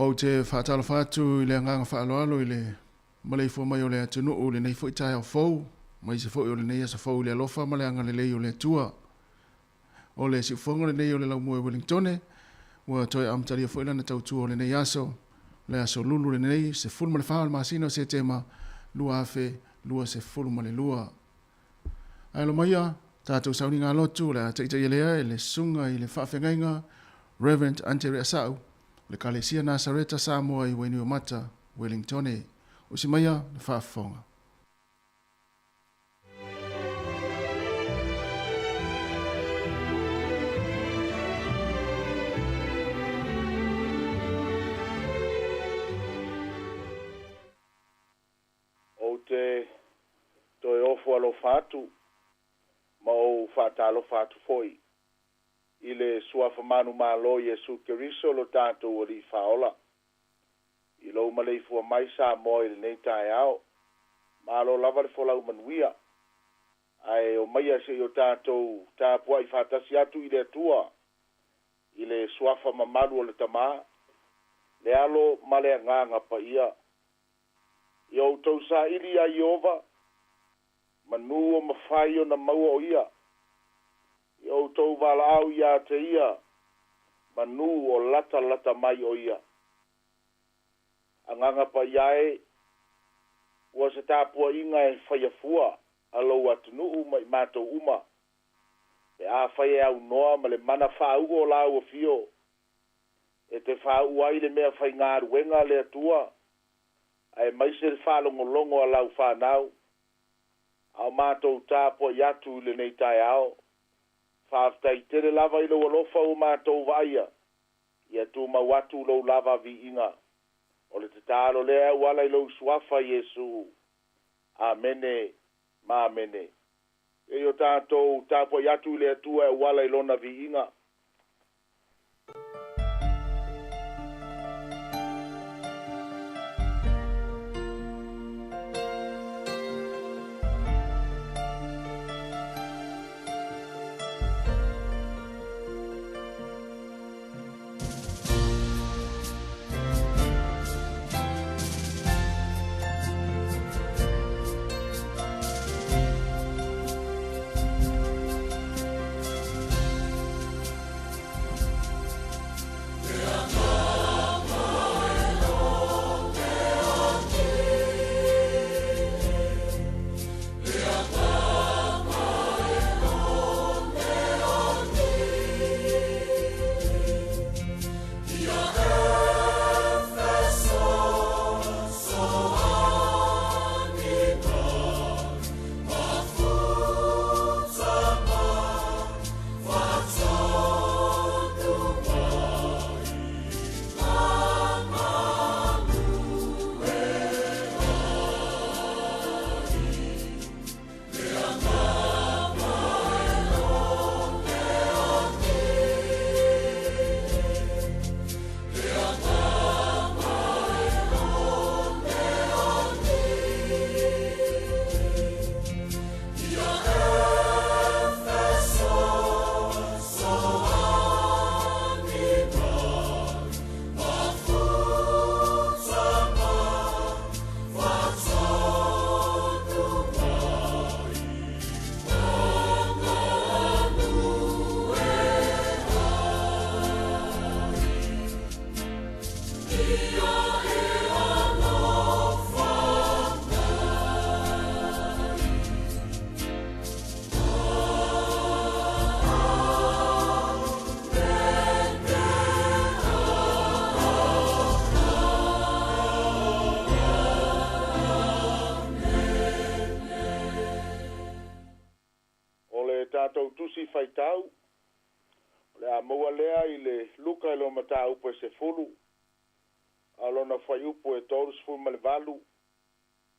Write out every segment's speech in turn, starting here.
mau te whaatala whātu i le nganga whaaloalo i le malei fua mai o le atunu o le nei fo i tae au fau, mai se fo i o le nei asa fau i le alofa ma le anga le lei o le tua. O le si ufonga le nei o le laumu e Wellingtone, ua toi amtaria fo ilana tautua o le nei le aso lulu le nei, se fulu ma le whaal masino se tema lua afe, lua se fulu ma le lua. Ai lo maia, tātou sauni ngā lotu, le a teita i lea, le sunga i le whaafengainga, Reverend Ante Reasau, le Kalesia Nazareta Samoa i Wainui Mata, Wellingtone, o si maia le whaafonga. O te toi ofu alo fatu, ma o whaatalo fatu foi. I le suafa manu malo Yesu Keriso lo tātou o li whaola. I lo maleifua mai sa mo i le nei tae ao. Malo lava le folau manuia. Ai o maia se o tātou tāpua i whatasi atu i le atua. I le suafa mamalu o le tamā. Le alo male nganga pa ia. I o tau sa ili a Iova. Manu o mawhai o na maua o ia. I o tau wala au ia te ia, manu o lata mai o ia. Anganga pa iae, ua se tāpua inga e whaiafua, alo atunu uma i mātou uma. E a whaia au noa ma le mana whaugo o lau o fio. E te whau ai le mea whai ngā ruenga le atua. Ai maise le whalongolongo a lau whanau. Au mātou tāpua iatu le nei tai ao. Whaftai tere lava i lo alofa o mātou vaia. Ia tū mawatu lo lava vi inga. O le te tālo lea wala i lo suafa Yesu. Amene, ma amene. E o tātou tāpua iatu le atua e wala i lona vi inga. Tātou tusi whaitau, le a maua lea i le luka ilo mata upo e se fulu, alona whai upo e tōrus fulu ma le valu,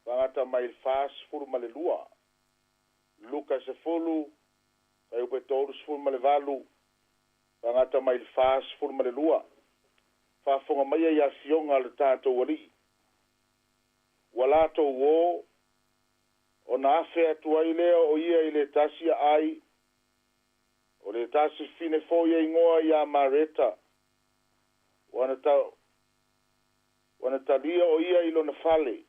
wangata mai il fās fulu ma le lua, luka e se fulu, whai upo e tōrus fulu ma le valu, wangata mai il fās fulu ma le lua, whafonga mai e ia fionga le tātou wali, walato wō, o na afe atua i lea o ia i le tasia ai, o le tasi fine fo ia ingoa ia mareta, wana tau, wana talia o ia i lona fale.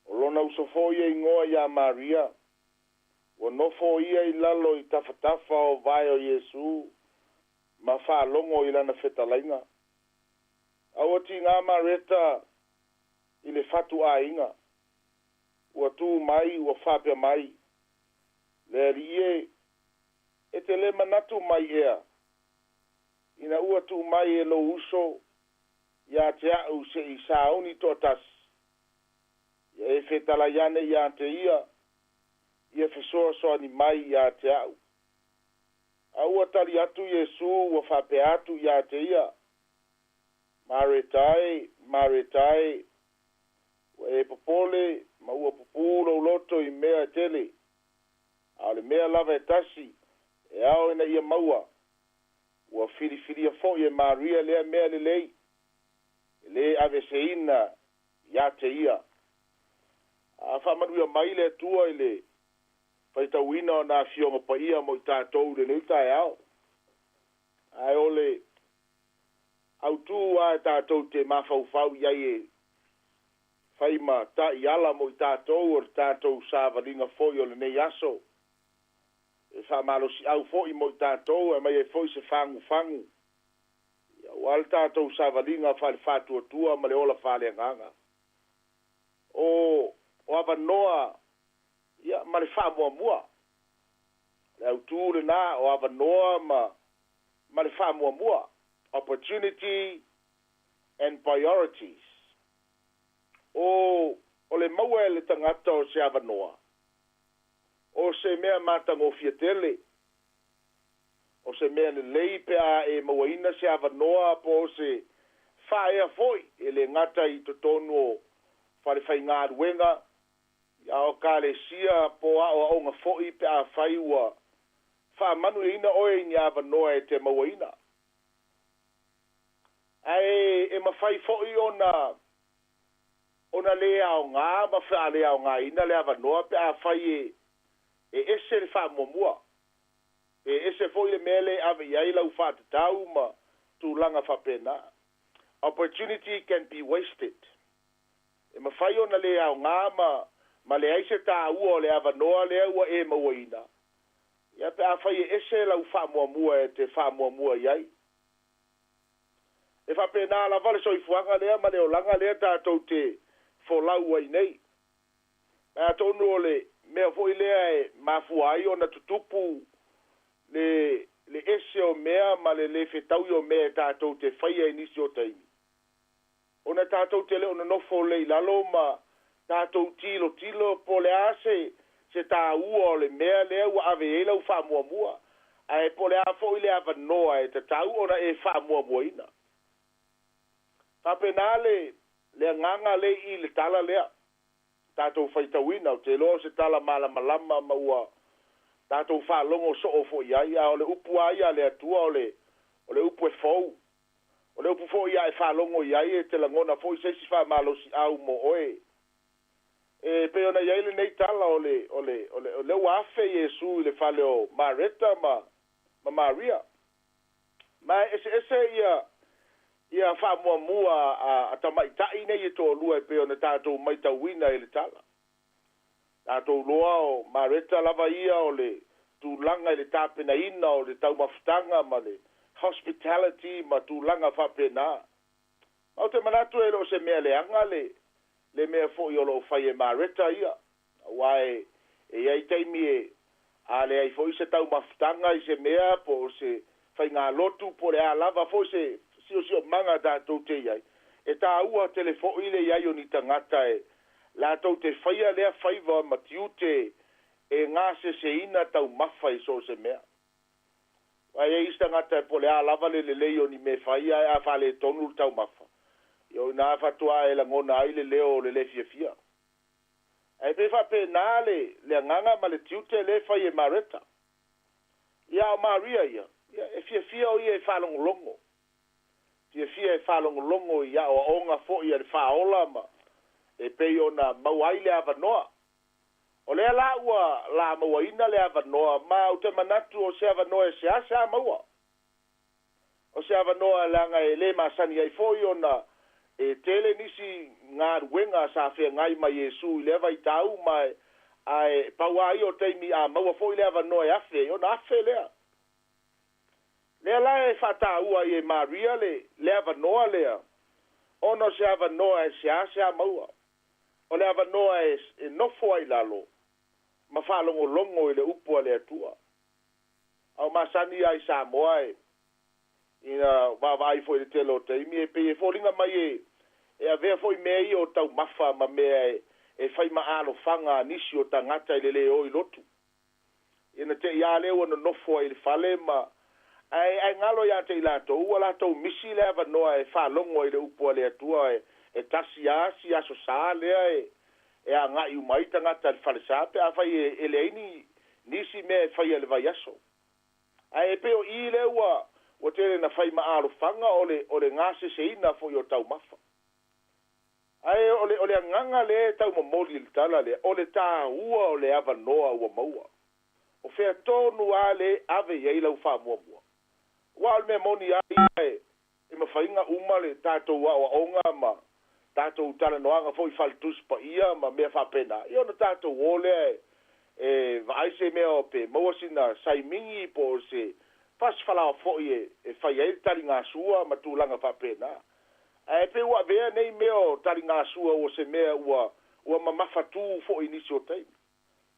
O lona usofo ia ingoa ia Maria. Wa nofo ia i lalo i tafatafa o vai o Yesu. Ma whaalongo i lana whetalainga. Awa ti ngā mareta i le fatu a inga. Ua tu mai, ua whapea mai. Le rie, e te le manatu mai ea. Ina ua tu mai e lo uso, ia te au se i saoni totas. Ia e whetala iane ia te ia fesoa soa ni mai ia te au. Aua tali atu Yesu, ua whapea atu ia te ia. Maretai, ua e popole, ma ua pupulo loto i mea tele. A le mea lava e tasi, e ao ina ia maua. Ua whiriwhiria fo i Maria lea mea le lei. Le ave seina ia te ia. A whamanuia mai le tua i le whaitawina o nā fionga pa ia mo i tātou le neuta e ao. Ai ole au tū a tātou te mawhauwhau iai e whaima ta i ala mo i tātou o tātou sāwaringa fōi o le nei aso. E whamalo si au fōi mo i tātou e mai e fōi se whangu. Ia wal tātou sāwaringa whale whātua tua ma le ola whale nganga. O awa noa ia ma le whamua mua. Le au tū le nā o awa noa ma le whamua mua. Opportunity and priorities. O le maua e le tangata o se awa noa. O se mea matango fiatele. O se mea le lei pea e mawaina se awa noa po se whaea foi e le ngata i totonu o whare ngā ruenga. Ia o ka le sia po a o nga foi pea whai ua wha manu e ina oe ni awa noa e te mawaina. Ai e mawhai foi ona lea o ngā, mawhai lea o ngā ina lea awa noa pea whai e ese le wha mua. E ese foi le mele ave iai lau whātatau ma tūlanga whapena. Opportunity can be wasted. E mawhai ona lea o ngā ma le aise tā ua le awa noa lea ua e mawaina. Ia pea whai e ese lau wha mua e te wha mua iai. E whapena la vale soifuanga lea ma le o langa lea tātou te wholau ai nei. Mea tonu o le mea foi lea e mafua ai o na tutupu le ese o mea ma le whetau o mea tātou te whaia inisi o taimi. O na tātou te leo na nofo le lalo ma tātou tilo po le ase se tā ua o le mea lea ua ave e lau wha mua. Ai po le a foi le ava noa e te tau o na e wha mua ina. Papenale le nganga le I le tala lea. Tātou whaitawina o te loa se tala malama ma ua tātou whalongo so o fo iai a o le upu aia le atua o le upu e fau. O le upu fo iai whalongo iai e te langona fo I seisi wha malosi au mo oe. E pe ona iai le nei tala o le wafe Yesu le whale o Mareta ma Maria. Ma ese ia wha mua a tamaitai nei e tō lua e peo na tātou maitawina e le tala. Tātou loa o Mareta lava ia o le tūlanga e le tāpena ina o le taumafutanga ma le hospitality ma tūlanga whapena. Au te manatu e lo se mea leanga le mea fo I o lo whai e Mareta ia. Wae e ai teimi e a le ai fo I se taumafutanga I se mea po se whai ngā lotu po le a lava fo se sio manga tātou te iai. E tā ua telefo ile iai o ni tangata e la tau te whaia lea whaiva matiute e ngā se ina tau mawhai so se mea. Wai e ista ngata e po le a lava le leo ni me whaia e a whale tonu tau mawha. Io nā whatua e la ngona ai le leo le fia. E pe whape nā le nganga ma le tiute le whai e Mareta. Ia o Maria ia. E fia o ia e whalongolongo. Fia e whalongolongo ia o onga fo ia le whaola ma e pei ona mauai le awa noa. O lea la ua la mauaina le awa noa ma o te manatu o se awa noa e se asa maua. O se awa noa langa e le masani ai fo i ona e tele nisi ngā ruenga sa whea ngai mai Yesu i lewa i tau mai ai paua i o teimi a maua fo i lewa noe afe, o na afe lea. Lea la e whata ua i e Maria lewa noa lea. Ono se ava noa e se a maua. O lewa noa e nofo ai lalo. Ma whalongo longo i le upua le atua. Au masani ai sa moa e. Ina wawai fo i le telo teimi e pe e fōringa mai e a vea foi mea i o tau mafa ma mea e whai ma alo whanga nisi o tangata i le o i lotu. Ina te ia leo na nofo i le whale ma ai ngalo ia te ilato ua lato misi le ava noa e whalongo i le upua le atua e tasi asi aso saa lea e a ngai umai tangata le whale sape a whai e le ini nisi mea e whai e le vai aso. Ai e peo i le ua tere na whai ma alo whanga o le ngase se ina fo i o tau mafa. Ai ole nganga le tau momoli le tala le ole ta ua ole ava noa ua maua. O fea tonu ale ave yei lau wha mua mua. Wa me moni ai e mawhainga uma le tātou wa o onga ma tātou tala noanga fo i faltus pa ia ma mea whapena. I ona tātou ole e vaise mea o pe mawasina saimingi po se pas whalao fo i e whai eil tali ngā sua ma tūlanga whapena. E pe ua vea nei meo tari ngā sua o se mea ua mamawhatu fo i nisi o teimi.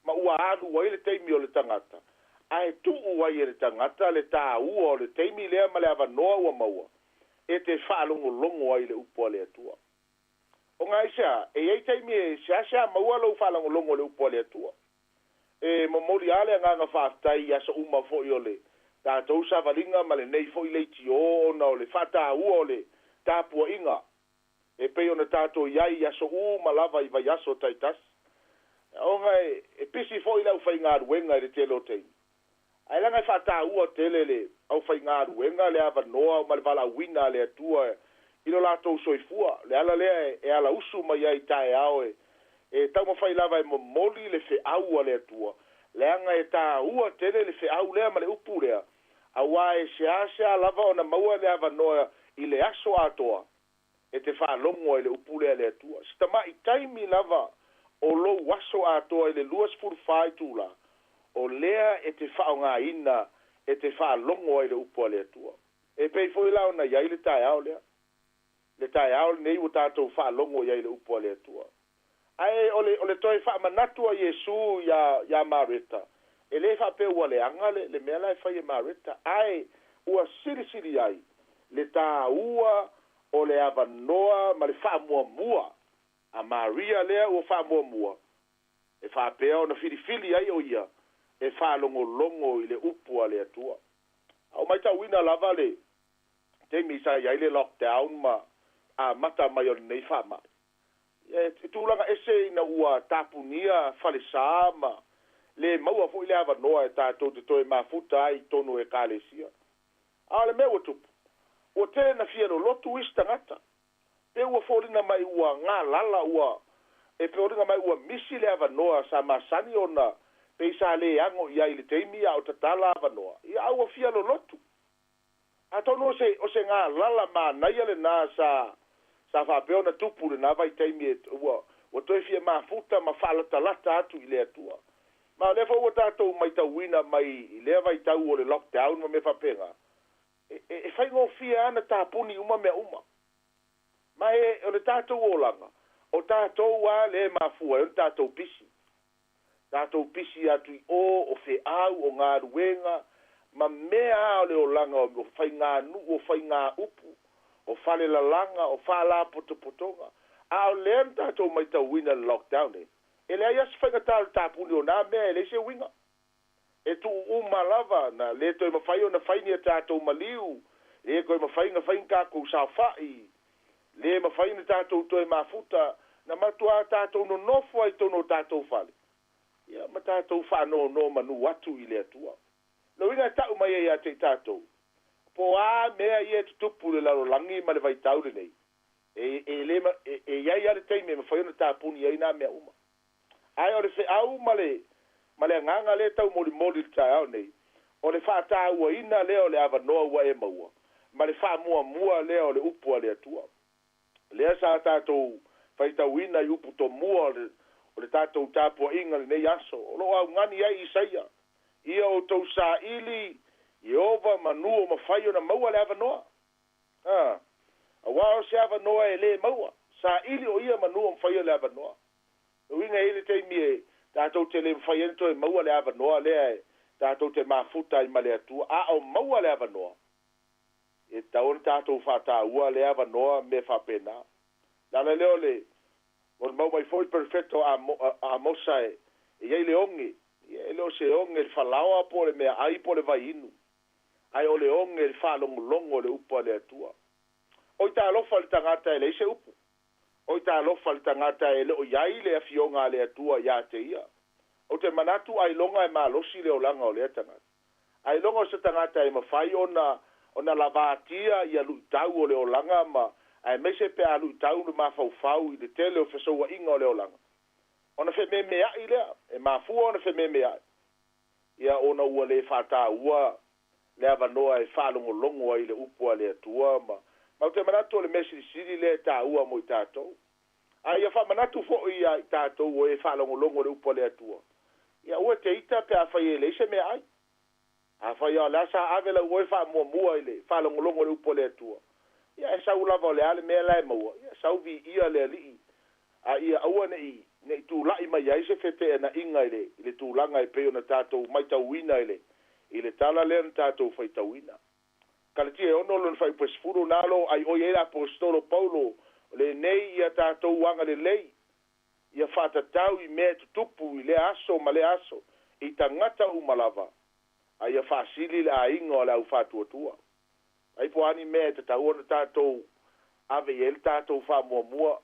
Ma ua alu wa ile teimi o le tangata. Ai tu ua i le tangata le tā ua o le teimi lea ma le ava noa ua maua. E te whaalongo longo ai le upua le atua. O ngā isa, e ei teimi e sea maua lau whaalongo longo le upua le atua. E momori ale ngā whaatai asa uma fo i o le. Tātou sa valinga ma le nei fo i leiti o na o le whata ua o le. Tāpua inga, e pei ona tātou iai aso malava i vai aso taitas. Onga e pisi fo i lau whai ngā ruenga i le telo teimi. Ai langa i whata ua tele le au whai ngā ruenga le ava noa ma le vala wina le atua ilo lātou soifua. Le ala lea e ala usu mai ai tae ao e tau ma whai lava e momoli le fe aua le atua. Le anga e tā ua tele le fe au lea ma le upu lea. Awa e sea lava ona maua le ava noa i le aso atoa, e te whaalongo i le upule le atua. Sitama i taimi lava o lo waso atoa i le luas furwhai tūla, o lea e te whao ngā ina, e te whaalongo i le upua le atua. E pei fo i lao na iai le tae ao lea. Le tae ao nei o tātou whaalongo i le upua le atua. Ai, o le toi whaamanatua Yesu ya Marita. E le whape ua le anga le mea lai whai e Marita. Ai, ua siri ai. Le tā ua o le ava noa ma le wha mua a Maria lea o wha mua e wha pēo na whirifili ai o ia e wha longo i le upua le atua au mai ta wina lava le te misa iai le lockdown ma a mata mai o nei wha mai e tūlanga ese ina ua tapunia whale sāma le maua fo i le ava noa e tātou te toe mafuta ai tonu e kālesia a le mea tupu o te na fiero lotu istangata. Pe ua fōrina mai ua ngā lala ua. E fōrina mai ua misi le ava noa sa masani ona. Pe isa le ango ia i le teimi a o tatala ava noa. Ia aua fiero lotu. A tono o se ngā lala ma naia le nā sa whapeo na tupu le nā vai teimi e ua. O toi fia ma futa ma whalatalata atu i le atua. Ma le fo ua tātou mai tauina mai i le vai tau o le lockdown ma me whapenga. E whai ngō fia ana tāpuni uma mea uma. Ma o le tātou o langa. O tātou a le mafua, o le tātou pisi. Tātou pisi atu i o whe au, o ngā ruenga. Ma mea o le o langa, o whai ngā nu, o whai ngā upu. O whale la langa, o whala potopotonga. A o le an tātou mai tau wina lockdown e. E le ai as whainga tāpuni o nā mea e le se winga. E tu umalava na le toi mawhai o na whaini a tātou maliu. Le koi mawhai ngā whain kākou sa whai. Le mawhai na tātou toi mafuta. Na matua tātou no nofo ai tono tātou whale. Ia ma tātou whano no manu watu i le atua. Lo inga tau mai e a te tātou. Po a mea i e tutupu le laro langi ma le vai taure nei. E iai ale teime mawhai o na tāpuni ai nā mea uma. Ai o le whi au ma le nganga le tau moli tai au nei. O le whata ua ina leo le ava noa ua e maua. Ma le wha mua le o le upua le atua. lea sa tātou faitauina i upu tomua o le tātou tāpuaʻiga lenei aso o loo augani ai isaia ia o tou sāʻili Iova manua mafai ona maua le avanoa auā o se avanoa e lē maua sāʻili o ia manua mafai o le avanoa uiga i le taimi e tātou te le mafai ana toe maua le avanoa lea e tātou te mafuta i ma le atua a o maua le avanoa e taona tātou fātāua le avanoa me faapena lana leo le o le mau mai foi perfecto a mosa e iai le onge e leo se onge le falaoa po le mea ai po le vaiinu ai o le onge le faalogologo le upu a le atua oi talofa le tagata e leise upu oi talofa le tagata e le'o iai le afioga a le atua iā te ia o te manatu ailoga e malosi le olaga o lea tagata ailoga o se tagata e mafai ona lavatia ia luʻitau o le olaga ma ae meise pe a luʻitau le mafaufau i le tele o fesouaʻiga o le olaga ona fememeaʻi lea e mafua ona fememeaʻi ia ona ua lē fatāua le avanoa e faalogologo ai le upu a le atua ma o te manatu o le mea silisili le tāua mo i tatou a ia faamanatu foʻi ia i tatou o e faalogologo le upu a le atua ia ua te ita pe a fai e leise mea ai a fai a le asa ave lau oe faamuamua i le faalogologo le upu a le atua ia e sau lava o le ale mea lae maua ia sau viia le alii a ia aua neʻi tulaʻi mai ai se feteanaʻiga i le tulaga e pei ona tatou maitauina i le tala lea na tatou faitauina kalatia e ono lona faipesifulu na lo ai oi ai le apostolo paulo lenei ia tatou aga lelei ia faatatau i mea tutupu i le aso ma le aso i tagata uma lava a ia faasili le aiga o le au fatuatua ai po ani mea tatau ona tatou ave i e le tatou faamuamua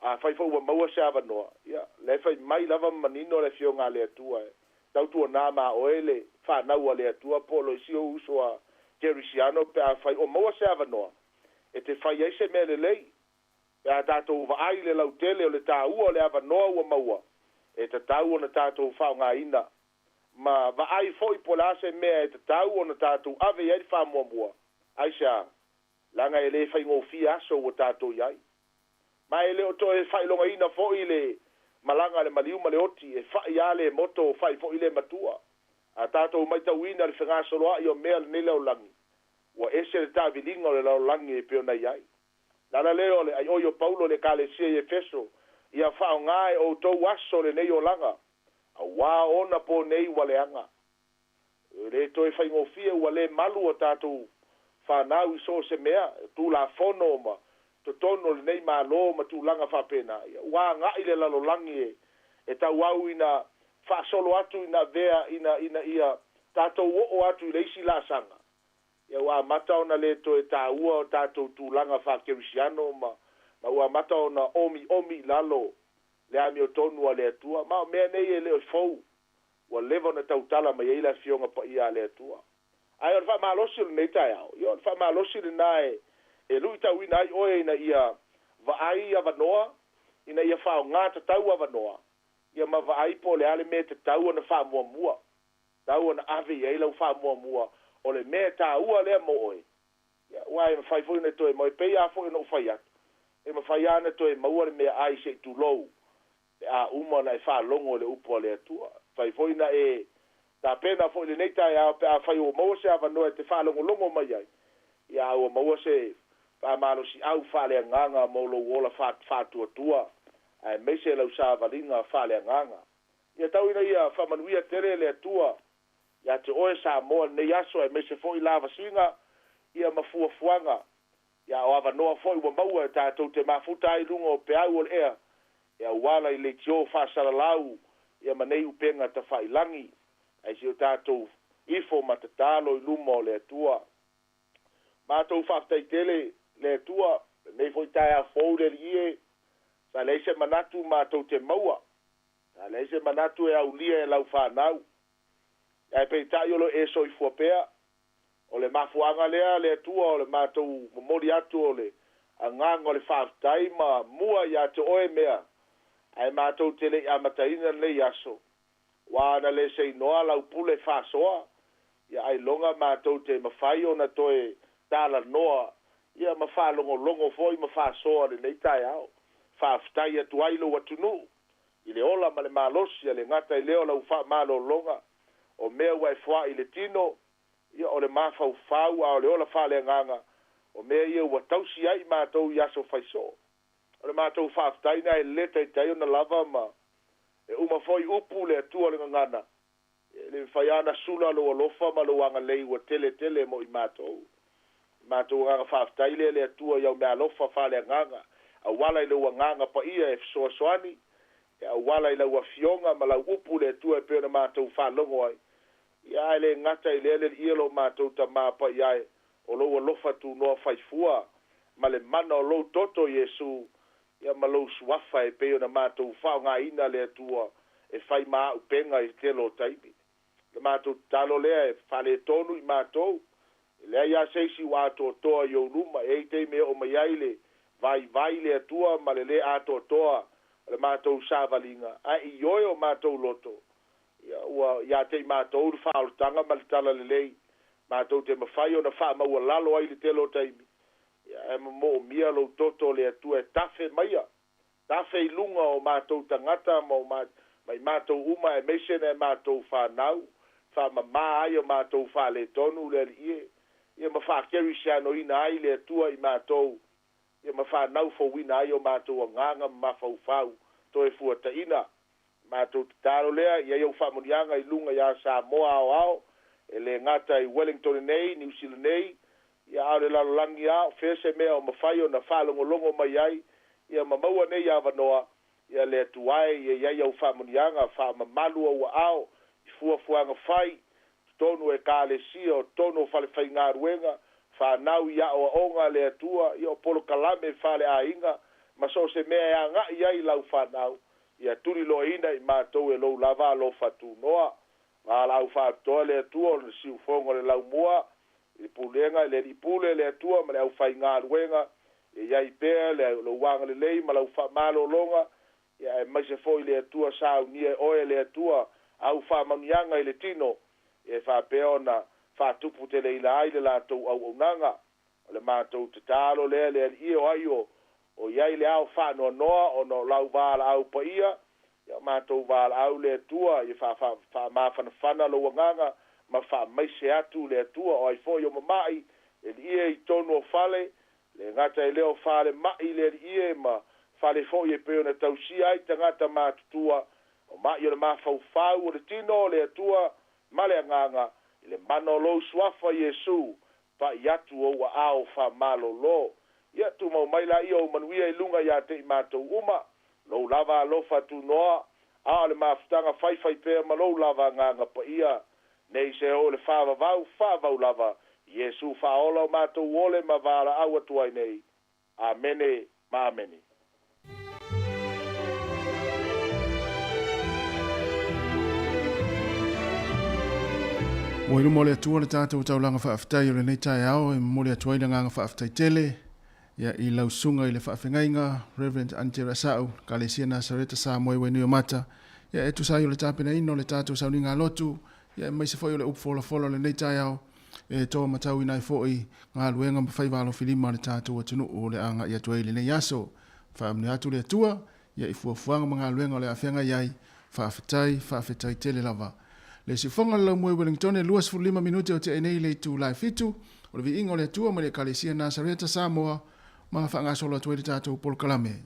a fai fau maua se avanoa ia le fai mai lava manino le fioga a le atua e tautuanā maoe le fanau a le atua po lo isio uso a kerisiano pe a fai o maua se avanoa e te fai ai se mea lelei pe a tatou vaai le lautele o le tāua o le avanoa ua maua e tatau ona tatou faaaogāina ma vaai foʻi po le a se mea e tatau ona tatou ave iai le faamuamua ai sa langa e lē faigofia aso ua tatou iai ma e leo toe failogaina foʻi le malaga le maliuma le oti e faʻi a le moto faʻi foʻi le matua a tatou maitauina le fegasoloaʻi o mea lenei laolagi ua ese le taʻaviliga o le laolagi e peonai ai lana lea o le aioi o paulo le kalesia i efeso ia faaogā e outou aso lenei olaga auā ona po nei ua leaga le toe faigofia ua lē malu o tatou fanau i so se mea tulafono ma totono lenei mālō ma tulaga faapena ia ua agaʻi le lalolagi e tauau ina faasolo atu ina vea ina ia tatou o'o atu i le isi la'asaga ia ua amata ona lē toe tāua o tatou tulaga faakerisiano ma ua amata ona omi lalo le amiotonu a le atua ma o mea nei e le o fou ua leva ona tautala mai ai le afioga paia a le atua ai o le faamalosi o lenei taeao ia o le faamalosi lenā e luʻi tauina ai oe ina ia vaai avanoa ina ia faaogā tatau avanoa ia ma vaai po le ale mea tatau ona faamuamua tau ona ave i ai lau faamuamua o le mea tāua lea mo oe ia ua e mafai foʻi na toe mo e pei a foʻi ona ufai atu e mafai ana toe maua le mea ai seʻi tulou e a uma na e faalogo o le upu a le atua fai foʻi na e tapena foʻi lenei taeao pe a fai ua maua se avanoa e te faalogologo mai ai ia ua maua se faamalosi au faaleagaga mo lou ola fatuatua ae meise lau savaliga faaleagaga ia tauina ia faamanuia tele le atua ia te oe samoa lenei aso e meise foʻi lavasiga ia mafuafuaga ia o avanoa foʻi ua maua e tatou te mafuta ai luga o peau o le ea ia uala i le tio faasalalau ia manei upega tafailagi ai si o tatou ifo ma tatalo i luma o le atua matou faafetaitele le atua lenei foʻi taeafou le aliie sa leise manatu matou te maua sa leise manatu e aulia e lau fanau ae peitaʻi o lo e soifua pea o le mafuaga lea le atua o le matou momoli atu o le agaga o le faafetai ma mua iā te oe mea ae matou te leʻi amataina lenei aso ua na le seinoa laupule faasoa ia ailoga matou te mafai ona toe talanoa ia ma whālongolongo foi ma whāsoa le nei tai au. Whāwhitai atu ai lo watunu. I le ola ma le malosi a le ngata i leo lau wha malolonga. O mea wai fwa i le tino. Ia o le mawhau whau a o le ola wha le nganga. O mea ia ua tausi ai mātou i aso whaiso. O le mātou whāwhitai na e leta i taio na lava ma. E uma foi upu le atua le ngana. Le whaiana sula lo alofa ma lo anga lei ua tele mo i mātou. Mātou nganga whāwhitai le atua iau mea alofa wha le nganga. A wala i lau nganga pa ia e fsoa soani. A wala i lau a fionga ma lau upu le atua e pēna mātou whalongo ai. Ia e le ngata i le ia lo mātou ta māpa ia e. O lo alofa tu noa whaifua. Ma le mana o lo toto Yesu. Ia ma lo suafa e pēna mātou whao ngā ina le atua. E whai maa upenga i te lo taipi. Le mātou talo lea e whale tonu i mātou. Lea ia seisi wa ato toa i o numa. E te me o mai aile. Vai le atua ma le ato toa. Le mātou sāvalinga. A i oi o mātou loto. Ia te mātou le whaolutanga ma le tala le lei. Mātou te mawhai o na wha maua lalo ai le te lo taimi. Ia e mo mia lo toto le atua e tafe maia. Tafe i lunga o mātou tangata mo mai mātou uma e meisene e mātou whanau. Wha mamā ai o mātou wha le tonu le ie. Ia ma wha keri siano ina ai le atua i mātou. Ia ma whanau fo wina ai o mātou a nganga ma whau to e fuata ina. Mātou te taro lea, ia iau whamonianga i lunga ia Samoa ao. E le ngata i Wellington nei, New Zealand nei. Ia ao le lalolangi ao, fese mea o mawhai o na whalongolongo mai ai. Ia ma maua nei a wanoa. Ia le tuai, ia iau whamonianga, whamamalu au ao. I fuafuanga whai. Tonu e kāle sia o tonu o whale whai ngā ruenga. Whanau ia o onga le atua, ia o polo kalame whale a inga. Ma so se mea ia ngā ia i lau whanau. Ia turi lo ina i mātou e lou lava lo fatu noa. Ngā lau whātoa le atua o le siufonga le lau mua. I pulenga, le ripule le atua, ma le au whai ngā ruenga. Ia i pēr, le lo wanga le lei, ma lau whamalo longa. Ia e maise fo i le atua sao nia oe le atua. Au whamanianga i le tino. E whapea na whatupu te leila ai le lātou au nanga. O le mātou te tālo le i o ai o. O iai le au whanoa noa o no lau wāla au pa ia. Ia mātou wāla au le atua. I whamawhana whana lo wanganga. Ma whamaise atu le atua. O ai fo i o mamai. Le ia i tonu o whale. Le ngata i leo whale mai le ia ma. Whale fo i e peo na tausi ai tangata mātutua. O mai o le mawhau whau o le tino le atua. Male nganga. Le mano lo suafa Yesu. Pa iatu o wa ao wha malo lo. Ia tu mau mai la ia o manuia i lunga ia te i mātou uma. Lo lava alofa tu noa. A le mafutanga whai pēr ma lo lava nganga pa ia. Nei se o le whavau lava. Yesu whaola o mātou ole ma vāra awa tuai nei. Amene, ma amene. Mo ilu mole atua le tātou taulanga whaaftai o le nei tai ao e mole atua i le nganga whaaftai tele. Ia i lausunga i le whaafengainga, Reverend Antera Sau, Kalesia Nasareta sa moe wenu o mata. Ia e tusai o le tāpena ino le tātou sauni ngā lotu. Ia e maise foi o le upfola fola le nei tai ao. E toa matau inai foi ngā luenga mawhai walo filima le tātou atunu o le anga i atua i le nei aso. Whaamni atu le atua, ia i fuafuanga mga luenga o le awhenga iai. Whaafetai tele lava. Le si fonga lau moe Wellington e 25 minute o te enei le tu lai fitu. O le vi ingo le atua ma le Kalesia Nasareta Samoa. Mga whaangasola atu e le tātou Paul Kalame.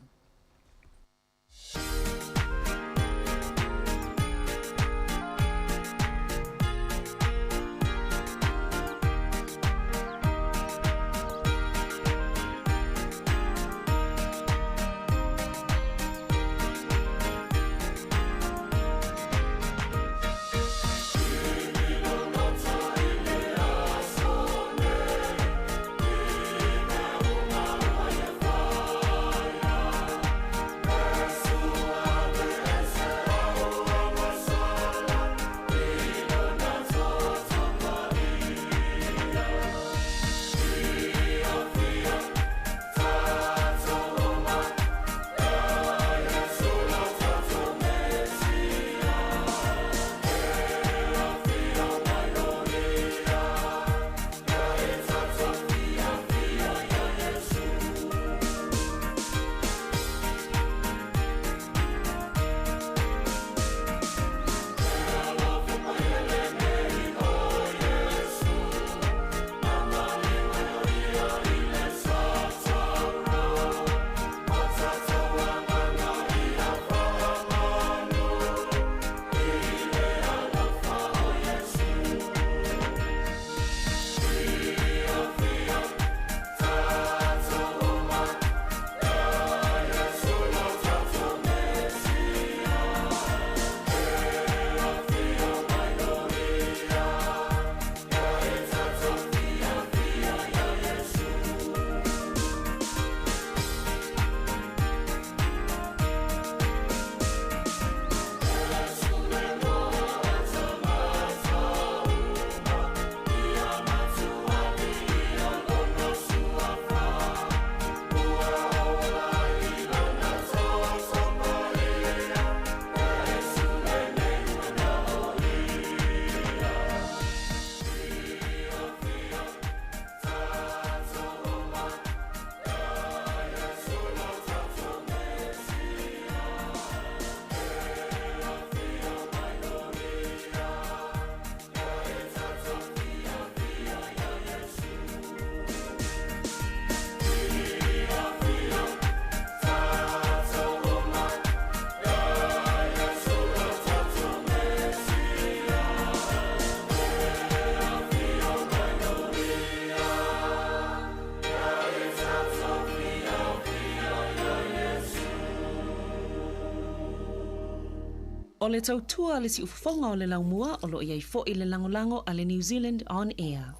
le tau tua le si ufafonga o le laumua o lo iai fo i le langolango a le New Zealand On Air.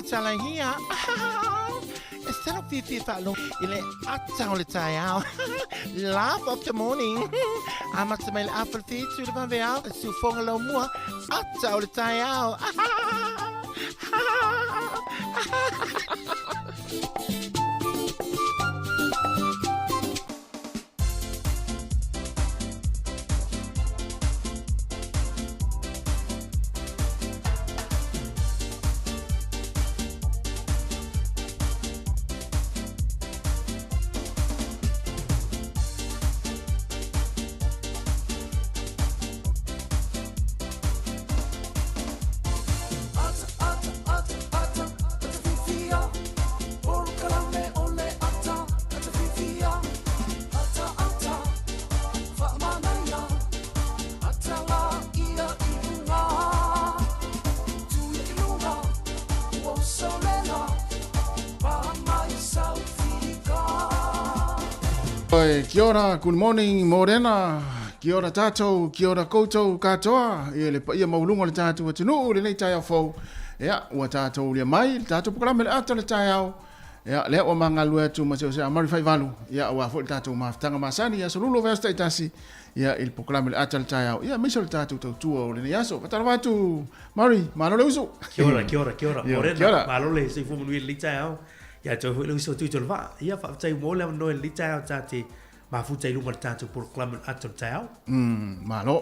Tala here. Instead of Fifi Falo, ile atau le tayao. Laugh of the morning. Amat semel apple feet to the vanveal. Sufong lo mua. Atau le tayao. Kia ora, good morning, morena. Kia ora tātou, kia ora koutou katoa. E le pa ia maulunga le tātou atinu, le nei tai au fau. Ea, ua tātou le mai, le tātou pukarame le ata le tai au. Ia le o mangalu tu ma se amari fai valu ia wa fo tatu ma tanga masani ia solo vesta itasi ia il proclame le atal taiao ia misol tatu tu o le yaso patara watu mari malo le usu kia ora morena malo le se fu mui li taiao ia to le usu tu tolva ia fa tai mo le no li taiao tati ma fu tai lu ma tatu proclame atal taiao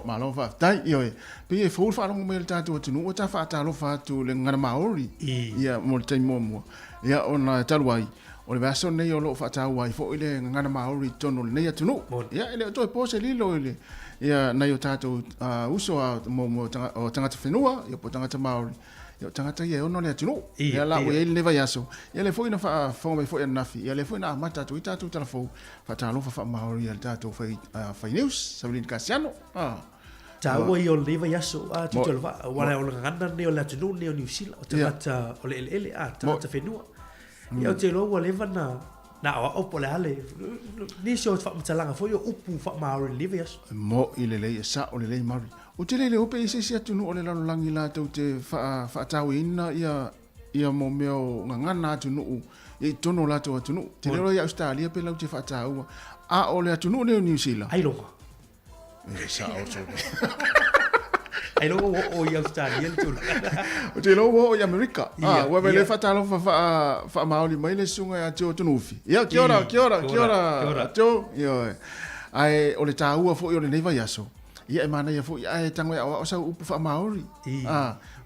malo fa tai io pe e fu fa no me tatu tu no ta fa talo fa tu le ngana maori ia mo tai mo ia ona talwai o le vaso nei o lo fa tau ai fo ile ngana maori tono nei atunu ia ile to po se lilo ile ia na yo tato uso mo tanga whenua ia po tanga maori ia tanga ia ono le atunu ia la o ile neva yaso ia le fo ina fa fo mai fo ina nafi ia le fo ina mata tu ita tu telefo fa talo fa maori ia tato fa news sablin kasiano Tawa i o leva yaso a tutolva wala o ngana ne o la tunu ne o New Zealand o tangata o le ele a tangata whenua ia o te lo wa leva na o po le ale ni so fa mtalanga fo yo upu fa maori leva yaso mo ile le sa o le mari o te le ope ise sia tunu o le lalo langi la tau te fa tau ina ia mo meo ngana tunu i tono la tunu te le ia Australia pe lau te fa tau a o le tunu ne o New Zealand ai longa sa o so ai lo o ia Australia tu o te lo o ia America wa vele fa talo fa maoli mai le sunga ya te tunufi ia kia ora to yo ai o le tau fo o le neva yaso ia mana ia fo ai tango ya o sa upu fa maori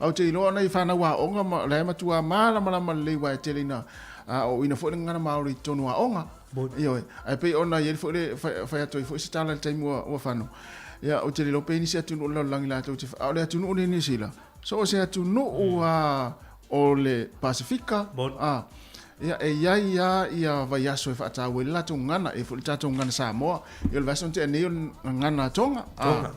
au te lo na fa na wa onga le matua mala le wa te lina o ina fo ngana maori tonu a onga yo ai pe ona ye fo le fa to fo stala te mo o fano ya o te lo pe ni se tu no langi la to te o le tu no ni sila so se tu no o le Pacifica ya ia va ya so fa ta we la tu ngana e fo ta tu ngana sa mo yo le vason te ne ngana tonga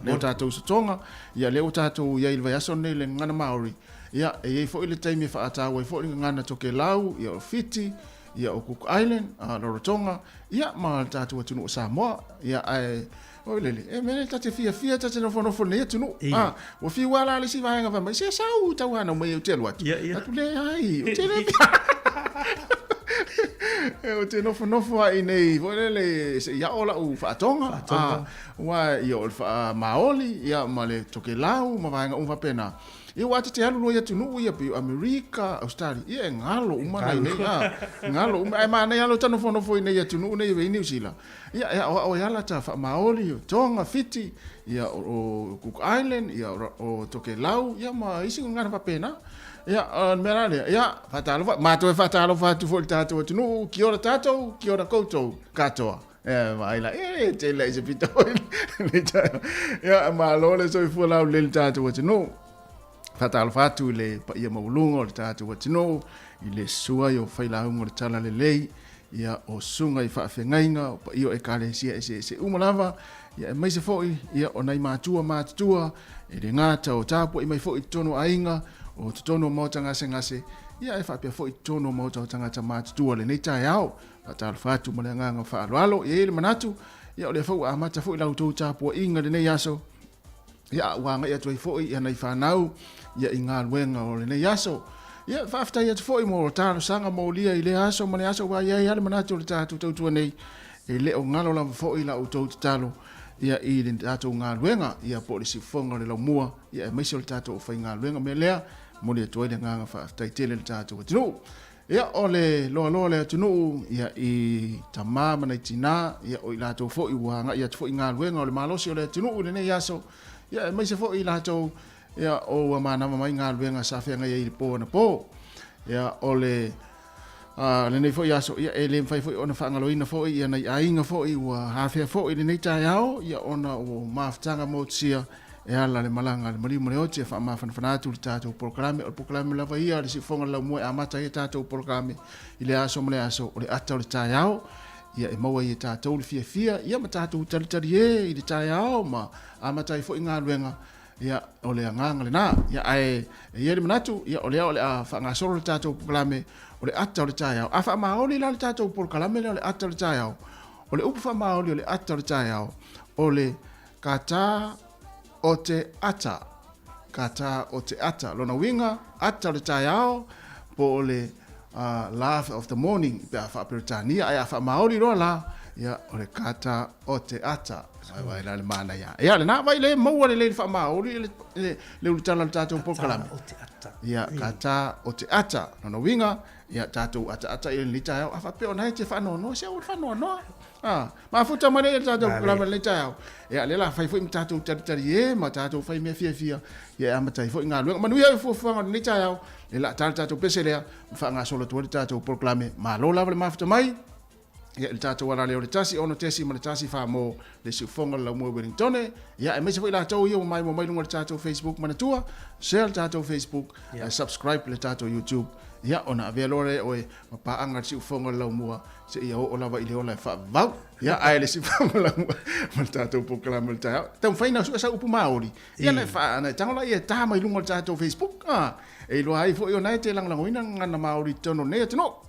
ne ta tu tonga ya le ta tu ya il va ya so ne le ngana maori ya e fo ile time fa ta we fo ngana to ke lau ya fiti ia o Cook Island Rarotonga ia ma tatu atu no Samoa ia ai o lele e mele tatu fia tatu no fono fono ia tunu o fi wala le si vai nga va se sau tau ana mai o te luat atu le ai o te le o te no fono ai nei vo le ia ola u fa tonga wa ia o fa maoli ia ma le tokelau ma vai nga un va pena ia wate te alu ia tunu ia pe America Australia ia ngalo uma nei ngalo uma ai mana ia lo tano fono foi nei tunu nei ve New Zealand ia o ia ta fa maoli tonga fiti ia o Cook Island ia o tokelau ia ma isi ngana pa pena ia merale ia fatalo ma to fatalo fatu fo tato tunu ki ora tato ki ora koto katoa vai la te le se pito ia ma lo le so fu la le tato tunu fatalo fatu le pa ia maulungo le tato watino i le sua yo faila ungo le tala le lei ia o sunga i faafengainga o pa io e kale sia se umalava ia mai se foi ia o nai matua e le ngata o tapo i mai foi tono ainga o tono mota ngase ia e faapia foi tono mota o tangata matua le nei tai au fatalo fatu mo le nganga faaloalo ia le manatu ia o le fo a mata foi lau tou tapo inga le nei aso ia wanga ia toi foi ia nei fanau ia inga luenga o le nei aso ia fafta ia foi mo tano sanga mo lia i le aso mo le aso wa ia le manatu le tatu tau nei e le o ngalo la foi la o tou talo ia i le tatu nga luenga ia po le sifonga le la mua ia mai se le tatu o fai nga luenga me lea mo le toi le nga fafta tele le tatu tinu ia o le lo le tinu ia i tamama nei tina ia o ila to foi wa ia foi nga luenga o le malosi o le tinu le nei aso ia mai se foi ila to ia o mana mai nga luenga sa fe nga i po na po ia o le le nei foi aso ia ele fai foi ona fa ngaloina foi ia nei ainga foi wa ha fe foi le nei tai ao ia ona o maftanga mo tsia e ala le malanga le mali mo te fa ma fa tu tato programe la vai ia si fonga la mo amata e tato programe ile aso mo le aso o le ata le tai ao ia e maua i tato le fia ia ma tato tali e le tai ao ma amata i foi nga luenga ia o le nganga le na ia ai ia le manatu ia o le a fa nga solo le tato programe o le ata o le tai ao a fa maoli la le tato programe le ata o le tai ao o le upu fa maoli o le ata o le tai ao o le kata o te ata lona winga ata le tai ao po le laugh of the morning pe fa peritania ai fa maori ro la ia o le kata o te ata vai la le mana ia le na vai le mo le fa maori le utala tatou program o te ata ia kata o te ata no winga ia tatou ata ile lita fa pe ona te fa no se o fa no ma futa mane le tatou program le tau ia le la fai fu tatou tari ma tatou fai me fia ia amatai fu nga lu manu ia fu ni tau e la tatou pese le fa nga solo tu tatou proclame ma lo la le mafuta mai ia le tatou ala le tasi ono tesi ma le tasi fa mo le si fonga la mo Wellington ia e mese foi la tatou ia mai lunga le tatou Facebook mana tua share tatou Facebook subscribe le tatou YouTube ia ona velore o ma pa anga si fonga la mo se ia o la va ile ola fa va ia ai le si fonga la mo tatou proclame le tatou faina su sa upu maori ia le fa na tangola ia ta mai lunga le tatou Facebook e lo ai foi ona te lang langoina ngana maori tono ne tino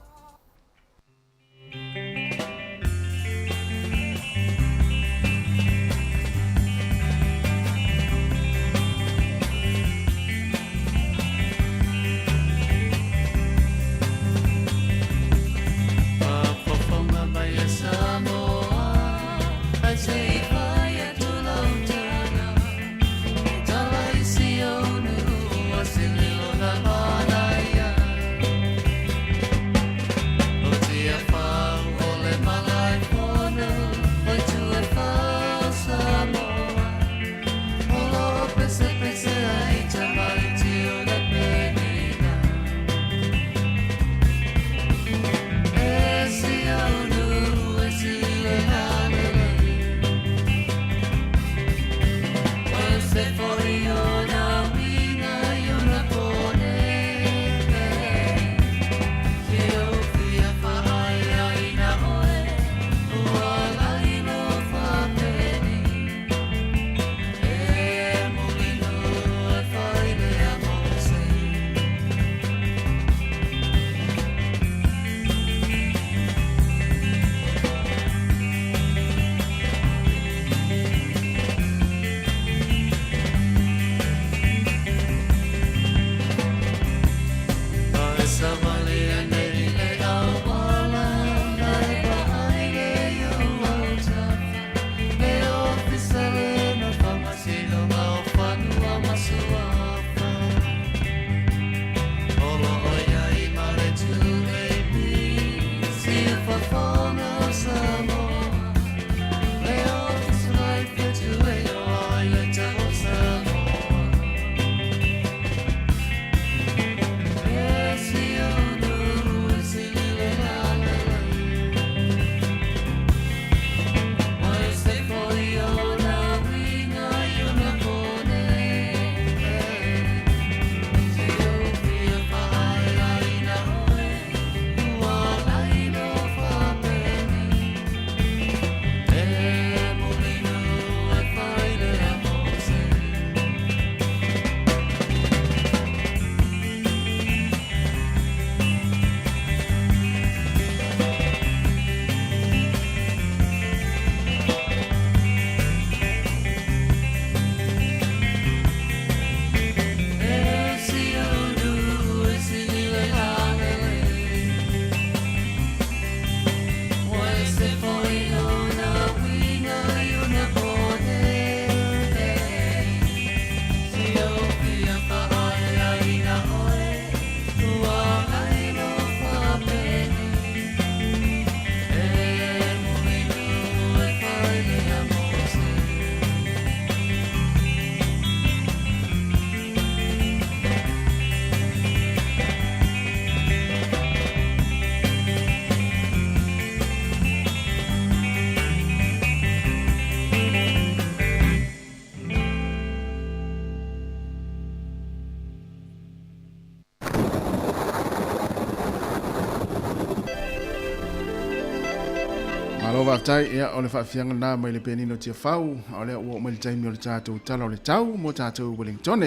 Malova tai ia o le whaafianga nā mai le penino tia whau, o le ua mai le taimi o le tātou tala o le tau mo tātou Wellington.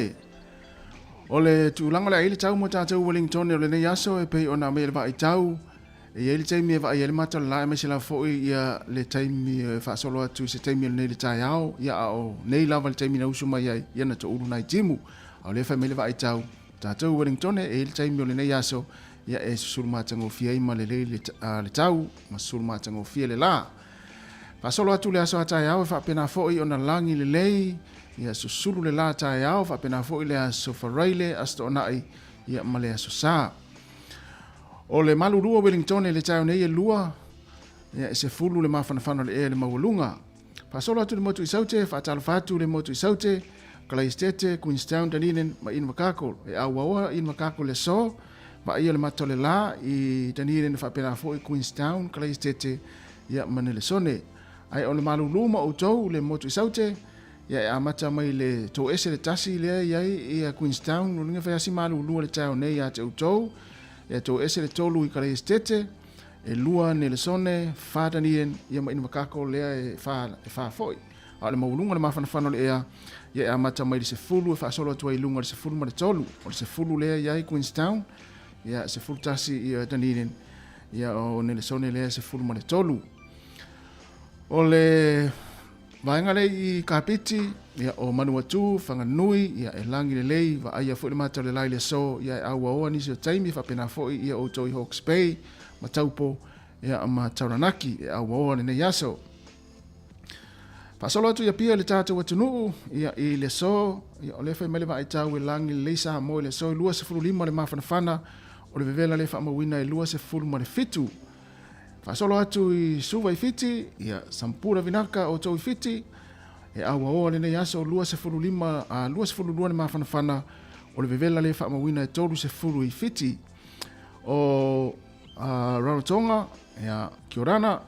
O le tūlanga le ai le tau mo tātou Wellington o le nei aso e pei o nā mai le vai tau. E ia le taimi e vai le mata la mai se la foi ia le taimi e whaasolo atu se taimi o nei le tai au, ia o nei lava le taimi na usu mai ai, ia na to uru nai timu. O le whai mai le vai tau, tātou Wellington e le taimi o le nei aso, ia e susulu matagofia ai ma lelei le tau ma susulu matagofia le la faasolo atu le aso ataeao e faapena foʻi ona lagi lelei ia susulu le la ataeao faapena foʻi le aso farai le aso toʻanaʻi ia ma le aso sā o le malulua Wellington le tau nei e lua ia e se fulu le mafanafana le e le maualuga faasolo atu le motu i saute faatalofa atu le motu i saute Kalaistete, Queenstown, Dunedin, ma ina makako e auaoa ina makako le so ma ia le matole la i Dunedin faapena foʻi Queenstown, Kalaistete ia mana le sone ai o le malulu ma outou le motu i saute ia e amata mai le tou ese le tasi lea iai ia Queenstown o liga faiasi malulua le tau nei iā te outou ia tou ese le tolu i Kalaistete e lua ne le sone fa Dunedin ia ma ina makako lea e fa foʻi a le mauluga le mafanafana o le ea ia e amata mai le sefulu e faasolo atu ai luga le sefulu ma le tolu o le sefulu lea iai Queenstown ia sefulu tasi ia Dunedin ia o ne le sone lea sefulu ma le tolu o le vaenga lei i kapiti ia o manu atu whanganui ia e langi le lei va aia foʻi le matau le lai le so ia e auaoa nisi o taimi faapena foʻi ia outou i Hawke's Bay ma taupo ia ma Tauranaki e auaoa lenei aso faasolo atu ia pia le tatou atunuu ia i le so ia o le fai mai le vaʻaitau e lagi lelei sa mo i le so i 2.5 le mafanafana o le vevela le faamauina e 2.5 faasolo atu i suva i fiti ia sampura vinaka o tou i fiti e auaoa lenei aso 2.2 le mafanafana o le vevela le faamauina e 3 i fiti o Rarotonga ia Kiorana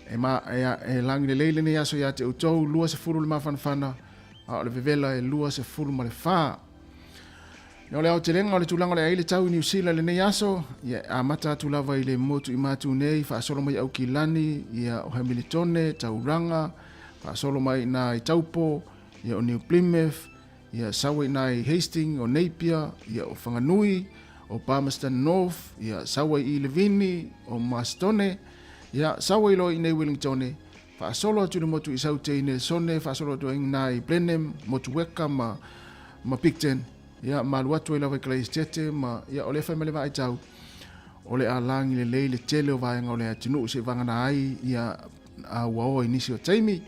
e langi le leile nei aso ia te outou 2.0 le mafanafana o le vevela e 2.0 ma le fā o le aotelega o le tulaga o le ai le tau i New Zealand lenei aso ia amata atu lava i le motu i matu nei faasolo mai au kilani ia o Hamiltone tauraga faasolo mai na i taupo ia o New Plymouth ia saua ina i Hastings o Napier ia o Whanganui o Palmerston North ia saua i Levini o Marston ia saua i lo i nei Wellington faasolo atu le motu i saute i ne sone faasolo atu ina i Blenheim motu weka ma Picton ia malu atu i lava i Kalaistete ma ia o le fai mai le vaʻaitau o le alagi lelei le tele o vaega o le atunuu se vagana ai ia auaoa i nisi o taimi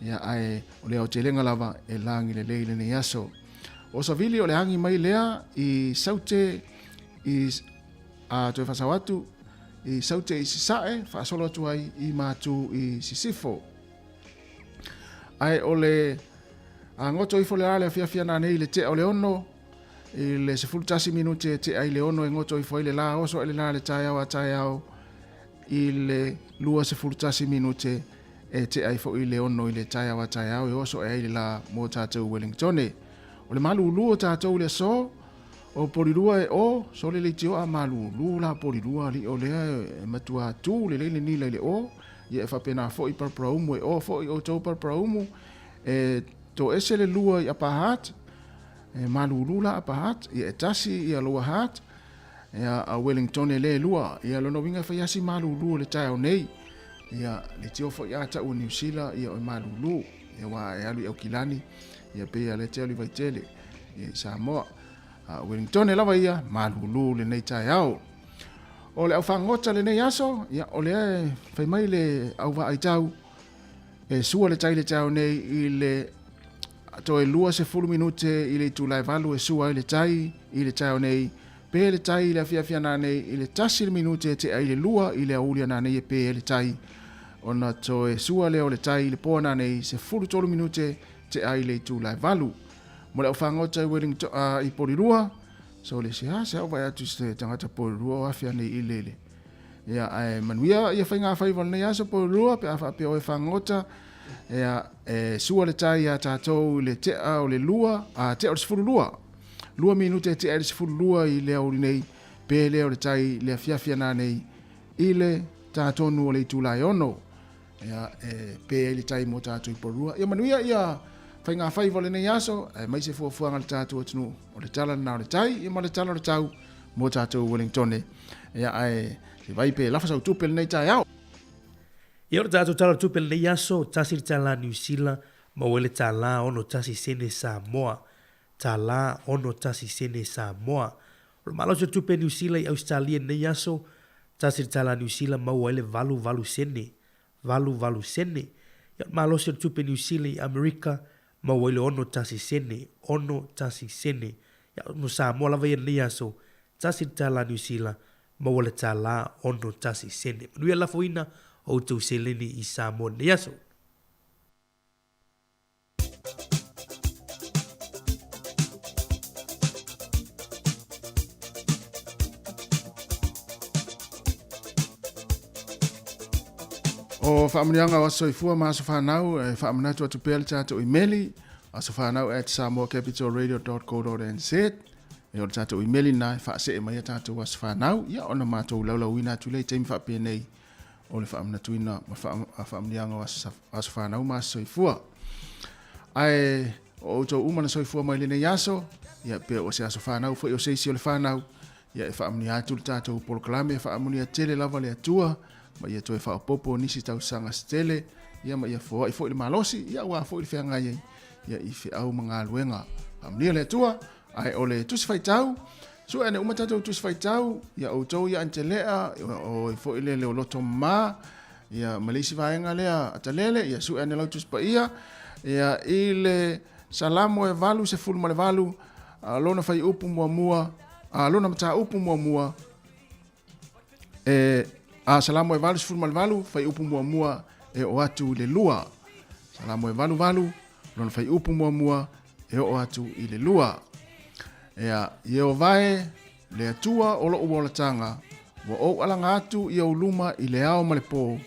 ia ae o le aotelega lava e lagi lelei lenei aso o savili o le agi mai lea i saute i toe fasau atu i saute i sisaʻe faasolo atu ai i matu i sisifo ae o le agoto ifo le a le afiafiana nei le tea o le ono i le 10 minute te ai le ono e ngoto i foi le la oso e le la le taeao i le 2 minute e te ai foi le ono i le taeao e oso e ai le la mo tatou Wellington o le malulu o tatou le so o porirua e o so le tio a malulu la porirua li o le matua tu le ni le o ia fa pena foi par proumu e o foi o tou par proumu e to ese le lua i apahat e malulula apahat ia e tasi ia loa hat ia a Wellington le lua ia lono winga fa yasi malulu le tau nei ia le tio fo ia ta o New Zealand ia o malulu ia wa ia lu kilani ia pe ia le tele li vai tele ia Samoa a Wellington lava ia malulu le nei tau o le au fangota le nei aso ia o le fa mai le au va ai tau e sua le tau nei i le to e 2 minute i le tulai valu e sua i le tai nei pe le tai le fiafia nei i le tasi minute te ai le lua i le aulia na nei pe le tai ona to e sua le o le tai le pona nei se 3 minute te ai le tulai valu mo le fangota Wellington i porirua so le se vai atu se tangata porirua afia nei i lele ia ai manuia ia fainga fai vol nei aso porirua pe afa pe o fangota ia sua le tai a tatou le tea o le lua a tea o le sefulu lua minute tea le sefulu lua i le auri nei pe le o le tai le afiafia na nei i le tatonu o le tulai ono ia pe le tai mo tatou i porua ia manuia ia fainga fai vole nei aso mai se fuafuanga le tatou atunu o le tala na o le tai ia ma le tala o le tau mo tatou Wellington ia se vai pe lafa sau tupe le nei tai au ia o le tatou tala tupe le nei aso tasi le tala New Zealand ma ua le tala ono tasi sene Samoa tala ono tasi sene Samoa O malo se tupe New Zealand i Australia nei aso, tasi tala New Zealand mau ele valu sene. Valu sene. Ia malo se tupe New Zealand i Amerika, mau ele ono tasi sene. Ia no Samoa lava ia nei aso, tasi tala New Zealand, mau ele tala ono tasi sene. Manuia lafoina o tau seleni i Samoa nei aso. O whaamanianga wa soifua ma so whanau, whaamanatu atu pēle tātou emaili, a so whanau at samoacapitalradio.co.nz, e o tātou emaili nā, whaase e mai a tātou wa so whanau, ia ona mātou laulau ina atu lei teimi whaapenei, o le whaamanatu ina, ma whaamanianga wa so whanau ma soifua. Ai, o tau umana soifua mai lene yaso, ia pe o se aso whanau, fo i o seisi o le whanau, ia e whaamani atu le tātou polokalame, whaamani a tele lava le atua, ma ia toe whaapopo nisi tau sanga stele, ia ma ia fo i le malosi, ia ua fo i le whiangai, ia i whiau mga luenga. Amnia le atua, ai o le tusi whaitau, so ane umatatou tusi whaitau, ia o tau ia antelea, o i fo i le leo loto ma, ia malisi vaenga lea atalele, ia su ane lau tusi pa ia i le salamo e valu, se fulma le valu, lona whai upu mua, lona mata upu mua, salamo e valu, se fulma le valu, whai upu mua, e o atu le lua. Salamo e valu, lona whai upu mua, e o atu i le lua. Ia o vae, le atua o lo uolatanga, wa o alanga atu i au luma i le ao malepo,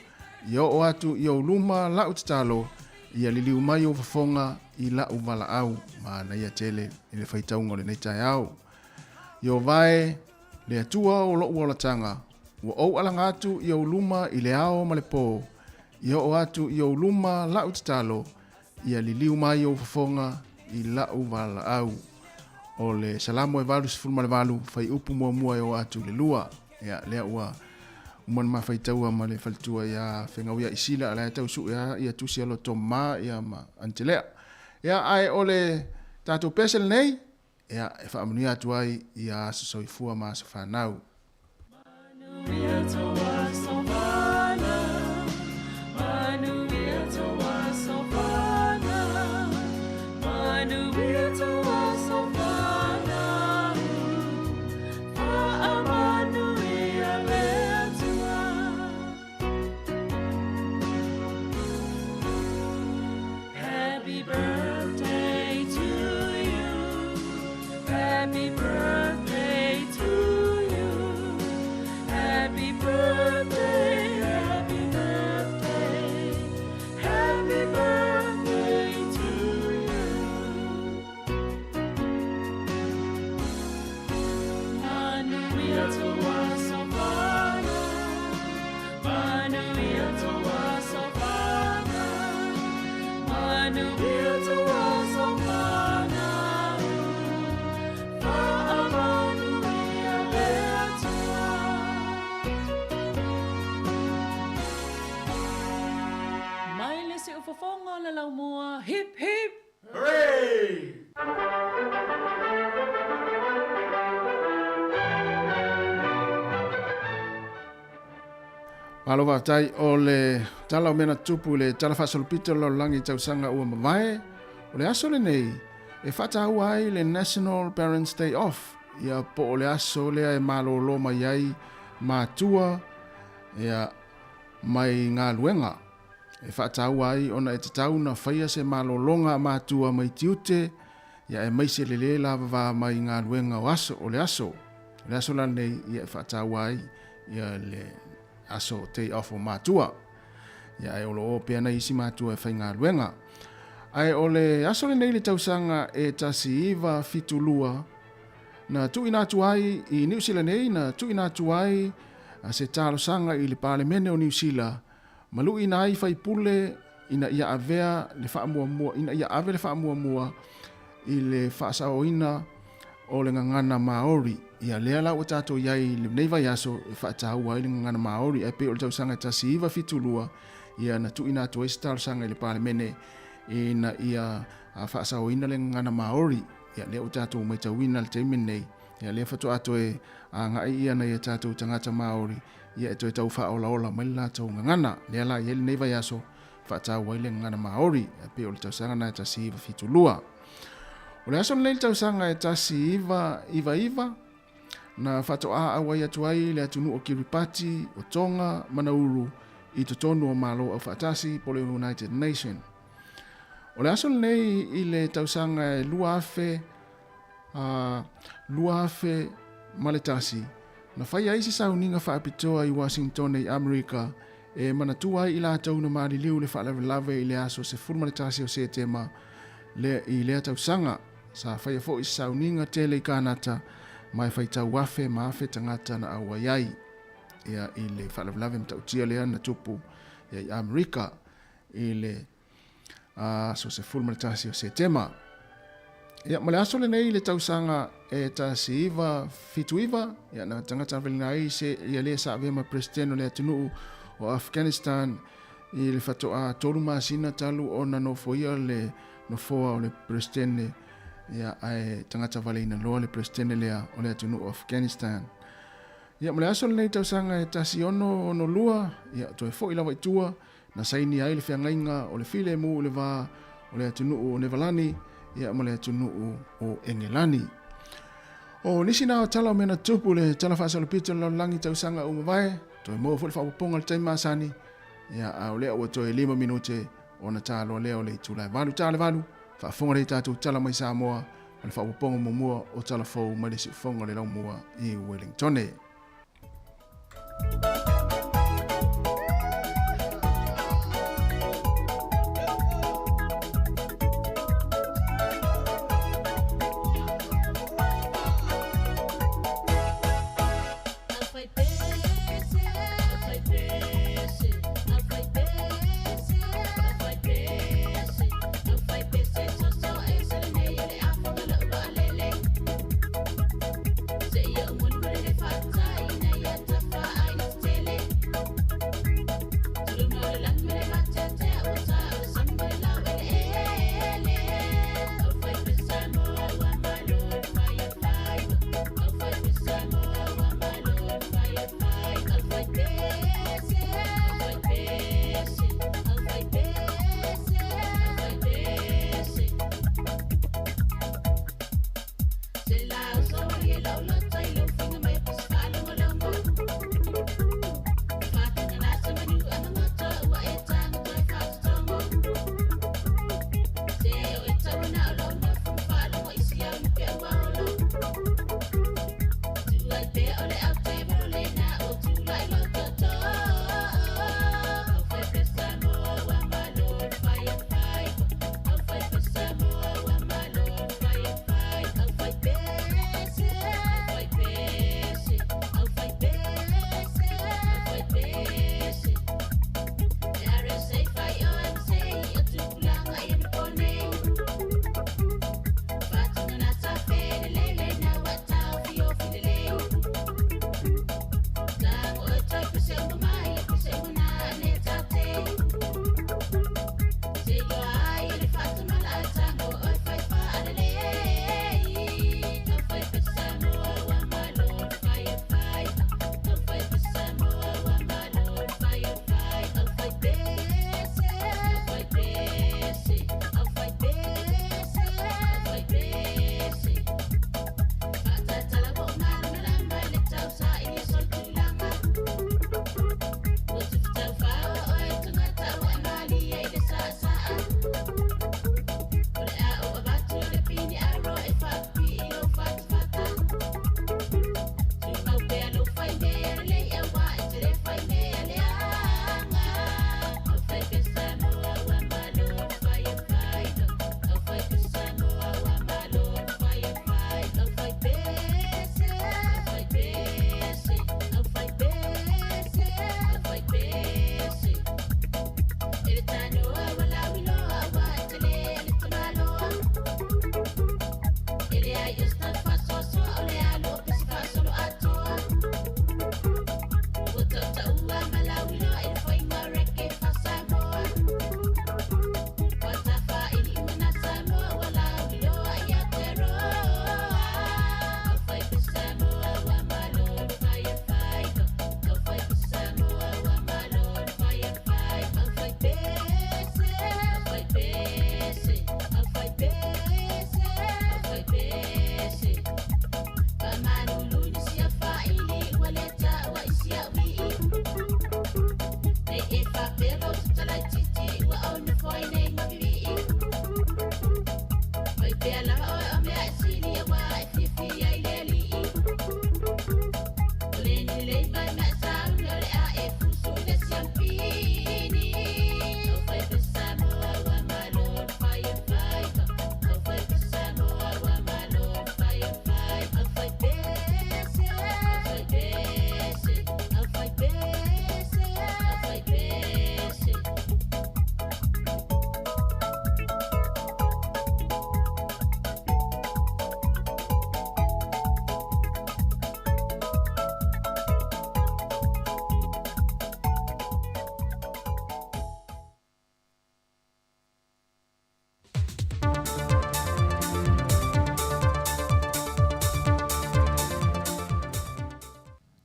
ia o atu i au luma la utatalo, ia liliu mai o fafonga i la uvala au, ma na ia tele i le whaitaunga le neitai au. Ia o vae, le atua o lo uolatanga, wa o alanga atu i au luma i le ao malepo, ia o atu i au luma la utatalo, ia liliu mai o fafonga i la uvala au. O le salamo e valu sifulma le valu, whai upu mua e o atu le lua. Ia lea ua umana ma whaitaua ma le whalitua ia whengau ia isila, ala tau su ia tusi alo to ma ia ma antelea. Ia ai o le tātou pesel nei, ia e whaamuni atu ai ia asasoifua ma sa whanau. Hip hip! Hooray! Malo vatai o le tala o mena tupu le tala whasolopito lo langi tausanga ua mawai, o le aso le nei, e whata ua ai le National Parents Day Off, ia po o le aso lea e malo lo mai ai mātua, ia mai ngā luenga. E whaatau ai ona e te tau na whaia se malolonga mātua mai tiute, ia e maise lele lava wā mai ngā luenga o aso, o le aso. Le aso la nei ia e whaatau ai ia le aso te off o mātua. Ia e olo o pēna isi mātua e whai ngā luenga. Ai o le aso le nei le tausanga e tasi iwa fitulua, na tui nātu ai i New Zealand nei, na tui nātu ai se talo sanga i le Parlemene o New Zealand, malu ina ai fai pule ina ia avea le whaamua ina ia ave le whaamua i le whaasao ina o le ngangana Maori. Ia lea la o tātou iai le neiva yaso e whaatau ai le ngangana Maori e pe o le tausanga tasi iwa fitulua ia na tu ina atu e stalo sanga i le Parlemene ina ia whaasao ina le ngangana Maori. Ia lea o tātou mai tau ina le teimen nei Ia lea whatu ato e a ngai ia na ia tātou tangata Māori. Ia e toi tau whaola ola mai la tau ngangana. Lea la ieli nei vai aso whaatau waile ngangana Māori. A pe o le tau sanga na e tasi iwa fitulua. O le aso nei tau sanga e tasi iwa. Na whato a awai atu ai le atunu o Kiribati, o Tonga, Manauru, i to tonu o malo au whaatasi po le United Nation. O le aso nei i le tausanga e lua afe maletasi. Na whai aisi sauninga whaapitoa i Washington i Amerika e manatua i la tau na maari liu le whaalawelawe i le aso se furu maletasi o se tema i le tausanga. Sa whai afo i sauninga tele i kanata mai whai tau afe maafe tangata na awa iai. Ia i le whaalawelawe mtautia lea na tupu i Amerika i le so se furu maletasi o se tema. Ia male aso le nei le tausanga e tasi iwa fitu iwa. Ia na tangata velina ai se ia le sa avema presidente le atunu o Afghanistan i le whatoa toru masina talu o na nofo ia le nofoa o le presidente. Ia ai tangata valina loa le presidente lea o le atunu o Afghanistan. Ia male aso le nei tausanga e tasi ono lua. Ia toi fo ila waitua na saini ai le whiangainga o le file mu le va o le atunu o Nevalani. Ia mo le atunu o Engelani. O nisi na tala o mena tupu le tala whaasa le pita la langi tausanga o mawai. Toi mo fuli whapuponga le taima asani. Ia au lea ua toi 5 minute o na talo leo le tulai valu tala valu. Whaafonga le tatu tala mai Samoa. Ma le whapuponga mumua o tala fau ma le si fonga le lau mua i Wellingtone. Say you're one good if I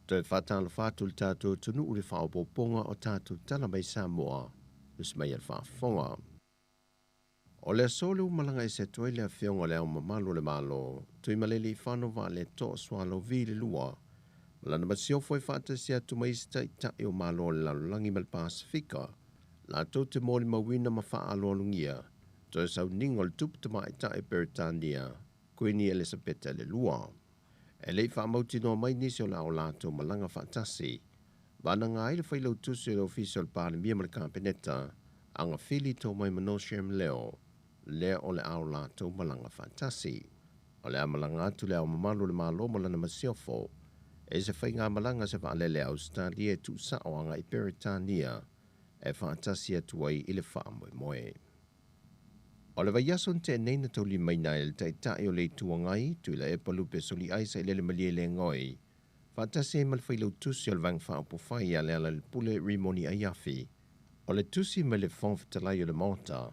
Toi whatala whātul tātou tunu uri whaopoponga o tātou tala mai Samoa, usmai al whaafonga. O lea sole malanga I se toi lea whionga lea o mamalo le malo, tui maleli whano wa le to swalo vi le lua, malana masiofo I whaatasia tu maista I tai o malo le lalulangi mal Pasifika, la tau te mōli mawina ma wha alo alungia, toi sau ningo le tuputama I tai Peritania, Queen Elizabeth le lua. E lei wha mauti noa mai nisi o la o lato malanga whaatasi, wana ngā ile whailau tusi o official pāle mia mara kāpeneta, anga whili tō mai manoshem leo, lea o le au lato malanga whaatasi. O le amalanga atu lea o mamalu le malo malana masiofo, e se whai ngā malanga se whaalele Australia e tu sao anga I Peritania, e whaatasi atu ai ile wha moe moe. O le vaiason te neina tau li mai nai le tai o le tuangai, tu ila e palupe soli aisa I le malie le ngoi. Whaatasi e malwhailau tusi o le vang wha upo whai a le ala le pule rimoni ai afi. O le tusi me le whonwhitalai o le mota,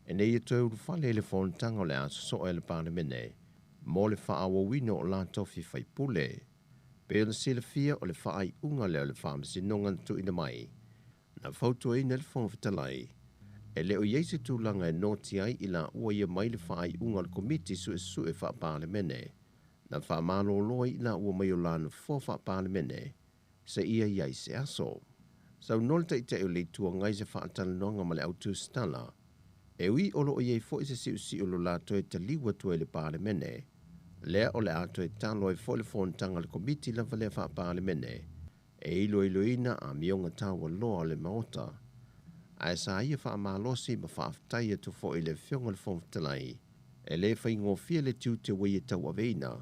e nei e tau whale le whontanga o le aso so e le pānemene, mo le wha awawino o la tofi whai pule. Pe o le sila fia o le wha ai unga leo le wha masinonga tu ina mai. Na whautua ina le whonwhitalai, e leo yeise tūlanga e noti ai ila ua ia mai le whaai unga le komiti su e wha pālemene. Na wha malo loa ila ua mai o lana fo wha pālemene, se ia iai se aso. Sau nol ta ite o le tua ngai se wha atalanonga ma le autu stala, e ui olo o iei fo i se si o lo lato e taliwa tua le pālemene, lea o le ato e talo e fo le fontanga le komiti la vale wha pālemene, e ilo ina a mionga tawa loa le maota, ai sa ia wha malosi ma wha aftai atu fo I le whionga le whonwhitalai, e le whai ngofia le tiu te wei e tau aveina,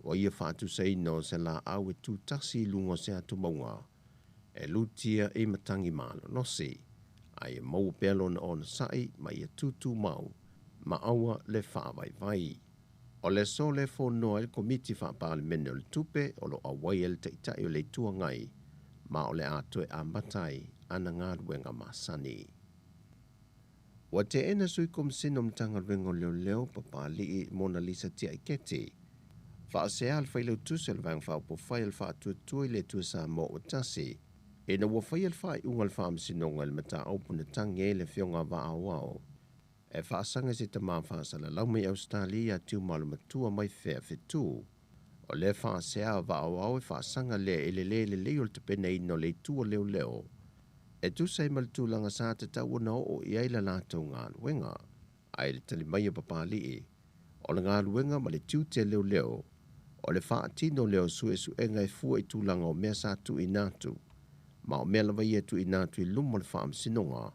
o ia wha atu sa ino se la au e tu tasi lungo se atu maunga, e lutia e matangi malo nosi, ai e mau pelo na ona sai ma ia tutu mau, ma aua le wha vai. O le so le fo noa il komiti wha pālemene o le tupe o lo awai el te itai o le tuangai, ma o le ato e amatai, ana ngā ruenga masani. Wa te ena sui komisinom tanga ruenga leo papa lii Mona Lisa tia iketi. Wha se al whailau tusel vang wha po whail wha tuatui le tuasa mo o tasi. E na wa whail wha I ungal wha amsinonga le mata aupuna tangi le whionga wa awao. E wha asanga se tama wha sala laumei Australia tiu malu matua mai whea whetu. O le wha se a wa awao e wha asanga le le leo te pena ino le tua leo. E tu sei mal tūlanga sa te tau na o I aila lātou ngā luenga. Ai le tali mai o papali e. O le ngā luenga ma le tiu te leo. O le wha atino leo su e ngai fua I tūlanga o mea sa tu I nātu. Ma o mea lawa ia tu I nātu I lumo le wha amsinonga.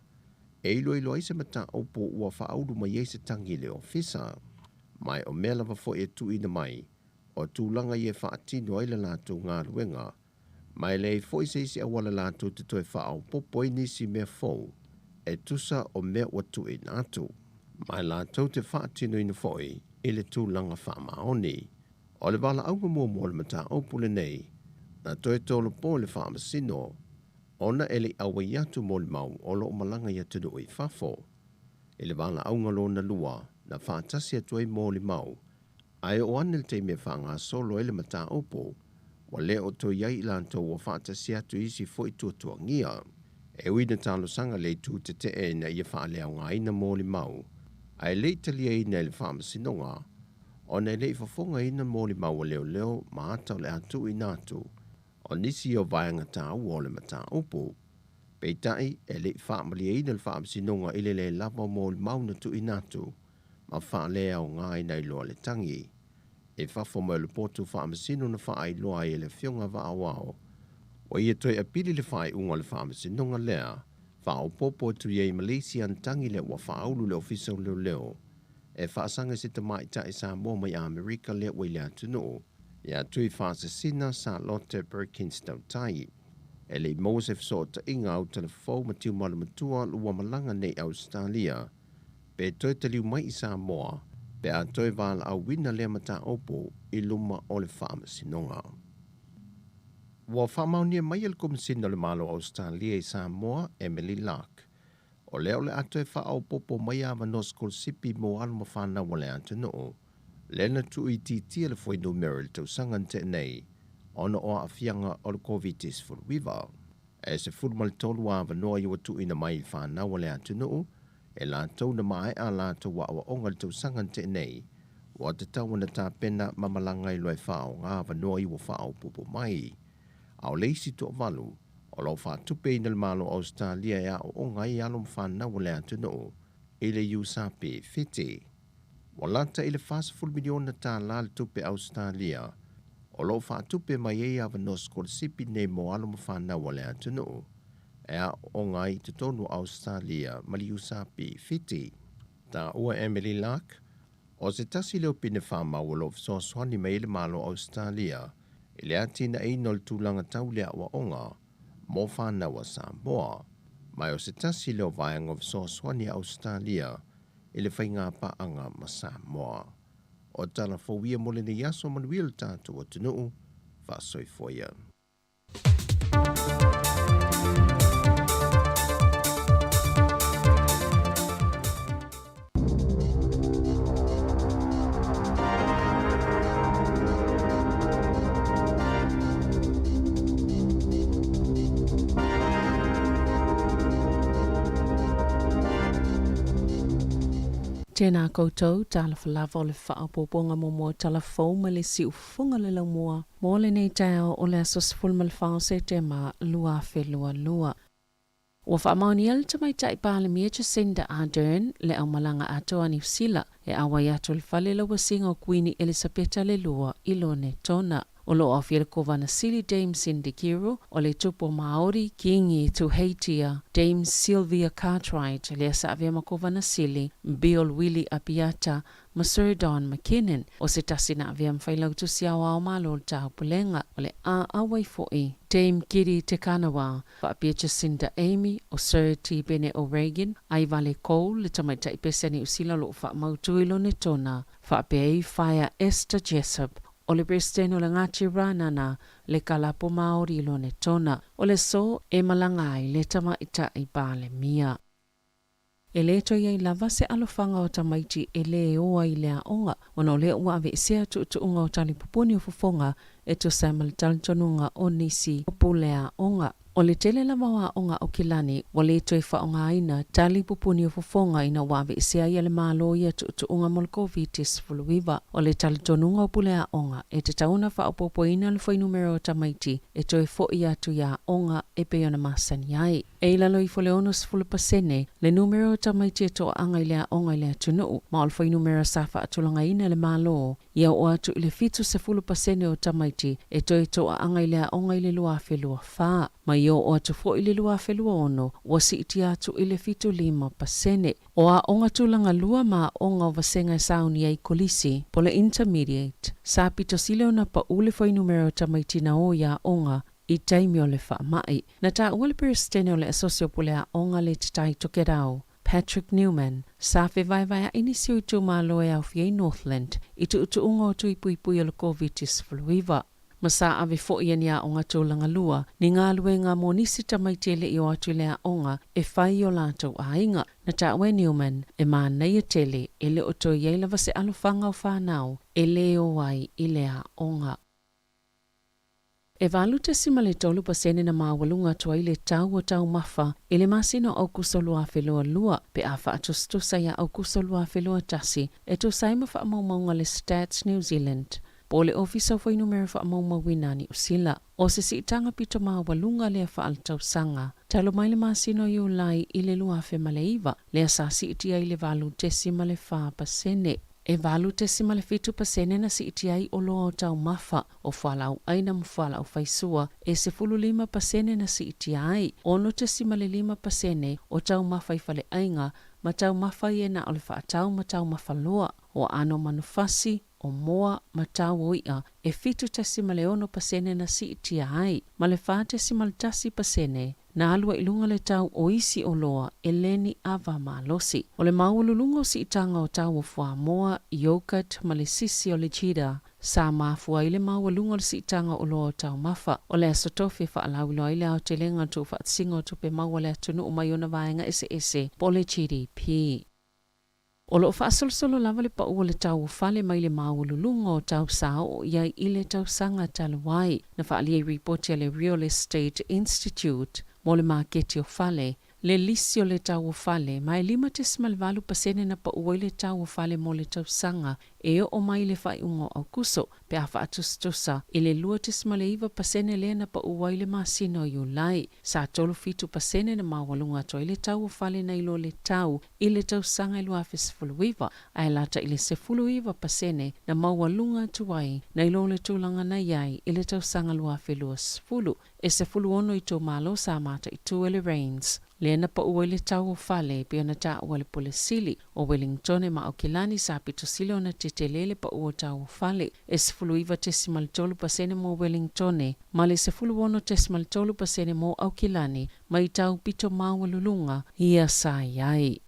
E ilo aise mata opo ua wha audu mai eise tangi leo fisa. Mai o mea lawa fo e tu ina mai. O tūlanga ia wha atino aila lātou ngā luenga. Mai lei foi se isi awala lātou te toi whaau popo I nisi mea fau, e tusa o mea watu I nātou. Mai lātou te whaatino ina foi, I le tūlanga whaamaoni. O le wala aunga mua le mata opule nei, na toi tolo po le whaamasino, ona ele awa iatu mo le mau o lo malanga ia tunu I whafo. I le wala aunga lo na lua, na whaatasi atuai mo le mau, ai o anil te mea whaanga solo ele mata opo, wa le o to iai lanto wa whaata si atu isi fo I tuatua ngia. E uina talo sanga le tu te e na ia wha lea ngā ina mōli mau. Ai le italia ina le wha masinonga. O ne le whafonga ina mōli mau leo ma ata le atu I nātu. O nisi o vaianga tā ua o le mata upo. Peitai e le wha malia ina le wha masinonga ile le lava mōli mau na tu I nātu. Ma wha lea o ngā ina I loa le tangi. E whafo mai le potu whaamasino na whaai loa I le whionga wa awao. Wa ia toi apili le whaai unga le whaamasino lea, whao popo tu iei Malaysia antangi le wa whaaulu le ofisau leo. E whaasanga se te mai ta sa mo mai Amerika le wai le atunu. Ia tui whaasa sina sa Lotte Perkins tau tai. E le Mosef so ta inga au telefou matiu malu matua lua malanga nei Australia. Pe toi taliu mai I sa moa, pe a toi wala au wina lea mata opo I luma o le whaamasinonga. Wa whaamaunia mai al komisina le malo Australia I Samoa, Emily Lark. O leo le atoe whaau popo mai a manos kol sipi mo alma whanau le atu noo. Le na tu I titia le fwoi numero le tau sangan te nei. ona o afianga o le COVID-19. E se fulmal tolu a vanoa i watu ina mai whanau o le atunu, e la tau na mai a la tau wa awa onga le tau sangan te nei, wa te tau na tā pena mamalanga i loe whao ngā vanoa i wa whao pupo mai. Au leisi to valu, o lau whatupe ina le malo Australia ya o onga i alum whanau o le atunu, i le USAP fiti. Wa lata i le whasaful miliona tā la le tupe Australia, o lo whatupe mai e awa nos ko le sipi nei mo alum whanau o le atunu, e a onga i te tonu Australia ma le USAP fiti. Tā ua Emily Lark, o se tasi leo pine whamau o lo fsoswani mai le malo Australia, i le atina e nol tūlanga tau lea wa onga, mo whanau a Samoa, mai o se tasi leo vaianga o fsoswani Australia, i le whainga paanga ma Samoa. O tala fowia mole ni yaso manuil tātou o tunuu, whasoi foia. Tēnā koutou, tāla whalava o le whaapōponga mo tala whau ma le si ufunga le laumua. Mō le nei tau o le asos fulma le whao se te ma lua whelua lua. Ua whaamauni ala tamai tai pāle mia Jacinda Ardern le au malanga atoa ni Usila e awai atu le whale la wasinga o Queenie Elisabeta le lua i lone tona. O lo awhia le kovana Sili Dame Cindy Kiro o le tupo Maori kingi tu Heitia Dame Sylvia Cartwright le asa avea ma kovana Sili Bill Willie Apiata ma Sir Don McKinnon o se tasina avea mwhailau tu siawa o malo le tau pulenga o le a awai foi Dame Kiri Tekanawa fa apia Jacinda Amy o Sir T. Bene O'Regan ai vale Cole le tamaita i pesani usila lo fa mautuilo ne tona fa apia Fire Esther Jessup o le presidente o le ngati ranana le kalapo Maori lo ne tona o le so e malangai le tama ita i pale mia. E le to iei lava se alofanga o tamaiti e le oa i lea onga wana o le ua ave isea tu unga o tali pupuni o fufonga e to samal taltonunga o nisi o pulea onga. O le tele lava wa onga o kilani wa le toi whaonga aina tali pupuni o fufonga ina wawe isea ia le malo ia tu unga molkovitis fuluiva. O le tali tonunga o pulea onga e te tauna whaopopo ina le whai numero o tamaiti e toi fo ia tu ia onga e peona masani ai. E ilalo i fole onus fulupasene le numero o tamaiti e toa anga ilea onga ilea tunuu ma o le whai numero safa atulanga ina le malo ia o atu ile fitu se fulupasene o tamaiti e toi toa anga ilea onga ile lua whelua faa. Ma yo o atu fo ile lua whelua ono wa si iti atu ile fitu 5%. O a onga tulanga lua ma onga o vasenga e sauni ai kolisi pole intermediate. Sa pito sile ona pa ule whai numero tamaiti na o ya onga i taimi o le wha mai. Na ta ule peristene o le asosio pole a onga le titai tokerau. Patrick Newman, sa fe vai a inisio i tu maloe au fiei Northland, i tu unga o tu ipui o le COVID-19 fluiva. Masa ave fo ia nia onga tūlanga lua, ni ngā lue ngā monisi tamaitele i o atu lea onga e whai o lātou a inga. Na tawe Newman, e mā nei tele e le o to iei se alofanga o whanau, e leo wai i lea onga. E valu te simale tolu pasene na mawalunga tua i le tau o tau mafa, e le masino au kusolua whelua lua, pe a wha atustusa ia au kusolua whelua tasi, e tu saima wha maunga le Stats New Zealand. Po le ofisa foi numero wha maumawina ni usila. O se si itanga pito mawalunga lea wha al tau sanga. Talo mai le masino i ulai i le lua whe maleiva, lea sa si itia i le valu tesima le wha pasene. E valu tesima le fitu pasene na si itiai o loa o tau mafa, o whalau aina mwhala o whaisua, e se fulu 5% na si itiai, ono tesima le 5% o tau mafa i whale ainga, ma tau mafa i ena o le whaatau ma tau mafa loa, o ano manufasi, o moa ma tau oia, e fitu tesima le 1% na si itiai, ma le wha tesima le tasi pasene, na alua ilunga le tau o isi o loa e leni ava malosi. O le maululungo si itanga o tau o fua moa, yogurt, ma le sisi o le chida. Sa mafua ile maululungo si itanga o loa o tau mafa. O le asotofi fa alawilo ile au telenga tu fa atsingo tu pe maua le atunu o mayona vaenga ese po le GDP. O lo whaasolosolo lava le pa ua le tau whale mai le maululunga o tau sao iai i le tau sanga talawai na whaalia reportia le Real Estate Institute mo le maketi o whale. Le lisi o le tau whale mai 5.8% na pa ua i le tau whale mo le tau sanga e o mai le whaiungo au kuso pe a whaatustosa i le 2.9% le na pa ua i le masino i ulai. Sa 3.5% na mawalunga to i le tau whale na ilo le tau i le tau sanga i lua fesfuluiva ai lata i le 10% na mawalunga tuai na ilo le tūlanga na iai i le tau sanga lua felua sfulu e 10 i tō malo sa mata i tū le Rains. Le na pa ua le tau whale pia na ta ua le Polesili o Wellington e Maokilani sa pitosili o na tetelele pa ua tau whale e 10.3% mo Wellington ma le 10.3% mo Aokilani ma i tau pito mawalulunga ia sa iai.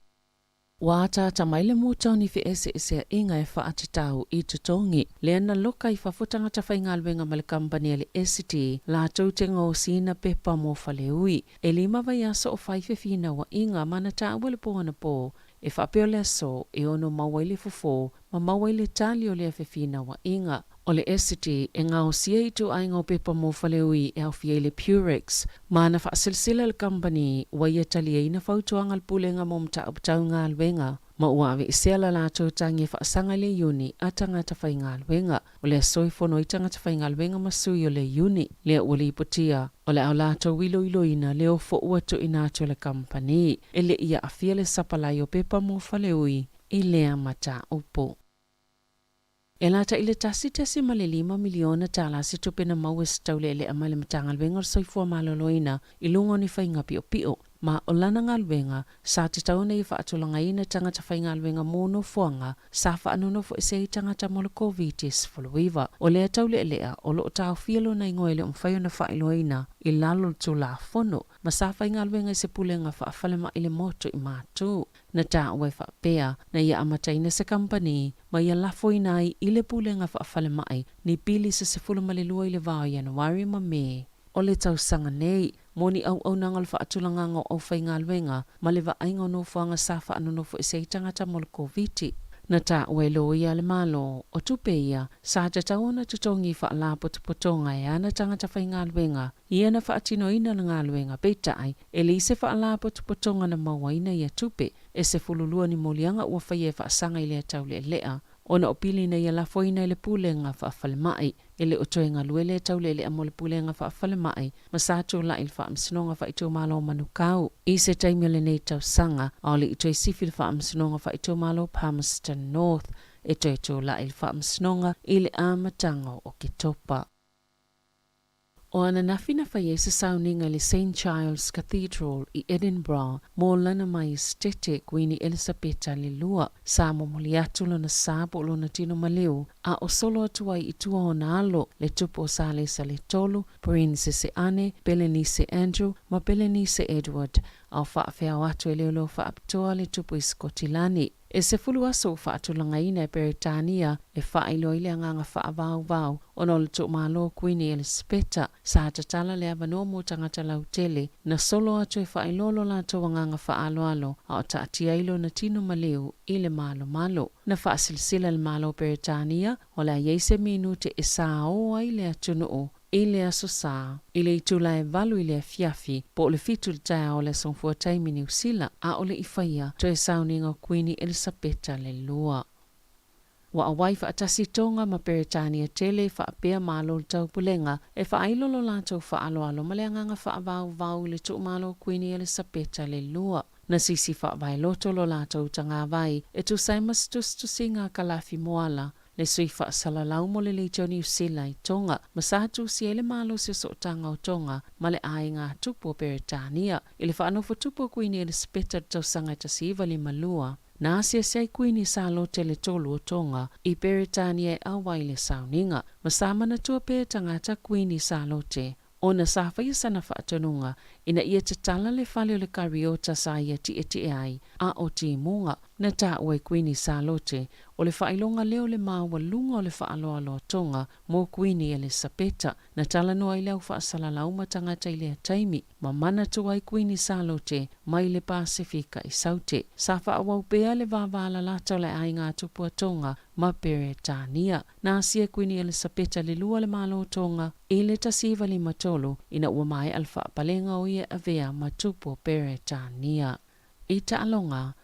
Wata tamaile muta ni fi ese inga e whaatatau i tutongi. Le na loka i whafutanga ta whaingalwenga ma le kampani le ST la tautenga o sina pepa mo whaleui. E lima vai aso o whaifefina wa inga mana ta awale po ana po. E whapeo le aso e ono mawaile fufo ma mawaile tali o le fefina wa inga. O le ST e ngā o sia i tu ainga o pepa mo whaleui e au fia le Purex. Ma na whaasilsila le kampani wa ia talia ina whautuanga le pulenga mo mta aptau ngā alwenga. Ma uawe i seala la tautangi e whaasanga le uni a tangata whai ngā alwenga. O le asoi whono i tangata whai ngā alwenga masui o le uni. Lea ua li ipotia. O le au la tau wilo iloina leo fo uatu inatu le kampani. E le ia a fia le sapalai o pepa mo whaleui i lea mata upo. E lata i le tasi ma le 5 miliona tala se tupena mau e staule le amale matanga alwenga o soifua maloloina i lungo ni whainga pio pio. Ma o lana ngalwenga sa te tauna i whaatulanga ina tangata whainga alwenga mono fuanga sa whaanono fo ese i tangata molo COVID-19 fuluiva. O lea taule lea o lo o tau fielo na ingoele o mwhaio na whailoina i lalo tu la fono. Ma sa whainga alwenga i se pulenga whaafalema i le moto i mātu. Na ta ue whaapea na ia amataina se kampani ma ia lafo inai i le pulenga whaafalema ai ni pili se se fuluma le lua i le vāo Januari ma me. O le tau sanga nei, moni au nangal whaatulanga ngā au whainga alwenga, ma le waainga no whaanga sa whaanono fo ese i tangata mo le COVID. Na ta ue lo ia le malo, o tupe ia, sa te tauna tutongi whaala potopotonga e ana tangata whainga alwenga, ia na whaatino ina na ngā alwenga peitai, e li se whaala potopotonga na mawaina ia tupe, e se fululua ni molianga ua whaie whaasanga i lea taule lea. Ona o pili na ia lafoina ile pulenga whaafalemaai, ele o toenga luele taule ele amo le pulenga whaafalemaai, ma sato la il whaamsinonga whaito malo manukau. I se taimio le nei tau sanga, au le itoi sifil whaamsinonga whaito malo Palmerston North, e toito la il whaamsinonga ile amatanga o Kitopa. O ana nafina whaie se sauninga le St. Giles Cathedral i Edinburgh, mō lana mai estete Queen Elisabeta le lua, sa momoli atu lana sabo lona tino maleu, a o solo atuai i tua o na alo, le tupo sa le sa le tolu, Princess Anne, Berenice Andrew, ma Berenice Edward, au whaafea atu e leo whaaptoa le tupo i Skotilani. E se fulu aso whaatulanga ina e Peritania e whailo ile anganga whaavau ono le tuk malo Queen Elisabeta sa tatala le avano mo tangata lautele na solo atu e whailolo la to anganga whaaloalo au taatia ilo na tino maleu ile malo. Na whaasilsila le malo Peritania o la yeise minute e sao a ile atunoo. Ile aso sa, ile itula e valu ile fiafi, po le fitu le tae o le songfua taimi New Zealand, a ole i whaia, to e sauninga Queen Elisabeta le lua. Wa a waifa atasi tonga ma Peritania tele wha apea malo le tau pulenga, e wha ailolo lantou wha alo ma le anganga wha vau le tuk malo Queen Elisabeta le lua. Na sisi wha vai loto lo lantou tanga vai, e tu saimas tusinga kalafi moala, le sui wha salalau mo le leitio New Zealand tonga, ma sātu si ele malo se so tanga o tonga, ma le ai ngā tupu o Peritania, ile wha anofo tupu o Queen Elisabeta tau sanga tasiva li malua. Na asia sei Queen sa lo tele tolu o tonga, i Peritania e awai le sauninga, ma sa mana tua pe tangata Queen sa lo te. Ona sa whaia sana whaatonunga, ina ia te tala le whale o le kariota sa ia ti ai, a o ti munga, na ta ua kuini sa lote o le whailonga leo le maua lunga o le whaaloa loa tonga mo kuini e le sapeta na tala noa i leo whaasala lauma tangata i lea taimi ma mana tua i kuini sa lote mai le Pasifika i saute. Sa whaawau pea le vāvala lata le ai ngā tupua tonga ma Peretania. Na asia kuini e le sapeta le lua le malo tonga i le tasiva li matolo ina ua mai alfa palenga o ia avea ma tupua Peretania. I ta alonga,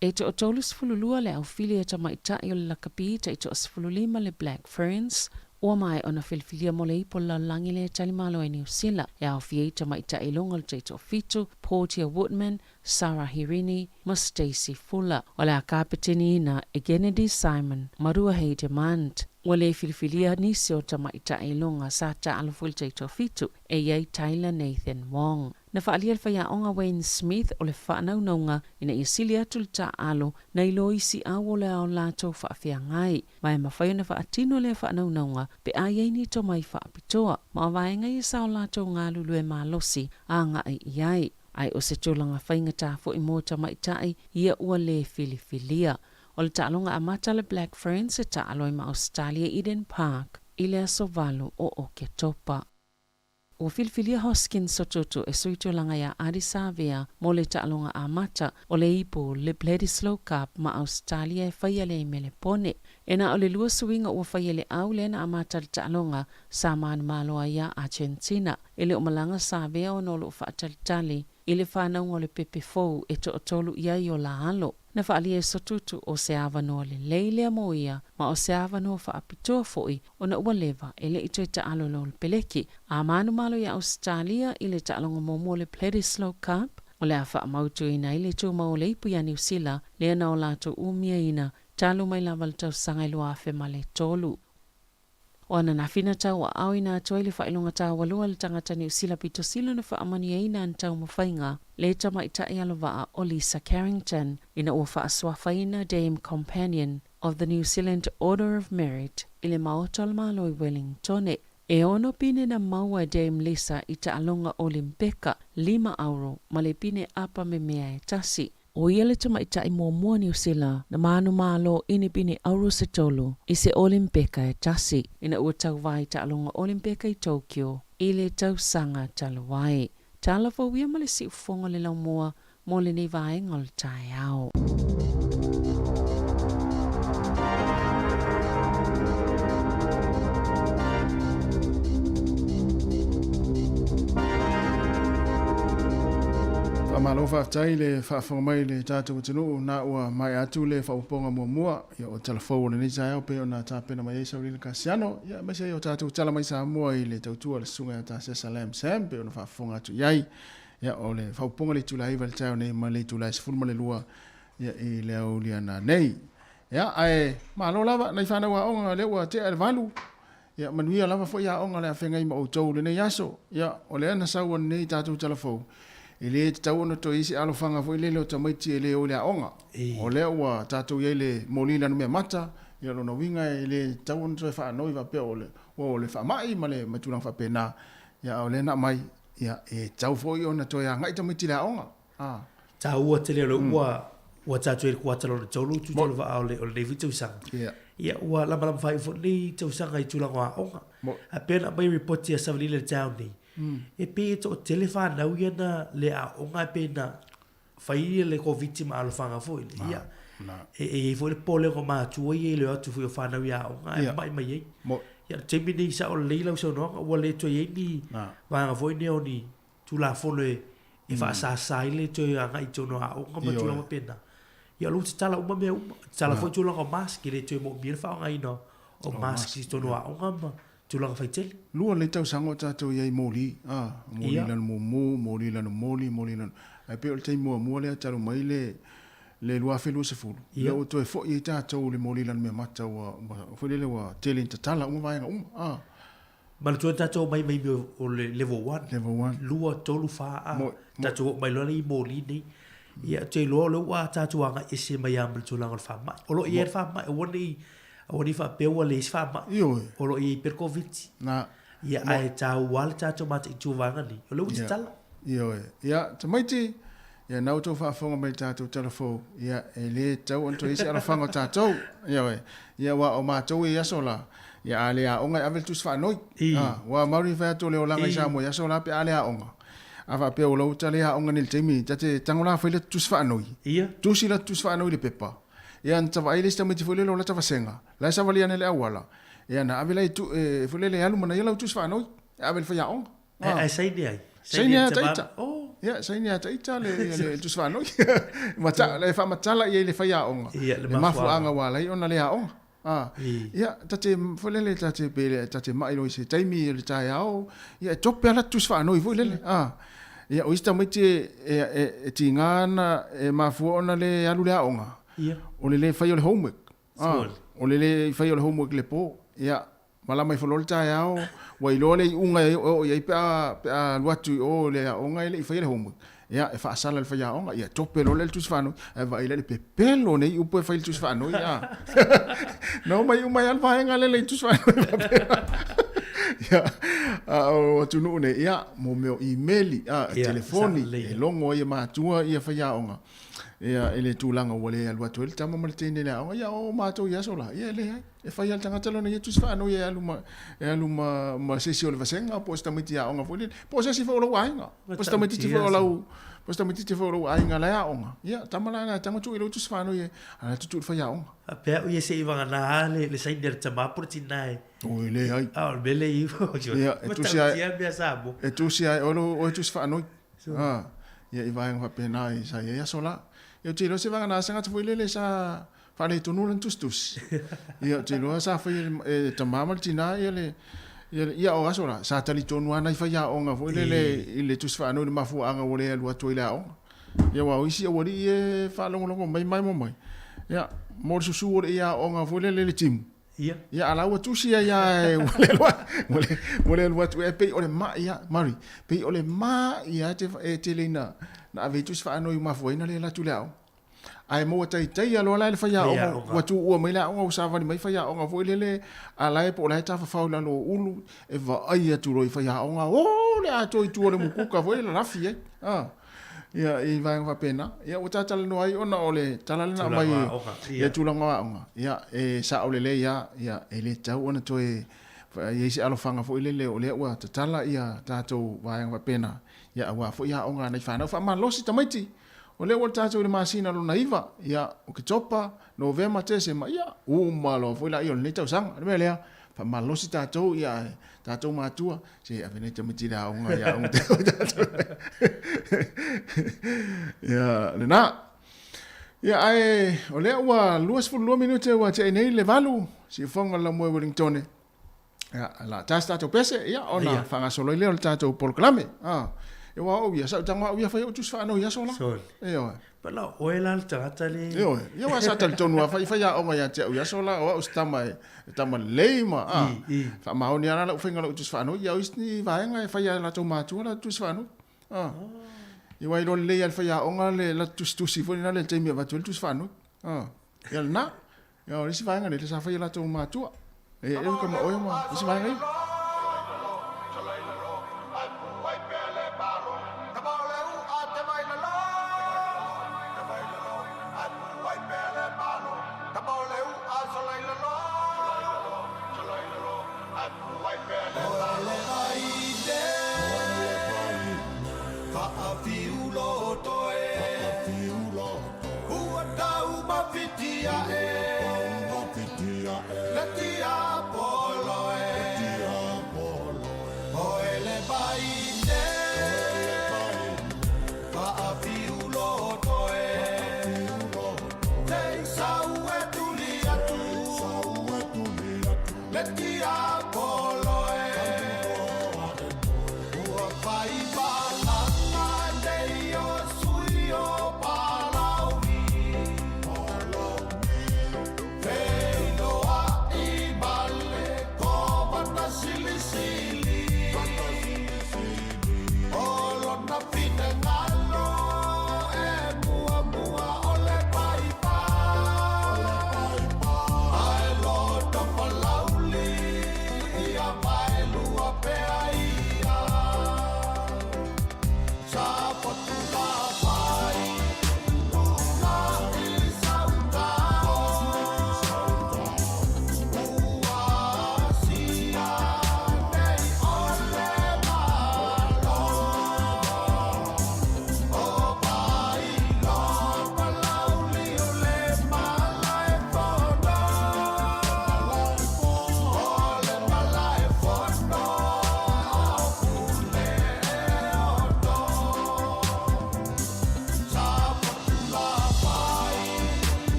e te o tolus fululua le au fili e ta maitai o le lakapi ta i te o sfululima le Black Ferns, ua mai ona filfilia mo le ipo la langi le talimalo e New Zealand. E au fia i ta maitai longa le te o fitu, Portia Woodman, Sarah Hirini, ma Stacey Fuller. O le a kapitini ina e Kennedy Simon, marua hei demand. Ua le filfilia nisi o ta maitai longa sa ta aluful te o fitu, e iei Tyler Nathan Wong. Na whaalia le whaiaonga Wayne Smith o le whaanaunga ina i sili atu le ta alo na ilo isi au o le ao lato whaafia ngai. Mai mawhai na whaatino le whaanaunga pe a yeini to mai whaapitoa. Ma waenga i sao lato ngā lulu e malosi a ngai iai. Ai o se tūlanga whainga tāfo i mōta maitai ia ua le filifilia. O le taalonga a mata le Black Ferns e ta alo i ma Australia Eden Park i le asovalo o Oketopa. O filfilia Hoskins sototo e suito langa ya Addis Ababa mo le taalonga a mata o le ipo le Bledisloe Cup ma Australia e whaia le mele pone. Ena o le lua suinga ua whaia le au le na a mata le taalonga sa man maloa ya Argentina. Ele o malanga sa vea o nolo whaatalitali ile whanau o le pepe fou e to otolu ia i o la halo. Na whaalia e sotutu o se awanoa le leilea mo ia, ma o se awanoa whaapitoa foi o na ua lewa ele ito i ta alo lo le peleki. A manu malo ya Australia ile ta alonga momo le Bledisloe Cup, o le a wha mautu ina ile tu mao le ipu ya New Zealand, le na o lato umia ina, talu mai lava le tau sangai lua afe ma le tolu. O ana na fina tau a au ina atua ile whailonga tau walua le tangata New Zealand pito silo na whaamani e ina antau mawhainga, le tama i tai alowa o Lisa Carrington, ina ua whaaswafaina Dame Companion of the New Zealand Order of Merit, ile maoto al malo i Wellington. E ono pine na maua Dame Lisa i ta alonga Olimpeka, €5, ma le pine apa me mea e tasi. O ia le tama i tai mua New Zealand na manu malo ini pine auro se tolu i se Olimpeka e tasi. Ina ua tau vai ta alonga Olimpeka i Tokyo, i le tau sanga talawai. Tala wawia ma le si ufonga le laumua mo le nei vaenga o le tai au. Malo whaatai le whaafonga mai le tātou tunu na ua mai atu le whauponga mua ia o telefone ni tai au pe o na tāpena mai eisa uri le kasiano ia mai sei o tātou tala mai sa mua i le tautua le sunga ia tā Salam Sam pe o na whaafonga atu iai ia o le whauponga le tulai le tau nei ma le tulai sifuruma le lua ia i le au liana nei ia ai malo lava nei whanau a onga le ua te alvalu ia manuia lava fo ia onga le a whengai ma o tau le nei aso ia o le ana saua nei tātou telefone ele te tau ono to isi alofanga fo ile lo tamaiti ele o le aonga o le ua tatou ia le molila no me mata ia lo no winga ele tau ono to fa no iva pe o le fa mai ma le matulang fa pena ia o le na mai ia e tau fo i ona to ia ngai tamaiti le aonga tau o te le ua tatou e kuata lo le tolu tu tolu va o le vitu sang ia ua lama fai fo ni tau sanga i tulango aonga a pena mai report ia savali le town ni e pe to telefona na uiana le a onga pe na fai le covid ma al fanga foi ia e foi pole ko ma tu ie le atu foi fa na ia onga mai ia te mini sa o le la so no o le to ie ni va foi ne oni tu la fole e fa sa ile to anga i to no a onga ma tu la pena ia lu tala uma me tala foi tu la ko mask le to mo bien fa ngai no o mask to no a onga ma tu la fai tel lua le tau sango tatou ia i moli moli lana moli lana moli lana ai pe o le taimua mua lea talu mai le lua felua sefulu le o toe foʻi ai tatou le moli lana mea mata ua foi lele ua tele ni tatala uma vaega uma ma le tatou mai o le level 1 lua tolu faa tatou mai lona i moli nei ia te lo le ua tatou anga ese mai am le tulaga le faa mai o lo ia le faa mai o ni Oni fa pewa le fa ma. Olo i per covid. Na ia ai tau wal tatu mata i tuvanga ni. O le utala. Ia tamaiti ia nau tau whaafonga mai tātou telefo, ia e le tau anto isi ala whanga tātou, ia wa o mātou i asola, ia ale a onga avel tus whanoi, wa mauri whea tole o langa i Samoa, ia asola pe ale a onga. Awa pe o lau tale a onga nil teimi, tate tangola whaile tus whanoi, tusi la tus whanoi le pepa, ia ntawa aile sta miti whaile lo la tawa senga, la sa wali anele awala, ia na avela i whaile alu mana ia lau tus whanoi, avel whaia onga. Ai saini ai. Saini a taita. Ia, saini a taita le tus whanoi. Mata, le wha matala ia le whaia onga. Le mafu anga wala i ona le a onga. Ia, tate whalele tate pele, tate mailo i se taimi le tae au, ia tope ala tus whanoi vui lele. Ia, o ista maiti e ti ngana e mafu ona le alu le a onga. O le whaio le homework. O le whaio le homework le po. Ia, malama i whalole tae au, wa ilo le unga o ia pea luatu o le onga ile i whaia le homework. Ia, e whaasala le whaia onga, ia tope lo le tus whanoi, e wa ile le pepelo nei upo e whaile tus whanoi, ia. No, mai umai alwahenga le tus whanoi, ia, o tunu ne, ia, mo meo emaili, telefoni, e longo ia mātua ia whaia onga. Ia, ele tūlanga wale aluatu, ele tama maritene le onga, ia, o mātou ia sola, ia, le hai. E whai al tangata lona ia tus whanoi, e alu ma sesi o le vasenga, po stamiti a onga fwile, po sesi wha olau ainga, po stamiti ti wha olau, po stamiti ti wha olau ainga le a onga, ia, tamala na tangatu i lau tus whanoi, ana tutu whai a onga. Pea uia se iwanga na le saini le tamapura tinai. Oi, le hai. Au, mele iwo. Ia, e tusi ai, o tus whanoi. Ia, i vaenga whapena i sa ia sola. Ia, tilo se wanga na sanga tufu ilele sa whane tunu lan tus. Ia, tilo sa whai tamamal tina ia o asola. Sa tali tonu ana i whai a onga fu ilele tus whanoi ni mafu anga wale alua toi le a onga. Ia, wa isi a wari e whalongolongo mai mai. Ia, mor susu ore ia onga fu ilele le timu. Ia, ala ua tusi ia wale alua tu e pei ole ma ia, mari, pei ole ma ia te leina na ave tusi whanoi mafu ina le la tu leo. Ai mo tai alo ala le whaia onga, watu ua mai la onga usawani mai whaia onga fu ilele ala e po la ta whawhau la lo ulu e va ai atu roi whaia onga, o le ato i tu ole mukuka fu ila rafi e. Ia, i vaenga whapena. Ia, o tātala no ai, ona ole, talalena mai, ia tūlanga wa onga. Ia, e sa ole le, ia, e le tau, ona toi, ia isi alofanga fo ile le, o le ua, tatala ia tātou vaenga whapena. Ia, ua, fo ia onga nei whanau, wha losi tamaiti. O le ua tātou le masina lo naiva, ia, o ke topa, novema te se ma, ia, malo, fo ila i o le tau sanga, le lea, wha losi tātou, ia, tātou mātua, se avene tamaiti la onga, ia, onga tātou. Ia, le nā. Ia, ai, o lea ua 2 minute ua te nei le valu, si whonga la moe Wellingtone. Ia, la tās tātou pese, ia, ona, whangasolo i leo le tātou polkalame. Ia, wau, ia, sau tangwa, ia, whai o tus whanau, ia, sola. Ia, Pala, oe la le tangata le... Ia, wa sa tali tonu, whai a onga ia te au, ia, sola, o au stama leima. Wha maoni ana la uwhenga la utus whanau, ia, oisni vaenga, whai a la tau mātua la utus whanau. Ia wai lole lei al whaia onga le la tusi fwoni na le teimi a watu le tus whanau. Ia le nā. Ia o resi vaenga le sa whaia la tau mātua. E kama oe ma, resi vaenga i.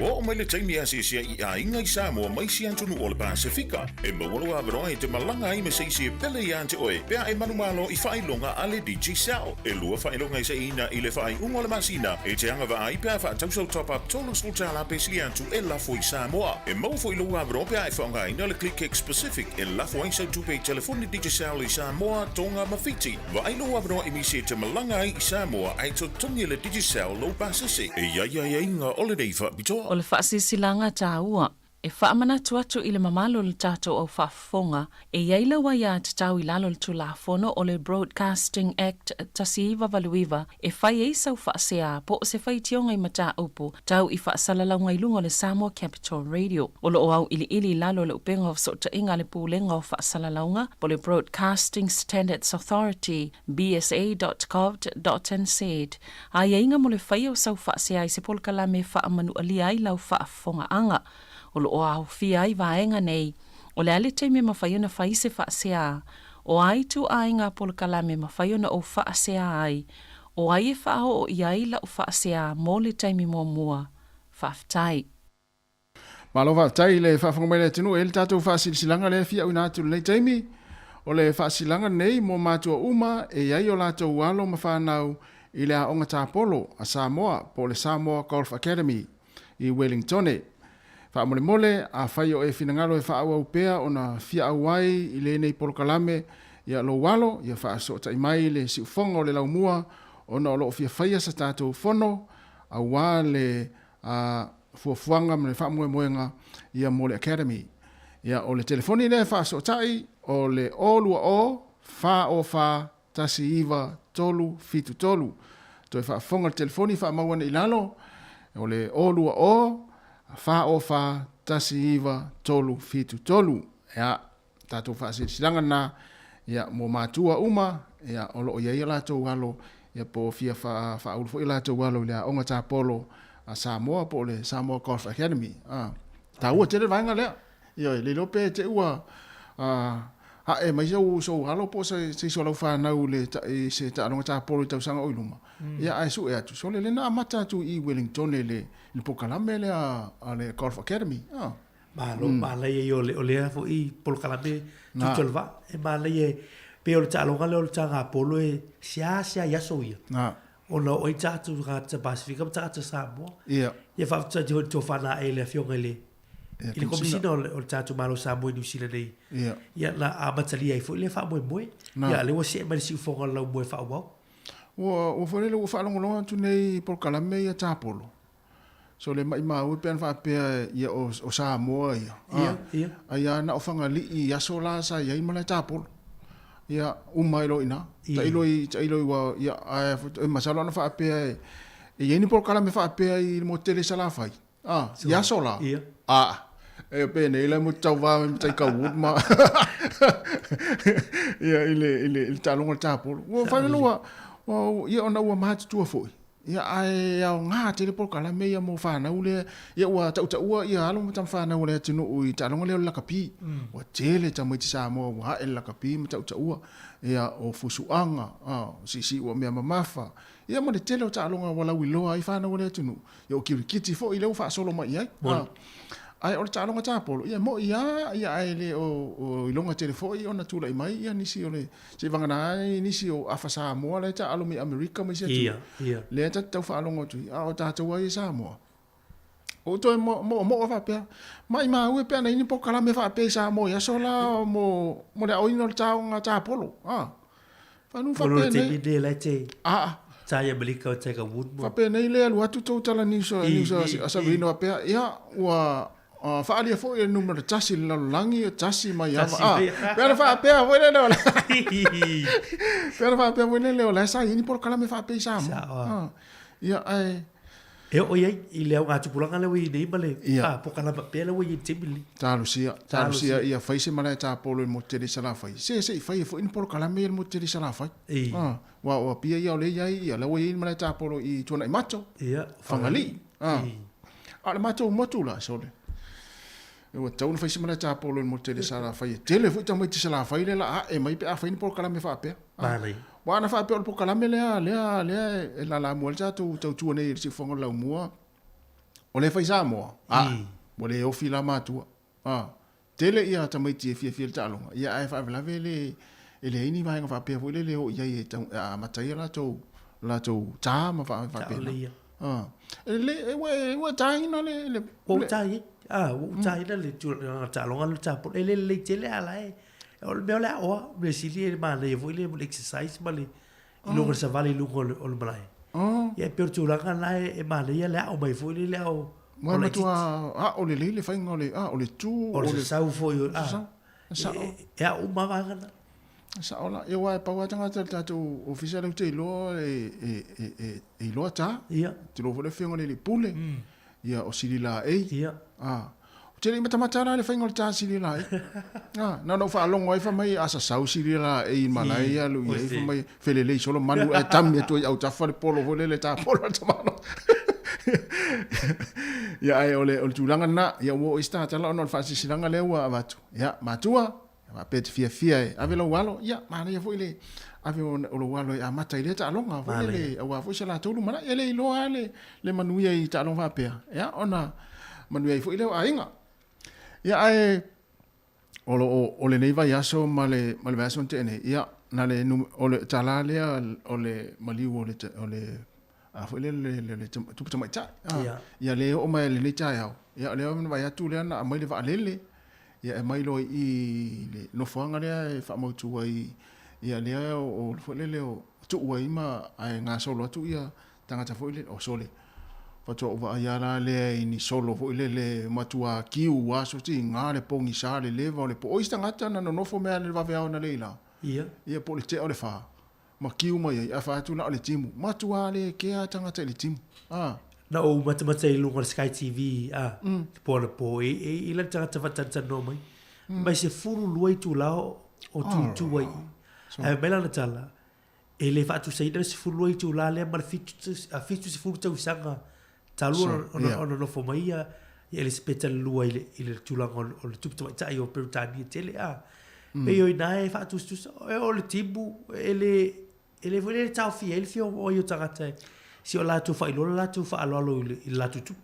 O mai le taimi a se I a inga I Samoa mai si antunu o le Pasifika. E mawalo a veroa te malanga I me se pele I ante oe. Pea e manumalo I whailonga ale DJ Sal. E lua whailonga I se ina I le whai ungo le masina. E te anga wa ai pea wha tausau top up tolu skultala pe si antu e lafo I Samoa. E mau fo I lua a veroa pea e whaonga ina le click specific. E lafo ai sa tupe telefoni DJ Sal I Samoa tonga mawhiti. Wa ai lua a veroa I misi te malanga I Samoa ai to tongi le DJ Sal lo pasase. E ia inga ole neifa bitoa. O le whaasilanga tā ua, e whaamana tuatu I le mamalo le tātou au whaafonga, e iaila wa ia te tau I lalo le tulafono o le Broadcasting Act tasiiwa valuiva, e whai e sau whaasea po se whai tionga I mata upu, tau I whaasalalau lunga le Samoa Capital Radio. O lo o au ili lalo le upenga o sota inga le pūlenga o whaasalalaunga, po le Broadcasting Standards Authority, bsa.gov.nz. A inga mo le whai o sau whaasea I se polkala me whaamanu ali ai lau whaafonga anga. O lo o au fia I vaenga nei, o le ale teime mawhaiona whai se whaasea, o ai tu ai ngā polkala me mawhaiona o whaasea ai, o ai e whao o iai la o whaasea mō le teime mō mua, whaftai. Malo whaftai le whaafonga mai le tinu, e le tātou whaasilanga le fia una atu le teime, o le whaasilanga nei mō mātua uma, e iai o lātou walo mawhanau I le aonga tāpolo a Samoa, po le Samoa Golf Academy I Wellingtone. Whaamole mole a whai o e whinangalo e whaau au pēa o na fia au ai I le nei polokalame ia lo walo, ia wha so tai mai le si ufonga o le lau mua o na o lo fia whaia sa tātou whono au wā le fuafuanga me le whaamue moenga ia Mole Academy. Ia o le telefoni le wha so tai o le olua o wha o wha tasi iwa tolu fitu tolu. Toi wha whonga le telefoni wha mauana I lalo o le olua o wha o wha tasi iwa tolu fitu tolu. Ia, tātou wha silanga nā, ia mō mātua uma, ia olo o iai lātou walo, ia po fia wha ulfo I lātou walo, ia onga tā polo a Samoa, po le Samoa Golf Academy. Tā ua tere vaenga lea, ia le lope te ua, e mai so halo po se so lau whanau le se ta anonga tā polo I tau sanga oiluma. Ia ai su e atu, so le na amata atu I Wellington le pokalame le a le Golf Academy. Ma lei o le fo I polkalame tu tolva, e ma lei pe o le talonga le o le tanga polo e sia yaso ia. O no o ta tu ga ta Pacifica ta Samoa. Ia fa ta to fana e le fionga le. Il commisino o tatu malo Samoa New Zealand nei. Ia la amatali ai fo le fa moe. Ia le o se ma si fonga la moe fa wa. O fo le o fa longa tu nei polkalame ia tapolo. So le mai mau pe fa pe ia o Samoa ia. Ia na o fanga li ia so la sa ia ma le tapolo. Ia mai lo ina. Ta ilo wa ia e masalo na fa pe e ni polkalame fa pe I mo tele sala fai. Ia so la. E pe nei le mo tau va tai ka wood ma. Ia ile talonga tapolo. O fa lo o ia ona o ma tu foi. Ia ai au ngā te polkala me ia mo whanau le, ia ua tau ia alo mo tam whanau le tino ui talonga leo lakapi. Ua tele ta moiti Samoa ua hae lakapi mo tau ia o fusuanga, si ua mea mamafa. Ia mo le tele o talonga wala wiloa I whanau le tino. Ia o kirikiti fo I leo whaasolo mai ai. Ai o le talonga tapolo, ia mo ia ai le o ilonga telefo I ona tula I mai, ia nisi o le, se vangana ai nisi o afa Samoa le ta alo mi Amerika mai se tu. Le ta tau whaalonga tu, o tātou ai Samoa. O toi mo whapea, mai ue pea na ini po kalame whapea Samoa, ia so la mo le oino le taonga tapolo. Whanu whapea nei. Polo te le te. Taya Malika o teka wood mo. Whapea nei le alu atu tau tala niso asawino whapea, ia ua whaalia fo I numero tasi le langi o tasi mai awa. Pera whapea wene leo la. Pera whapea wene leo la sa ini por kalame whapea Samoa. Ia ai. E o iai I leo ngā tupulanga leo I nei male. Po kalama pea leo I timili. Tālusia ia whaise malai tā polo I mo tere sala whai. Se whai fo ini por kalame I mo tere sala whai. Wa pia ia o le iai ia leo I malai tā polo I tuana I mato. Whangali. Ale mato motu la sole. Ua tau na whaisi mana tā polo mo tele sala whai. Tele fui tau mai te sala whai le la e mai pe a whaini por kalame whapea. Wana whapea o por kalame lea e la mua le tātou tau tua nei si whango lau mua. o le fai Samoa. O le ofi la matua. Tele ia tamaiti e fia talonga. Ia ai whavelave le ini mai ngā whapea fo le o ia e matai la tau tā ma whapea. Ua tāina le... O tāina le talonga le tapo. Le tele ala e. O le mea le aoa. Me sili e ma le vo le exercise ma le ilunga sa vale ilunga o le malai. Ia e peo tūranga la e ma le ia le ao mai vo le ao. Mua matua, o le leile whainga o le tū. O le sau fo i o. E a umawangana. Sa ola, e wai paua tangata tātou ofisa lau te iloa e iloa tā. Ia. Te lo fole whenga le pule. Ia o siri la ei. Ia. O te rei matamatara le whainga le tā siri la ei. Nau whaalongo ai whamai asa sau siri la ei malai alu i ei whamai whelelei solo manu e tami e toi au tafa le polo fole le tā polo al tamano. Ia ai o le tūranga na, ia uo i stā tala ono le whaasisiranga leua a watu. Ia, matua. Ma pete fia e ave lo walo ya mana ya foile ave o lo walo e amata ile ta longa foile wa fo sala tolu mana ele lo ale le manuia i ta longa pe ya ona manuia i foile a inga ya ai o le neiva ya so male vason tene ya na le o le tala le o le mali o le a foile le tu tu mai ta ya le o mai le ta ya le o vai atu le na mai le va lele ia e mai loi i le no whanga rea e whamautua i a lea o whalele o tua ima ai ngā solo atu ia tangata whaile o sole. Whatua uwa ai ara lea i ni solo whaile le matua kiu waso ti ngā le pongi sa le lewa o le po ois tangata na no nofo mea le wawe au na leila. Ia. Ia po le te o le wha. Ma kiu mai ai a whaatu na o le timu. Matua le kea tangata i le timu. Na o mata i lunga Sky TV pona po e la tangata watata no mai mai se furu luai tu lao o tu wai e mela na tala e le fatu sei se furu luai tu la le mar fitu se furu tau sanga talu ono no fo mai ia le speta luai le tu la o le tupu tai o perutani tele pe yo na e fatu o le tibu ele vole tau fi ele fio o yo tangata si o latu fa ilo latu fa alo i latu tu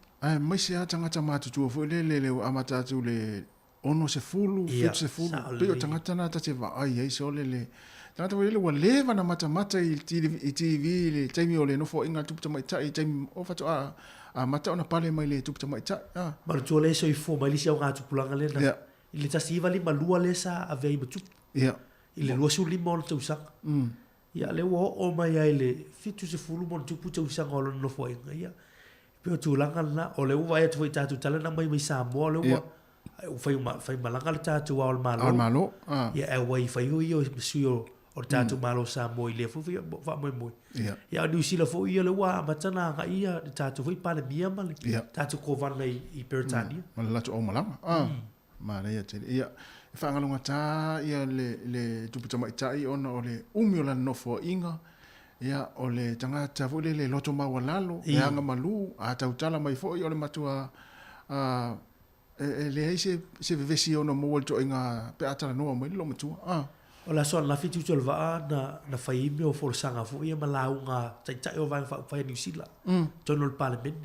mai se tangata matutua fo le amata tu le ono se fulu fit se fulu pe o tangata na ta te va ai so le tangata le wa leva na mata i TV le taimi o le no fo inga tu mai tai taimi o fa a mata ona pale mai le tu mai tai ma tu le so i fo mai si o ngatu pulanga le na ile ta siva li malua le sa ave i tu ile lo su li mo tu sa ia le o mai ai le fitu se fulu mo tupu te usanga o no foi ia pe tu langa na o le vai tu ta tu tala na mai sa mo le o fai malanga le ta tu al malo ia e wai fai o suio o ta tu malo sa mo le fu va mo ia du si la fo ia le wa matana ga ia ta tu foi pa le mia mal ta tu ko van nei i pertania la tu o malanga ma le ia te ia whangalunga tā ia le tuputa mai tai ona o le umi o la nofo inga ia o le tangata fo le loto maua lalo e anga malu a tautala mai fo i o le matua le hei se vevesi ona mo to inga pe atala noa mai lo matua o la so la fitu tol va na fai me o for sanga fo ia malaunga tai o vai fa New Zealand tonol parliament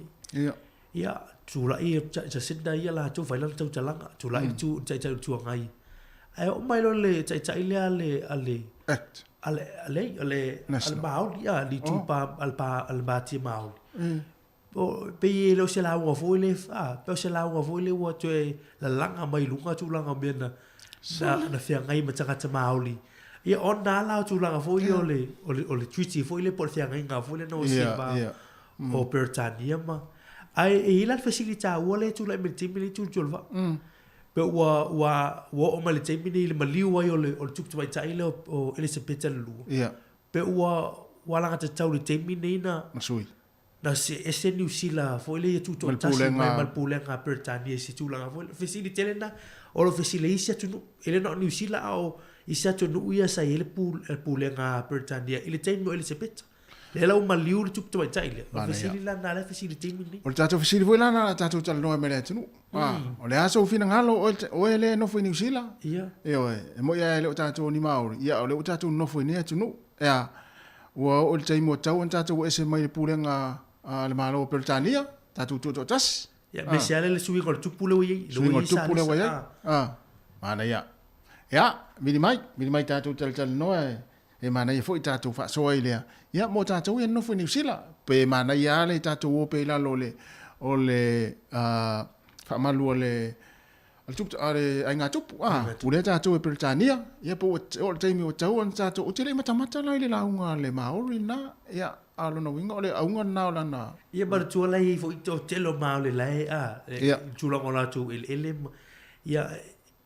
ia tula ia ja sinda ia la tu fai la tu talanga tula tu tu ngai ai o mai lo le tai le act ale maul ia li tu pa al bati maul o pe lo se la o fo le pe se la o fo le o tu la langa mai lunga tu langa bena na fia ngai mataka mauli ia on na la tu langa fo o le treaty fo le por fia ngai nga fo le no se ba o pertania ma ai e la facilita o le tu la metimili tu jolva pe wa o male temini le maliu ai o le tu tu tai le o Elizabeth lu pe wa la ta tau le temini na sui na se New Zealand fo le tu tu tasi mal pulenga pertania si tu la fo facilita le na o lo facilita tu ele no New Zealand o isa tu no ia sa ele pulenga pertania ele temino Elizabeth le la uma liu tu tu tai le facilita na le facilita temini o tato facilita foi la na tato tal no mele tu o le aso fina ngalo o ele no foi New Zealand e mo ia le tato ni maori ia o le tato no foi ne tu no ia o le taimo tau tato ese mai pulenga le malo pertania tato tu tas Ya me se ale le sui ko tupu le wei. Sui ngol tupu le wei. Mana ya. Ya, mini mai tātou tal noa e mana ia foi tātou fa soa ile. Ya mo tātou e no foi New Zealand. Pe mana ia le tātou o pe la lo le o le fa malu le al tupu ale ai ngā tupu. Ule tātou e Britania. Ya po o taimi o tau on tātou o tele mata la ile launga le Maori na. Ya alo no winga ole aunga na ola na. Ia bar tu la i foi to telo Maori lai tu la ola tu ele ia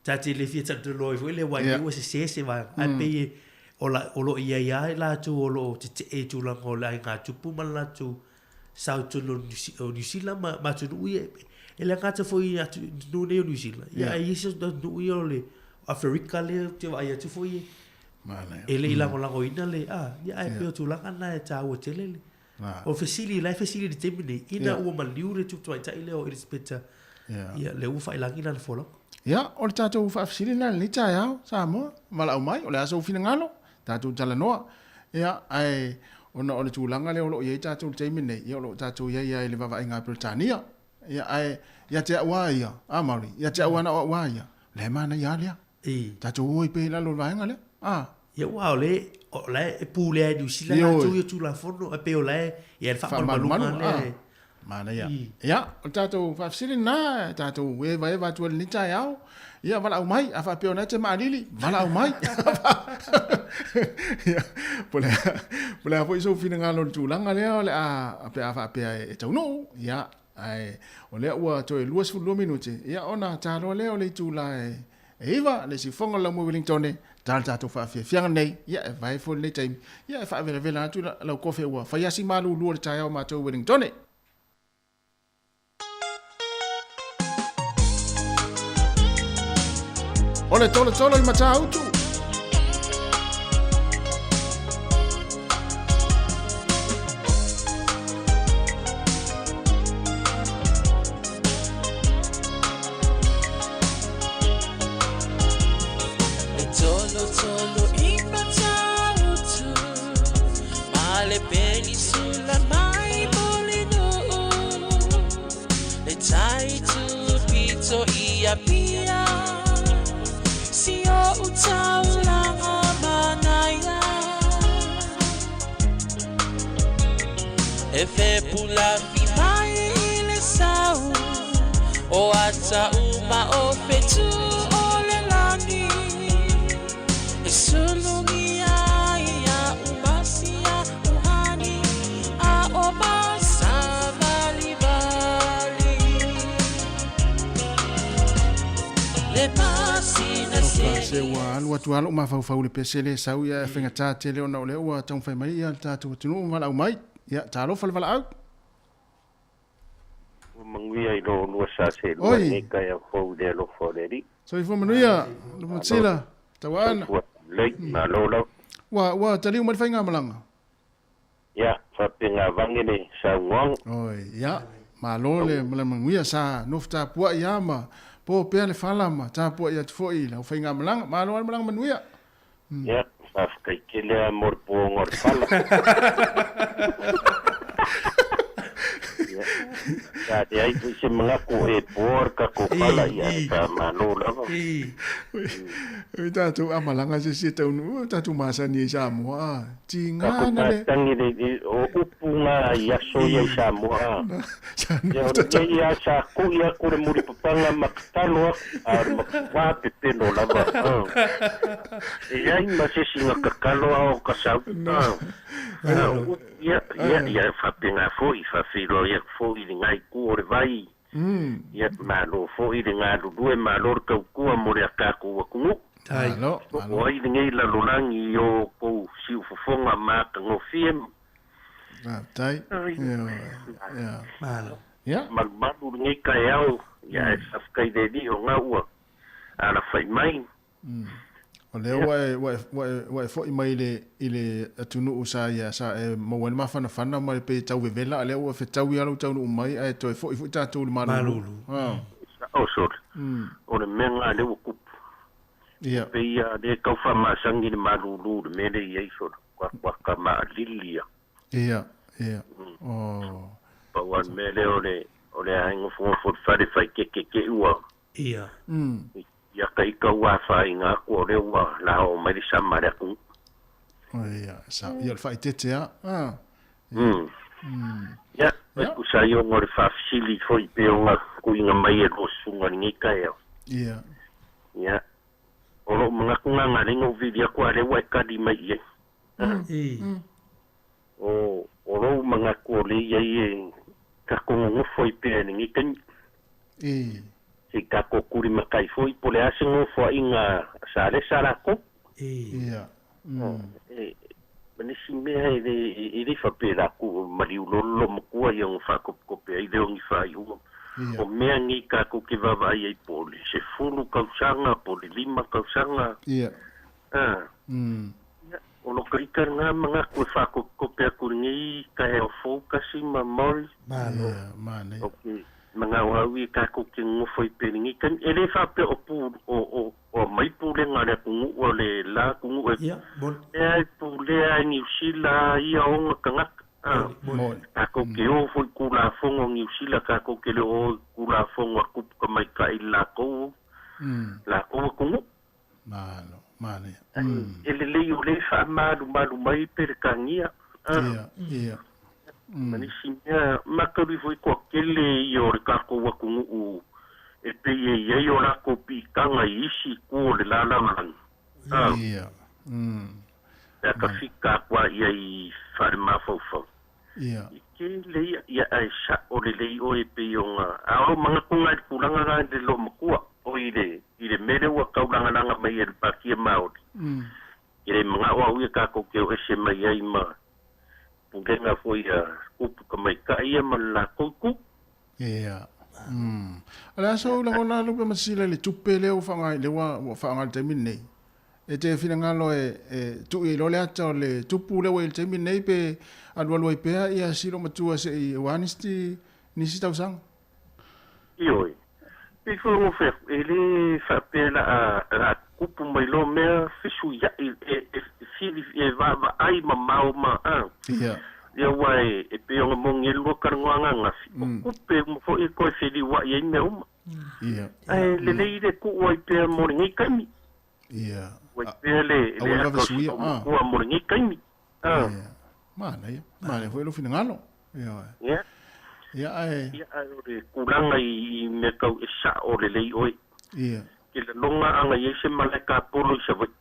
tati le fia tatu loi foi le wai o se va a pe o lo ia la tu o lo te e tu la o la nga tupu mala tu sau tu no New Zealand ma tu ui ele nga te foi atu no ne New Zealand ia isso do ui o le Africa le te vai tu foi ele ila ko la ko ina le ia ai pe tu la kana e ta o tele le o facility life facility te mini ina o maliu le tu tai tai le o respecta ia le u fai langina le folo. Ya, o le tātou whaafisiri na ni tai au, sa moa, mala au mai, o le aso fina ngalo, tātou tala noa. Ia, ai, ona o le tūlanga le o lo iei tātou le teimi nei, ia o lo tātou iei ai le wawa inga Britania. Ia, ai, ia te awa ia, Maori, ia te awa na o awa ia, le mana ia lea. Tātou oi pe la lo vaenga lea. Ia wao le, o le e pūle ai New Zealand, tātou ia tūla fono, a pe o le, ia le whamalunga le. Mana ia. Ia, o tātou whaafisiri na, tātou eva tua le nitai au. Ia, wala au mai, a whapeo na te maarili, wala au mai. Ia, pole a po iso fina ngalo tūlanga lea, le a pe a whapea e tau no. Ia, ai, o lea ua toi luas fu 2 minute. Ia, ona tāroa lea o le tūla e iwa, le si fonga la mua Wellington e, tātou whaafia fianga nei, ia, e vai fo le taimi. Ia, e whaavela vela atu lau kofe ua, whaiasi malu lua le tai au mātou Wellington e. Ole tole i mata autu. Tolo i mata autu. Male peninsula mai molino. Le tai tu pito ia pia. Si o utau langa manaya e fe pula fi mai le sau o ata uma o fetu o le lani e sulungi ia umasia uhani a o masa vali le se wa alua tu alo ma fau le pesele sau ia fenga ta tele ona ole ua tau fai mai ia tatu tunu mala mai ia talo fal vala au mangui ai lo no sa se lo ne ka ya fo de lo fo de ri so ifo manuia lo motsila tawana le na lo wa tali mo fai ngamalanga ya fa pinga vangene sa ngong oi ya ma lo le manguia sa nofta pua ia ma po pe le fala ma ta po ia foi la fai ngamalanga ma lo malanga manuia ya fa kai kele amor po ngor fala ya de ai se mengaku e porca ko fala ya ta manula ta tu amalanga se tau nu ta tu masa ni sa mo tinga na le tangi de o upunga ya so ya sa mo ya sa ku ya ku le muri papanga maktalo ar makwa pepeno la ba ya ma se singa kakalo o kasau ya fa pinga foi fa filo ya foi ngai ku ore vai ya malo foi ngai due malo ka ku amore ka ku ku Alo, o ai ngai la lolangi yo ko si fofonga ma ka ngofiem tai malo ya magbabu ngai ka yao ya sa kai de di o ngau ala fai mai o le wa fo mai ile atunu usa ya sa mo wen ma fana fana mai pe tau vela le wa fe tau ya lo tau mai ai to fo ta tu malulu o sor o le menga le ku ia pe ia de ka fa ma sangi de malulu de me de ye sor kwa ka ma lilia ia o pa wan me le o le ainga fo fare fai ke ua Ia. ia kai ka wa fai nga ko le wa la o mai sama le ku ia sa ia le fai tete a ia ku sa yo ngore fa sili foi pe o ku inga mai e ko sunga ni ka ia ia o lo mga ku nga le ngo video ko ale wa ka di mai ye o lo mga ko le ye ka ko ngo foi pe ni ka si ka ko kuri makai foi pole asingo fo inga sale sala ko ia mani si mea ele fa pela ku mari ulolo mkua yung fa ko pe ai de ngi fa yu o mea ngi ka ko ke va vai ai pole se fulu kausanga pole lima kausanga ia o lo krika nga mga ko fa ko pe ku ngi ka e fo kasi mamol mane okay mga wawi ka ko ke ngo foi pe ngi kan ele fa pe o pu o mai pu le ngare ku o le la ku Ia, bon. e pu le ni usila ia o kanga ka ko ke o foi ku la fongo ni usila ka ko ke le o ku la fongo ku ka mai ka ila ko la ko ku mane ele le yo le fa ma mai per kangia ia mani simia makari foi ko kele yo ka ko wa ku e pe ye yo la ko pi kanga isi ko le la man ia ka fika kwa ia I farma fofo ia ke le ia aisha o le o e pe yo nga a o mga ku ngai pulanga ga de lo mkua o ile mere wa ka ulanga nga mai e pa ki maut ile mga wa u ka ko ke o se mai ai ma pungenga foi kupu ka mai ka ia mala kuku ia ala so la ona lu pe masila le tupe le o fanga le wa fanga te minne e te fina ngalo tu e lo le ata le tupu le wel te minne pe alwa lo pe ia silo matua se I wanisti ni sita usang ioi pe fo mo fe ele fa pela a kupu mai lo me fisu ya e va ai mamau ma ia ia wai e pe o mo ngel lo karnganga nga ku pe mo fo e ko se di wa ye me uma ia ai le le ide ku wai pe mo ngi kami ia wai pe le ku mo ngi kami mane foi lo fina ngalo ia ia ai le kulanga I me kau e sa o le oi ia ke le longa anga ye se malaka polo se vai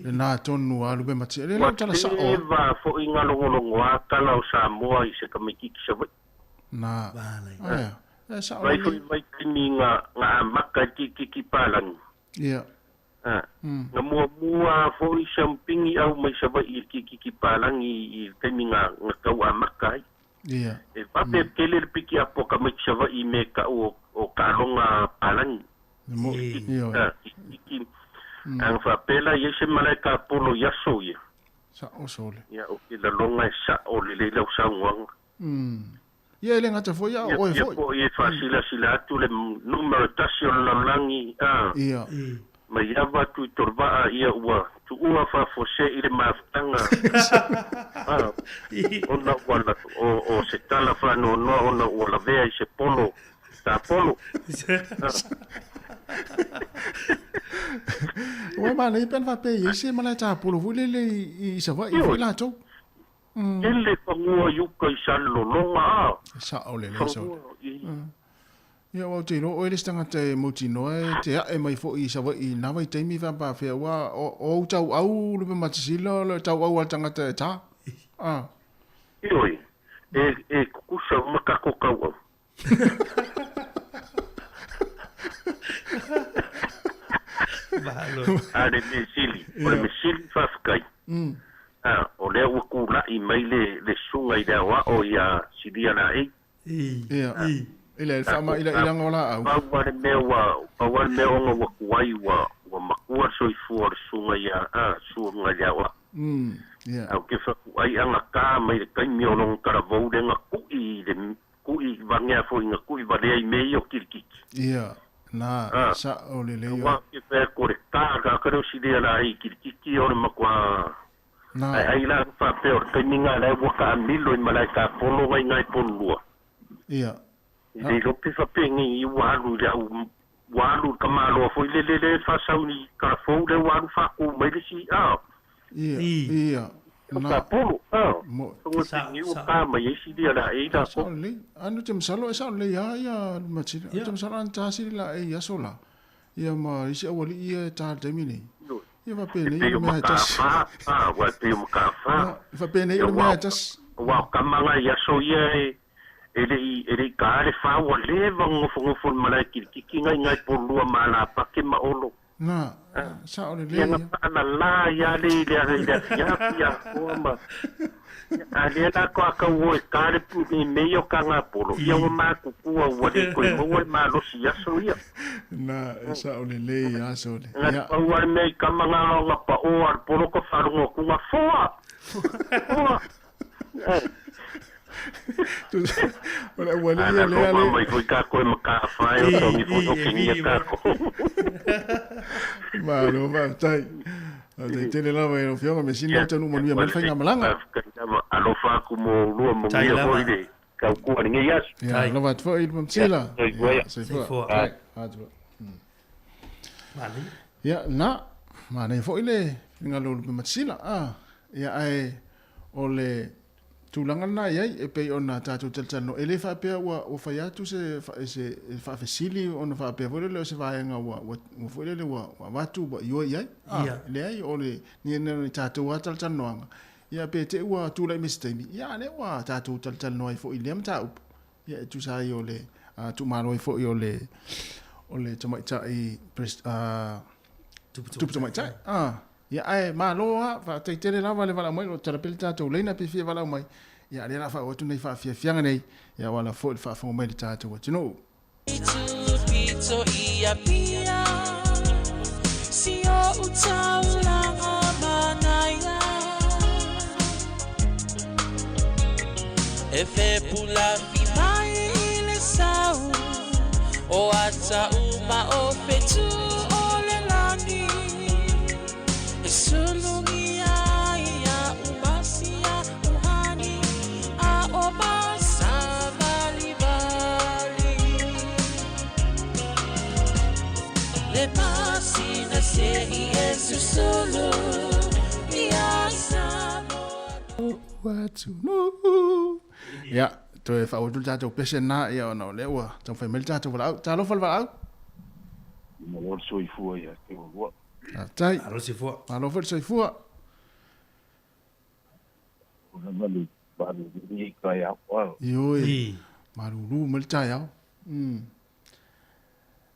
le na tonu alu be mate le la tala sa o va fo inga longo a kala o Samoa I se ka me kiki se vai na ia sa o vai fo mai kiminga nga maka kiki palang ia nga mua fo I sampingi au mai se vai kiki palang I kiminga nga kau a maka ia e pa pe kele piki apo ka mai se vai me ka o kalonga palang mo ia ang fa pela ye se malaika polo ya soye sa o sole ya o ke la longa sa o le le sa ngwang ia le ngata foi ya o foi ye fa sila tu le numero tasio la langi ia ma ya va tu torba ia ua tu ua fa fose ile maftanga ona wala o se tala fa no ona wala vea se polo ta polo Wa mana I pen fa pe yese mala ta polo vule le I sa va I la to ele pangua yuka I salo longa sa o le so ia wa te no o le stanga te mutino te e mai fo I sa va I na vai te mi va pa fe wa o tau au le matsilo le tau au tanga te ta ioi e kusa makako kaua ale mesili o le mesili fafkai o le ua kula'i mai le suga I le awa o ia silia la ei ia ila fama ila ngola au paua le mea oga ua kuai ua makua soifua le suga ia suga le awa ia au ke fakuai aga ka mai le kaimi o logo kalavou le ku'i vagea foi ga ku'i valeai mei o kilikiki ia na sa o le le wa ke pe ko le ka ka ro si de la I kiki o le makwa na ai la fa pe o te minga la wa ka milo I malaika polo ngai polo ia Di lo pe fa pengi I walu ya walu kamalo fo le fa sauni ka fo le walu fa ku mai si Ia. Ka polo. So sa ni ka mai si dia la da ko. Anu tem salo sa le ya machi. Tem salo an ta si la ya sola. Ia ma isi awali ia ta demini. Ia va pene ia me tas. Wa pe mo ka fa. Va pene ia me tas. Wa kamanga ya so ye ele ka le fa wa le ngofo mala ki ngai polo mala pa ke ma olo. Na, sa ole le. Ia ana la ya le ya ko ma. Ali na ko ka wo ka le pu me yo ka nga polo. Ia o ma ku wa le ko mo ma lo si ya so ya. Na, sa ole le ya so le. Ya o wa me ka manga la pa o ar polo ko fa ngo ku wa fo. Olha, le. Mai foi ka ko ma ka fa yo mi fo ki ni ka ko. Malo, va, tai. Te le lava e fionga me sino tanu mo mal fainga malanga. Alo fa ku mo lu mo ni ko ide. Ka ku ni yas. Ya, lava tfo il mo sila. Sei fo. Mali. Ya, na. Mane fo ile ngalo me sila. Ya ai ole tulanga na ia e pe ona tatu teltano ele fa pe o fa ya tu se fa facili ona fa pe vole le se va nga wa vole le wa tu ba yo ia le ai ole ni ne tatu wa teltano nga ia pe te wa tu le mistake ia ne wa tatu teltano ai fo ile mta up ia tu sa yo le tu maro ai fo yo le ole tama tai tu tama tai ia ai malo fa te le lava le vala mai o terapeuta to le na pe fi vala mai ia le na fa o tu nei fa fi fianga nei ia wala fo fa fo mai ta to what you know pito ia pia si o utaula manaya e fe pula fi mai le sau o ata uma o fetu o le lani Sulungia ya umasia uhani a omasa balibali le pasina se Yesu solo ya samo what you know ya to e fa o tu ta to pese na ia ona le wa to fa mel ta to vala ta lo fal vala mo so I fu ya te wo tai alo se fo alo fo se fo baru ni ka ya wa yoi marulu mel ta ya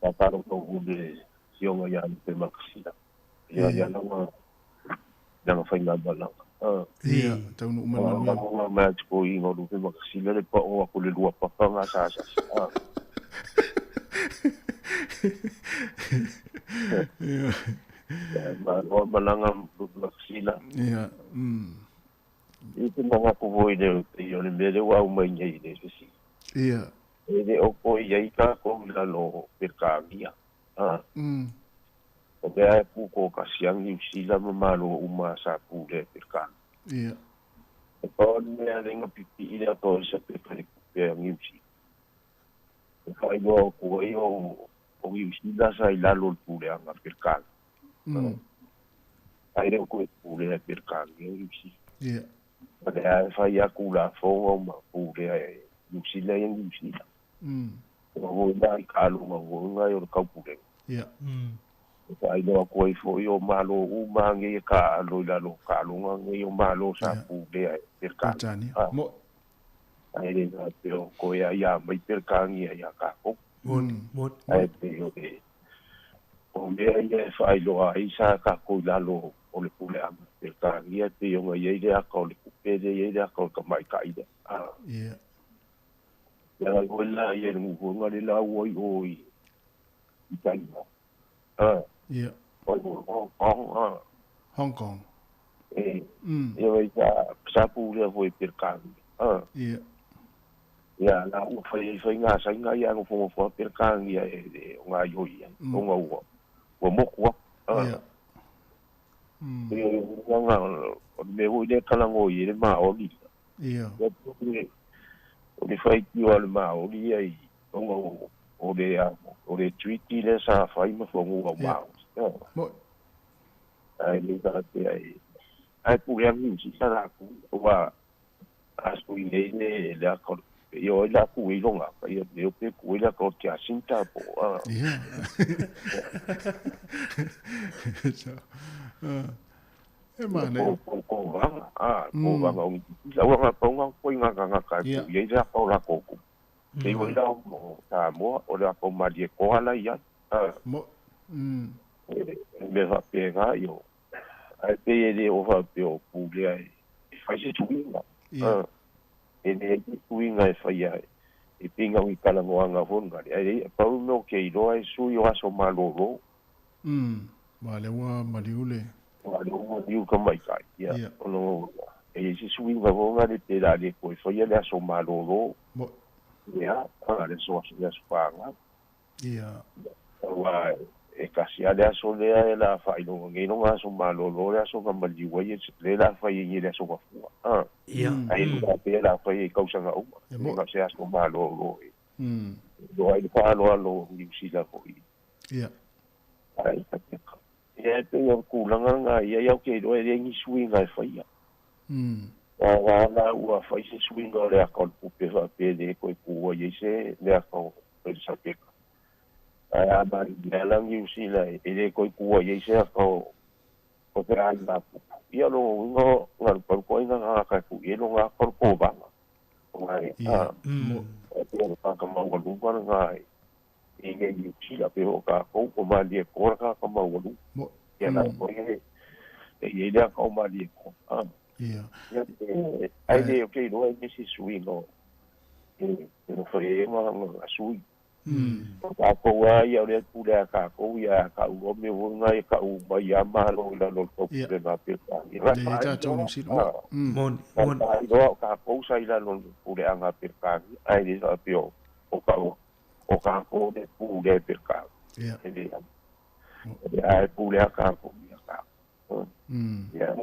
ta paro ko de sionga ya te maksida ya na wa na fa ina bala ia tau no ma ko I ngo du maksida le pa o ko le lua pa nga sa malanga maksila ia itu mga ko voi de yo le mele wa mai nei de si ia de o ko ia ka ko la lo perkavia o be ku ko ka siang ni sila malo uma sa ku de perka ia ko me nga pipi ila to sa perka pe ni si ko yo ko yo o sila sa ila lo ku de nga perka aire ko pure per cambio sì perché fai a cula fo ma pure uscire in uscita ma vuoi dai calo ma vuoi io ka pure ai no ko fo io malo uma nge ka lo la lo calo nge io malo sa pure per cambio mo aire no però ko ya mai per cambio ya ka ko ai però o mea ia e whaelo a isa ka koi lalo o le pule ama. E ka ngia te ionga ieire aka o le kupere ieire aka o ka mai ka ida. Ia. Ia koe la ia nguhunga le la uoi oi. I taima. Ia. Oi Hong Kong. Hong Kong. Ia wai sa pule a hoi perkani. Ia. Ia la u whai ngā sa ngā ia ngufunga perkani ia e o ngā ioi ia. O ngā ua. Ua mokua. Ia. Nga me hui le kalango I le maoli. Ia. O ni whai kiwa le maoli ai o le treaty le sa fai ma fongu au mau. Mo. Ai le ka te ai purea mi si sa la ku wa asu ne le akor yo la ku i longa pa yo pe ku la ko te asinta po. E mana. Ko vanga la wa pa nga ko nga ka ku ye la ko la ko ku. Te wo la mo ta mo o la ko ma die ko ala ya. Mo. Me va pegar yo. Ai pe ele o va pe o pu le ai. Faz isso winga. Ele winga e fai ai. E pinga wi kala mo anga fonga. Ai pa no ke ilo ai su yo aso maloro. Vale wa maliule. Walo yu ka mai kai. Ya. Ono e si su winga vonga de te da le ko fai ele aso maloro. Mo. Ya, ale so ya spanga. Ya. Wa e kasi ale aso le la fai no ngi no aso maloro le aso ka mali wa ye le la fai ye le aso ka fu. Ya. Ai la pe la fai ka usanga u. Mo ka se aso maloro. Do ai pa lo ngi si la ko i. Ya. Ai ka te. Ya te yo ku langa nga ya ke do e ngi swinga fai ya. La ua fai se swinga le akon pupe va pede ko ku ye se le akon pe sa pe. Ai ba le lang yu si la e ko ku ye se akon ko pe ai ba. Ia lo ngo ngal pa ko nga ka ku ye lo nga ko ba. Ai mo e pa ka mo lu pa nga e ge yu si la pe o ka ko ma le ko ka ma lu. Mo ya na ko ye e le ka ma le ko. Yeah. Ai de okay no ai si swingo. No foi uma sui. Ka ko wa ya le pula ka ko ya ka u me wonga ka u ba ya ma lo la lo ko pe na pe ka. Le ta tonu si. Mon. Ai do ka ko sai la lo pule anga pe ka. Ai de sa pe o ka ko de pule pe ka. Yeah. Ai pule ka ko ya ka. Ya.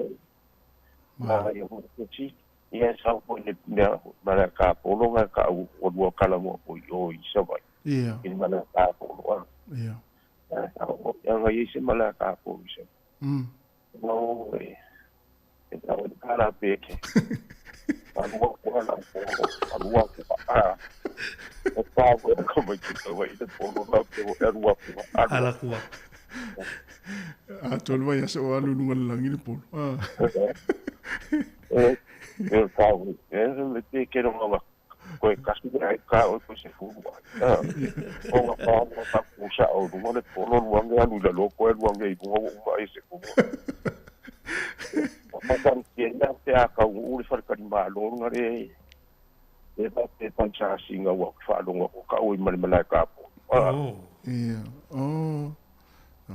Yo chi ia sa ko le mala ka polo nga ka o kala mo ko yo i sa vai in mala ka polo ya nga i se mala ka polo sa no e ta o kala peke anu ko ala ko o pa ko mo ki to vai de polo na ko era ala ko tol vai so alu nungal lang ni polo eu tava me te quero uma coisa que ai ka o ko se fu o ma pa puxa o mo le polo no anga lu la lo ko lu anga i ko ma ese ko pa tan tienda te aka u le far ka ma lo ngare e pa te pancha singa wa fa lo ko ka o ma le ka po no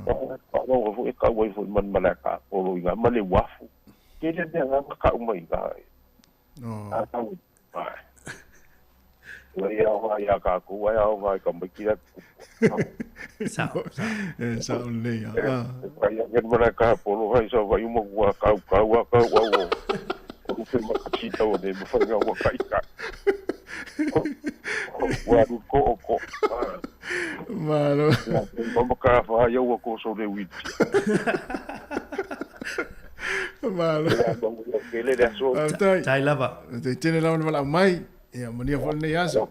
o ka o fu ma ka po lo nga ma le wafu ke le nga ka o mai ga ya ka ku wa ya wa ka ma ki sa le ya ya gen ma ka po lo vai so va yu mo wa ka wa o se ma chi to de mo fa nga wa ka ika wa ko malo mo ka fa ya wa ko so de wi malo tai lava te tene la wala mai ya mania fo ne ya so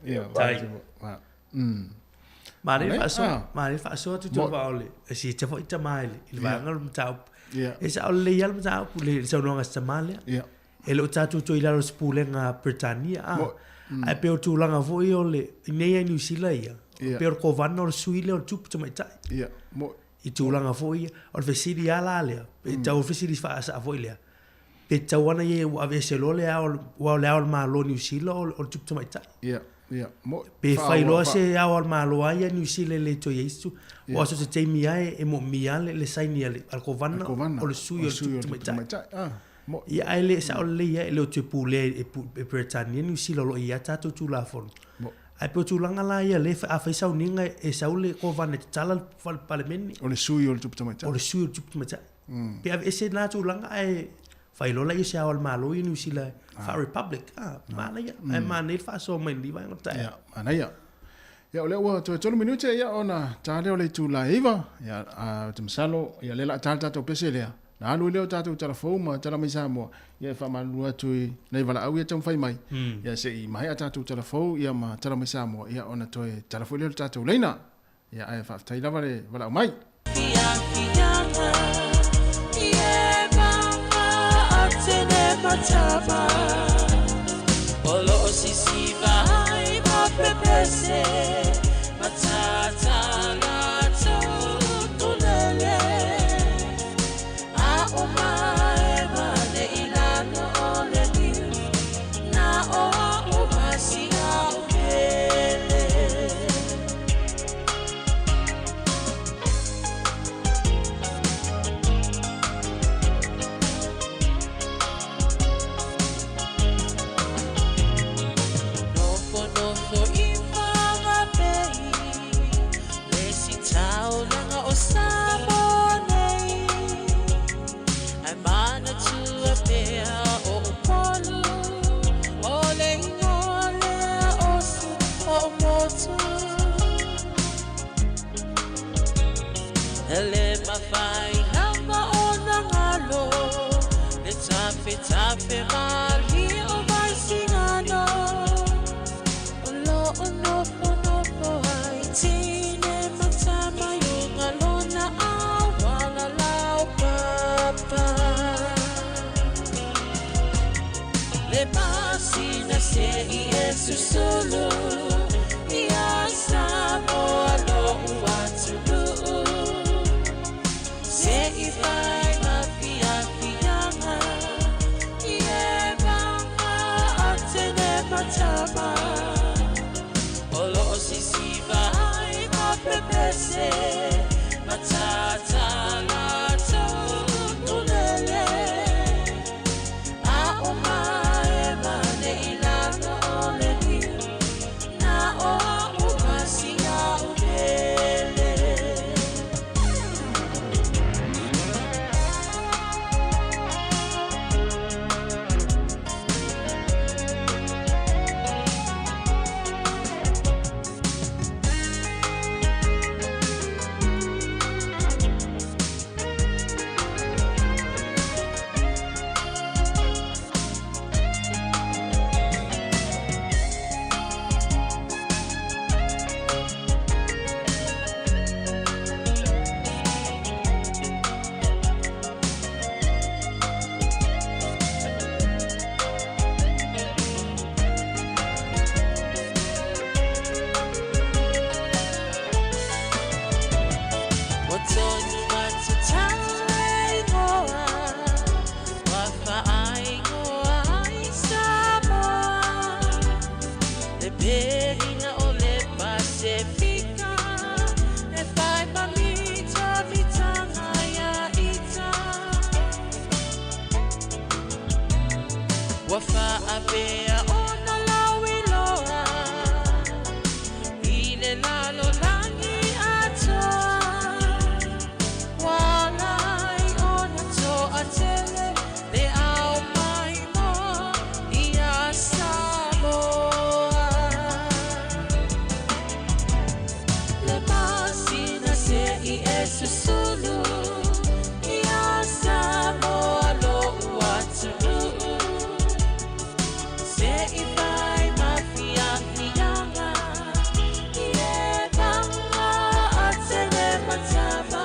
ya tai Mari fa so tu va ole si te foi tamai il va ngal mtau e sa ole yal mtau pule so no ngasta male e lo tatu to ila lo spule nga Britania ai pe tu langa vo ole nei New Zealand per ko vanno suile o tup tamai tai i tūlanga fōi, o whesiri ala lea, pe tau whesiri whaasa a fōi lea. Pe tau ana ye wa vese lo lea, wa lea o maa lo New Zealand, o tup tamai tai. Pe whai loa se au al maa loa ia New Zealand le to yeistu, wa so se te mia e mo mia le saini ale, al kovana, o le sui o tup tamai tai. Ia ai le sa o le ia, le o te pūle e Britannia, New Zealand lo ia tātou tūla fono. Ai pe tulanga la ia le a fa sau ninga e saule ko van et tala fal parlemeni o le sui o le tup tamai o le sui o le tup tamai pe ave se na tulanga ai fa ilo la ia al malo i New Zealand fa republic ma la ia ai ma ne fa so mai li vai ngota ana ia Ya ole wa to tolu minute ya ona tale ole tu laiva ya temsalo ya lela tata to pesele na alu leo tata telefone tala mai samo ya fa malu tu nei vala au ya tam fai mai ya se i mai tata telefone ya ma tala mai samo ya ona to telefone leo tata leina ya ai fa tai la vale vala mai Olo sisi vai ma pepese matata lato tulele a omae mane ilano ole ni na o masi a ukele Ele mafai namba ona ngalo le tape mali o mai singano Olo no ai tine matama yung alona awala lao papa Le pasina se i esu solo Ia samo alo uatulu Se i fai mafia fianga Ie banga atene matama Olo sisi vai ma pepese matata lato tulele a omae mane ilano ole ni na o umasi a ukele Wafa apea ona lawiloa Ile lalo langi atoa Walai ona to atele Le au mai mo Ia samoa Le masina se i esu sulu Ia samoa lo uatulu Se i fai mafia fianga Ie banga atene matama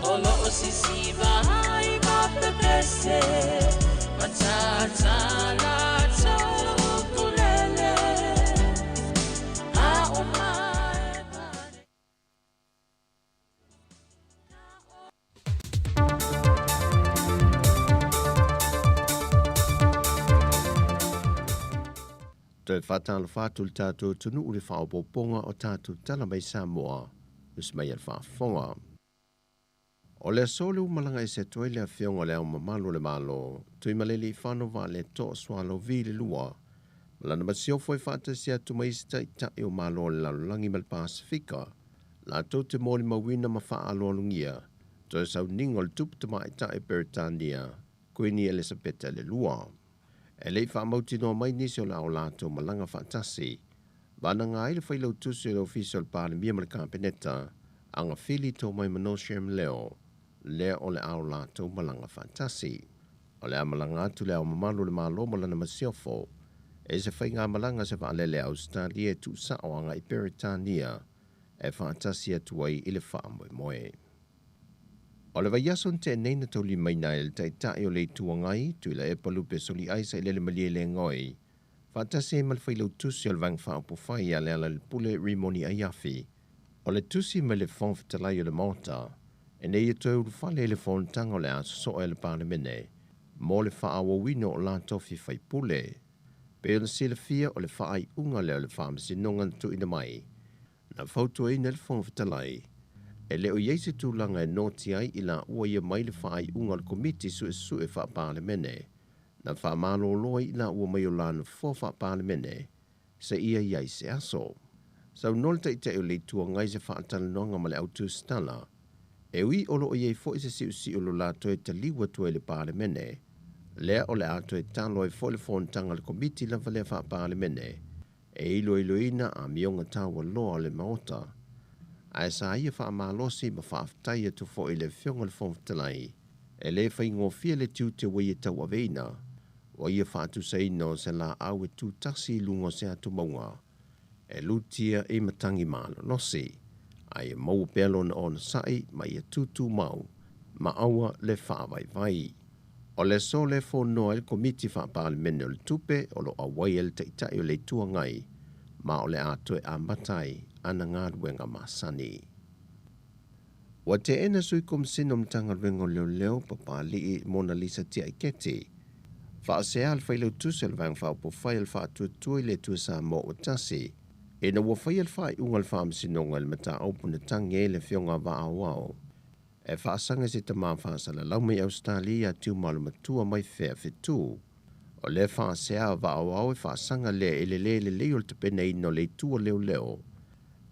Olo o sisi vai ma pepese Matata lato kulele A omae mane Toi whatala whātul tātou tunu uri whaopoponga o tātou tala mai Samoa, nus mai al whaafonga. O lea sōleu malanga i se toi lea whionga lea o mamalo le malo, tui maleli i whanova le to swalo vi le lua, malana masiofo i whātasia tu mai sta i tai o malo le lalulangi mal Pasifika, la tau te mōli mawina ma whaalo alungia, toi sau ningo le tupu te mai tai Peritania, Queen Elizabeth le lua. E lei wha mauti no mai nisi o la o lato malanga whatasi, Vana ngai le whailau tusi le official palemia ma le kampeneta, anga fili tō mai manoshem leo, lea o le au lātou malanga fantasi. O le amalanga atu lea o mamalu le malo malana masiofo, e se whai ngā malanga se whaalele Australia tu sao anga i Peritania, e fantasi atu ai i le whaamoe moe. O le vaiason te neina tau li maina il tai o le tuangai, tu ila e palupe soli aisa i lele malie le ngoi, fantasi e malwhailau tusi o le vang whaapo whai a lea le pule rimoni a yafi, o le tusi me le whangwhitalai o le mota, e nei e tau whale le whontanga o le aso so e le panemene, mo le whaawa wino o la tofi whai pule, pe o le sila fia o le whaai unga leo le whaamasi nonga tu ina mai, na whautua ina le whangwhitalai, e leo yeise tūlanga e noti ai i la ua ia mai le whaai unga le komiti su e wha panemene, na wha malo loa i la ua mai o lana wha panemene, se ia iai se aso. Sau nol te o le tua ngai se wha atala nonga ma le autu stala, e ui olo o iei fo i se si o lo la toe ta liwa tua le panemene, lea o le ato e talo e fo le fontanga le komiti la vale wha panemene, e ilo ina a mionga tawa loa le maota, a sa ia wha malosi ma wha aftai atu fo i le fionga le fontalai, e le wha ingo fia le tiu te wei e tau aveina, o ia wha atu sa ino se la au e tu taksi lungo se atu maunga, e lutia e matangi malo nosi, a ia mau pelo na ona sai ma ia tutu mau, ma aua le wha vai. O le so le fo noa il komiti wha palemene o le tupe o lo awai el teitai o le tua ngai, ma o le ato e amatai ana ngā ruenga masani. Wa te ena sui komisinom tanga ruenga leo papa li Mona Lisa tia iketi, wha se al whailau tusel vang wha po whail wha tuatui le tuasa mo o tasi, e na wa whail wha i ungal wha amsinonga le mata aupuna tangi le fionga wa awao, e whaasanga se tamā whaasala lau mai Australia tiu malu matua mai whea whetu, o le whaasea wa awao e whaasanga le le leo te pena ino le tua leo,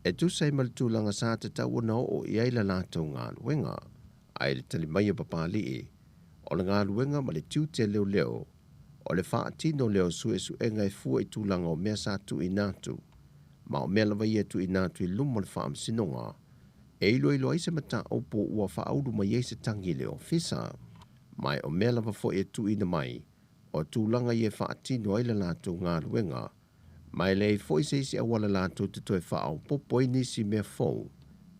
e tu sei maltu langa sa te tau na o i aila lātou ngā luenga, ai le tali mai o papali o le ngā luenga ma le tiu te leo, o le whaatino leo su e ngai fua i tūlanga o mea sa tu inatu, ma o mea lawa ia tu inatu i lumo le whaam sinonga, e ilo aise mata opo ua whaaudu mai eise tangi leo fisa, mai o mea lawa fo e tu ina mai, o tūlanga i e whaatino aila lātou ngā luenga, mai lei fo i seisi awala lātou te toi whaau popo i nisi mea fau,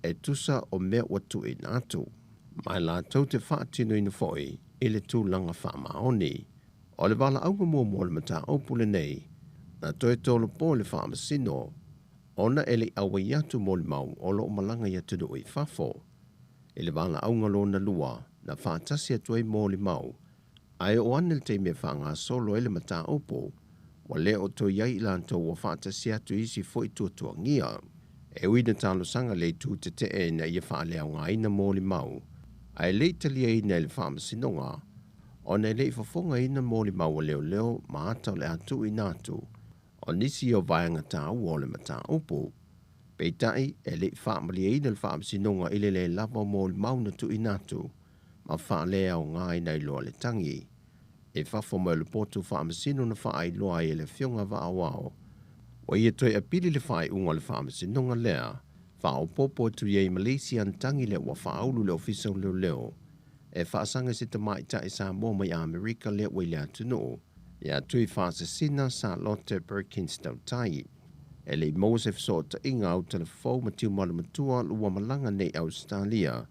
e tusa o mea watu inatu, mai lātou te whaatino ina foi, i le tūlanga whaamaoni, o le wala auga mua le mata opule nei, na toi tolo po le whaamasino, ona ele awa iatu mo le mau o lo malanga ia tunu i whafo. E le wala aunga lo na lua, na whaatasi atu ai mo le mau, ai o anel te me whanga solo ele mata opo, wa le o to iai lanto wa whaatasi atu isi fo i tuatua ngia. E uina talo sanga le tu te e na ia whaale au ngaina mo le mau, ai le italia ina le whaamasinonga, o nei le fafonga ina mo le mau leo ma atau le atu inatu, o nisi o vaianga tau o le mata upo. Peitai e le whaamali ina le whaamsinonga ile le lava mo le mau na tu inatu, ma whaalea o ngai nei loa le tangi. E whafo mo le potu whaamasino na whaai loa e le fionga wa awao. O ia toi apili le whaai unga le whaamasinonga lea, whao popo tu iei Malaysia tangi le wa whaaulu le ofisa leo. E whaasanga se te mai ta sa mo mai Amerika le wele atu no, ia tui whaasa sina sa Lotte Perkins tau tai. E le Mosef so ta inga au telefou ma tiu malu matua lua malanga nei Australia,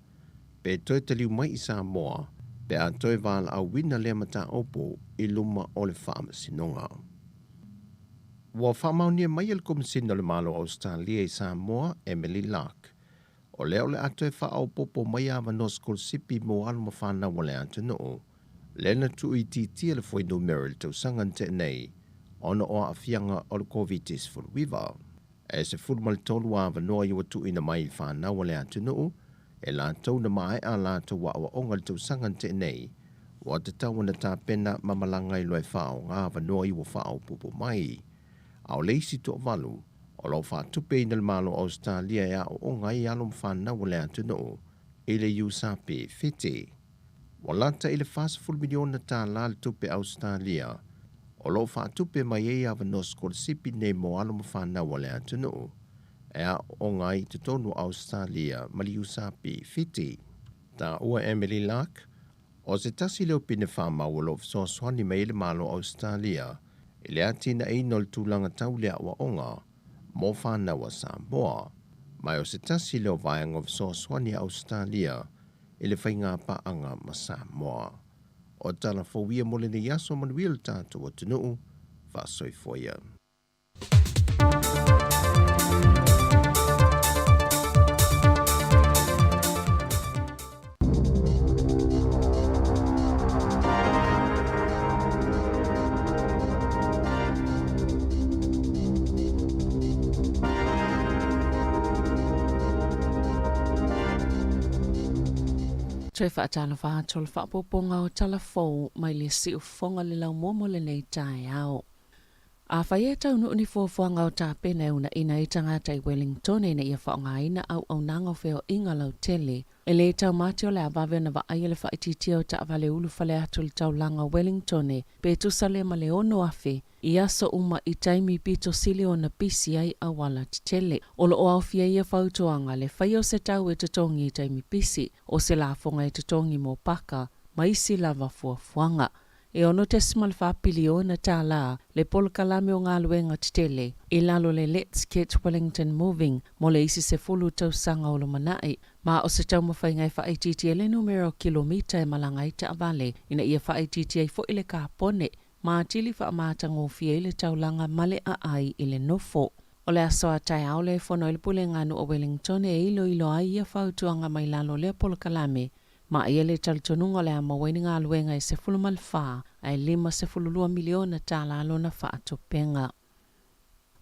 pe toi taliu mai i sa moa, pe a toi wala au wina le mata opo i luma o le whaamasinonga. Wa whaamaunia mai el komisina le malo Australia i sa moa Emily Lark. O leo le atu e whaau popo mai awa no skol sipi mo alma whana wale atu no. Lena tu i titia le fwoi no meril tau sangan te nei, ona o a fianga o le COVID-19 ful wiva. E se ful mal tolu awa noa iwa tu ina mai whana wale atu no, e la tau na mai a la tau wa awa ongal tau sangan te nei, wa te tau na ta pena mamalangai loe whao ngā awa noa iwa whaau popo mai. Au leisi to valu, o lo fa tupe ina le malo Australia ya o ngai alum whana wale atu no, ile yu sape fiti. Walata ile fast full miliona ta lal tupe Australia, O lo whaatupe mai e awa nos ko sipi nei mo alo mo whanau o le atunu. Ea o ngai te tonu Australia maliu sapi fiti. Ta ua Emily Lark, o se tasi leo pine whamau o lo so swani mai le malo Australia, i le atina e nol tūlanga tau lea wa onga, mo whanau a Samoa, mai o se tasi leo vaianga o so swani Australia, i le whainga paanga ma Samoa. O tala fowia mole ne yaso manuil tātou o tunuu, va soifoia. Tui whaatala whātol whaapoponga o talafou mai le si ufonga le lau momo le nei tae ao. A whai e tau nuu ni fuafuanga o tā pene una ina i tangata i Wellington e na ia whaonga ina au nanga wheo inga lau tele. E le tau mati o le abawe na wa aia le whaititia o ta avale ulu whale atu le tau langa Wellington e pe tusale ma le ono afe i aso uma i taimi pito sili o na pisi ai awala tele. O lo o awhia ia whautuanga le whai o se tau e tutongi i taimi pisi o se lafonga e tutongi mo paka ma isi lava fuafuanga. E ono te simal whapili o na tā la le polkalame o ngā luenga titele i lalo le Let's Get Wellington Moving mo le isi se fulu tau sanga o lo manai ma o se tau mawhaingai whaititi e le numero kilomita e malangai ta avale ina ia whaititi e fo ile ka pone ma tili whaamatango fia ile taulanga male a ai ile nofo. O le asoa tai au le fono ile pule nganu o Wellington e ilo ai ia whautuanga mai lalo le polkalame ma ia le talitonunga le amawaini ngā luenga e se fulumal wha ai 5 miliona tā lalo na whaatopenga.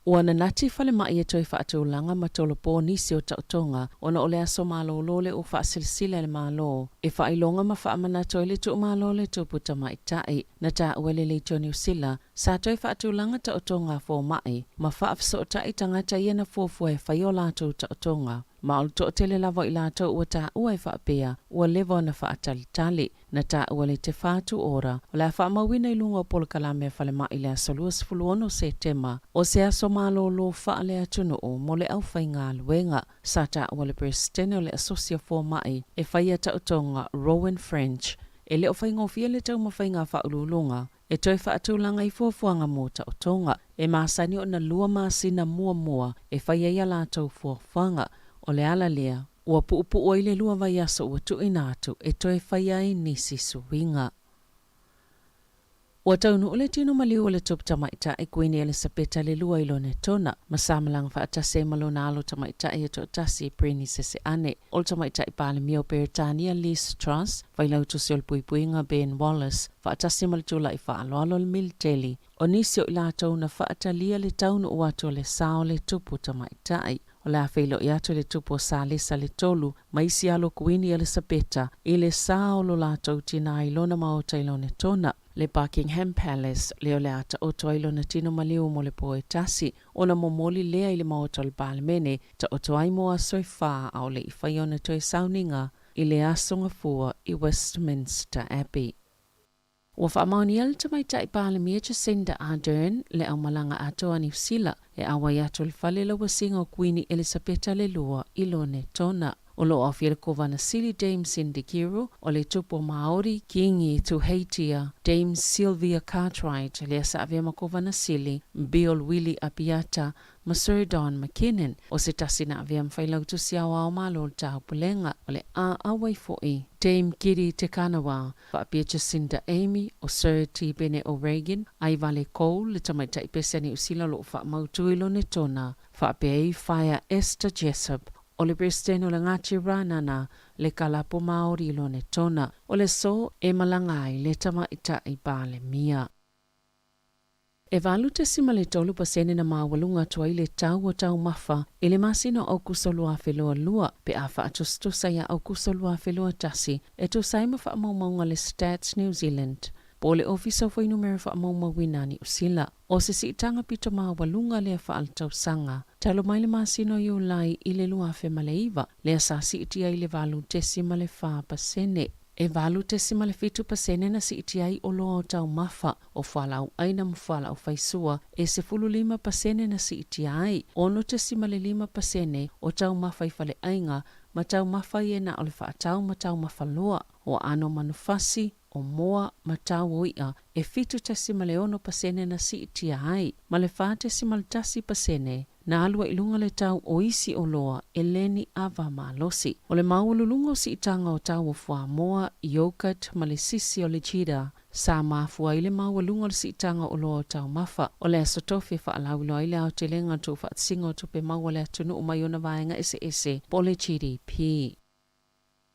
Ua na nati whale mai e toi whaatulanga ma tolo pō nisi o tautonga ona o le aso malo lole o whaasilsile le malo e whailonga ma whaamana toi le tu malo le tuputa mai tai na tā uele le to New Zealand sa toi whaatulanga tautonga fō mai ma whaafso tai tangata iena fōfue whaiola tu tautonga. Ma o to tele lava i lātou ua tā ua e whaapea, ua lewa na whaatalitali, na tā ua le te whātu ora, o la whaamawina i lunga o polokalame a whale mai le aso 20 Septemba, o se aso malo lo whaale atunu o mo le au whai ngā luenga, sa tā ua le presidente o le asosia fō mai, e whaia tautonga Rowan French, e le o whai ngofia le tau mawhai ngā whaululunga, e toi whaatulanga i fuafuanga mō tautonga, e māsani o na lua māsina mua, e whaia ia lātou fuafuanga, o le ala lea, ua puupu o ile lua vai aso ua tu inatu e toi whaiai nisi suinga. Ua taunu ule tino maliu le tup tamaita e Queen Elizabeth le lua ilo ne tona, masamalang whaatase malo na alo tamaita e to tasi preni sese ane. Ol tamaita i pale mio Peritania Liz Truss, whailau tu siol puipuinga Ben Wallace, whaatase maltula i whaaloalo le militeli, o nisio i la tauna whaatalia le taunu uato le sao le tupu tamaita ai. O la whailo i ato le tupo sa lesa le tolu, ma isi alo Queen Elizabetha, i le sao lo la tau tina ilona maota ilone tona, le Buckingham Palace, leo le ata o toa ilona tino maliu mo le poe tasi, o na momoli lea i le maota le palemene, ta o toa imo aso i wha au le i whaiona toi sauninga, i le asonga fua i Westminster Abbey. Ua whaamauni ala tamaita i palemia Jacinda Ardern le au malanga atoa New Zealand e awa i ato le whale la wasinga o Queen Elizabetha le lua i lone tona. O lo awhia le kovana sili Dame Cindy Kiru o le tupo Maori kingi tu heitia Dame Sylvia Cartwright le asa avia ma kovana sili Bill Willie Apiata ma Sir Don McKinnon o se tasina avia mwhailau tu siawa o malo le tahupulenga o le awai foi Dame Giri Tekanawa whaapia Jacinda Amy o Sir T. Bennett O'Regan ai Vale Cole le tamaita i pesani usila lo whaamautuilo ne tona whaapia i Fire Esther Jessup o le presidente o le ngati ranana le kalapo Maori ilo ne tona o le so e malangai le tamaita i pale mia. E valu te sima le tolu pasene na mawalunga tua i le tau o tau mafa i le masino au kusolua wheloa lua pe a wha atustusa ia au kusolua wheloa tasi e tu saima wha maumaunga le Stats New Zealand. Po le ofisa fo numero wha maumawina ni usila o se si itanga pito mawalunga le wha altau sanga. Talo mai le masino i ulai i le lua whe maleiva le asasi itia i le valu te sima le wha pasene. e valu te simale fitu pasene na si itiai o loa o tau mafa o whalau aina mwhala o whaisua e se fulu 5% na si itiai ono te simale 5% o tau mafa i fale ainga ma tau mafa i na ole whaatau ma tau mafa loa o ano manufasi o moa ma tau oia e fitu te simale 1% na si itiai ma le whaate simale tasi pasene na alua ilunga le tau o isi o loa e leni ava malosi. O le maululunga o si itanga o tau o fua moa, yogurt, ma le sisi o le chida. Sa mafua ile maululunga o si itanga o loa o tau mafa. O le asotofi fa alaulo ile au te lenga tu fa atsinga o tupe maua le atunu o mayona vaenga ese po le GDP.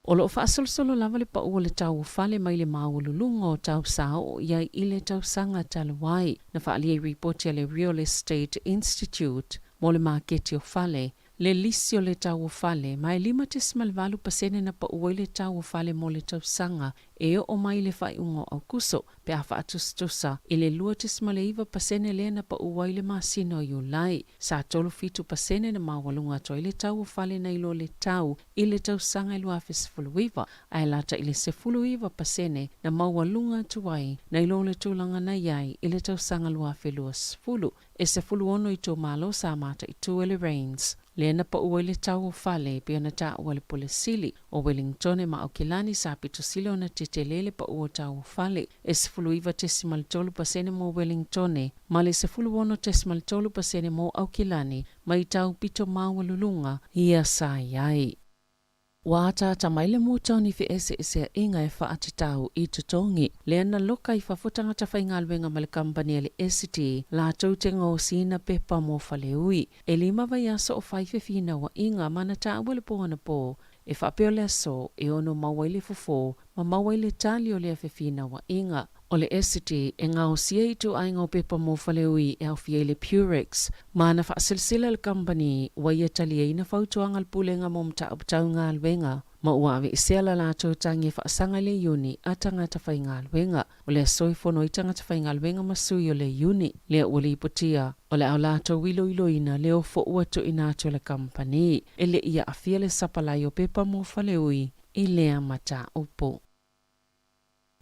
O lo whaasolosolo lava le pau o le tau whale mai le maululunga o tau sao o iai ile tau sanga talawai na whaalia reporti le Real Estate Institute mo le maketi o whale, le lisi o le tau o whale, mai 5% na pa ua le tau o whale mo le tau sanga, e o mai le whai ungo au kuso, pe a whaatustusa, e le 2% le na pa ua le masino i ulai, sa 12% na mawalunga to i le tau o whale na ilo le tau, i le tau sanga i lua fesfuluiva, ai lata i le sefuluiva pasene na mawalunga tuai, na ilo le tūlanga na iai, i le tau sanga lua felua sefulu, e sefulu ono i tō malo sa mata i tū ele Rains. Le na pa ua le tau o whale, pia na ta ua le polesili, o Wellington e maokilani sa pito sili o na tetelele pa ua tau o whale, e sefulu iwa tesimal 12% mo Wellington, ma le sefulu ono tesimal 12% mo aukilani, ma i tau pito maua lulunga, ia sa iai. Wata tamaile mutoni fi ese inga e whaatitau i tutongi. Le ana loka i whafutanga ta whaingalwenga ma le kampani le ST, la tautenga o sina pepa mo whaleui. E lima vai aso o whaifewhina wa inga mana ta awele pohana po, e whapeo le aso e ono mawaile fufo, ma mawaile tali o le awhewhina wa inga. O le ST e ngā o sia i tu ainga o pepa mo whaleui e au fie le Purex, ma na whaasilsila le kampani wa ia tali e ina whautuanga le pulenga mo mta uptau ngā alwenga, ma ua ave isela la tautangi whaasanga le uni a tangata whai ngā alwenga, o le asoi fono i tangata whai ngā alwenga masui o le uni, le uli ipotia, o le au lato wilo iloina le o fo uatu inato le kampani, e le ia a fie le sapalai o pepa mo whaleui i lea mata upo.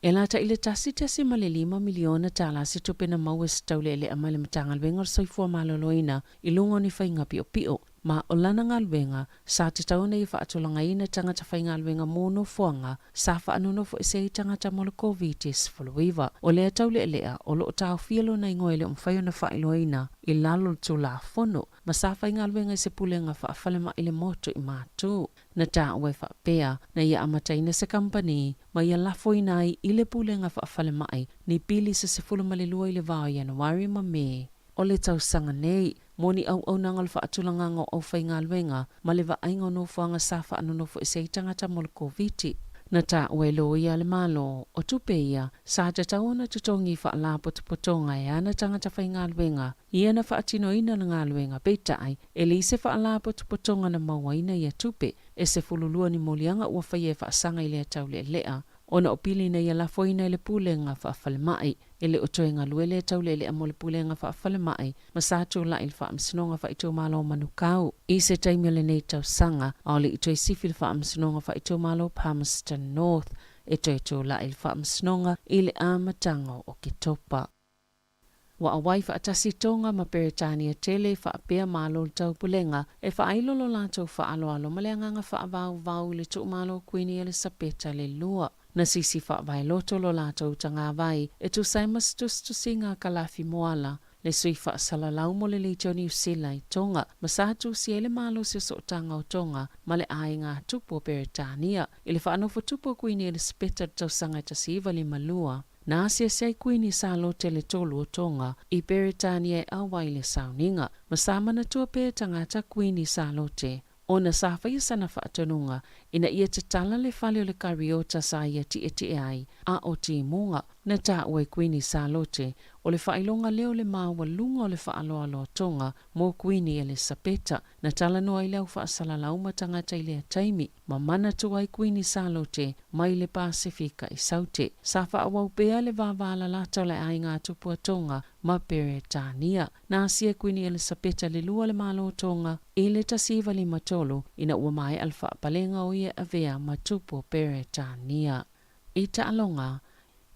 E lata ile tasi ma le 5 miliona tala si tupena maua staule le amale matanga lwenga soifua maloloina ilungo ni whainga pio, ma o lana ngalwenga sa te tauna i whaatulanga ina tangata whainga lwenga mono fuanga sa whaanono fo ese i tangata molo COVID-19 fuluiva. O lea taule lea o lo tau fielo na ingoele umwhaio na whailoina i lalo tu la fono, ma sa whainga lwenga i se pulenga whaafalema ile moto i mātu. Na ta ue whaapea na ia amataina se kampani, ma ia lafo inai ile pulenga whaafalema ai ni pili se fuluma ile vao Januari ma me. O le tau sanga nei, moni au nangal whaatulanga ngā au whainga alwenga, ma le wa ainga no whaanga sa whaanono fo ese i tangata molo COVID-19. Na ta ue lo ia le malo, o tupe ia, sa te tauna tutongi whaala potopotonga e ana tangata whainga alwenga, ia na whaatino ina na ngā alwenga peitai, e li se whaala potopotonga na mawaina ia tupe, e se fululua ni molianga ua whaie whaasanga i lea tau lea. Ona o pili na ia lafoina le pulenga whaafalemaai, ele o toenga luele tau lele amo le pulenga whaafalemaai, ma sātou la il whaamsinonga whaito malo manukau. I se taimio le nei tau sanga, au le ito i sifil whaamsinonga whaito malo Palmerston North, e toito la il whaamsinonga i le āmatanga o ke topa. Wa awai whaatasi tonga ma Peretania tele whaapea malo tau pulenga, e whaailolo lātou whaaloalo maleanganga whaavau le tu malo Queen Elizabeth le lua. Na sisi whaavai loto lo lātou tanga vai, e tu saimas tustusi ngā kalafi moala, le sui whaasalalau mo le leitio New Zealand tonga, ma sātu si ele malo si so tanga o tonga, ma le ai ngā tupo Peretania, ili whaanofa tupo Queen Elizabeth tau sanga tasiva li malua. Na asia sei Queen sa lo tele tolu o tonga, i Peretania e awai le sauninga, ma sa mana tua pe tangata Queen sa lo te. Ona sa whaia sana whaatonunga, ina ia te tala le whale o le kariota sa ia ti ai, a o ti munga, na ta ue Queen sa lote, o le whailonga leo le maua lunga o le whaaloa tonga, mo Queen Elizabeth, na tala noa i leo whaasalalau matangata i lea taimi, ma mana tua i Queen sa lote, mai le Pasifika i saute. Sa whaawau pea le wavala lata le ai ngā tupua tonga, ma Peretania, na asia Queen Elizabeth le lua le malo tonga, i le tasiva li matolo, ina ua mai alfa palenga o ia avea matupo Peretania. I ta'alonga,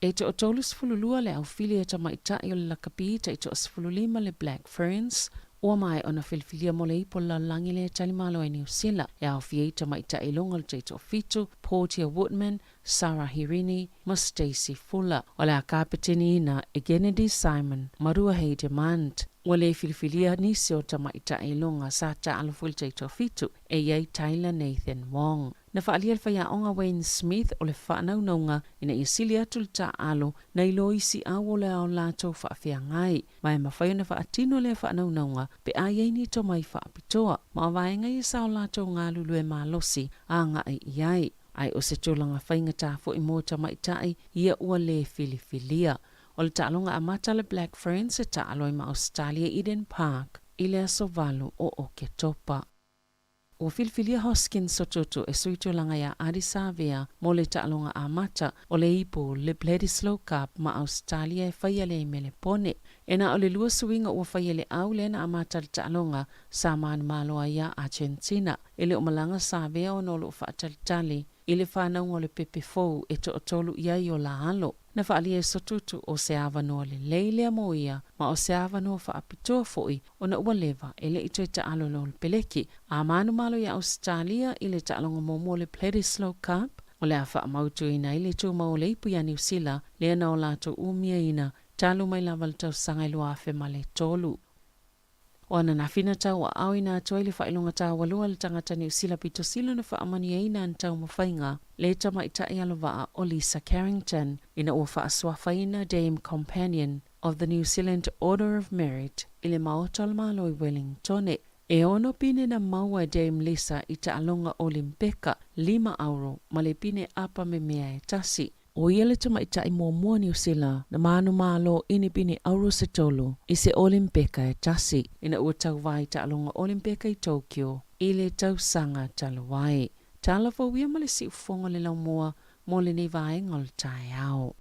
e te o tolu sifululua le au fili e tamaitai o le lakapi te i te o sifululima le Black Ferns, ua mai ona filfilia mo le ipo la langi le talimalo e New Zealand. E au fia i tamaitai longa le te i te o fitu, Portia Woodman, Sarah Hirini, ma Stacey Fuller. O le a kapitini ina e Kennedy Simon, marua hei demand. Ua le filfilia nisi o tamaitai longa sa ta aluful te i te o fitu, e iei Tyler Nathan Wong. Na whaalia le whaiaonga Wayne Smith o le whaanaunonga ina i silia tulta alo na ilo isi au o le ao lātou whaafia ngai. Mai mawhai na whaatino le whaanaunonga pe a iei to mai whaapitoa. Ma waenga i sao lātou ngā lulu e malosi a ngā iai. Ai o se tūlanga whainga tāfo i mō tamaitai ia ua le filifilia. O le ta'alonga a mata le Black Ferns e ta'aloi ma Australia Eden Park i le asovalu o Oketopa. O filfilia Hoskins sototo e suito langa ya Addis Ababa mo le ta'alonga a mata o le ipo le Bledisloe Cup ma Australia e whaia le mele pone. Ena o le lua suinga ua whaia le au le na a mata le ta'alonga sa man maloa ya Argentina. Ele o malanga Sabea o nolo whaatalitali ile whanau o le pepe fou e to o tolu iai o la halo. Na whaalia e sotutu o se awanoa le leilea mo ia, ma o se awanoa whaapitoa foi o na ua lewa ele ito i taalo lo le peleki. A manu malo ya Australia ile taalonga momo le Bledisloe Cup, o le a wha mautu ina ile tū mau le ipu ya New Zealand, le na o lato umia ina, talu mai lava le tau sangai lua afe ma le tolu. O ana na fina tau a au ina atua ile whailonga tau walua le tangata New Zealand pito silo na whaamani e ina antau mawhainga le tama itai alovaa o Lisa Carrington ina ua whaaswafaina Dame Companion of the New Zealand Order of Merit ile maotol malo i Wellington. E ono pine na maua Dame Lisa i ta'alonga Olimpeka €5 ma le pine apa me mea e tasi. O ia le tama itai mua New Zealand na manu malo ini pini auro se tolu i se Olimpeka e tasi. Ina ua tau vai ta'alonga Olimpeka i Tokyo i le tau sanga talawai. Talafo wia ma le si ufonga le laumua mo le nei vai ngol tai au.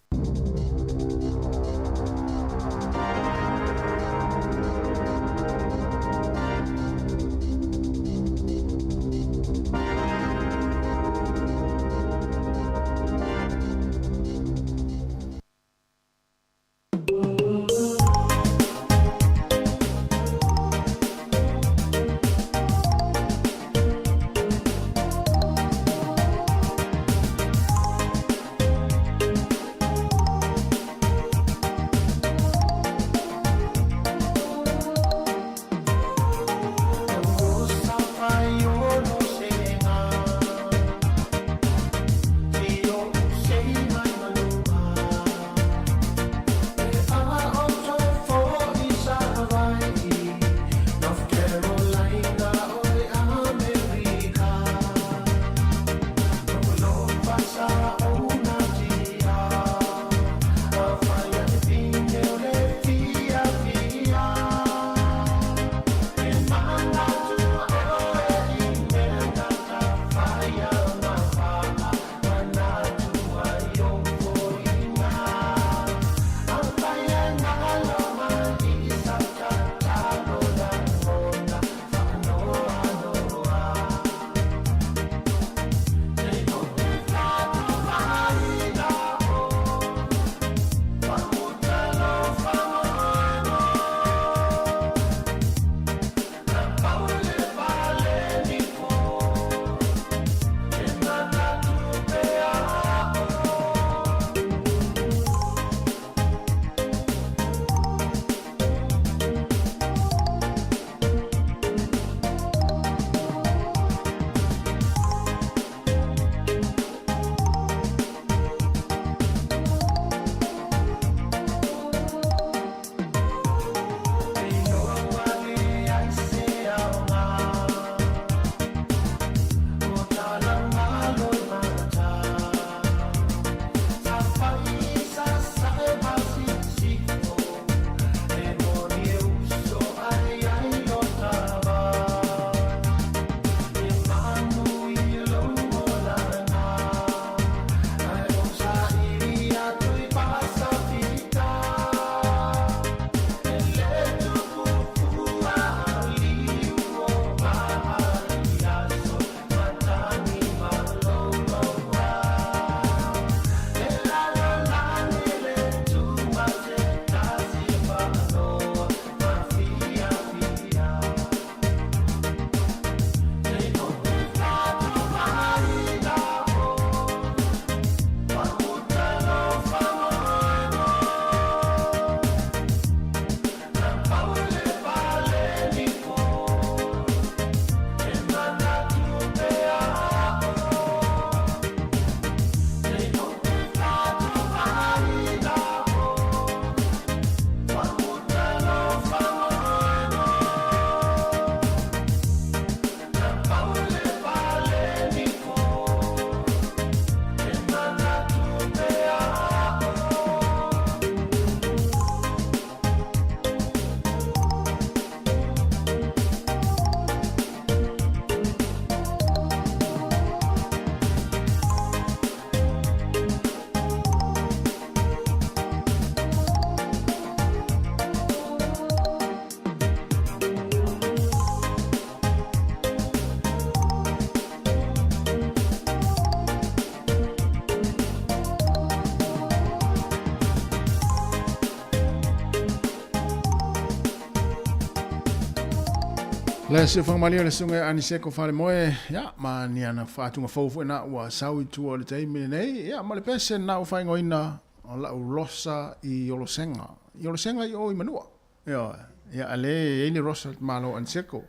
Le se famali le sunga ani se ko fale moe ya ma ni ana fatu nga fofu na wa sawi tu o le taimi nei ya ma le pese na o fai ngoina o la rosa I Olosenga I o I manua ya ale ni rosa malo an seko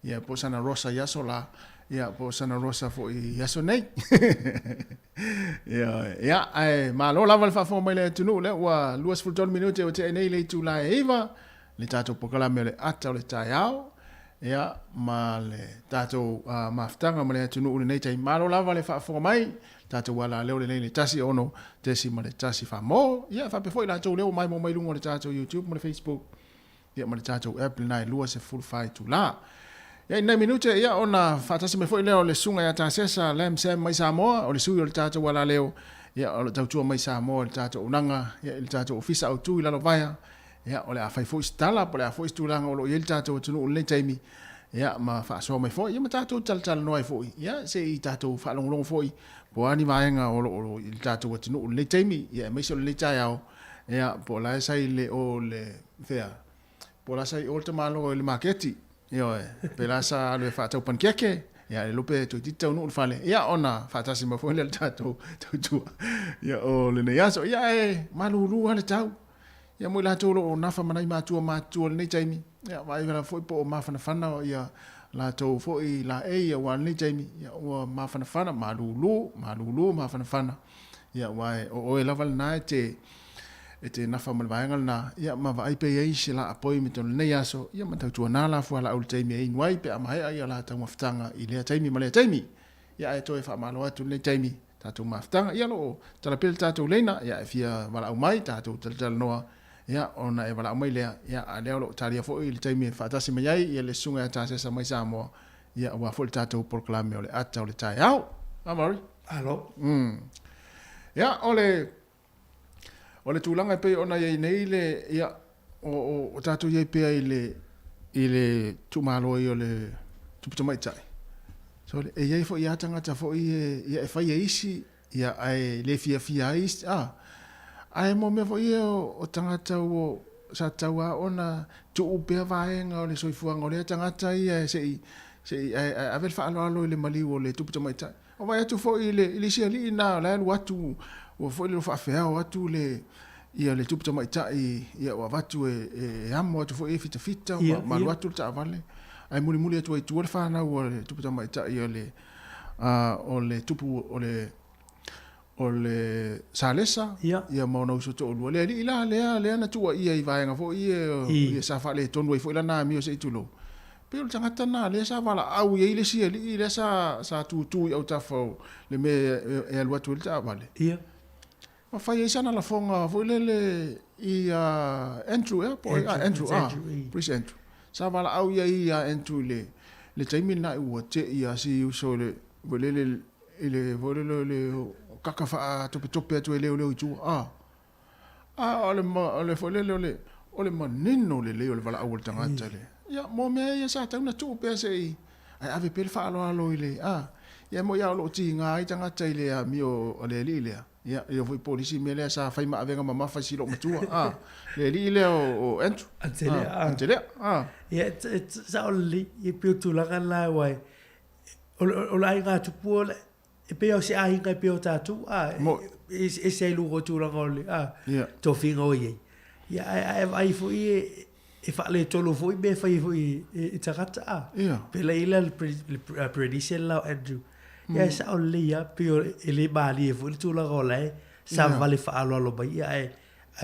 ya po sana rosa ya sola ya po sana rosa fo I ya so nei ya ai malo la val fa fo mai le tunu le wa luas fulton minute o te nei le tu la eva le tato pokala mele ata le taiao ya ma le tato maftanga ma le tunu ule nei tai malo lava le fa mai tato wala leo le nei le tasi ono tesi ma le tasi fa mo ya fa pe foi la to leo mai mo mai lungo le tato YouTube ma le Facebook ya ma le tato Apple nai lua se full fight tu la ya nei minute ya ona fa tasi me foi leo le sunga ya tasesa lem sem mai sa mo o le sui le tato wala leo ya o le tau mai sa mo le tato unanga ya le tato ofisa o tu ila lo vaya ya ole a fai foi stala pole a foi stulanga o lo yel tato tunu le taimi ya ma fa so mai foi ya ma tato tal no ai foi ya se I tato fa long foi po ani vaenga o lo il tato tunu le taimi ya me so le taiao ya po la sai le o le fea po la sai olta malo le marketi yo pe la sa le fa tau pankeke ya le lope to tita no fale ya ona fa tasi ma foi le tato tu ya o le ne ya so ya malulu ale tau ya mo la tolo o nafa manai matua nei taimi ya vai vera foi po mafana fana ya la to foi la ya wa nei taimi ya o mafana fana malulu mafana fana ya vai o level na te nafa manai na ya ma vai pe ai sila appointment nei aso ya ma tau na la fo la ul taimi ai wai pe ama ya la tau maftanga I le taimi ma le taimi ya to fa malo atu nei taimi tatu maftanga ya lo tala pel tatu lena ya fia wala au mai tatu tal noa ya ona e wala mai lea ya aleo lo taria fo I le taimi fatasi mai ai le sunga ya tase sa mai samo ya wa fo tatu proclame ole ata ole tai au amari alo ya ole tulanga pe ona ye nei le ya o tatu ye pe ile tumalo yo le tupu mai tai so le ye fo ya tanga ta fo ye fa ye isi ya ai le fia is ai mo me fo ye o tangata o sa tawa ona tu upe vaenga o le soifuanga o le tangata ia se ai vel fa alo le mali o le tupu mai tai o vai tu fo ile sia li na la watu o fo le fa fea o watu le ia le tupu mai tai ia wa watu e amo tu fo e fita ma watu ta vale ai muli tu tu le fa na o le tupu mai tai ia le o le tupu o le salesa ia mo no so to le ila le na tu ia I vaenga fo ia sa fa le tonu fo ila na mi o se tulo pe o tangata na le sa vala au ia ile sia ile sa tu au ta fo le me e alwa tu ta vale ia ma fa ia sana la fonga fo le Andrew Andrew Prince Andrew sa vala au ia Andrew le taimi na u te ia si so le le kaka fa tope tu leo tu ole fo ole manino le vala au tanga tele ya mo me ya sa tau na tu pe se ai ave pel fa alo ile ya mo ya lo ti nga I tanga tele ya mi o le ile ya yo foi polisi me le sa fai ma avenga mama fa si lo matua le ile o entro antele ya sa oli e pe tu la la wai o la nga tu po e pe o se ai nga pe o tatu e se lu tu la ngole to finga o ye ya ai fo e fa le tolo fo be fa fo e takata pe la ila le prediction la Andrew ya sa oli ya pe ele bali fo tu la ngole sa vale fa alo ba ya ai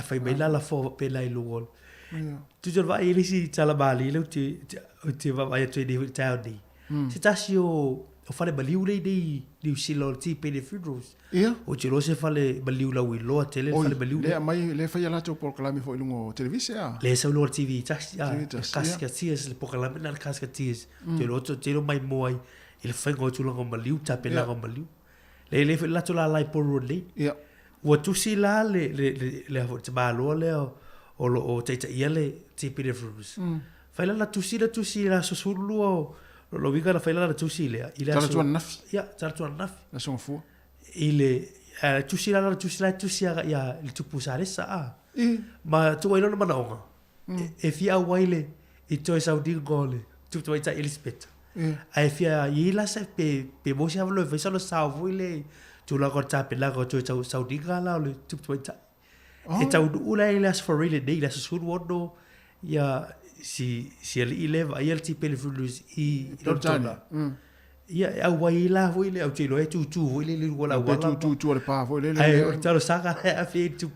fa me la fo pe la lu gol tu jo va ele si tala bali le ti va ya tu di taudi se tasio o fale baliu le di silo ti pe de funerals o tiro se fale baliu la wilo tele fale baliu le mai le fa la to proclame fo ilungo televisia le sa lo TV cascatiers le proclame na cascatiers tiro mai moi il fa go tu lo baliu ta pe la baliu le la to la lai por le o tu si la le te ba lo le o te ile ti pe de funerals fa la tu si la so sulu lo viga la faila la tusile ile tala tuan naf tala tuan naf la son fu ile tusila ya il tupusare sa ma tu ilo na manonga e fia waile I to saudi gole tu ita Elizabeth ai fia ila se pe mo sia lo fesa lo sa vuile tu la ko ta pe la ko tu Saudi gala le tu ita e tau ula ilas for really day las sur wodo ya si ali leva ai el tipe le fulus I Tortana ia au waila vuile au tilo e tu vuile le wala wala tu le pa vuile ai talo saka a fe tu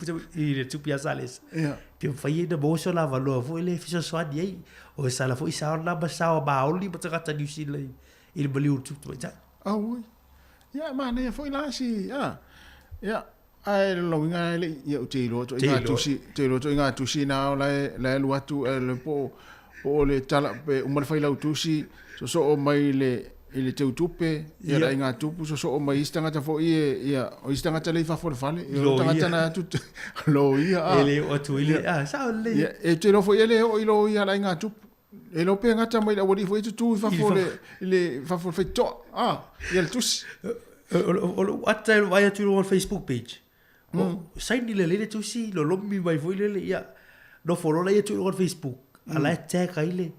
tu pia sales ia Pio fai de boso la valo vuile fiso swadi ai o sala foi sa na ba sa ba oli ba ta New Zealand il beliu tu ita au ia mana foi la si ia ai lo nga le ia o te lo to inga tu si na la lu atu le po le tala pe o mal fai la tu si so o mai le ele te utupe ia la inga tupu so o mai stanga ta fo ia o stanga ta le fa fo fale o tanga na tu lo ia ele o tu ile sa le ia e te lo fo ele o ilo ia la inga tupu e lo pe ngata mai la wodi fo tu fa fo le fa fo fe to ia le tus o ata vai tu on Facebook page sai ni le tu si lo lombi vai fo le ia no follow le tu on Facebook ala tag ile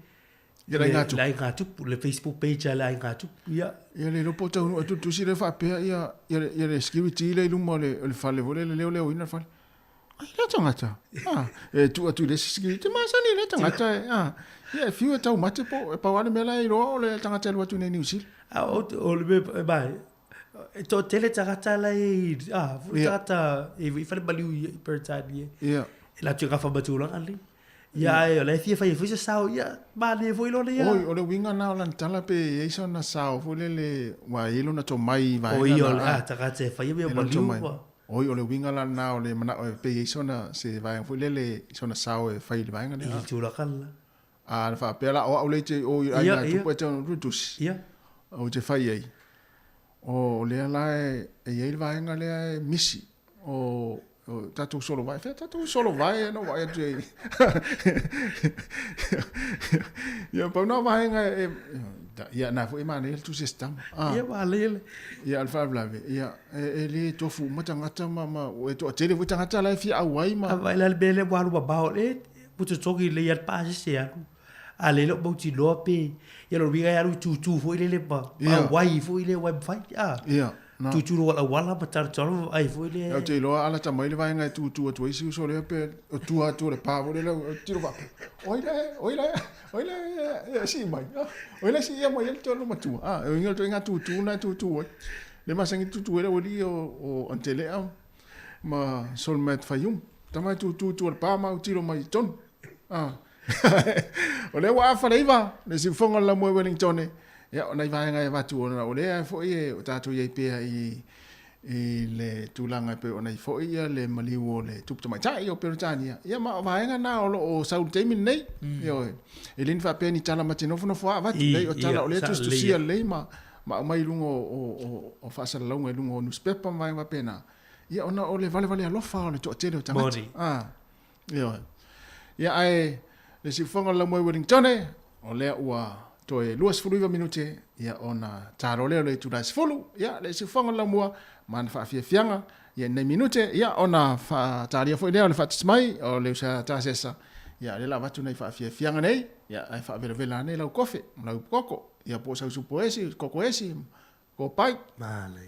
ia la inga tupu le Facebook page ala inga tupu ia le lo pota no tu si le fa pe ia le security le lumo le fale vole le ina fale ai la tangata e tu le security ma sa ni le tangata ia fiu tau mate po pa wale mela I ro le tangata le watu ne New Zealand o le bai to tele tangata la tata e fale baliu per tadi ia la tu ka fa batulang ali ia e le fia fai fisa sao ia ba le foi lo ia o le winga na lan tala pe e so na sao fo le wa ilo na to mai vai o io la ta te fai be ba liu o le winga la na o le mana pe e so na se vai fo le so na sao e fai le vai ngani I tu la kala le fa pe la o le te o ai na tu pe te rutus ia o te fai ai o le la e vai ngale misi o tatu solo vai no vai tu ia pa no vai nga ia na fo imane tu sistema ia vale ia alfa blave ia ele tofu matangata mama o to tele vo tangata la fi awai ma vai la bele walu ba le puto toki le ia pa se ale lo bauti lope ia lo viga ia tu fo ile le pa awai fo ile website ia tu wala matar tolo ai foi le eu te lo ala ta mai le vai ngai tu isi so le pe tu le pa le tiro va oile si mai oile si ia mai el tolo matu eu ngel to inga tu na tu le masangi tu ele oli o antele ma solmet fayum tama tu le pa ma tiro mai ton ole wa fa leiva le si fonga la mo Wellington ia ona vai ngai va tu ona ole fo ie o tatu ie pe I le tulanga pe ona fo ia le maliu le tupu mai tai o Peritania ia ma vai nga na o Saul Temin nei io elin fa pe ni tala matino fo fo va le o tala ole tu sia le ma mai lungo o fa sa longa lungo newspaper vai va pena ia ona ole vale alofa le to tele o tanga ia ai le si fonga la mo Wellington o le ua to e luas fuluiva minute ia ona taro le tu das fulu ia le si fonga la mua man fa fianga ia nei minute ia ona fa taria fo le fa tsmai o le sa tasesa ia le la vatu nei fa fianga nei ia ai fa vela nei la kofe la koko ia po sa supo esi koko esi ko pai male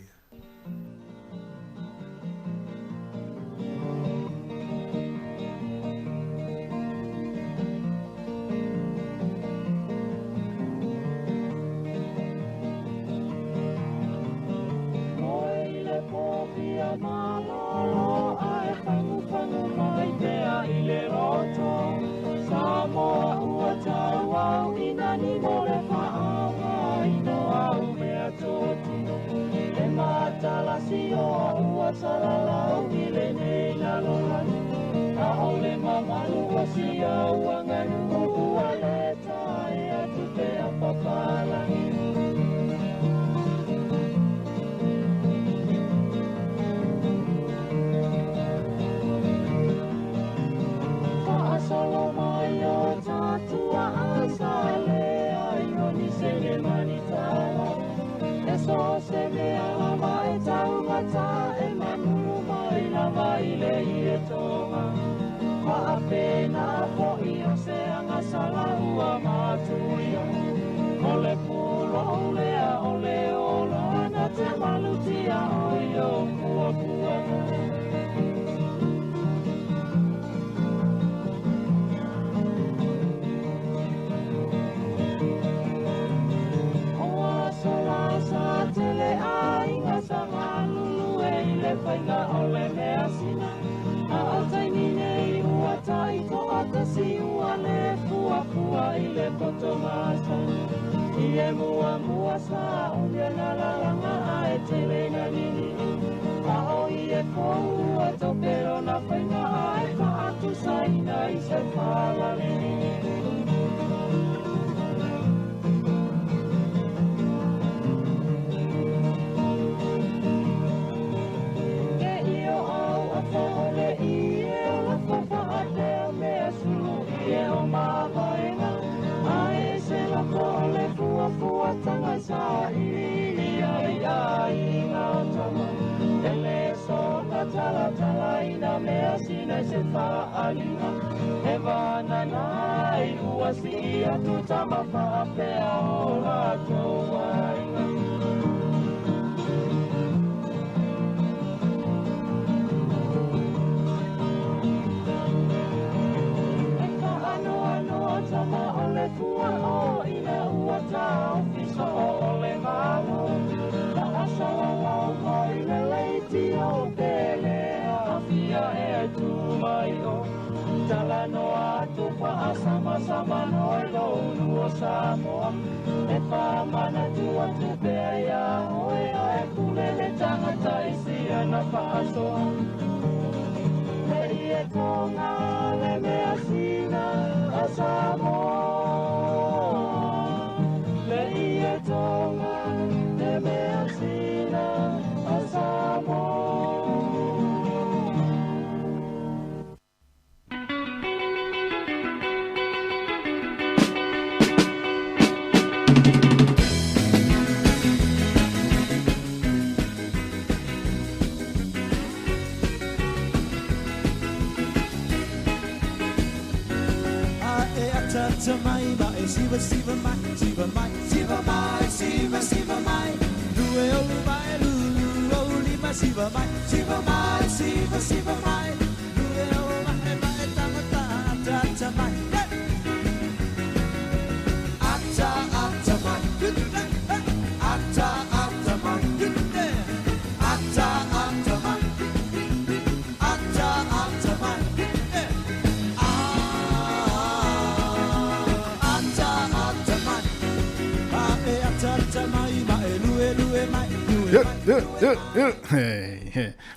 Pena po iyo se ang asala uwa matuyo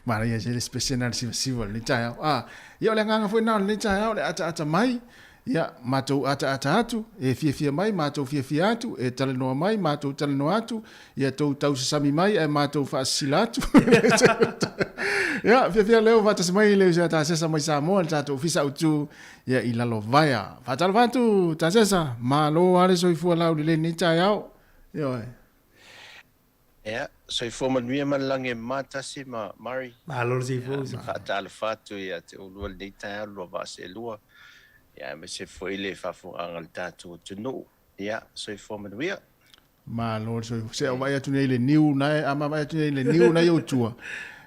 Mara ia se special siva le tai ia le nganga foi na le tai le ata mai ia matou ata atu e fia mai matou fia atu e tale no mai matou tale no atu ia tou tau sami mai e matou fa silatu ia fia leo vata mai le ja ta sesa mai sa mo ta to fisa utu ia ilalo vaia fatal vatu ta sesa malo ale so fu la le ni tai ia Yeah, so I form a new man lang e matasi ma Mari. Malo si fu. Fatal fatu ya te ulwal ni tayo lo ba se lua. Ya me se foi le fa fu angal tatu tunu. Ya, so I form a new. Malo so se o vai atu le new na ama vai atu le new na yo tua.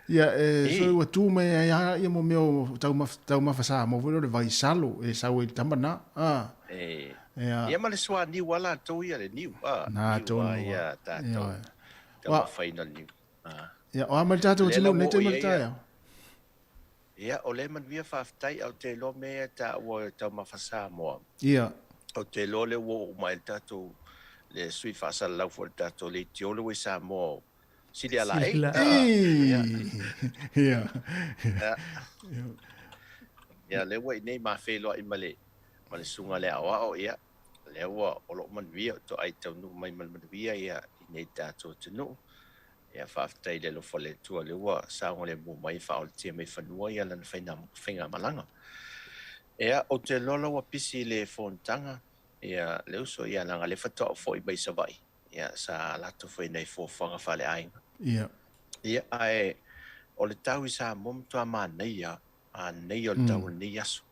Ya so o tu me ya mo meu tau ma fasa mo vo le vai salo e sa o tambana. Ya ma le swa ni wala to ya le new. Na to ya tatu. Wa final new. Ya o amal tatu tunu ne te malta. Ya o le man via fa tai au te lo me ta o ta ma fasa mo. Ya. O te lo le wo mai tatu le sui fa sa la fo tatu le ti o le sa mo. Si le ala Ya. Ya le wo nei ma fe lo i male. Male sunga le awa o ya. Le wo o lo man via to ai tau nu mai man via ya nei tātou tunu. Ia whaafitai le lo fole tua le ua, sāngo le mō mai whaoltia mai whanua ia lana whainga malanga. Ia o te lola wa pisi le whontanga, ia le uso ia langa le whatoa fo i bai savai. Ia sa lato fo i nei fo whanga whale ainga. Ia ae, o le tau i sa momtua mā nei a nei o le tau nei aso.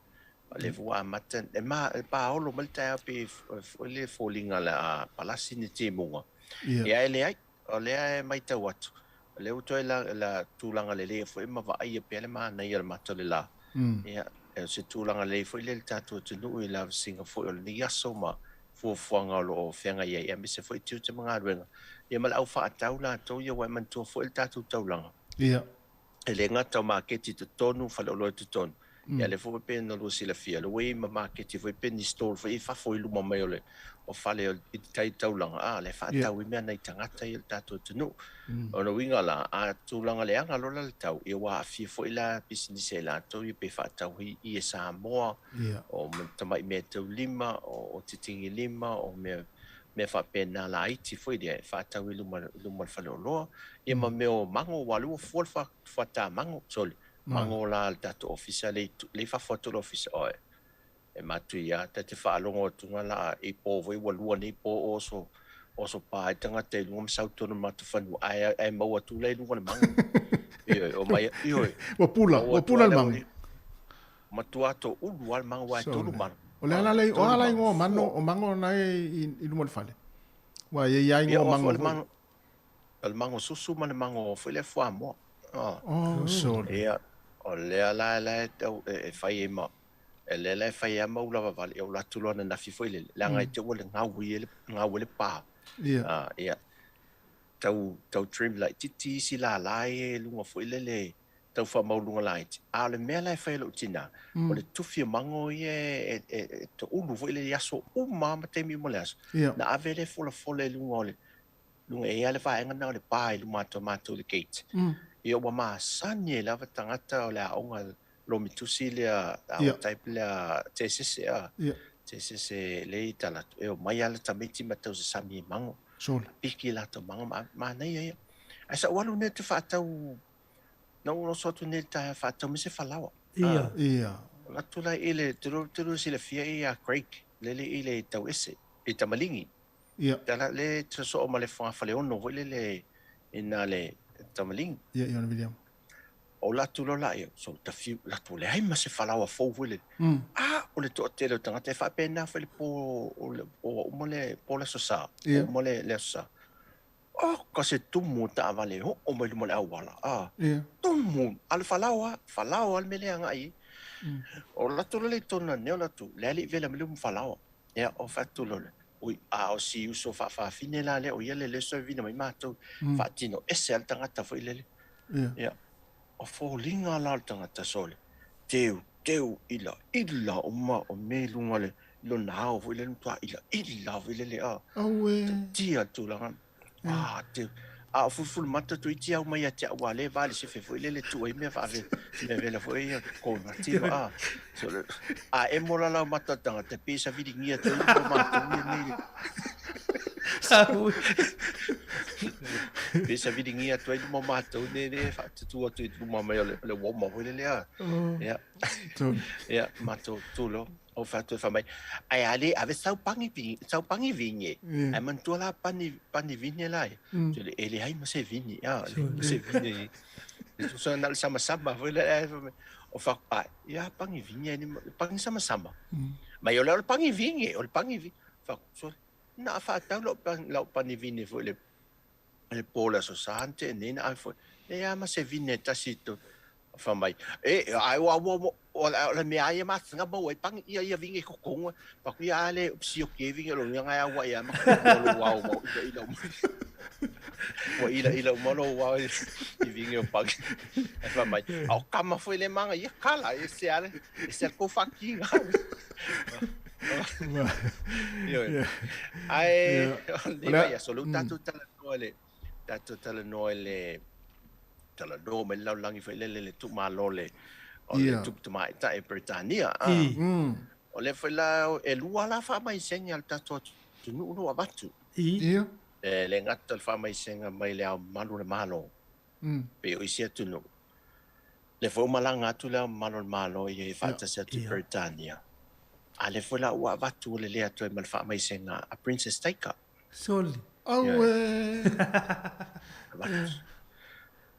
Le vua amata, e pa olo malta api le fōlinga le a palasi ni te munga. Ia ele ai, o lea e mai tau atu. Le uto la tūlanga le fo ma va ai pe le mana ia mato le la. Ia se tūlanga le fo le tatu tunu I la singa fo o ni aso ma fo fuanga lo fenga ia me se fo tiu te mga ruenga. Ia mal au fa atau la to ia wa man to fo le tatu taulanga. Ia. Ele ngata marketi te tonu fa lo te tonu. Ia le fo pe no lo sila fia le we ma marketi fo pe ni store fo fa fo lu ma mai ole. O fale o tai taulanga le fa tau I mea nei tangata I le tatu tunu. O no winga la a tūlanga le anga lola le tau I wa fia fo ila business e la tau I pe fa tau I e Samoa o tamai me tau lima o titingi lima o me fa pena la iti fo I fa tau I luma fale o loa I ma meo mango walu fo fa ta mango soli mango la le tatu ofisa le fa foto le ofisa oe e matu ia te whaalongo tunga la e po voi walua ni po oso pa tanga te lunga msauto na matu whanu ai maua tu le lunga na mangu o mai wapula le mangu matu ato ulu al mangu ai tolu mangu o le ala lai ngo mano o mango na I lumo le fale wa ia ngo mango al mango susu man mango foi le fwa mo so ia o le ala e fai e ma le fai ama ula vale o la tulona na fifo ile la ngai te wole ngawele pa ia tau trim like titi si la lai lunga fo ile tau fa maulunga lai a le mela fai lo tina o le tufi mango ie to ulu fo ile yaso mama te mi molas na avele fole lunga e ale fa nga na le pa lu mato le gate ia wa ma sanye la tangata o le aonga lo mitusi le a type le tesese tesese le tala e o mai ala tamiti matau se sami mango piki la to mango ma nei ia asa walu ne te fatau no so tu ne ta fatau me se falawa ia la tu la ile tru si le fia ia creek le ile tau ese e tamalingi ia tala le tso o male fa fale ono le ina le tamalingi ia William o la tu lo la so ta fi la tu le ai ma se falawa fo vole o le to te lo tanga te fa pena fa le po o mole po la sosa o mole le sosa ko se tu mu ta vale o mo le mole awala tu mu al falawa al mele anga ai o la tu le tona ne la tu le ali vela mele falawa ya o fa tu lo ui o si uso fa fine la le o yele le so vina mai mato fa tino ese al tanga ta fo ile ya o fo linga la tangata sole teu ila o ma o me lunga le lo na o ile ntua ila ile awe tia tu la teu fu mata tu tia o mai tia wa le vale se fo ile tu e me fa me vela fo ia ko martino so e mola la mata tangata pesa vidingia tu ma me Pesa vidingia tu ai mamato ne fa tu mama le womo le ya ya mato tu lo o fa tu fa mai ai ali ave sau pangi vinye ai man tu la pani vinye la tu le ele ai ma se vinye se vinye tu so na sama o fa ya pangi vinye ni pangi sama mai o le pangi vinye fa so na fa ta lo pani vinye fo le pola so sante ne na fo ya ma se vinye tasito fa mai ai wa o me ai ma nga bo e pang ia vinge ko ko pa ku ya le si o ke vinge lo nga ya wa ya ma lo wa mo ila mo lo wa i vinge o pang fa mai au kama foi le manga ia kala ese ko fucking ai le ya soluta tu tala no le tala do me la langi fa le tu malo le o le tu mai ta e Britania o le fa la e lua la fa mai segnal ta tu no abatu le ngata fa mai senga mai le malu le malo pe o sia tu no le fo malanga tu le malo e fa ta se tu Britania ale fo la wa abatu le tu mal fa mai senga a Princess Taika soli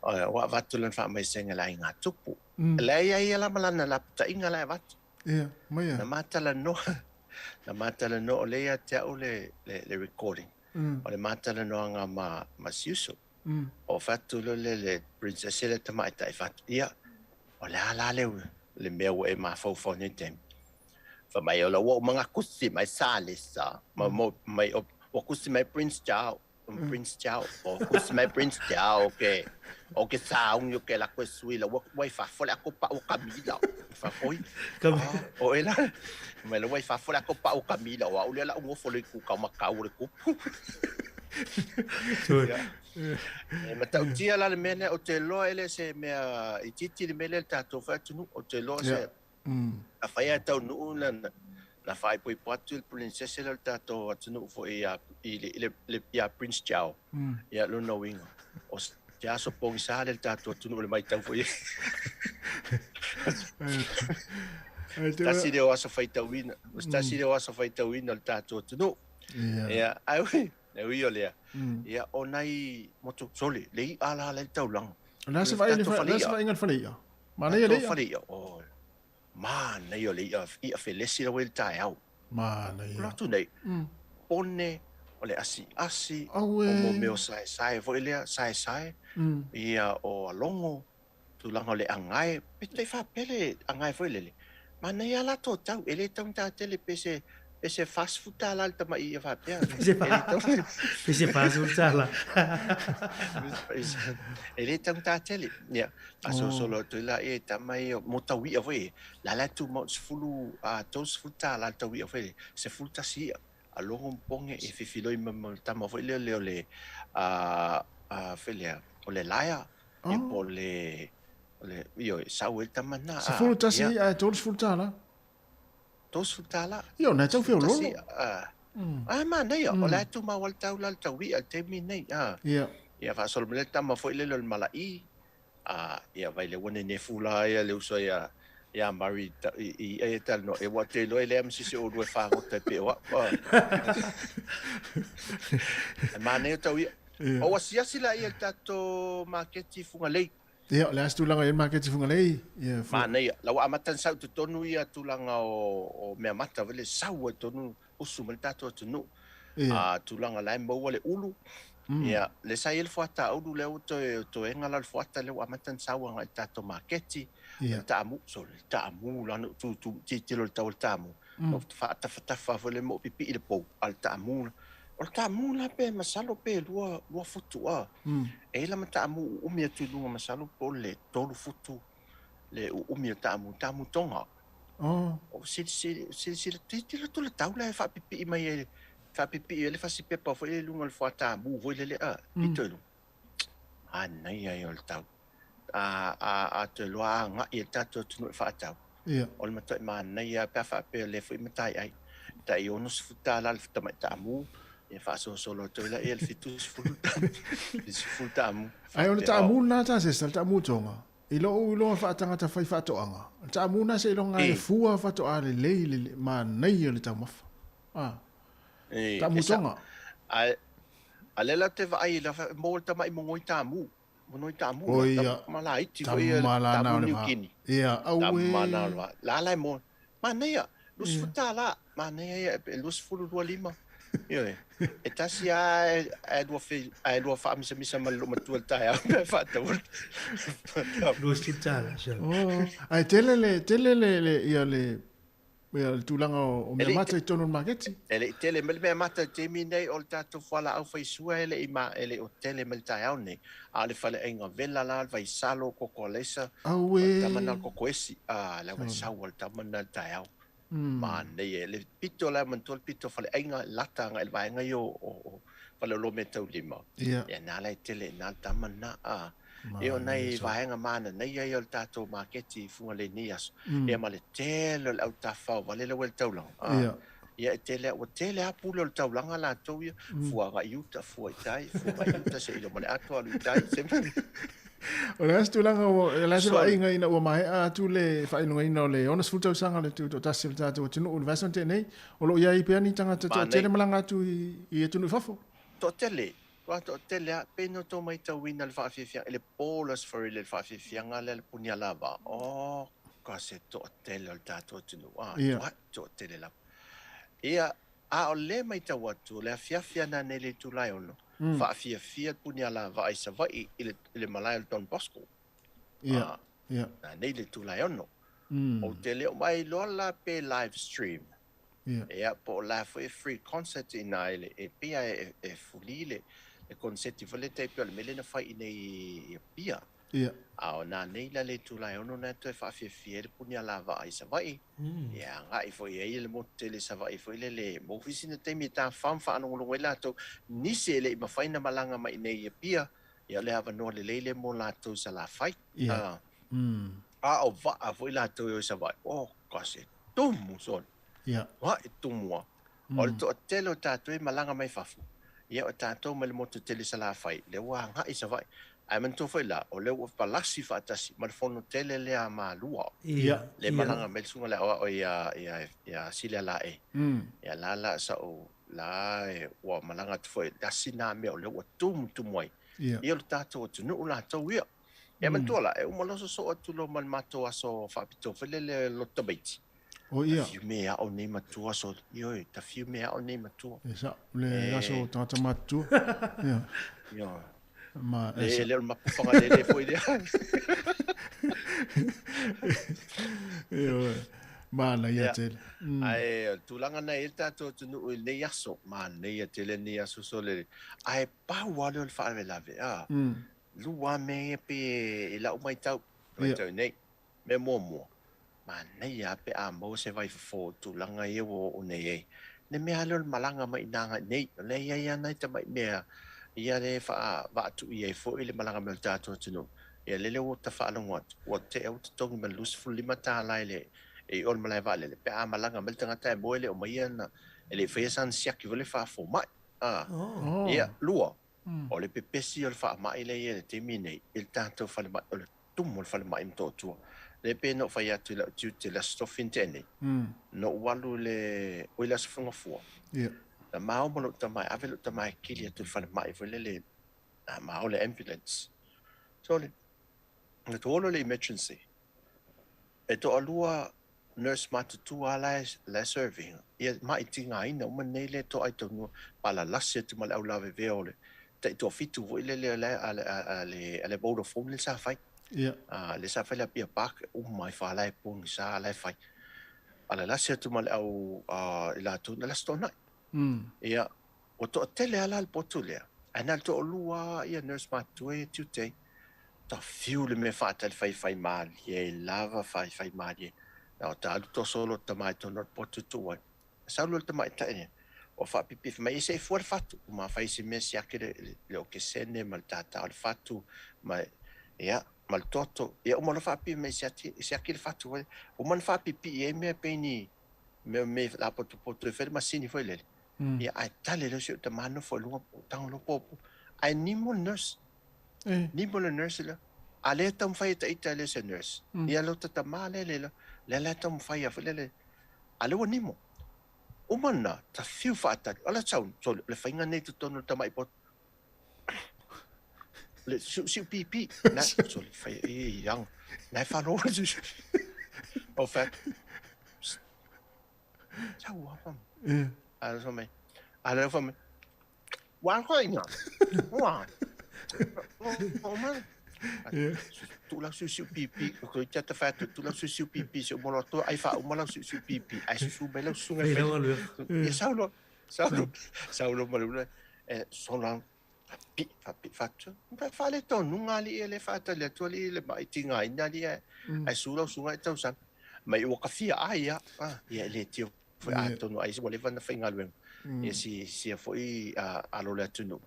wa vatulan fa mai senga la inga tupu la ia la malana la ta inga la vat mai na mata la no le ya te o le recording o le matala noanga ma siuso. O fatu le princess le tama ita fatu ia. O le ala le mea e ma fau ni tem. Fa mai o la wo mga kusi mai salisa. Mai o kusi mai Prince Charles. Prince Charles. O kusi mai Prince Charles, okay. O ke saung yo ke la ko suila wa fa fole ako pa o Camila. Fa foi. O ela. Me lo wa fa fole ako pa o Camila wa o la ngo fole ku ka makau le ku. Ma tau tia la le mene o te loa ele se mea i titi le mele tatou fatunu o te loa se a whaia tau nuu na whai poi patu il princess le tatou atunu fo ia Prince Charles ia luna winga o te aso pongi sa le tatou atunu le mai tau fo ia stasi de o aso whaitawina stasi de o aso whaitawina le tatou atunu ia ai ne ui o lea. Ia o nei motu soli, lei ala le taulang. Nasa vai ingat falia. Mana ia lea? Falia. O, mana ia lea. Ia felesi la wel tai au. Mana ia. Latu nei. Pone, o le asi. O mo meo sai. Vo ilea sai. Ia o alongo. Tulang o le angai. Petei fa pele angai vo ilele. Mana ia la to tau. Ele tau ta tele pese. Ese fast food tala alta mai ia fatea. Ese fast food tala. Ele tang ta tele. Ya. Aso solo tu la e tamai motawi ave. La tu mo fulu a tos food tala alta wi ave. Se full ta si a longo ponge e fifilo i mo tamo vo le felia. O le laia. E po le io sa wel tamana. Se full ta si a tos full tala. Tos futala. Io na tau fio lolo. Ma nei o la tu ma wal tau la tau wi al te mi nei. Ia fa sol mele tama foi le malai. Ia vai le wone ne fula ia le uso ia mari i tal no e wa te lo ele am si o due fa o te pe wa. Ma nei tau ia. O wasia sila ia tato marketi funga lei. Ia, le as tulanga e market funga lei. Ia. Ma nei, lau amatan sau tu tonu ia tulanga o mea mata vele sau e tonu usu mele tato tonu. Tulanga lai maua le ulu. Ia, le sai ele fuata aulu leo to e ngala le fuata leo amatan sau anga e tato marketi. Taamu, so le taamu lana tu titilo le tau le taamu. No whaatafa vele mo pipi i le pou al taamu. O ta mu la pe masalo pe lua futu a. E la mata mu umia tu lunga masalo po le tolu futu. Le umia ta mu tonga. O si tila tu le taula e fa pipi mai e fa pipi le fa si pepa fo e lunga le fa ta mu vo le pitolu. Nei ai o tau. A te loa nga i tato tu fa tau. O le mata ma nei a pa fa pe le fo matai ai. Ta i onus futa la futa mai ta mu. E fa solo to la el fitus futa mu. Ai o ta mu na ta se ta mu tonga. I lo fa tanga ta fai fa to anga. Ta mu na se lo ngai fua fa to ale le ma nei le ta maf. Ta mu tonga. Ale la te vai la mo ta mai mo ta mu. Mo ta mu. Mala iti ko ta mu kini. Ia au la mo. Ma nei lus futa la. Ma nei lus fulu 25. Io e tasi a dua fa misa malu matua tai fa ta lu stutala ai tele ia le tulanga o me mata i tonu marketi tele me mata te mi nei o tato fala au fai sua ele o tele me tai au nei a le fale enga vela la vai salo kokolesa tamana kokoesi la vai sawal tamana tai au ma nei le pito la mantol pito fale ainga lata nga vai nga yo o fale lo metau lima ya na la tele na tamana e nei vai nga mana nei yo tato marketi funga le nias e ma le tele au tafa vale le wel taulang ya tele a pulo taulang la to fua ga yuta fua se ilo male ato alu tai se o le astu langa o le astu inga ina o mai a tu le fa ino ina le ona sfuta sanga le tu tasil tatu tunu university nei o lo ia i pe ani tanga to tele malanga tu i tunu fafo to tele peno to mai ta wina le fa fia le polas for le fa fia ngale le punya lava ka se to tele tatu tunu to tele la ia A o le mai tau atu, le afiafia na ne le tulai ono. Fia puni ala vai sa vai ile malai le Don Bosco. Ia. Na ne le tulai ono. O te leo mai lola pe live stream. Ia po la foi free concert ina ele e pia e fulile e concerti vole te pe le mele na fai nei pia. Ia. Ao na nei la le tulai ono na te fia le puni ala vai sa vai. Ia ngai foi e le motele sa vai foi le mo visina te mi ta fam fa no lo wela to ni se le ma fai na malanga mai nei pia. Ia le hava no le mo la to sa la fai. Ia. A o va a foi la to sa vai. Oh, kase tumu son. Ia. Wa e tumua. O le to telo tato e malanga mai fafu. Ia o tato ma le moto tele sa la fai. Le wa ngai sa vai. Ai man to foi la o le o palasi fa tasi ma le fono tele le a malua. Ia. Le malanga mel sunga le o ia sila la e. Ia la sa o la e wa malanga to foi la sina me o le o tumu ai. Ia o tato o tunu la to ia. Ia man to la e o maloso so o tulo man mato aso fa pito fele le lo tabaiti. O ia. Fiu mea o nei matua so ioi, ta fiu mea o nei matua. Esa, le aso tata matu. Ia. Ia. Ma le mapufanga le foi de. Ia. Ma na ia tele. Ai tulanga na eta to tunu le yaso, ma ne tele ni aso so le. Ai pa wale o fa le lave. Ah. Lua me pe la o mai tau. Mai tau nei. Me momo. Ma nei a pe a mo se vai fo tu langa e o nei. Ne me halo malanga mai nanga nei. Le ia nei ta mai me. Ia le fa va tu ia fo ile malanga me tato tunu. Ia le o ta fa longot. O te o tong me lus fu lima ta lai le. E ol malai vale le pe a malanga me tanga ta mo ile o mai na. Ele fe san sia ki vole fa fo mai. Ah. Ia lua. O le pepesi o le fa mai le ia te mine. Il tato fa le mai o le tumo fa le mai to tu. Le pe no fai atu la te la stofin tene. No walu le o la sfonga fo. Ia. La mau mo ta mai avelo ta mai kili atu fa mai vole le mau le ambulance. So le to le emergency. E to alua nurse matu tu ala la serving. Ia mai tinga ina o manele to ai to no pala lasse tu mal au lave veole. Te to fitu vo le ale bodo fo le sa fai. Ia. Le sa fai la pia pak o mai fa la pung sa la fai. Ala la se tu mal au la tu la stona. Ia o to tele ala al potulea. Ana to lua ia nurse matu e tute. Ta fiu le me fa tel fai mal ye lava fai mal ye. Na ta to solo ta mai to not potu tu wa. Sa lo ta mai ta ne. O fa pipi mai se for fatu ma fai se me sia che le o che sene mal tata al fatu ma ia mal toto e o mo fa pi me sia che fatu o man fa pipi e me peni me la potu fer ma sini foi le ia ai tale lo se ta mano fo lo tang lo popo ai ni mo nurse ni mo nurse la ale tam fai ta itale se nurse ia lo ta male le tam fai a le ale o ni mo o mana ta fiu fata ala chau so le fainga nei tu tonu ta mai pot le su pipi na so le fai yang na fa no o fa chau wa fam ala so me ala fam wa khoinga wa o man tu la su pipi ko ta ta fa tu la su pipi so mo to ai fa mo la su pipi ai su belo su nge e saulo mo le solan pi fa fa le ton non ali le fa ta le to le mai tinga ina li ai su la su ngai tau san mai o ka fia ai ya le tio foi a to no ai so le van fa ngalwen e si foi a lo le tu no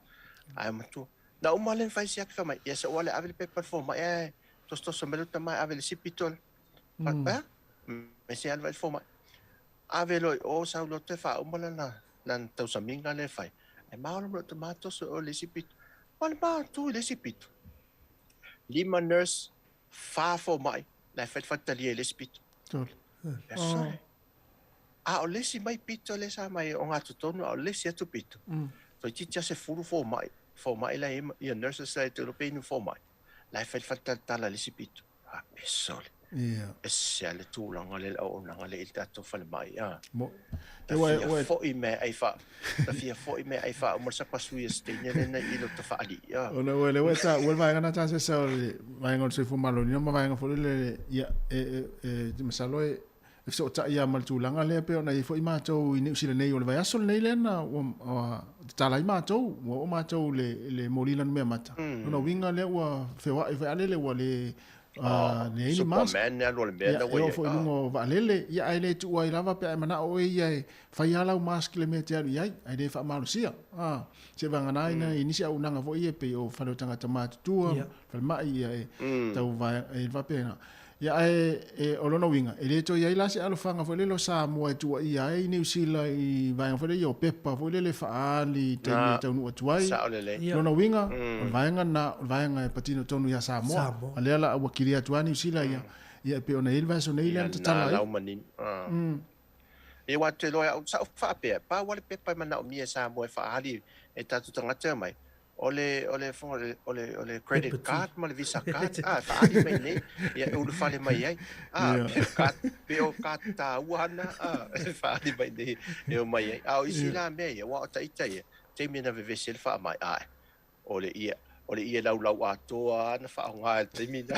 ai mo tu na o malen fai siak fa mai yes wala avel paper form mai to somelo ta mai avel sipitol pa me se alva form avelo o saulo te fa o mala nan to saminga le fai e malo mo tomato so le sipit mal ba tu le sipit lima nurse fa for mai la fet fatali le sipit Tol. o le si mai pito le sa mai o ngatu tonu o le si atu pito so chicha se furu for mai la ia nurse sai te lo pe no for mai la fet fatal tala le sipito pesole Ia. E se ale tūlanga le au nanga le ilta to fale mai a. Mo. Ta fia fo I me ai fa. Ta fia fo I me ai fa mo sa pasu e stenya na ilo ta fa ali a. Ona wele weta vai ngana ta se sa vai ngon se fu malo ni ma vai ngafo le ia masalo e so ta ia mal tūlanga le pe ona I fo I ma tau I New Zealand nei o le vai asol nei le na o tala I ma tau o ma tau le molilan me mata. Ona winga le wa fe wa I ale le wa le nei ni mas Superman ne lo le me na wa wa. fo lungo va lele ia ai le tu ai lava pe mana o ia fai ala mas kilometer ia ai de fa malusia se vanga nai na inisia unanga fo ia pe o fa lo tanga tamatu tua fa mai ia tau va e va pena ia ai o lona winga e le to ia la se alo fanga fo le lo sa mo tu ia ai New Zealand I va fo le yo pepa fo le fa ali te tau no tuai lona winga va nga patino tonu ia sa mo ale ala wa kiria tu New Zealand ia pe ona ilva so nei lan tala la manin e wa te loa sa fa pe pa wale pepa mana o mia sa mo fa ali e tatu tanga mai ole credit card ma le visa card fa ali mai nei ia o le fale mai ai card pe o card ta wana fa ali mai nei e o mai ai o isi la me ia wa ta itai te mina ve vesel fa mai ole ia lau atoa na fa nga te mina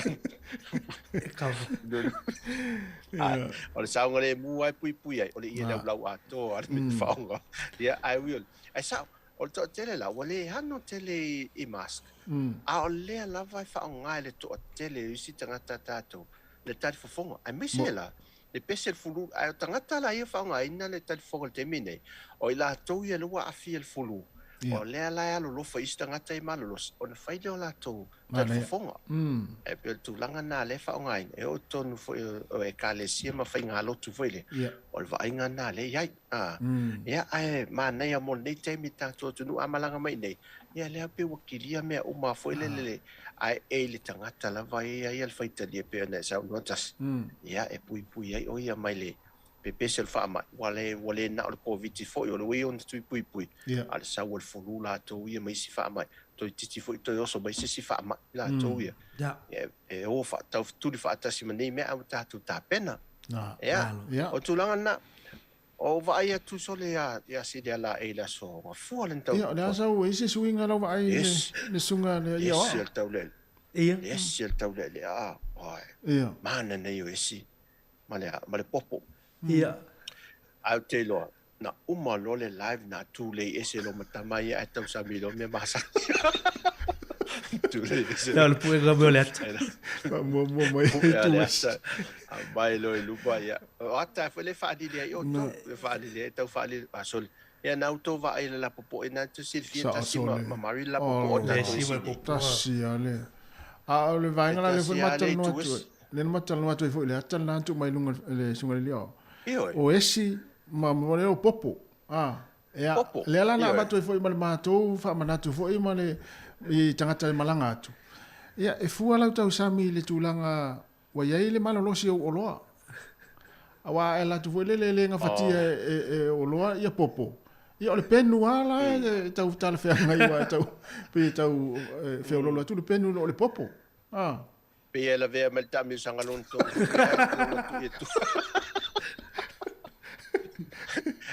ole sa ngale mu ai pui ai ole ia lau atoa na fa nga ia I will ai sa o to tele la wale hano tele I mask a o le la vai fa nga le to tele si tanga tato le tat fo fonga ai mesela le pesel fulu ai tanga la ia fa nga ina le tat fo te mine o ila to ia lo a fi el fulu o le la lo fa istanga tai malos on fa le la to tat fo fonga e pe tu langa na le fa nga e o to no fo e kale si ma fa nga lo tu fo le o va nga na le ia ia ai ma nei a mo nei te mi tato tu no amalanga mai nei ia le pe wakilia me o ma fo le ai e le tangata la vai ia el faita dia pe na sa no tas ia e pui ai o ia mai le pe pesel fa mai wale na o covid fo yo le we on tu pui al sa wal fo la to ia mai si fa mai to titi fo to so mai si fa mai la to ia e o fa ta tu fa ta si nei me au ta tu ta pena ia o tu langa na o vai tu so le ia si de la e la so fu alen tau ia la sa o ese swinga la vai le sunga le ia yes el tau le yes el tau le ia mana nei o esi male popo ia au te loa na uma lo le live na tu le ese lo matama ia tau sa mi lo me masa tu le ese la le pue ga le mo tu vai lo lu ba ia ata foi le fa di le yo to le fa di le tau fa le asol ia na auto va ai la popo ina tu silfia ta si ma mari la popo le si ma popo si ale le vai ngala le foi matal no tu le matal no tu foi le atal na tu mai lunga le sunga le o o esi ma mo le popo ia le la na ba tu foi ma matou fa manatu foi ma le I tangata malanga atu ia e fua lau tau sami le tūlanga wa iai le malo losi o loa awa e la tu le nga fatia o loa ia popo ia o le penu ala tau tala fea ngai wa tau pe tau fea lolo atu le penu o le popo pe ia la vea melta mi sangalon to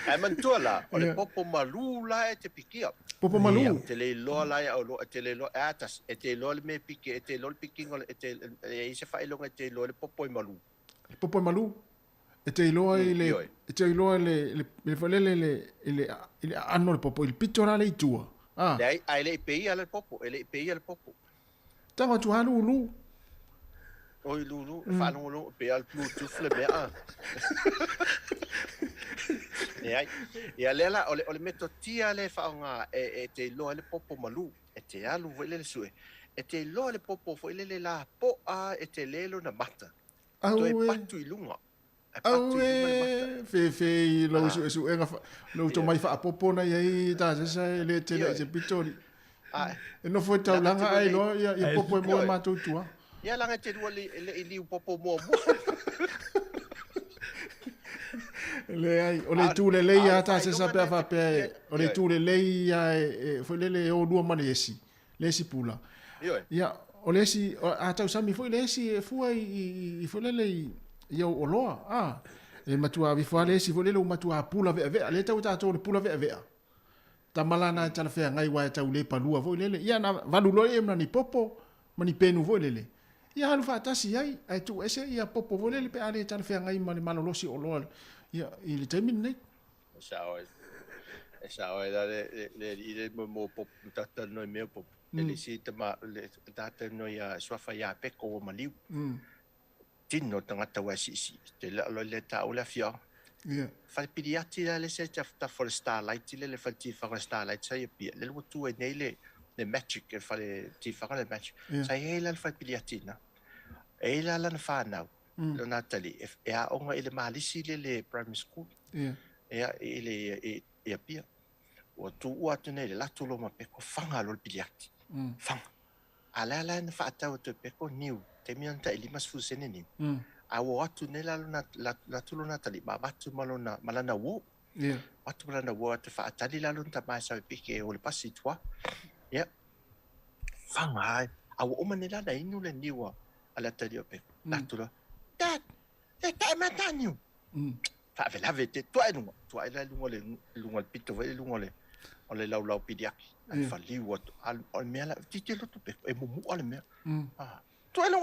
ai man tola o le popo malu la e te pikia popo malu te le lo la o lo te le lo atas e te lo me pike e te lo piking o te e se fa lo te lo le popo malu e te lo le anno le popo il pittora le tua ai le pe al popo e le pe al popo tanga tu halu lu oi lulu fa no pe al bluetooth le be ia lela o le meto tia le fa nga e te lo le popo malu e te alu vele le sue e te lo le popo fo le la po e te lelo na mata to e patu ilunga fe lo su e lo to mai fa popo na ia ta se le te le pitori e no foi tau langa ai lo ia popo mo ma tu tua ia langa te le li popo mo le ai o le tu le leia ta se sa pe fa pe o le tu le leia foi le o lua mane esi le si pula ia o le si a tau sami foi le si fua I foi le I o loa e matua vi foi le si foi le matua pula ve le tau tatou le pula ve tamalana tala fea ngai wa tau le palua foi le ia na valulo e mani popo mani penu foi le ia halu fatasi ai tu ese ia popo foi le pe ale tala fea ngai mani malolosi o loa ia I le taimi nei esa o le mo pop tata no me pop ele si tama le tata no ya swafa ya pe ko maliu tino tangata wa si te le ta o la fia fa pidiati le se ta for starlight le fa ti fa starlight sai pi le tu e nei le magic e fa le ti fa le magic sai le fa pidiati na e la fa na lo natali e a onga ele malisi le primary school ele e pia o tu o tene la tu lo ma pe ko fanga lo pidiati fanga ala na fa ta o te pe ko niu te mianta ili mas fu sene ni a o tu ne la tu lo natali ba batu malona malana wo batu malana wo te fa ta la lo ta mai sa pe ke o le pasi toi fanga a o manela na inu le niwa ala tali o pe la tu lo dad ta mataniu fa ve la vete toi no toi la lungo le pito ve lungo le o le lau pidiaki ai fa liu o me la ti lo tu pe e mu ale me toi lo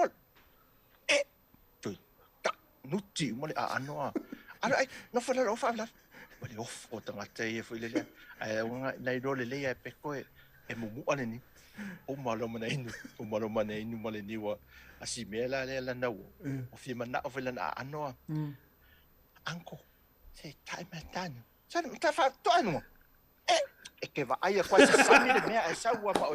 tu ta nuti mo le ano ala ai no fa la fa la o le off o tanga te e foi le ai unha nei do le e pe ko e mu ale ni o malo mana inu male ni wa asi me la na o fi mana o fe la ano anko se tai matano sa ta fa to ano e che va ai quasi sami le me a sa wa pa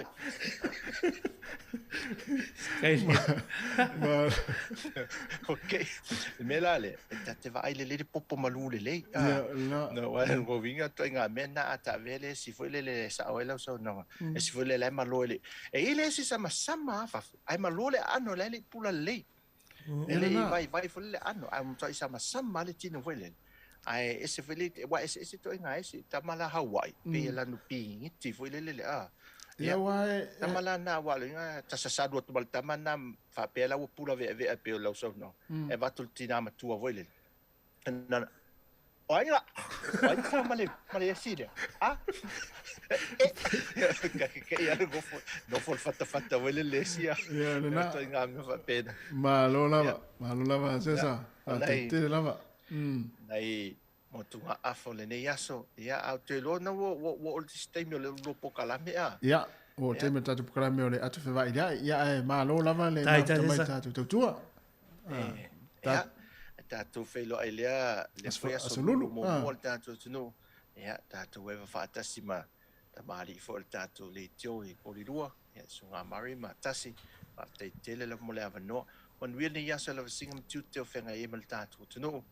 ok me la le te va ai le popo malu le no wa go vinga to nga mena ata vele si foi le sa o la so no e si foi le malo le e ile si sama fa ai malo le ano le pula le ele vai foi le ano am to sama le tino foi le ai ese foi wa ese to nga ese tamala Hawaii pe la no pi ti foi le ia wa tamala na wa le nga tasasado to balta mana fa pe la pula ve pe la so no e va tul tina ma tu voi le na ai la male sidia che ia no for fatta voi le sia na to nga me fa pena malo lava sesa te lava nei mo tunga afo le nei aso ia au te lo na wo o te stemi o le lo pokala me ia o te me tatu pokala me o le atu fe vai ia malo lava le mai tatu tua tatu fe lo ele foi aso lulu mo tatu no ia tatu eva fa tasima ta mari fo tatu le tio e polirua ia sunga mari ma tasi pa te tele le mo le avano on really ia se le singam tutte o fenga e mal tatu no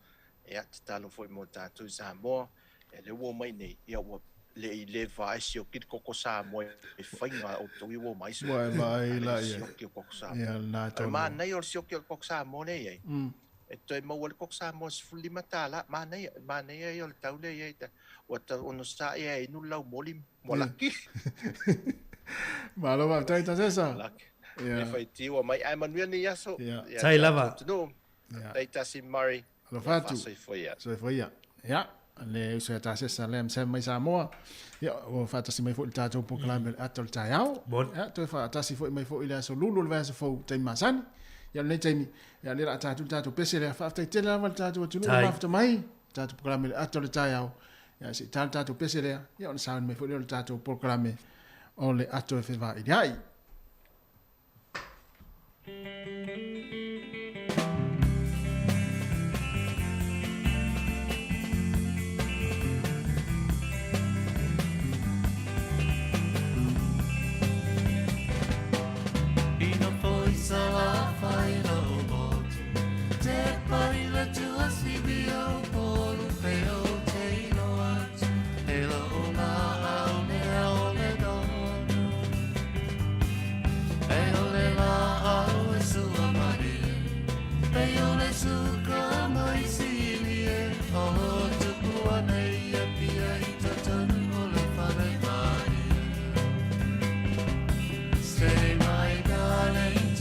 ia talo foi mo tatu sa mo ele wo mai nei ia wo le vai si o kit koko sa mo e fainga o to wo mai so vai la ia na to ma nei o si o koko sa mo nei e to mo o koko sa mo fulli matala ma nei e o taule e ta o ta ono sa e no lau molim molaki malo va tai ta sesa e fai ti o mai ai manuel ni aso sai lava no dai ta si mari lo fatu sai foi ya le usa ta sesa le sem mai Samoa ya o fata si mai fo tato po klame atol tayao ya to fa ta si fo mai fo ile so lulu le va fo tai masani ya le tai ya le tato pese le fa tai tela va tato tu no fa mai tato po klame atol tayao ya si tato pese le ya on sa mai fo le tato po klame o le atol fe va idai Stay my darling.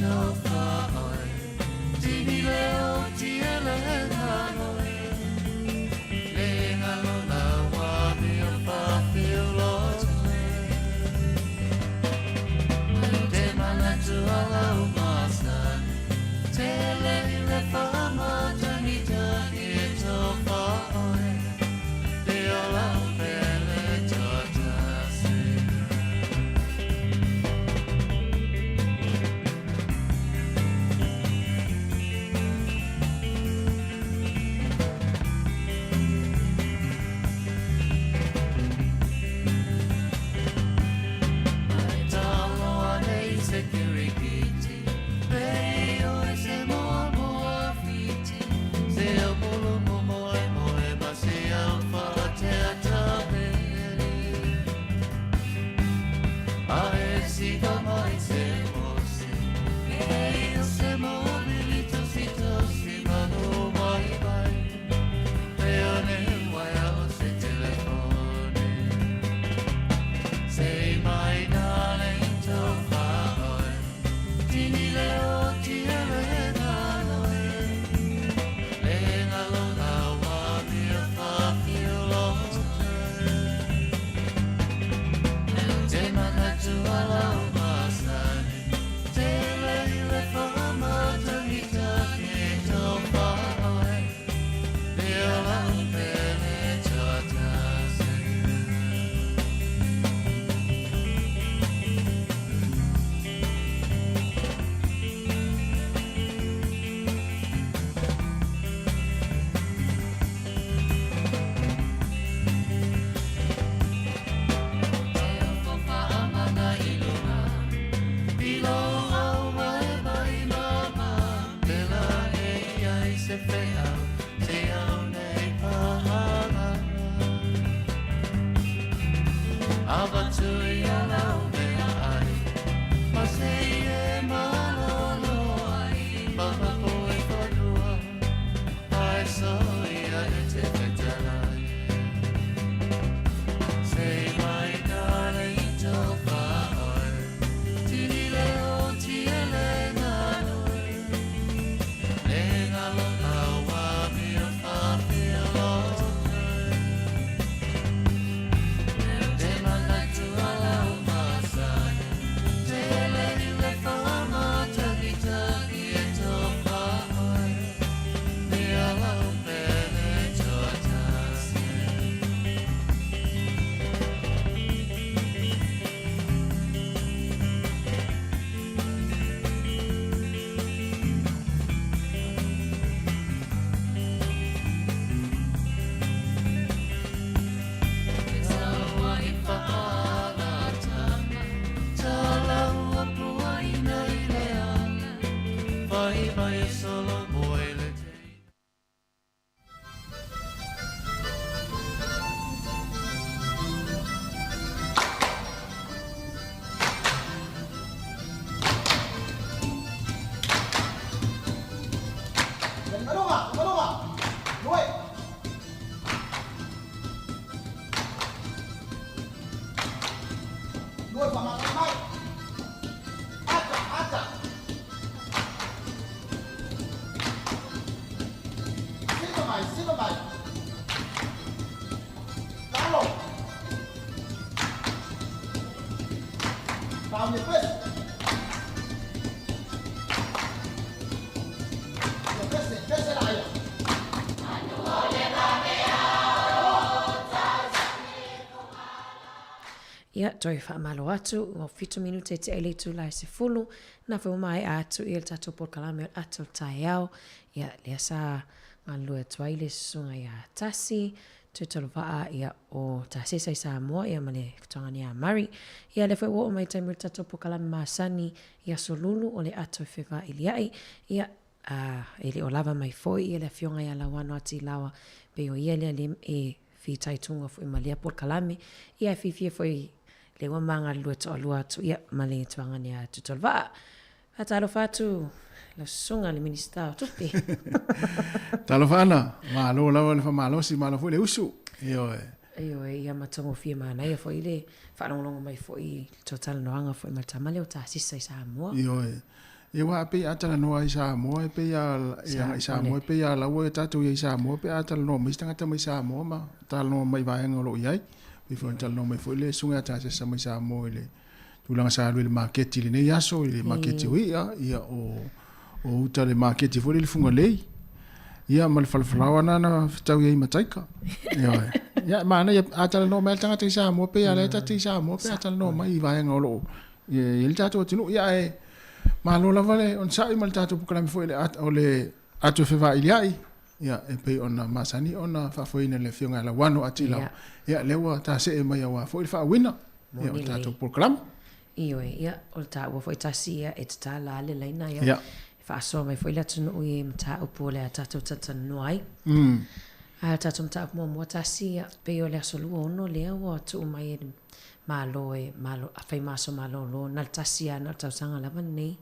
Ia, toi whaamalo atu, o whitu minute te ele tu lai se fulu, na whau mai atu i el tato porkalame o atu tai au, ia lea sa ngā lua tuaile sunga ia tasi, tui tolo waa ia o ta sesai sa moa ia male kutangani a mari, ia le whau o mai taimuri tato porkalame maasani, ia solulu o le atu whewa iliai, ia ele o lava mai foi, ia le fionga ia la wano ati lawa, pe o ia le e fi taitunga fui malia porkalame, ia fifia foi le wa manga lua to lua tu ia male tuanga ni a tutolva atalo fatu la sunga le minister tupi talo fana malo la fa malo si malo foi le usu io ia matongo fia mana ia foi le fa long mai foi total noanga foi matamale o ta sisa sa mo io wa pe atala no ai sa mo pe ya sa mo pe ya la wo tatu ia sa mo pe atala no mi stanga ta mai sa mo ma talo no mai va ngolo iai we fon tal no mai foi le sunga ta se sa mai sa mo le tulanga sa le market le nei aso le market ia o ta le market foi le funga lei ia mal falfalawa na tau ia mataika ia mana ia atala no mai tanga te sa mo pe ya le ta te sa mo pe atala no mai va ngolo il tatu tinu ia malo la vale on sai mal tatu pukalami foi le o le atu feva iliai ia e pe ona masani ona fa foi ne le fionga la wano atila ia lewa ta se e mai wa foi fa wina ia o tatu pukalami ia o ta wa foi tasia et ta la le leina ia fa so mai foi la tunu i mta upole tatu tatanu ai tatu mta mo tasia pe o le solu ono le wa tu mai malo afai maso malo lo na tasia na tausanga la mani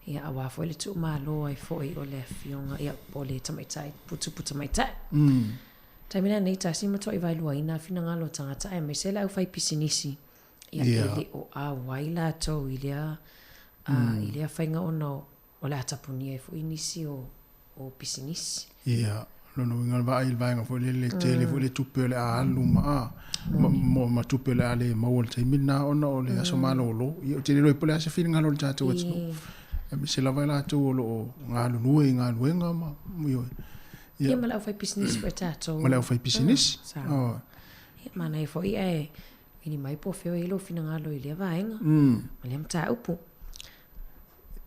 ia awa foi le tu malo ai foi o le fionga ia pole tamaitai putu maitai tamina nei tasi mo toi vai luaina fina ngalo tangata e me sela au fai pisinisi ia le o a waila to ilia ilia fainga ono o le atapuni e foi inisi o pisinisi ia no ngal vai nga foi le tele foi le tupe le alu ma tupe le ale mawol te mina ona o le asomalo lo ia te le pole asa fina ngalo tatu watu e se la vai la tu lo ngalo nui ngalo nga ma yo ia mala fai business per tato mala fai business ia mana e foi e ini mai po feo ilo fina ngalo ile vaenga mala mta upu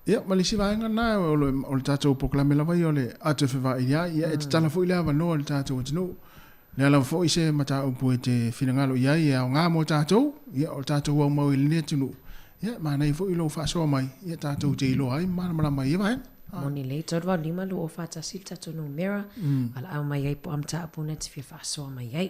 ia malisi vaenga na o tatu poklame la vai ole atu feva ia e tala foi le no o tatu watu le ala foi se mata upu te fina ngalo ia ia nga mo tatu ia o tatu wa mo ile tunu ia mana e foi lo fa so mai ia tatu te ilo ai mala mai ia vai moni le torwa lima lu o fata silta to no mera ala au mai ai po amta apu net fi fa so mai ai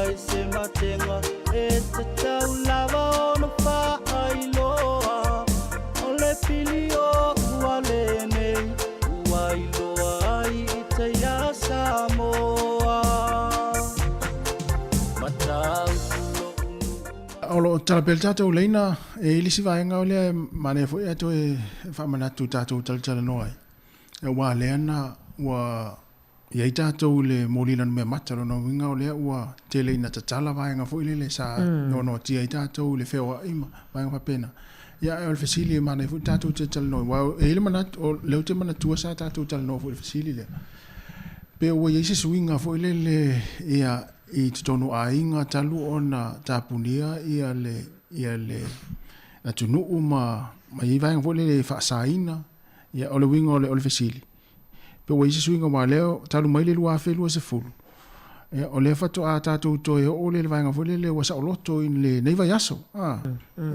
ai se matenga e te tau lava o na whaailoa o le pili o uale nei uailoa ai I te ia Samoa matau Olo talapel tatou leina e ilisi vaenga o le mane foi ato e whamanatu tatou taltala noai. E wā leana ua iai tatou le molina me matalo no winga o lea ua te leina tatala vaenga foi le sa no tia I tatou le whewa ima vaenga papena. Ia e o le fasili e mane foi tatou taltala noai. Wā e ile manatu o leo te manatua sa tatou taltala noai foi le fasili le. Pe ua iai se swinga foi le ia I te tonu a inga talu o na tapunia ia le na tunu ma I vaenga foi le whaasaina ia o le winga o le fasili. Pe wa isi swinga wa leo talu mai le lua fe lua se fulu. Ia o le fato a tatou toe o le vaenga foi le wasa o loto in le neiva yaso.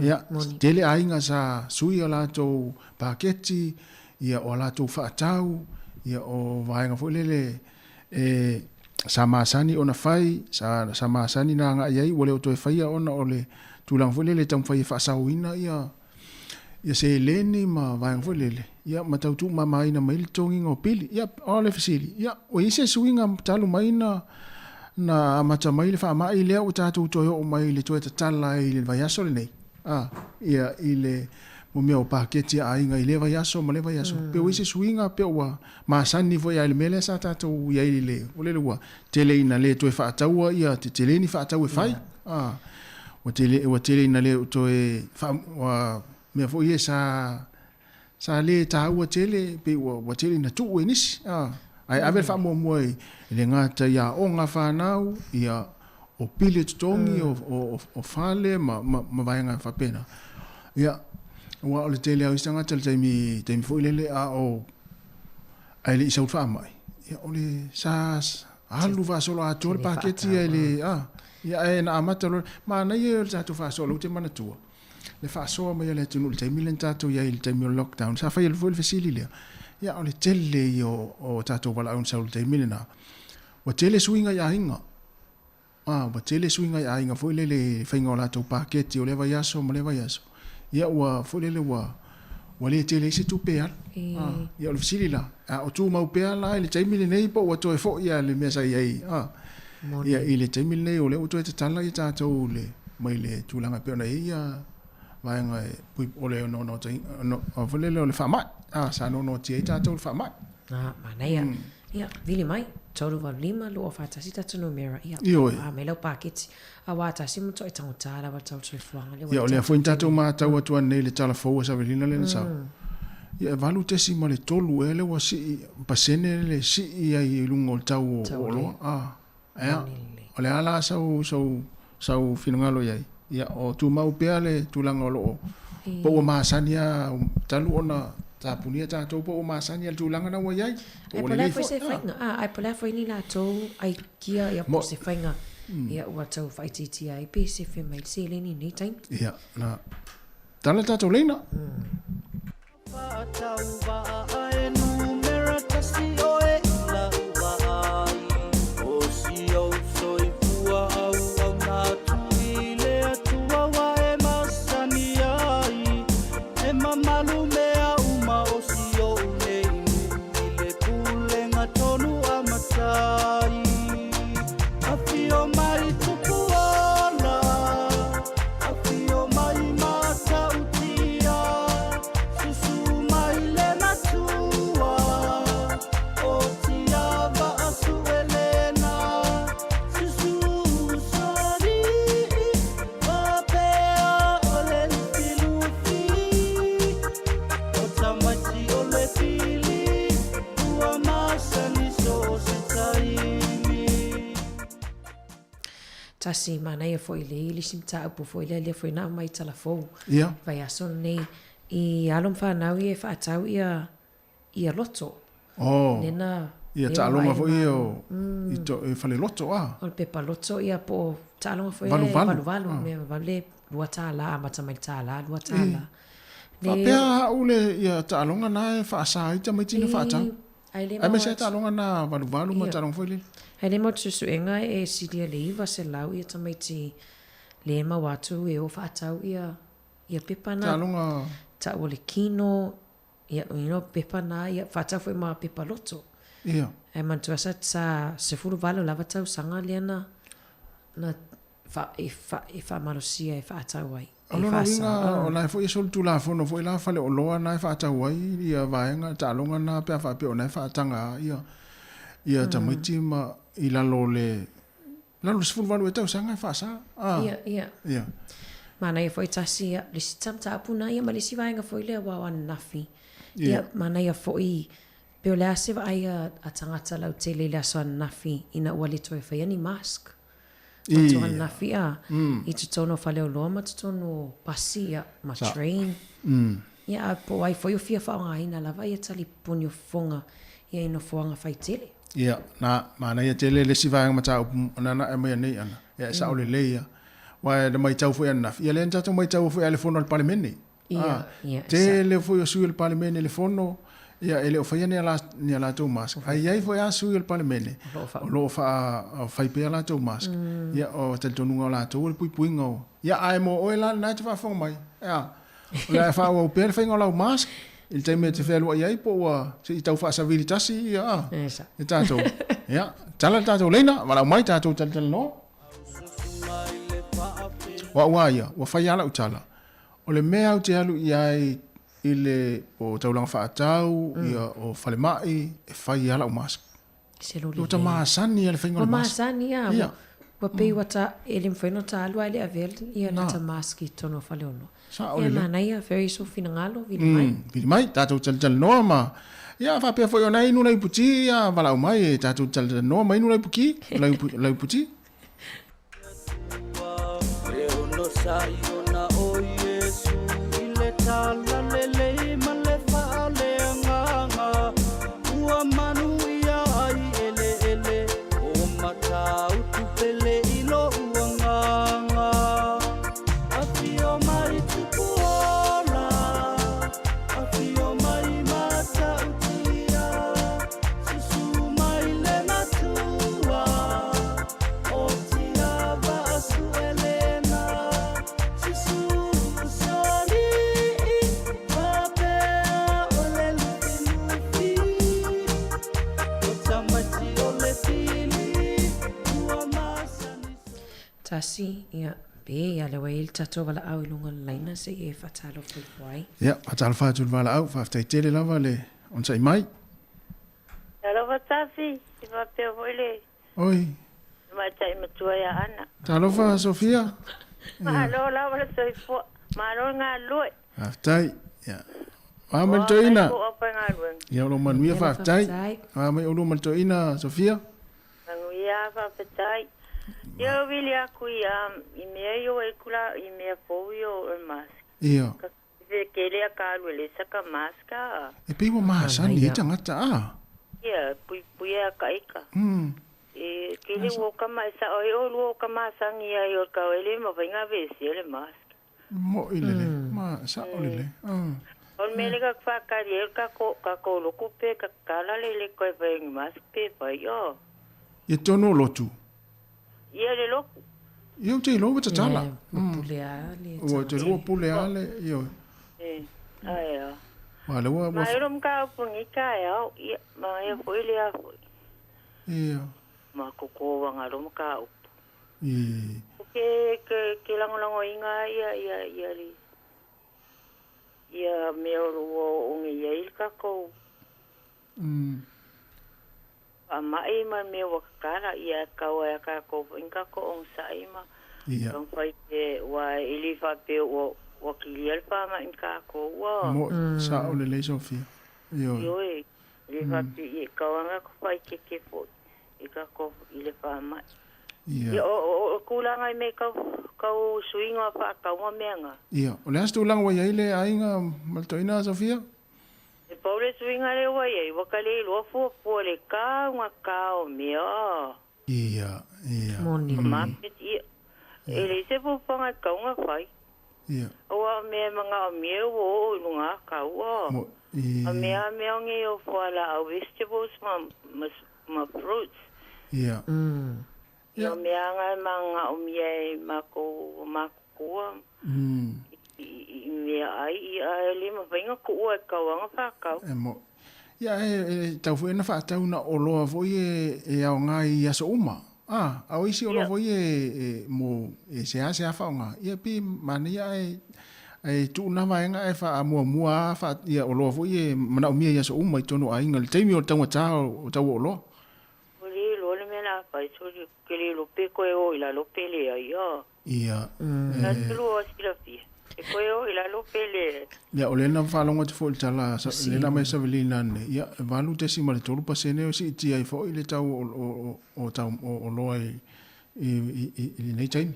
Ia tele a inga sa sui a lato paketi ia o lato whaatau ia o vaenga foi le sama sani ona fai sama sani na nga iai wale o toe faia ona o le tulang foi le tam fai whaasauina ia se leni ma vaenga foi lele ia matautu mai na mail tongi ngo pili ia o le fasili ia o ise swinga talu mai na mata mai le fa mai le o tatu to o mai le to tala I le vaiaso le nei ia ile mo meo paketi a inga I le vaiaso ma le vaiaso pe o ise swinga pe wa ma sani foi ai le mele sa tatu ia I le o le lua tele ina le to fa taua ia te tele ni fa tau e fai o tele ina le to e fa wa me foi sa le taua tele pe wa tele na tu e nisi ai ave fa mo le ngata ia o nga fa nau ia o pile tongi o fale ma vaenga fa pena ia wa o le tele au istanga tel taimi foi lele a o ai le isa fa mai ia o le sa alu va solo a tol paketi ele ia e na amata ma na ia le tatu fa solo te mana tua le fa so ma le tunu le taimi le tatu ia le taimi lockdown sa fa ia le foi le fasili le ia o le tele o tatu wala un sa le taimi na wa tele swinga ya inga wa tele swinga ya inga foi le fainga la to paketi o le va yaso ma le va yaso ia wa foi le wa le tele se tu pe ia o le fasili la o tu mau pe la le taimi le nei po wa to e fo ia le mesa ia ia ile taimi le nei o le o to te tala i tatu le mai le tulanga pe na ia vaenga pui o le no o foi le fa mai sa no ti tatu fa mai manea ia vili mai tolu va lima lo fa ta sita tunu mera ia me lo paketi a wa ta simu to tau tala wa tau tre fuanga le ia o le foi tatu ma tau atu nei le tala fo sa velina le sa ia valu te si ma le tolu ele wa si pasene le si ia I lungo tau o lo o le ala sau finunga lo ia o tu mau pea le tulanga o lo po o masania talu ona tapunia tatou po o masani al tulanga na waiai o le foi se fainga ai pola foi ni la to ai kia ia po se fainga ia o tau fai titi ai pe se fe mai se le ni time ia na tala tatou leina tau va ai numera kasi o e la va ai o si o soi fua au na tu ile tua wa e masani ai e mamalu tasi mana ia foi le simta po foi le foi na mai telefo ia vai ason nei I alom fa na ia fa tau ia loto nena ia talonga foi o I to e fale loto o pepa loto ia po talonga foi valu me vale lua tala mata mai tala lua tala fa pea ule ia talonga na fa sa ita mai tino fa tau ai me se talonga na valu ma talonga foi le Hai le mo tusu enga e sidia le iwa se lau ia tamaiti le ma watu e o whaatau ia pepana. Talonga. Ta o le kino, ia pepana, ia whaatau fwe ma pepaloto. Ia. E mantua sa se furu valo lava tau sanga lea na wha marosia e whaatau ai. Alona winga o lai fo isol tu la fono fo la fale o loa nai fa ta wai ia vaenga talonga na pe fa pe o nai fa tanga ia tamiti ma ila lole la lo sful valu eta sanga fa sa ia mana ia foi tasi ia le sitam ta apuna ia ma le si vaenga foi le wa nafi ia mana ia foi pe o le ase va ia a tangata lau tele le aso nafi ina ua le toi fai ani mask Toa na fia I tutono fale o loa ma tutono pasia ma train. Ia po ai foi o fia whaonga ina lava ia tali puni o fonga ia ino foanga fai tele. Ia na mana ia tele le si vaenga mata nana e mai nei ana. Ia sa ole le ia. Wa le mai tau foi ana. Ia le ntato mai tau foi ale fono al parlamento. Ia. Tele foi o sui al parlamento le fono. Ia ele o fai ni ala tau mask. Ai foi a sui al parlamento. Lo fa fai pe ala tau mask. Ia o tel tonu ala tau pui pui ngo. Ia ai mo o ela na te fa fo mai. Ia. La fa o pe fai ngo la mask. Il time te felo ia po wa se tau fa civilitasi ia. Esa. E tato. Ia. Tala tato lena, wala mai tato tal no. Wa ia, wa fai ala utala. O le mea o te alu ia ile o taulang whaatau, ia o whalemai, e whai ala o mask. Selule. O ta maasani ala whaingola mask. Maasani ia. Wa pei wata ele mwhaino ta alu ale avel, ia na ta mask I tono whaleono. Ia mana ia, very so fina ngalo, vili mai. Vili mai, tātou tal noa ma. Ia whapea whai o nei inu lai puti, ia wala o mai, tātou tal noa ma inu lai puki, lai puti. Sayona o Yesu ile tala lele male fale nganga ua manu ia ai ele o mata utupele ilo uanganga afio mai tupuola afio mai mata utia susu mai le matua o tia basu elena Tasi, ia, be, ia le wail tato wala au ilunga laina se e fatalo fuifuai. Ia, fatalo fatul wala au, faftai tele lava le, on sai mai. Talofa tafi, I va pe voile. Oi. Mai tai matua ia ana. Talofa, Sofia. Mahalo la wala soi fo, mahalo ngā lue. Faftai, ia. Wamal toina. Ko apa ngā lue. Ia ulo manuia faftai. Wamai ulo mal toina, Sofia. Manuia faftai. Ia wili aku I mea yo e kula I mea fōu yo e mask. Ia. Ka kele a kālu le saka maska. E peiwa maasani e tangata a. Ia, pui a kaika. E kele wo kama e sa oi o luo kama sangi a yo kawele ma vainga vesi le mask. Mo ilele, ma sa olele. On mele ka whakari e ka ko loko pe ka kala le koe vainga mask pe pa yo. Ia tono lotu. Ia le loko. Ia te loa ta tala. Pule ale. Ua te loa pule ale. Ia. Aia. Ma le ua. Ma ero mga upungi ka e au. Ia. Ma e fwoi le a fwoi. Ia. Ma koko wanga ro mga upu. Ia. Ke lango inga ia li. Ia meo ruo ungi ia ilka kou. A mai ma me wakara ia kaua e ka ko inka ko on sai ma ia on fai te wa ilifa pe o wakiliel pa ma inka ko wa mo sa o le Sofia yo e ilifa pe e kaua nga ko fai ke fo e ka ko ile pa ma ia o kula ngai me ka swinga pa ka mo menga ia o le astu lang wa ile ainga maltoina Sofia. E paule swinga le wa ye wakale lo fo le ka nga ka o mea. Ia. Moni. Ma ia. Ele se po panga ka nga fai. Ia. O me manga o mea o lunga ka wa. A mea nge o fo la vegetables ma fruits. Ia. Ia mea ngai manga o mea makua. Mea ai ia lima whainga kuua e kauanga whakau. E mo. Ia tau fo ena whaatau na oloa foi e ao ngai aso uma. Au isi oloa foi mo se a whaonga. Ia pi mani ia e tu na vaenga e wha mua wha ia oloa foi e mana umia ia aso uma i tono a inga. Teimi o taunga o tau oloa. Uri lole me la pai suri kele lope koe o ila lope le ai ia. Ia. Na tulu o sila fia. E koe o ila lope le. Ia o lena whalonga te fo i tala lena mai sa velina ne. Ia valu te si mare tolu pasene o si iti ai fo i le tau o tau o loa i nei taimi.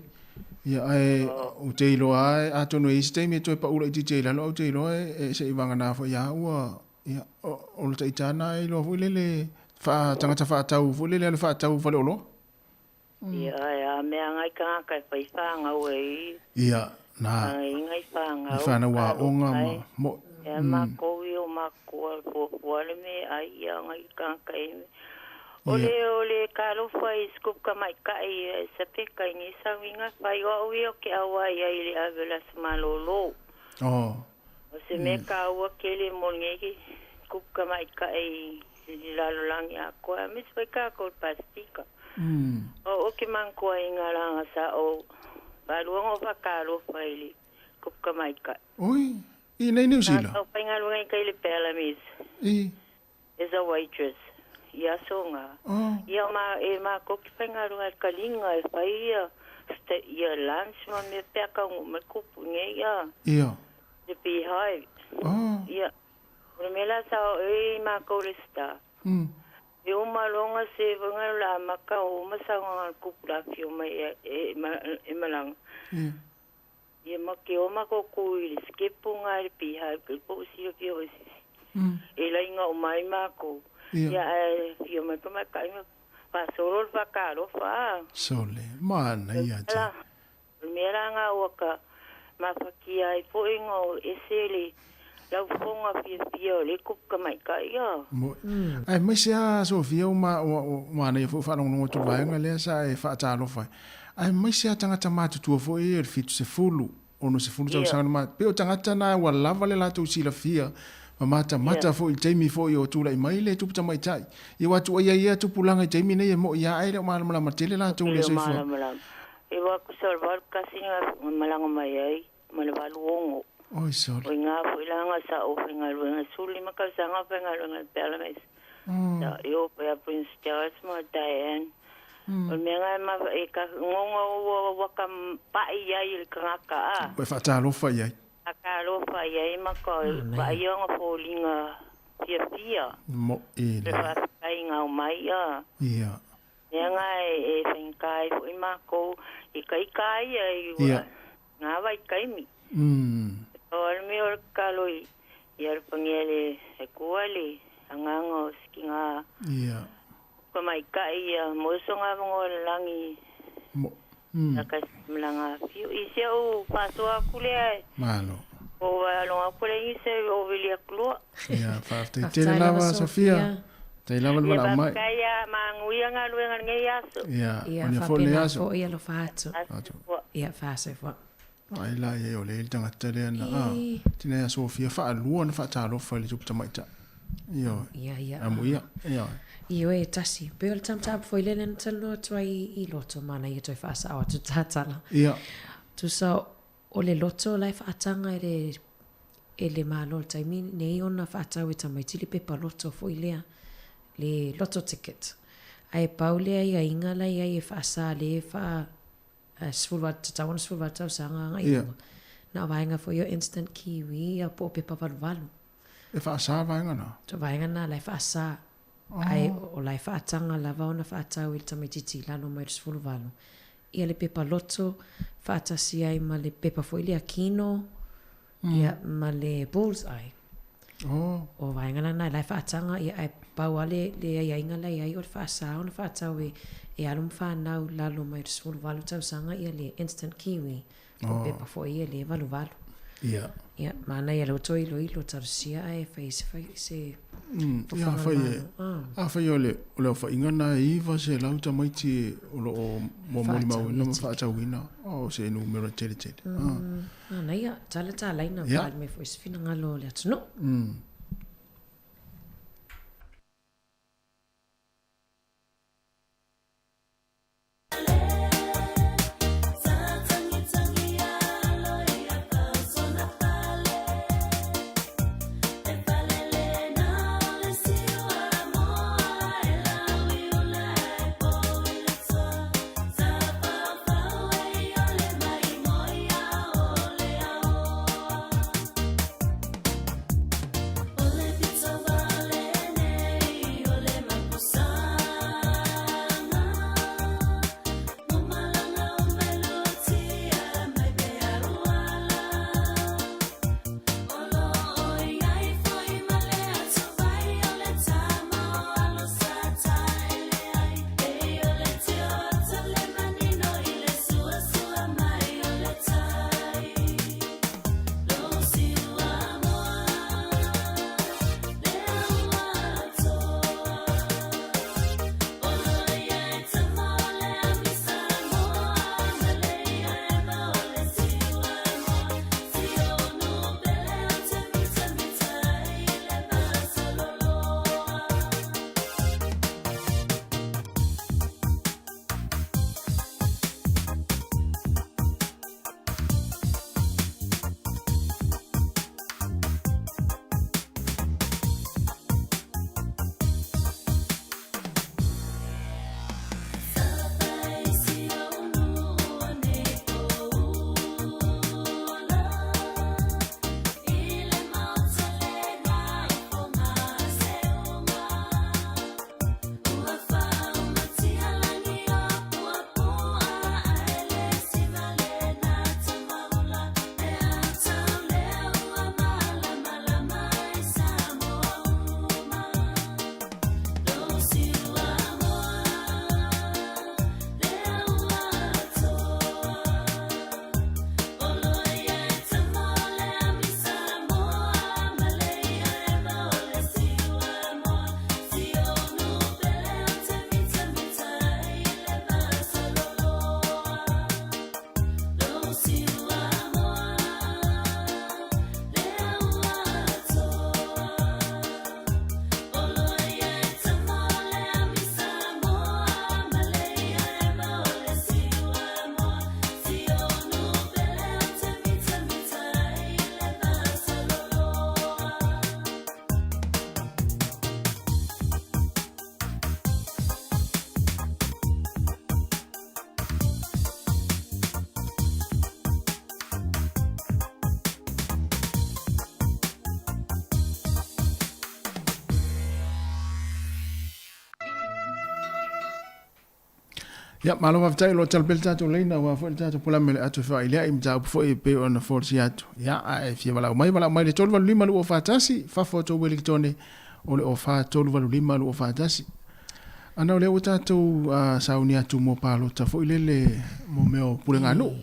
Ia ai o te iloa a tono e isi taimi e toi pa ura i te ilalo o te iloa e se i wanga nā fo ia ua. Ia o le taitana e iloa fo i lele tangata whaatau fo i lele ale whaatau fale o loa. Ia mea ngai kanga e whai whanga ue. Ia. Na ngai whanga. I whana wā onga mo. E makowi o makua fuafuale me ai ia ngai kanga e me. Ole kalofa i skup ka mai kai se peka i nisa winga whai o ui o ke awa ia i le avela samalolo. O se me ka awa ke le mongeki skup ka mai kai i lalo langi a koa. Mis wai ka kol pastika. O ke man koa inga langa sa o Baluang o whakaro whaili, kupka mai kai. Oi, i nei New Zealand? Nā whainga lunga i kai le Pelamis. As a waitress. Ia songa. Ia ma koki whainga lunga i kalinga e whaia. Ia lunch ma me peka ngu me kupu nge ia. Ia. Le Beehive. Ia. Urmela sa o ma kore sta. E o malonga se vanga la maka o masanga kupula fio mai e malanga. Ia make o mako kui skepu ngai piha po si fio e la inga o mai mako. Ia fio mai pa kai pa solo fa caro fa. Sole, mana ia te. Meranga o ka mafakia i po ingo esele. Lau fonga fia le kupka mai kai ia. Ai mai sea Sofia o ma nei fo whanong nongo tu vaenga lea sa e whaatalo fai. Ai mai sea tangata mātutua fo e fitu se fulu. Ono se fulu tau sangana mā. Peo tangata na wa lava le lato sila fia. Ma mata fo i teimi fo i o tula i mai le tuputa mai tai. I watu ia tupulanga i teimi nei e mo ia ai le o malama matele lato le soifua. E waku salvar kasinga malanga mai ai. Male walu ongo. Oi, sorry. O ngā whailanga sa o whainga luenga suli maka sanga whainga luenga Pelamis. Sa eo pia Prince Charles ma Diane. O mea ngai ma e ka ngonga o waka pai iai il kangaka a. Oi, whaatalofa iai. Whaatalofa iai maka pai onga fōlinga fia. Mo e le. Pe whakainga o mai a. Ia. Mea ngai e whainkai fo i mako i kai ai ua. Ngā wai kaimi. O almi o kaloi i arpangele e kuali angango skinga. Ia. Ko mai kai mosonga mo langi. Mo. Nakas mlanga fiu ise o paso akule ai. Malo. O alo akule ise o vilia klo. Ia, fafte tele lava Sofia. Te lava mana mai. Kaya manguia nga luenga ngai aso. Ia, onia fole aso. Ia lo fato. Ia fase fo. Ai la ia o le tangata le ana. Tina Sofia fa lua na fa talo fa le tuputa mai ta. Ia. Amu ia. Ia. Io e tasi. Pe o le tamtap foi le len talo tuai i loto mana ia toi fa sa o tu tatala. Ia. Tu sa o le loto lai fa atanga e le malo le taimi nei ona fa atau e tamai tili pepa loto foi lea le loto ticket. Ai paule ai inga lai ai e fa sa le fa sfulvat tau sanga ngai. Na vainga for your instant kiwi a po pepa valu. E fa sa vainga na. To vainga na lai fa sa. Ai o lai fa atanga lava ona fa atau il tamititi lano mai sfulvalu. Ia le pepa loto fa atasi ai ma le pepa foi le akino. Ia ma le bullseye. O vainga na lai fa atanga ia ai pauale le ia inga lai ai o fa sa ona fa atau e alum fa nau lalo mai sfulvalu tau sanga ia le instant kiwi. O pepa foi ia le valu. Ia. Ia, mana ia lo toi lo ilo tarusia ai fai se. Ia fai e. A fai ole o fai ngana iwa se lauta maiti o mo mau na mawhata wina. O se numero tele. Ana ia, tala ina wale me foi sfina ngalo le atu no. Ya, malo waftai lo tal belta to leina wa fo ta to pula mele atu fa ile im ta fo e pe on for si atu. Ya, ai fi wala mai le tolva lima lu fatasi fa foto Wellington o le ofa tolva lima lu fatasi. Ana le uta to sauni atu mo palo ta fo ile le mo meo pulenga no.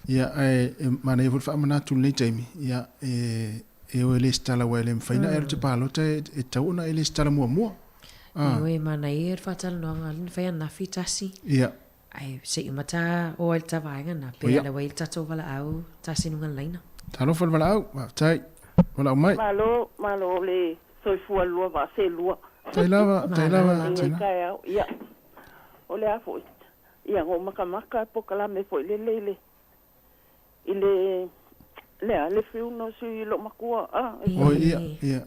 Ya, ai mana e fa mana tu le taimi. Ya, e o le stala wa le faina e te palo te e tauna ele stala mo. Iwe mana i fatal no ngalin fa na fitasi. Ia. Ai se imata o el tavainga na pe le wa il tato wala au tasi nunga laina. Talo fal wala au, tai. Wala mai. Malo le soi fu lua va se lua. Tai lava. Ia. Ole a foi. Ia ngo maka po kala me foi le. Ile le fiu no si lo makua ia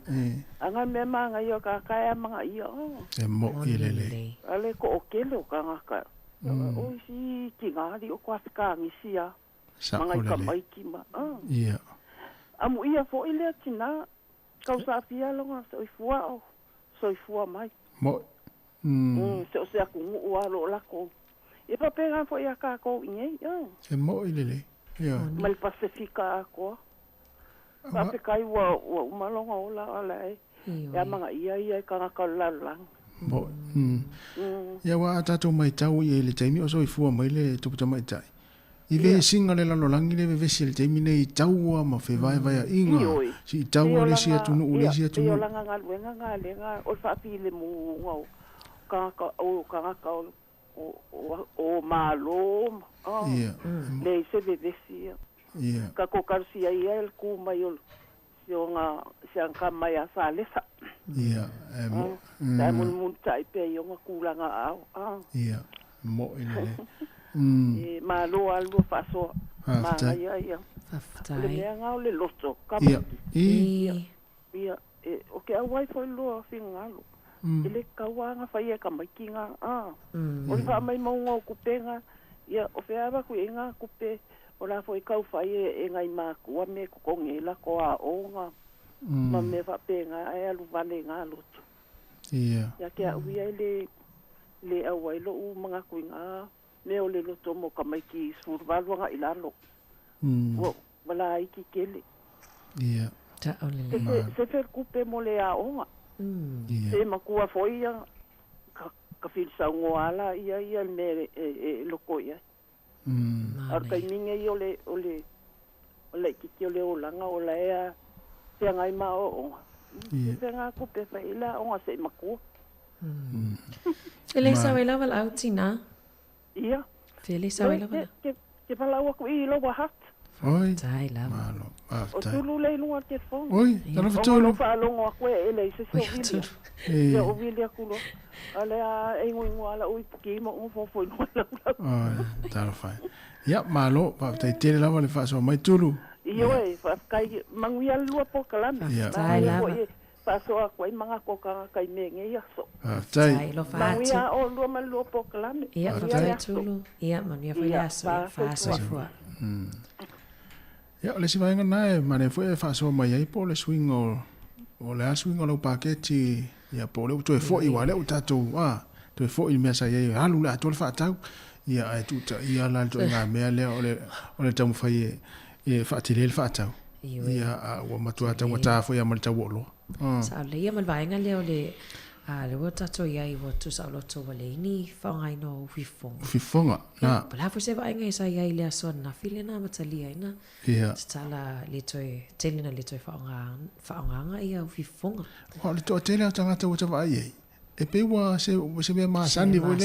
anga me manga yo ka kaya manga yo e mo ile ale ko okelo ka ngaka o si tingali o kwa ska ngisia manga ka mai kima ia amu ia fo ile tina ka sa fia lo nga soifua mai mo se ku wa lo la ko e pa pega fo ia ka ko ngai e mo ile Yeah. Mal Pacifica ko. Pape kai wa malonga ola ala e. Ya manga ia ka ka lalang. Bo. Ya wa tatu mai tau i le taimi o so i fua mai le tupu mai tai. I ve singa le lalo langi le vesi le teimi nei taua ma fe vai vai inga. Si taua le sia tunu ule sia tunu. Ia langa ngā lenga o whaapile mu ngau. Kangaka o malo. Ia. Le se vevesi. Ia. Ka kokarsia ia el ku mai o siang ka mai a salesa. Ia. Tai mun tai pe yo nga kulanga au. Ia. Mo ile. Malo algo faso. Ma ia. Le mea ngau le loto. Ia. Ia. O ke awai foi lo fingalo. Ele kawanga fai ka makinga. O fa mai mo kupenga. Ia o fe ava ku inga kupe. O la foi kau fai e ngai ma ku me ku kongela ko a onga. Ma me fa penga ai alu vale nga loto. Ia. Ya ke uia le awai lo u manga ku inga. Me o le loto mo ka mai ki survalu nga ilalo. Wo wala iki kele. Ia. Ta ole. Se fer kupe mo le a onga. Se makua foi ia ka filsa ngoala ia me loko ia. Ar kai minge i ole ki ole olanga ola ea se ngai ma o. Se nga kupe fa ila onga se makua. Ele sa wela wal outina. Ia. Fele sa wela wala. Ke pala wa ku i lo wa hat. Oi. Tai la. Malo. O tulu le lunga te fo. Oi, tala fatolo. O fa longo ko ele se so vilia. Ia o vilia kulo. Ale a engo ala ui ki mo fo fo no la. Ai, tala fai. Ia, malo, pa tai tele lava le fa so mai tulu. Ia e fa kai manguia lua po kalama. Tai la. Fa so a ko manga ko ka kai menge ia so. Tai. Manguia o lua ma lua po kalama. Ia fa tai tulu. Ia mania fa so fo. Ja, le si vainga nae, ma ne foi fa so mai ai po le swing o le swing o lo paketi ia po le to e foi wa le o tatu to e foi me sa ia halu la to le fa tau ia ai tu ta ia la to nga me le o le tamu fai e fa ti le fa tau ia o matua ta ta foi a mal ta wo lo sa le ia mal vainga le o le le o tato ia i o tu sa lo to le ni fa ngai no fifonga na pala fo se vainga sa ia ile so na file na matalia ina ia tala le toe telina le toe fa nga ia fifonga o le to tele tanga to ta vai e pe wa se me ma sani vo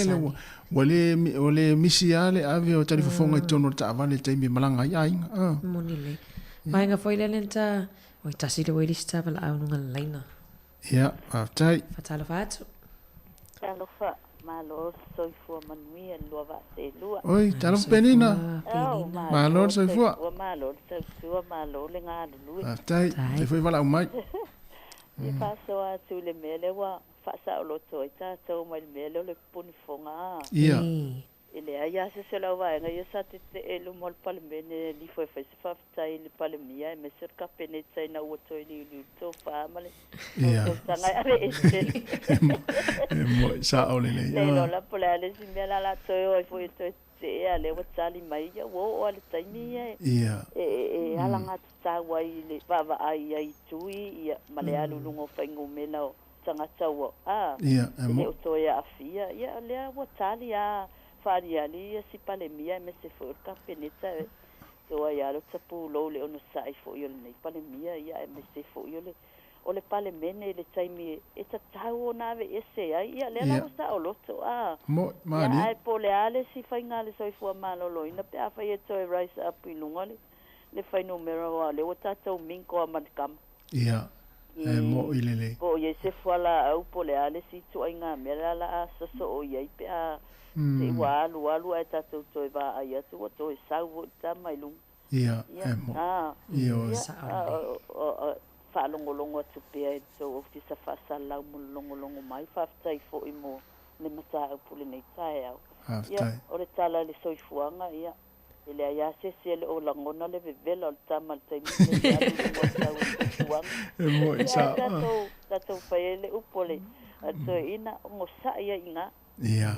le misiale ave o tali fifonga tono ta vale te mi malanga ia monile vainga foi le lenta o tasi le weli sta pala au nga laina. Ja, tai. Fatalo fatu. Talo fa malo soi fu manui en lua va se lua. Oi, talo penina. Malo soi fu. Malo soi fu malo le nga lui. Tai, e foi vala mai. E paso a tu le mele wa fa sa lo toita to mai mele le puni fonga. Ia. Ele ia se la va nga sa te elu mol palmene li foi fa tai le palmia me cerca penetsa na o to li to fa male. Ia. Sanga are este. Mo sa ole le. Lo la pola le simbela la to o foi to te ale o tsali mai ya wo o le taimi ia. Ala nga tsa wa ile va ai tui ia male alu lungo faingo mela o tanga tsawo. Ia, mo to ya afia ia le o tsali ya Fariali si palemia me se for ka peneta so ya lo tsapu lo le ono sai fo yo le palemia ya me se fo yo le o le palemene le taimi e tau na ve ese ya le la sta o lo to mo mani ai poleale si fainga le so fo malo lo ina pe afa ye to rise up ilunga le fai numero le o tata minko amadkam ia mo ilele o ye se fo la au poleale si to inga mera la so o ye pe se walu ai tatu to va ai tu to sau ta mai lu ia io fa longo tu pe so ofisa fa sala longo mai fa tai fo imo le mata pule nei tai au ia ore tala le soi fuanga ia ele ia se le o langona le vela ta mal tai mo isa tato fa ele upole to ina ngo sa ia inga ia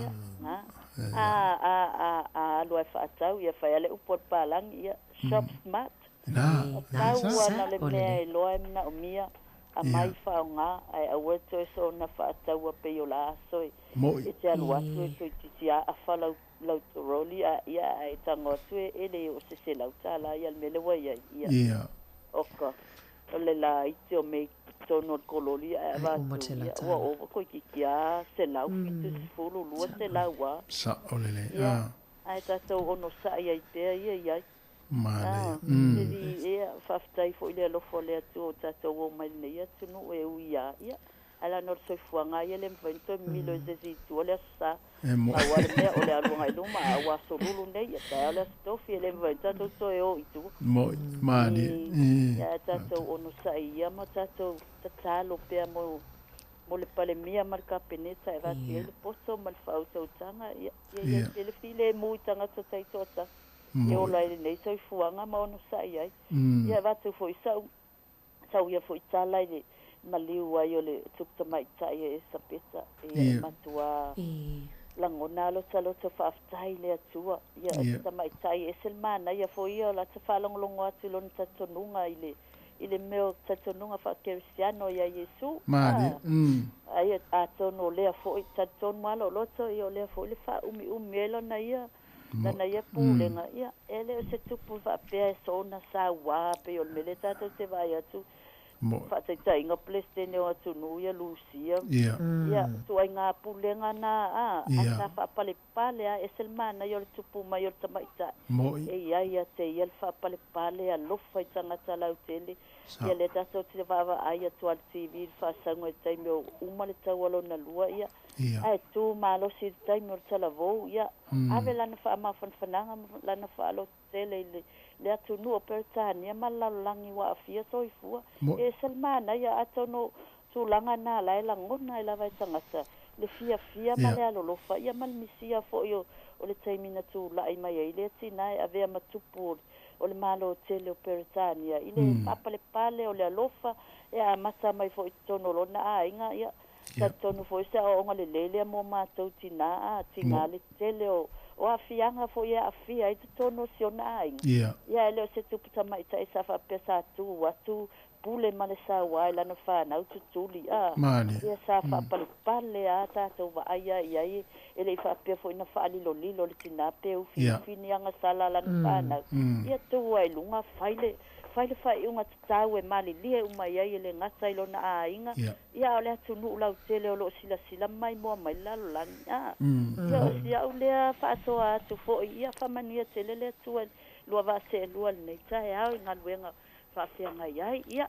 lo fa tau ia fa ele upot palang ia shop smart na na le me lo na mia a mai whaonga ai a weto e so na whaataua pe o la aso e te alu atu e tui titi a whalau lau toroli a ia e tango atu e le o se lau tala ia mele wai ia oka o le la iti o me tono kololi a vatu ia ua o koi kikia se lau fitu se fulu lua se lau a sa o lele ai tatou ono sa ia i pea ia Male. Ia whaftai fo ile lofo le atu o tatou o mai nei atu no e uia ia. Ala nor soi fuanga ia le mwento milo zezi tu ole sa. Ma wale mea ole alunga iluma a waso lulu nei ia ta ole stofi le mwento atu so e o itu. Male. Ia tatou ono sa ia ma tatou tatalo pea mo le pale mia marka peneta e vati ele poso mal fau tau tanga ia ele file mui tanga tatai tota. E o lai nei sau fuanga ma ono sai ai. Ia vatu foi sau ia foi tala i maliu ai o le tukta mai tai e sapeta e matua langona lo talo te whaaftai le atua. Ia tukta mai tai e selmana ia foi ia la te whalonglongo atu lon tatonunga i le meo tatonunga whakerisiano ia Yesu. Mani. Ai atono lea foi taton malo loto ia lea foi le wha umi elo na ia. Nana ia pulenga ia ele o se tupu va pe sona sa wa pe o mele tato te vai atu fa te tainga plestene o atu no ia Lucia ia tu ai nga pulenga na asa fa pale a eselmana ia tupu mai o tamaita e ia te ia fa pale a lofa tanga tala utele ia le tato te va ai atu al TV fa sango e tai meu uma le tawalo na lua ia ai tu malo si tai mo tala vo ia ave lana fa ma fananga lana fa lo tele le atu no pertania malalangi wa afia soifua e selmana ia atono tu langa na la ngona ila vai tangata le fia male alo lo fa ia mal misia fo yo o le taimina tu la ai mai ile tina ave matupu o le malo tele pertania ile pale o le alofa e a mata mai fo tono lo na inga ia tonu foi se o ngale lele mo matou tina tinga le tele o afianga foi afia i tono sionai ia le se tu puta mai tai sa fa pesa tu atu pule male sa wai la no fa na utuli ia sa fa pale ata to va ia ele fa pe foi na fa lilo le tina pe u fini anga sala la no fa na ia tu ai lunga faile fai unga tau e mali lie uma ia le ngata ilo na ainga ia ole atu nu lau tele o lo sila mai mo mai lalo langa ia ole fa so atu fo ia fa mania tele le tu lo va se lo nei tai au nga luenga fa fianga ia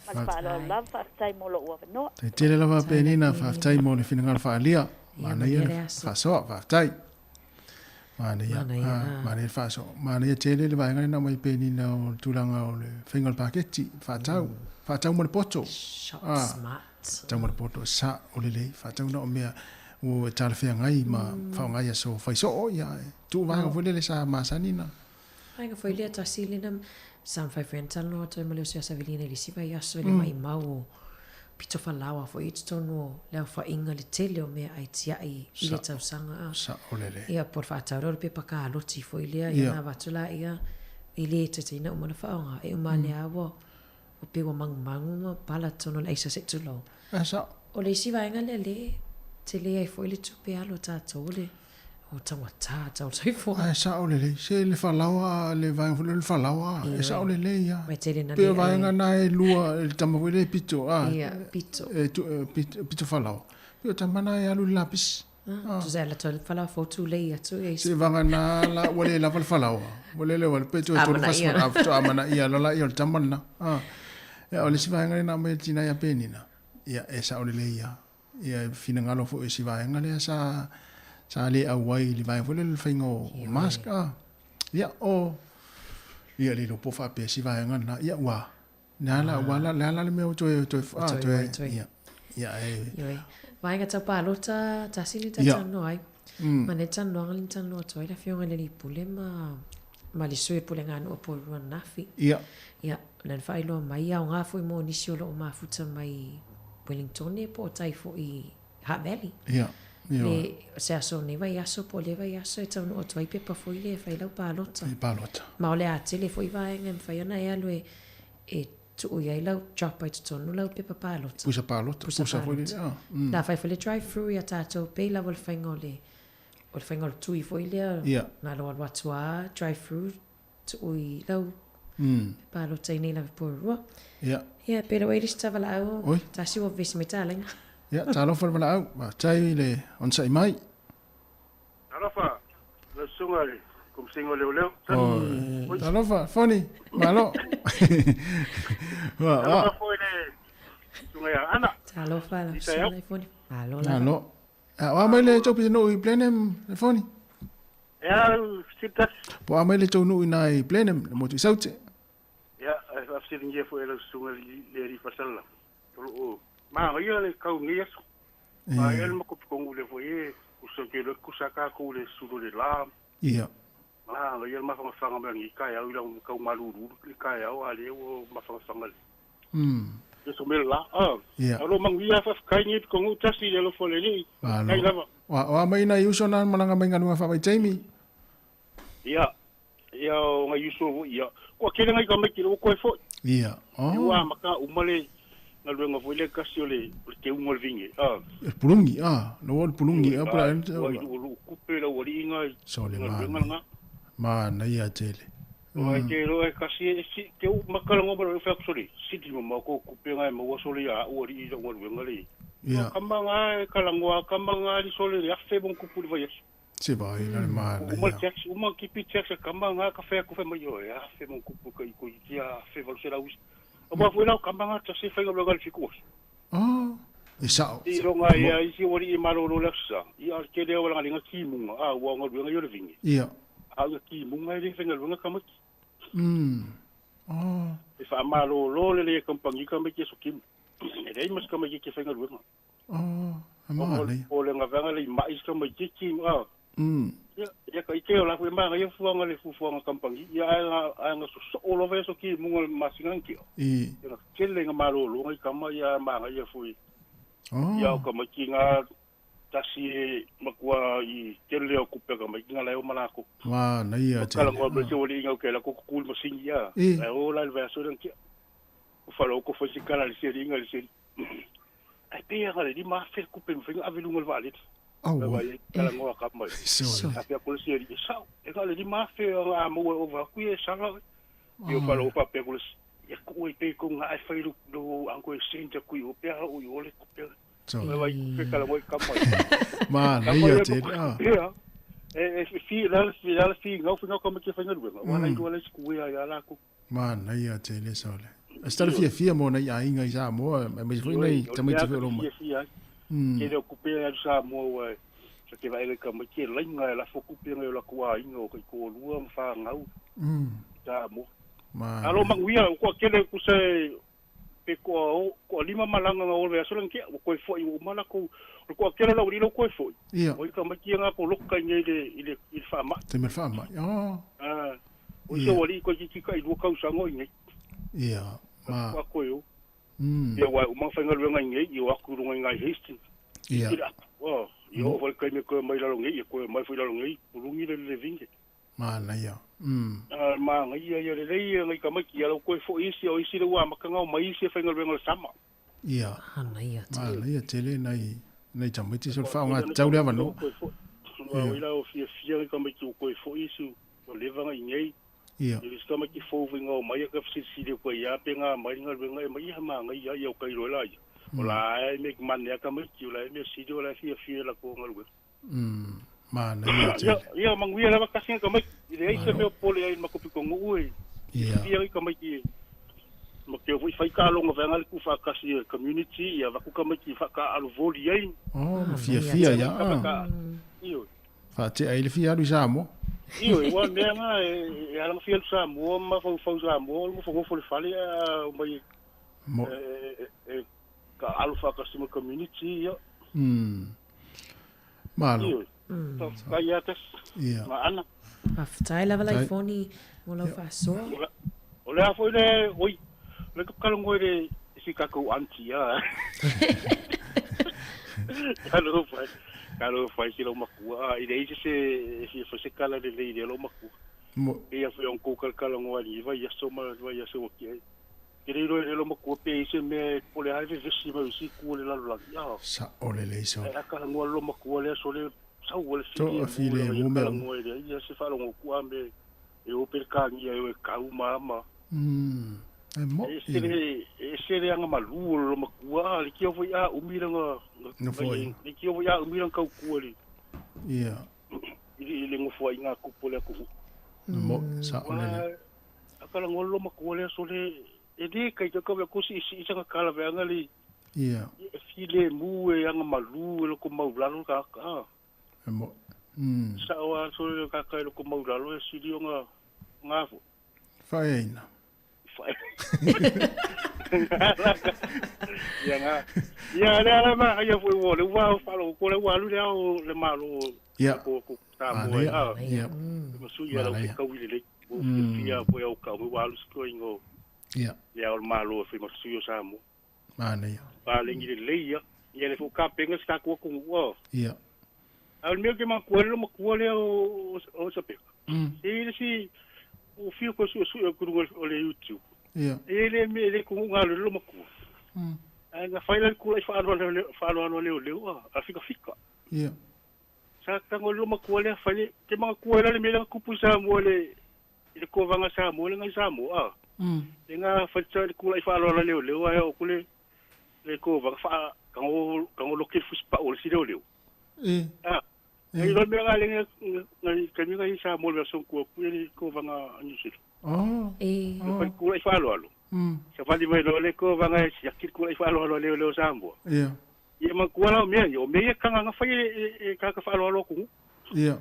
fa la fa tai mo lo no te tele lava penina fa tai mo le fina fa lia mana ia fa so fa tai Mana faso. Mana ia tele le vai ngana mai peni na o tulanga o le fingal paketi fatau mo le poto. Smart. Tau mo le poto sa o le fatau na o mea o tala fia ngai ma fa ngai so fai so ia tu va vo le sa masanina. Ai ga foi le tasilina san fai frental no to mo le sia savilina le siva ia so le mai mau pito falawa fo it tono le fa inga le tele o me ai tia i le tau sanga sa olele ia por fa tau pe pa ka lo ti fo ile ia na vatula ia ile te tina o mo fa nga e o mane awo o pe o mang pala tono le sa se tulo sa o le siva inga le tele ai fo ile tu pe alo ta tole o tawa ta o sai fo sa olele se le falawa le vai fo le falawa sa olele ia pe vai nga na e lua le tamawe le pito pito pito falawa pe tamana ia lu lapis tu sai la tole falawa fo tu le ia tu se vanga na la wale la falawa wale le wale pe tu to fa to amana ia la ia tamana ia ole si vai nga na me tina ia penina ia esa olele ia fina ngalo fo si vai nga le sa le awai li vai vole le faingo maska ia o ia le po fa pe si vai ngana ia wa na la wala la le me to ia vai ga tapa lota tasili tatano ai mane tano ngalin tano to ile fionga le pule ma li sue pule ngano po nafi ia len fai lo mai au nga foi mo nisio lo ma futa mai Wellington e po tai fo i Hat Valley le se aso ne vai aso po le vai aso e tau no toi pe pa foi le fai lau palota palota ma ole a tele foi vai ngem fai na ia lo e tu ia lau drop ai tonu lau pe papalota. Pusa palota, pusa foi le. La fai le drive through ia tatou pe la vol faingole. O le faingole tui foi le. Na lo watua drive through tu i lau. Palota nei la por. Ja, pero wei dis tavala au. Ta si o vis metaling. Ja, talo for vala au. Ma tai le on sai mai. Talofa. Le sungari. Kum singo leo. Talofa, foni. Malo. Talofa foi le sungai ana. Talofa la sungai foni. Malo la. Malo. Wa mai le topi no i plenem le foni. Ja, sitas. Po a mai le tonu ina i plenem mo tu saute. Ja, af sitting hier voor de sungai le ri pasalla. Tolo ma ia le kau ngia. Ma ia mo ko kongu le foi kuso ke le kusaka ko le sudo le la. Ia. Ah, ia ma fa fa ma ngi kai au la kau maluru kai au ale o ma fa fa mal. Eso me la. Alo mangia fa kai ni ko nguta si le fo le ni. Kai lava. Wa mai na yuso na malanga mai nganu fa vai Jamie. Ia. Ia nga yuso ia. Ko kele ngai ka mai ki ko fo. Ia. Wa maka umale na luenga fo le kasi ole ke ungol vingi. Pulungi no pulungi para o kupela o ringa. So le ma na ia tele. O ke ro e kasi si ke makala ngo ba fa sori. Siti mo ko kupenga mo soli a o ri jo ngol ngale. Ia. Kamanga kala ngo kamanga ri soli ya fe bon kupuli va yes. Se vai na ma na ia. Uma kipi check kamanga ka fe ku fe mo yo ya fe mon kupu ko ia fe va sera us. O ba foi na kamanga ta se fe ngo gal fikus. Isa. I ronga ia isi ori i maroro leksa. Ia ke le wala ngalanga kimunga wa ngol ngol yo vingi. Ia. Aga kimunga ri fe ngol ngaka Oh. If amalo lo le kampangi kamaki so kim. Ele mas kamaki ke fe ngol ngaka. Oh, amale. O le ngavanga le mais kamaki kim Ya ka ike ola foi manga ia fuanga le fuanga kampangi. Ia anga so olo ve so kimunga masinganki. Ia kele ngamalo lo ngai kama ia manga ia foi. Ia ka makinga tasi makua i kele o kupeka makinga la o malako. Wa na ia te. Kala mo bese o linga ke la ko kul masingi ya. O la va so danki. O falo ko fo sikala le seringa le seri. Ai pe ya le di ma fe kupe mfenga avelu ngol valet. Kala mo ka mai. Apia ko seri sa. E kala di ma fe a mo o va ku e sala. Io falo pa pe ko ya ko e pe ko nga ai fa do anko sente ku o pe o yo le kupe. Vai ficar muito campo. Mano, aí eu te. Não foi como que foi no lugar. Mas aí duas escuia já lá com. Mano, aí eu te le sole. Estar fia mo na ia inga já mo, mas foi nei também te viu uma. Que ele ocupei já mo, só que vai ele como que lenga ela foi ocupei ela com a inga o que com lua fa ngau. Já mo. Mano. Alô manguia, com aquele que você ko lima malanga nga ole aso lanke ko fo i mala ko akela la urilo ko fo o ka maki nga ko lokka ile fama te me fama o so wali ko ki ka i do ka usango ngai ma ko yo wa uma fa nga luenga ngai i wa ku runga ngai histi yo vol ka me ko mai la ngai ko mai fo la ngai urungi le vinge mana ia ma ngai ia le ngai ka maki ala ko fo isi o isi le wa makanga mai isi fa ngal bengal sama ia ana ia tele nei tamiti so fa nga tau le vano ia o fia ka maki ko fo isi o le vanga ngai ia i ska maki fo vinga mai ka si le ko ia penga mai ngal benga mai ma ngai ia ka iro la ola me man ya ka maki ola me si do la fia la ko ngal Mana ia manguia lava kasi ka mai ile se me pole ai makopi ko ngui ia ka mai ki mo ke fai ka longa venga ku fa kasi community ia va ku ka mai ki fa ka al voli ai fia ya io fa te ai le fia du samo io wa me nga e ala fia samo ma fa samo mo fa le fale mai ka alfa kasi community ia malo Kayatas. Ia. Maana. Aftai lava lai foni mo lo fa so. Ola foi le oi. Le ka kalongo le si ka ko antia. Kalo fai si lo makua. Ile se se kala de le lo makua. Ia foi un ko kalongo ali vai ya so ma vai ya so ki. kiri ro le lo mo ko pe se me po le ave vesi ma si ku le la la ya sa o le le so aka ngo lo mo ko le so le sa o le to afile mo me mo le ya se fa lo ku ambe e o per ka ni e ka u mama e mo e se le anga malu lo mo ku ali ki o ya u mi nga no foi ni ki o ya u mi nga ka ku ali ia ile ngo foi nga ku po le ku mo sa o le akala ngolo makole so le edi kai ka ka ku si sanga kala ve ngali ia file mu e anga malu lo ko maulalo ka ka mo sa wa so le ka ka lo ko maulalo e si dio nga faina ya le ma ya foi wo le wa fa lo ko le wa lu le malo ia ko ta mo ia mo su ya lo ka wi le ia foi o ka wa lu sko ingo ia ya o malo foi mo su yo sa mo mane pa le ngi le ia le fo ka penga sta ko wo ia al meu que ma ko le o sa pe si o fio ko su ko o le YouTube ia ele me le ko ngalo lo mo ko nga faila ko le fa no le a fika ia sa tango lo mo ko le fa le ke ma ko le me le ku pu sa mo le ko vanga sa mo le nga sa mo nga fa tsa ko le fa no le wa o ko le ko va fa ka lo ke fu spa o si le e lo me ga le nga ka mi ga sa mo le so ko ko vanga ni si fa ko le fa lo se fa di mai le ko vanga si akit ko le fa lo le sambo ia ia ma ko la me yo me ka nga fa ka fa lo ko ia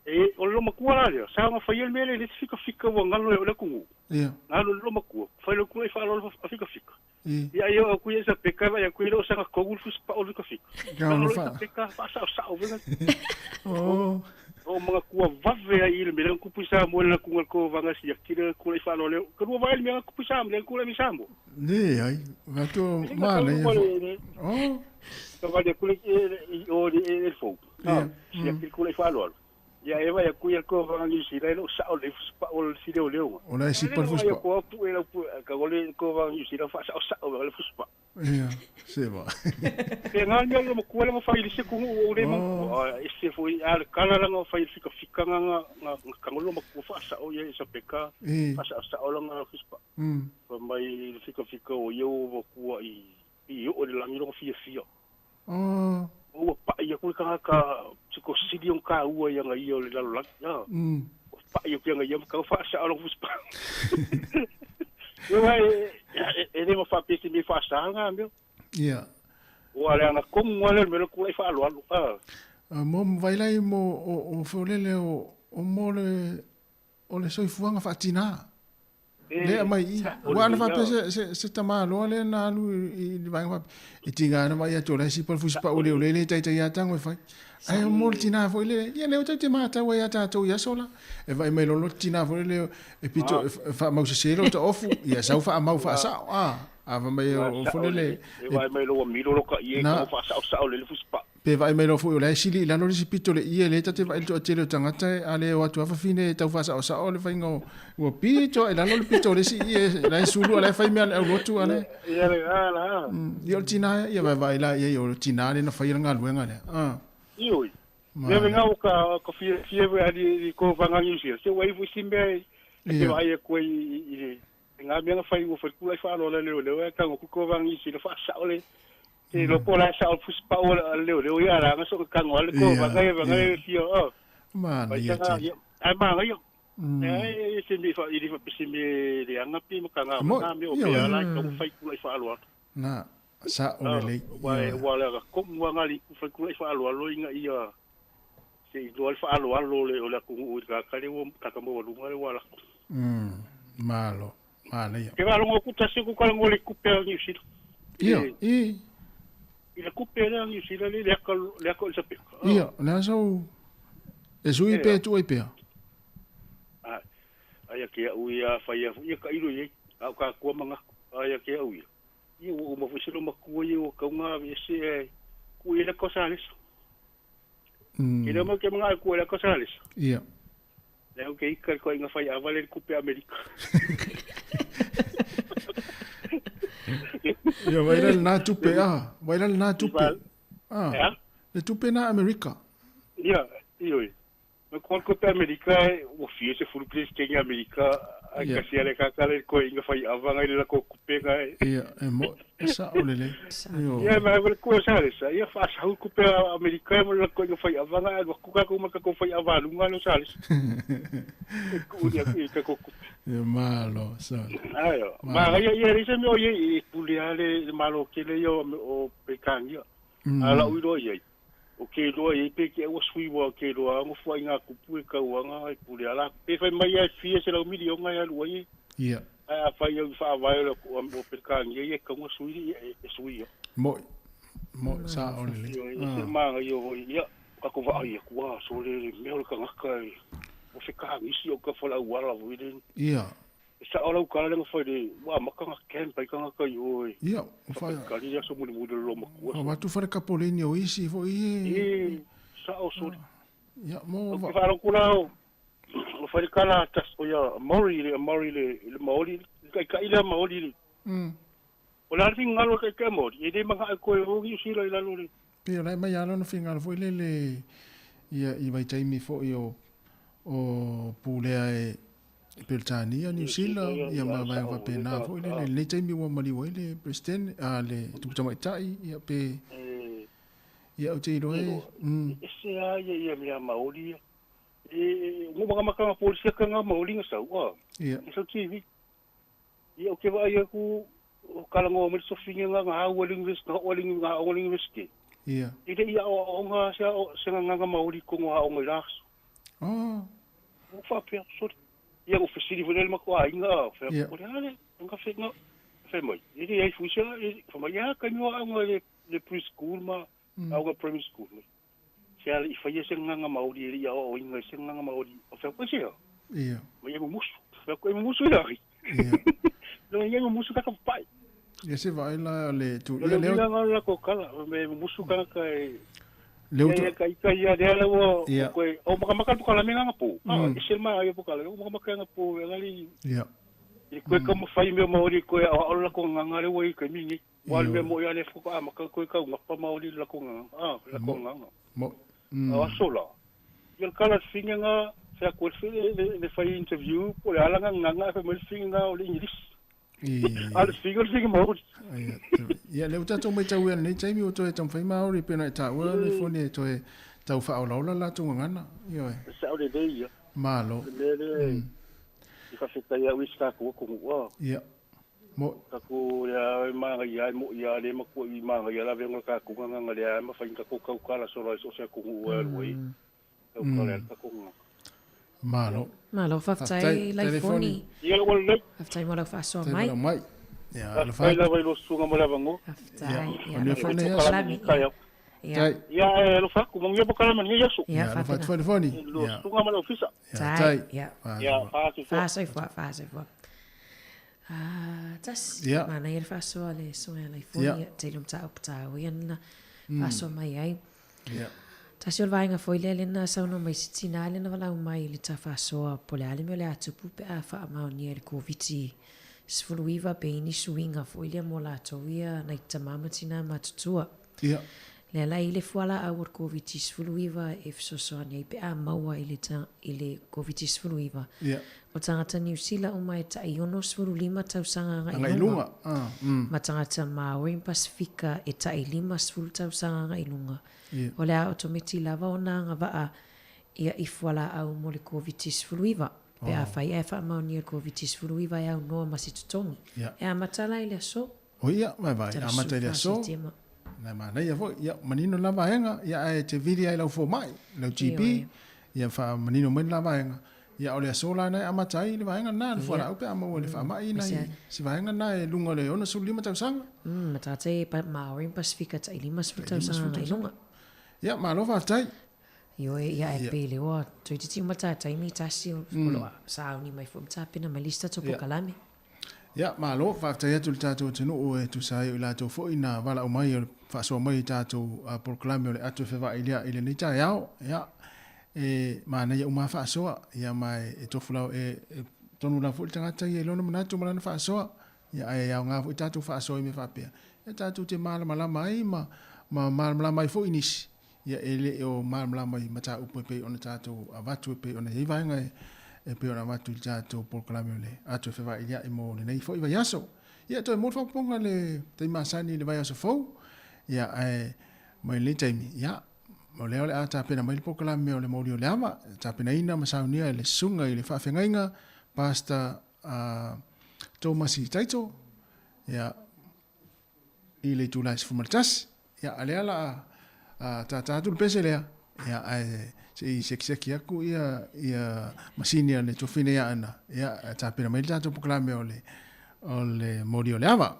e o lo ma ko la sa nga fa me le fika wo ngalo le ko ia ngalo lo ma ko fa lo ko fa lo fika ia yo ku esa peka ya ku lo sa ko gul fus pa o fika ngalo fa peka fa sa o venga o mga kuwa vave ai le mele ku pusa mo le ku ko vanga si akira ku le fa lo le ku va le me ku pusa mo le ku le mi sambo ne ai va to male to va de ku le o de fo si akira ku le fa lo ya eva ya ku ya ko vanga ni si le sa o le fa o si le o ona si pa fus pa ko pu e ka go le ko vanga ni si le fa sa o le fus pa ia se va ke nga nyo mo ko le mo fa ile se ku o le mo ese foi al kala nga fa fika nga ka ngolo mo ko fa sa o ye sa peka fa sa o nga fus pa pa mai fika o yo mo ku i o le langi lo fia o pa ia ku ka ko sidi on ka u ia nga i o le la ya pa ia ku nga ia ka fa sa o fus pa ele mo fa pesi mi fa sa nga meu ia wala nga kom wala me ko e fa lo mo vai lai mo o folele o mo le soifuanga fa tina le mai wala fa pese se tama lo le na lu I vai fa I tinga na mai to le si por fuspa o le tai tai ata ngoi fa ai mo tina fo le ia le te mata wa ata to ya sola e vai me lo tina fo le e pito fa mo se lo to ofu ia sa fa mau fa sa ava mai o fo le e vai me lo mi lo ka ie ko fa sa le fuspa pe vai me lo fo le sili la no si pito le ia le tate vai to te le tangata ale o tu fa fine tau fa sa o le fa ngo o pito e la no le pito le si ia la sulu ala fa me o tu ale ia le ala io tina ia vai la ia o tina le no fa nga luenga le ioi me venga o ka fie ali ko vanga ni se wai fu simbe e vai ko I nga me nga fai o fa ku fa lo le ka ko vanga ni se fa sa ole te lo pola sa o fu spa o le ya la nga so ka ngol ko vanga fio ma ia ai ma nga yo se mi fa I fa pisime le anga pi mo ka nga me o pe ala ko fai ku fa lo na sa o le wala ko mo nga li fa ku fa lo inga ia se do fa lo le o la ku ka ka le wo ka ka mo lu ngale wala malo ke va lo ku ta se ku ka ngole ku pe ni si ia le ku pe ni si le ko se pe ia na so e sui pe tu e pe ai ke u ia fa ia ka ilo ye ka ku manga ai ke u ia o mo fusilo ma ku ye o ka nga se ku ile ko sa les Kira mo ke mga ku ile ko sa les ia le o ke ikar ko nga fa ia vale ku pe America Ia vai na tupe vai na tupe. Le tupe na Amerika. Ia, ioi. Ma kon ko ta Amerika o fie se fulu pres Kenya Amerika ai kasi ale kakale ko inga fai avanga ile ko kupenga. Ia, mo esa olele. Ia ma ko sa ia fa sa ku pe Amerika mo ko inga fai avanga ko ka ko ma ko fai avalunga no sa. Ko ia ko Ia malo sa. Ayo, ma ia rise me o ye puliale malo kele yo o pekangia. Ala uiro ye. O ke loa e pe ke o sui wa ke loa mo foi nga kupu e ka wanga e pule ala pe fai mai e fie se la mili o nga ya lua ye ia a fai o fa vai o pe ka ye ka mo sui e sui mo sa o le se ma yo ia ka ko va ye kwa so le me o ka nga o fe ka isi o ka fola wala vuiden ia sa ola ka le foi de wa makanga ken pai ka nga yo ia o fa ka ri ya so mo lo mo o va tu fare capolini o isi fo i sa o so ia mo va fa ko la o fa kala tas o ya mori le mori ka ila mori o la fin ngalo ka mori e de manga ko o gi si la lo pe la mai ala no finga fo le ia I vai tai mi fo io o pulea e Peltania, New Zealand, ia ma vai va pena fo le tai mi wa mali wa le president le tu tama tai ia pe ia o te ro se a ia mi maori mo maka polisi ka nga maori nga sa wa ia so TV ia o ke va ia ku o kala ngo mo so finga nga wa linguist ke ia ide ia o nga sa nga maori ko nga o ngai o fa pe so ia o fesiri fo le mako ainga fa o le nga fe nga fe mai ide ai fusia fa mai ya ka no nga le preschool ma au primary school sia I fa ia se nga maori ia o inga se nga maori o fa ko sia ia mai mo musu fa ko mo musu ia ia no ia mo musu ka pai ia se vai la le tu ia le la ko kala me musu ka Leo ka ia de la wo ko o maka ko la menga po se ma ia po kala o maka nga po ngali ia I ko ka mo fai me maori ko o la ko nga le wo I ka mingi wal me mo ia le fo ka maka ko ka nga pa maori la ko nga la ko nga mo sola ia kala finga nga sa ko le fai interview po la nga fa mo finga o le English al finga maori ia le uta to mai tau nei tai mi o to e tam fai maori pena ta wa le fone to e tau fa o la tu ngana io sa o le dei malo I fa fita ia wista ko wa ia mo ka ko ya ma ia mo ia le ma ko I ma ia la venga ka ko nga le ma fa ka ko ka la so se ko wa we ko ka ko malo faftai lai foni ia o le faftai mo la fa so mai ia la fa la vai lo sunga mo la vango faftai ia fone ia lo fa ko mo ia po kala man ia so ia fa foni lo sunga mo la ofisa tai ia fa so tas ia mana ia fa so le so lai foni te lum ta op ta ia na fa so mai ai ia Tasio vainga foi le na sauna mai sitina le na wala mai le tafa soa pole ale me le atu pupe a fa ma ni le covid sfuluiva pe ni suinga foi le mola toia na tamama tina matutua ia le la ile fuala a wor covid sfuluiva if so so ni pe a maua ile covid sfuluiva ia o tangata New Zealand o mai ta iono sfululima tau sanga ngai lunga ma tangata Maori Pasifika e ta ilima sfulu tau sanga ngai lunga o le automati lava o nga vaa ia ifuala au mo le COVID-19 pe a fai e wha mauni e COVID-19 e au noa masitutongi e a matala ile so o ia mai vai a matala ile so na mana ia vo ia manino lava henga ia e te vidia ila fo mai lo GP ia fa manino men lava henga ia ole so la na a matai le vai na le fora pe a mo le fa mai na si vai na e lunga le ona su lima tau sanga matate pa Maori Pasifika ta ilima su tau sanga ilunga ia malo va tai Yo ia e pele o tu ti mata tai mi tasi o sa ni mai fo ta pena mai lista to kalame ia malo va tai tu tato tenu o tu sai la to fo ina vala o mai fa so mai tato a proclame o le atu fe va ilia ile ni ta yao ia e mana ia uma fa so ia mai e to fula e tonu la fo tanga tai e lono mana tu mana fa so ia ai au ngā fo i tātou whaasoi me whapea. Ia tātou te malama ai ma malama ai fo inisi. Ia ele o malama ai mata upo pe ona tātou avatu pe ona i vaenga e pe ona avatu i tātou polkalame ole. Atu e whewha ilia i mo le nei fo i vai aso. Ia toi mo whakuponga le te masani le vai aso fau. Ia ai mai le taimi. Ia mo leo le a tāpena mai le polkalame o le mauri o le ama. Tāpena ina masaunia e le sunga i le whawhengainga. Pasta Tomasi Taito. Ia i le tūlai se fumaltas. Ia aleala tātātu le pese lea. Ia se i seki aku ia masinia le tofine ia ana. Ia tāpena mai le tātou polkalame o le mauri o le ama.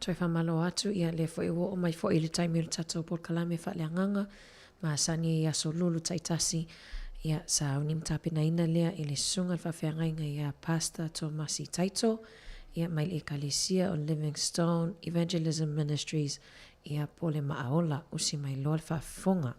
Toi whamalo atu ia le fo iwo o mai fo i le taimi le tatou polkalame wha le anganga ma sani ia so lulu taitasi ia sa unim tapina ina lea i le sunga whawhiangainga ia Pastor Tomasi Taito ia mai le ekalesia o Livingstone Evangelism Ministries ia pole maaola usi mai loa le whafonga.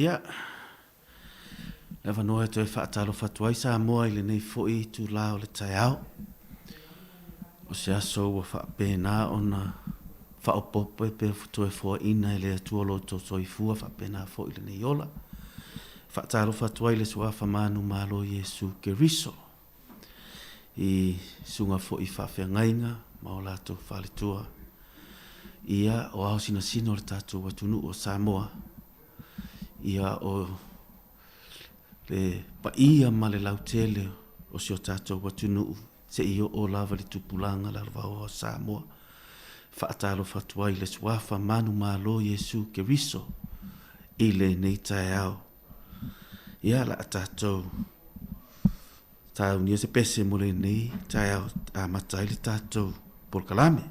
Ia, lewa noa e whaatalo whatuai sa moa i le nei fwoi tu lao le tai au. O se aso wa whaapena o na whaopopo e pe futu e fua ina i le atuolo to soifua whaapena fwoi le nei ola. Whaatalo whatuai le suafa manu malo Yesu Keriso. I sunga fwoi whaafea ngainga, maolato whalitua. Ia o au sina sino le tatu watunu o Samoa. Ia o le paia ma le lautele o si o tātou watunu se i o lava le tupulanga la rwao o Samoa. Whaatalo whatuai le suafa manu malo Yesu Keriso i le nei tae au. Ia la a tātou tāu nia se pese mo le nei tae au a matai le tātou por kalame.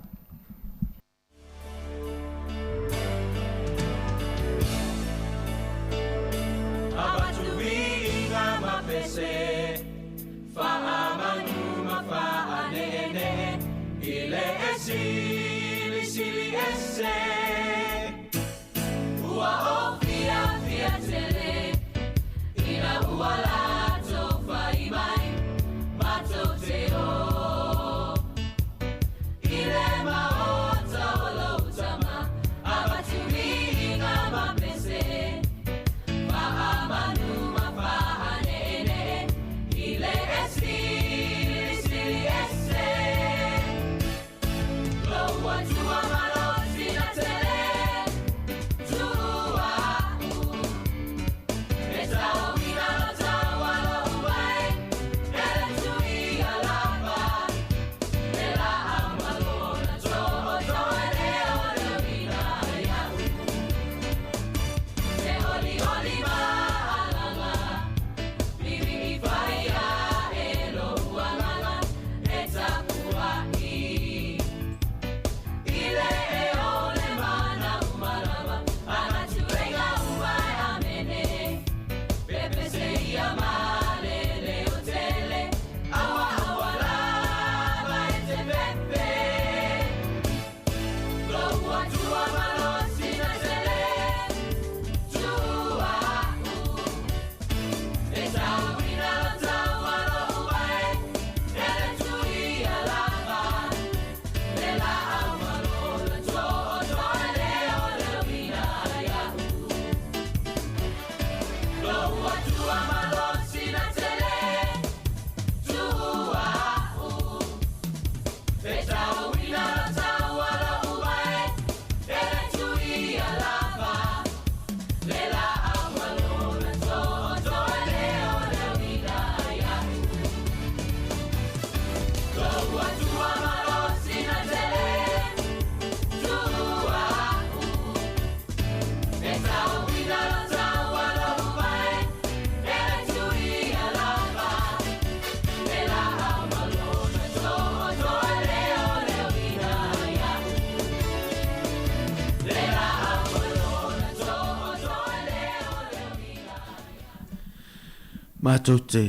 Mātou te,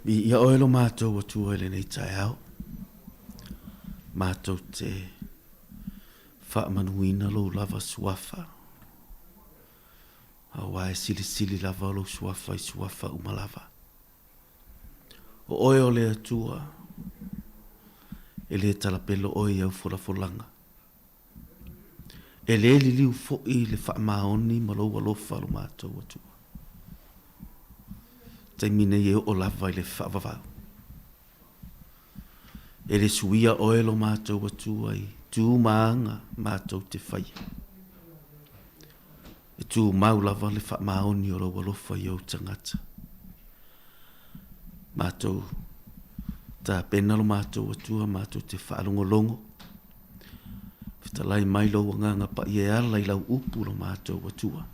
i ia oelo mātou o tua ele nei tai au. Mātou te whaamanuina lo lava suafa. A wae sili sili lava lo suafa i suafa umalava. O oe o lea tua, e le talapelo oe au folanga. E le li liu fo'i le whaamaoni ma lo walofa lo mātou o tua. Tai mine ye o lava i le whaavavau. E le suia oelo mātou atua i tū maanga mātou te whaia. E tū mau lava le wha maoni o rawa lofa i au tangata. Mātou tā penalo mātou atua, mātou te whaalongolongo. Whitalai mai lo wanganga pa i e ala i lau upu lo mātou atua.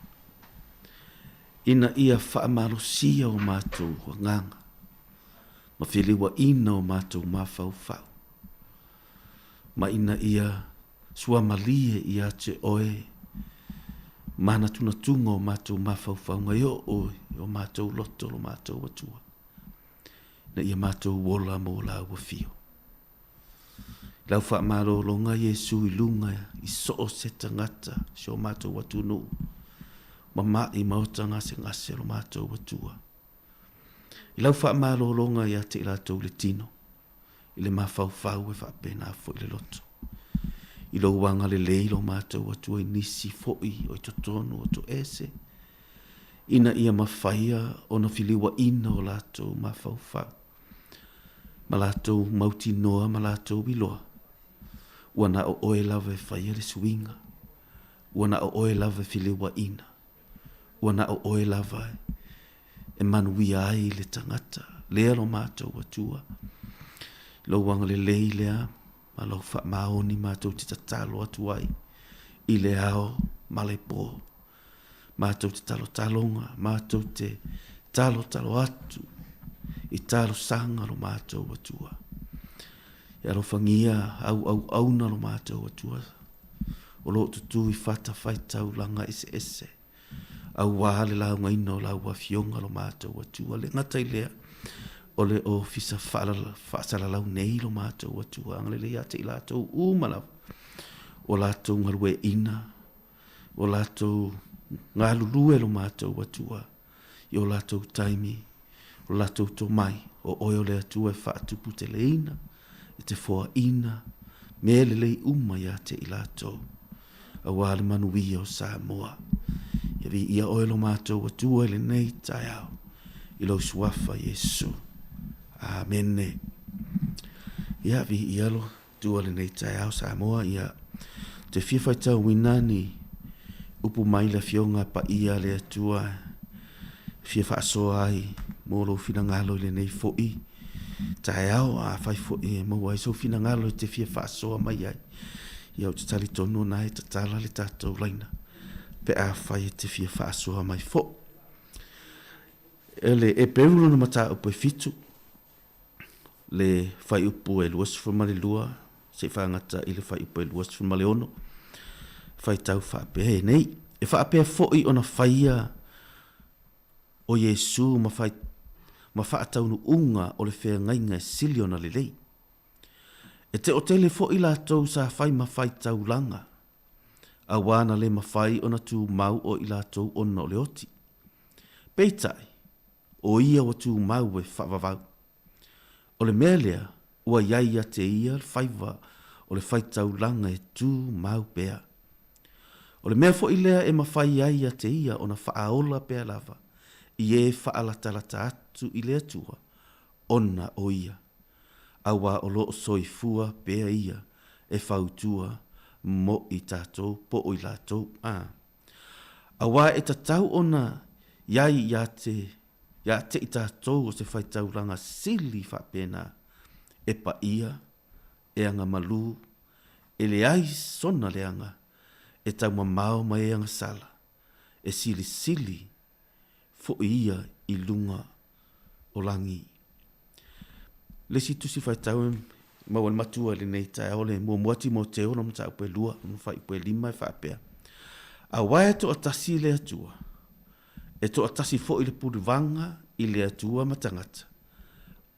Ina ia whaamalo sia o mātou wanganga. Ma whiliwa ina o mātou mawhau. Ma ina ia sua malie ia te oe. Mana tuna tunga o mātou mawhau ngai o mātou loto lo mātou atua. Na ia mātou wola mo la ua fio. Lau whaamalo longa Yesu i lunga i soo se tangata se o mātou atu no. Ma mai mautanga se ngase lo mātou atua. I lau whaamalo longa ia te ilatou le tino. I le mawhau e whaapena fo i le loto. I lo wanga le leilo mātou atua i nisi foi o i totonu o to ese. Ina ia mawhaia o na whiliwa ina o lātou mawhau. Ma lātou mauti noa, ma lātou biloa. Wana o oe lawe whaia le suinga. Wana o oe lawe whiliwa ina. Wana o oe lawe e manui ai le tangata. Lea lo mātou atua. Lo wanga le leilea. Ma lau wha maoni mātou te tatalo atu ai. I le ao, ma le pō. Mātou te talo talonga, mātou te talo atu. I talo sanga lo mātou atua. I alo whangia au na lo mātou atua. O lo tutu i whata whaitau langa ese. Au wāle lau ngaino lau wa fionga lo mātou atua. Le ngatai lea. O le o fisa whaasala lau nei lo mātou atua. Angale lea te i lātou umalaw. O lātou ngarue ina. O lātou ngalulue lo mātou atua. I o lātou taimi. O lātou tō mai. O oio le atua e whaatupu te leina. E te fōa ina. Mele lei ia te i lātou. A wāle manuia o Samoa. Ia vi ia oio lo mātou atua le nei tai au. I lo suafa Yesu. Amene. Ia vi ialo tua le nei tai au Samoa ia te whiwhaitau winani upu mai la fionga pa ia le atua whiwhaasoa ai mōro whinangalo le nei fo'i tai au a whai fo'i e maua i so whinangalo te whiwhaasoa mai ai ia o te tali tonu na e te tala le tātou laina pe a whai te whiwhaasoa mai fo ele e perulo na mata upo e fitu le fai upu e luas formale lua se whangata i le fai upu e luas formale ono fai tau whaapea nei e whaapea fo'i ona whaia o Yesu ma whaatau nu unga o le whea ngainga e sili ona le lei e te o tele fo'i lātou sa whai ma whai tau langa a wana le ma whai ona tū mau o i lātou ona o le oti peitai o ia o tū mau e whaavavau o le mea lea, ua iaia te ia whaiva o le whaitau langa e tū mau pea. O le mea fo i lea e ma whai iaia te ia o na whaaola pea lava, i e whaalatalata atu i lea tua, ona o ia. Awa o loo soifua pea ia e whautua mo i tātou po o i lātou. Awa e tatau ona iai ia te i tātou o se whaitauranga sili whapena e pa ia, e anga malu, e le ai sona le anga, e tau mamao mai e anga sala, e sili fo ia i lunga o langi. Le si tusi whaitau maua le matua le nei tae ole mua muati mo te ono mta upe lua, mwhai upe lima e whapea. A wae to atasi le atua, e to atasi fo i le purivanga i le atua matangata.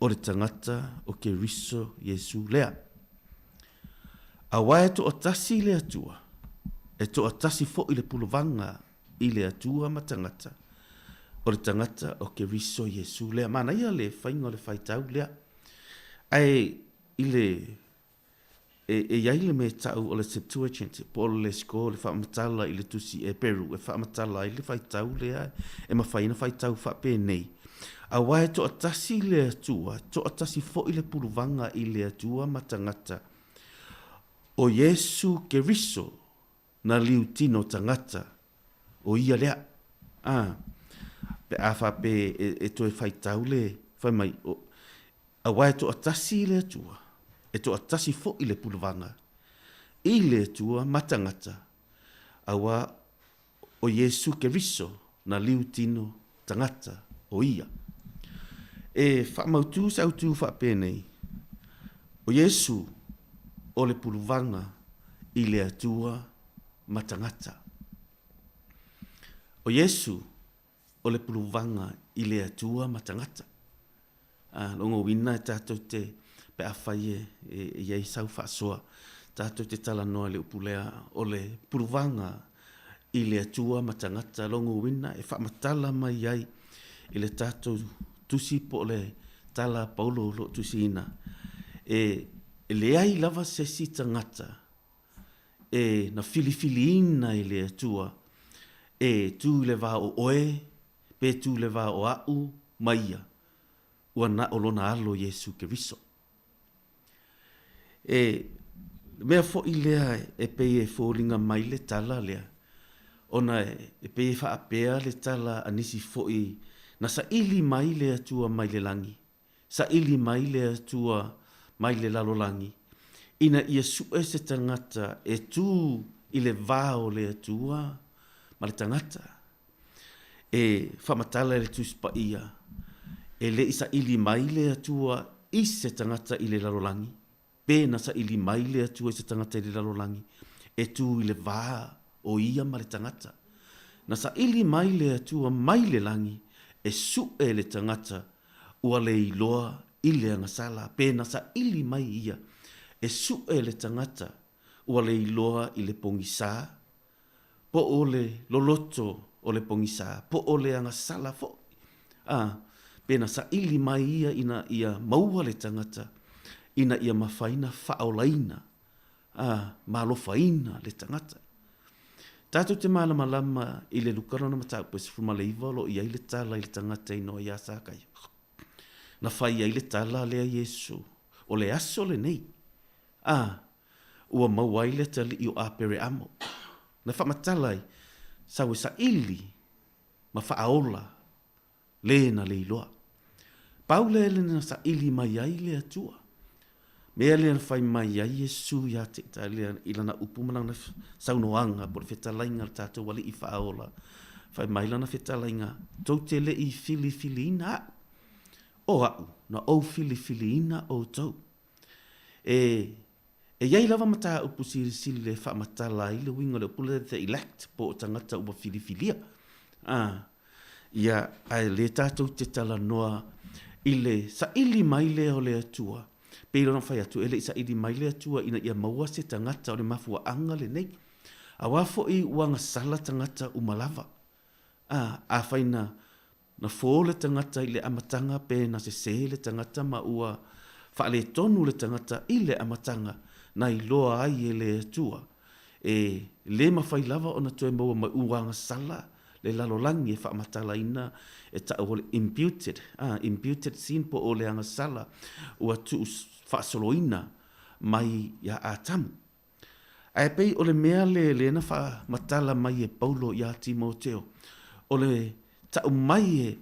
O le tangata o ke riso Yesu lea. A wae to atasi le atua. E to atasi fo i le purivanga i le atua matangata. O le tangata o ke riso Yesu lea. Mana ia le whainga le whaitau lea. Ai i le e iai le me tau o le Septuagint, po le sko le whaamatala i le tusi e Peru, e whaamatala i le whaitau lea, e mawhaina whaitau whape nei. A wae to atasi le atua, to atasi fo i le puruvanga i le atua matangata. O Yesu ke riso na liu tino tangata, o ia lea. Pe a fa pe e to fai taule fai mai a wai to atasi le tua e to atasi fo i le pulvanga i le tua matangata a wa o Yesu Keriso na liu tino tangata o ia e fa mautu sa utu fa penei o Yesu o le pulvanga i le atua matangata o Yesu o le puluvanga i le atua matangata. Longo wina e tātou te pe awhaie e iei sau whaasoa. Tātou te tala noa le upulea o le puluvanga i le atua matangata. Longo wina e whaamatala mai iei i le tātou tusi po le tala paulo lo tusi ina. E le ai lava se si tangata e na filifili ina i le atua e tu le va o oe pe tu le va o au maia ua na o lona alo Yesu Keriso. E mea fo i lea e pe e fōringa mai le tala lea. Ona e pe e whaapea le tala anisi fo i na sa ili mai le atua mai le langi. Sa ili mai le atua mai le lalolangi. Ina ia sue se tangata e tu i le vao le atua ma le tangata. E whamatala le tuspa ia. E le isa ili mai le atua i se tangata i le lalolangi. Pena sa ili mai le atua i se tangata i le lalolangi. E tu i le vaa o ia ma le tangata. Na sa ili mai le atua mai le langi. E su e le tangata ua le iloa i le angasala. Pena sa ili mai ia. E su e le tangata ua le iloa i le pongisa. Po o le loloto o le pongisa, po o le angasala fo. Pena sa ili mai ia ina ia maua le tangata, ina ia mawhaina whaolaina, malofaina le tangata. Tātou te malama i le lukarona matau pwes fuma le iwa lo ia i le tala i le tangata i noa ia sākai. Na whai ia i le tala lea Yesu, o le aso le nei. Ua mauai le tali i o apere amo. Na whamatalai, sa we sa ili ma whaaola le na le iloa. Paule ele na sa ili mai ai le atua. Mea le na whai mai ai Yesu ia te ta le ilana upumanang na saunoanga por whetalainga tātou wali i whaaola. Whai mai lana whetalainga tau te le i fili ina. O au, na o fili ina o tau. E iai lava mata upu siri le whaamatala i le winga le upule the elect po o tangata upa filifilia. Ia ai le tātou te tala noa i le sa ili mai le o le atua. Peiro na whai atu ele i sa ili mai le atua ina ia maua se tangata o le mafua anga le nei. A wafo i uanga sala tangata umalava. A whaina na fōle tangata i le amatanga pe na se le tangata ma ua whaale tonu le tangata i le amatanga. Na i loa ai e le atua. E le mawhai lava o na toe maua mai uanga sala. Le lalolangi e whaamatala ina e ta o le imputed. Imputed sin po o le anga sala. Ua tu whaasoloina mai ia atamu. Ai pei o le mea le na whaamatala mai e Paulo ia Timoteo. O le ta mai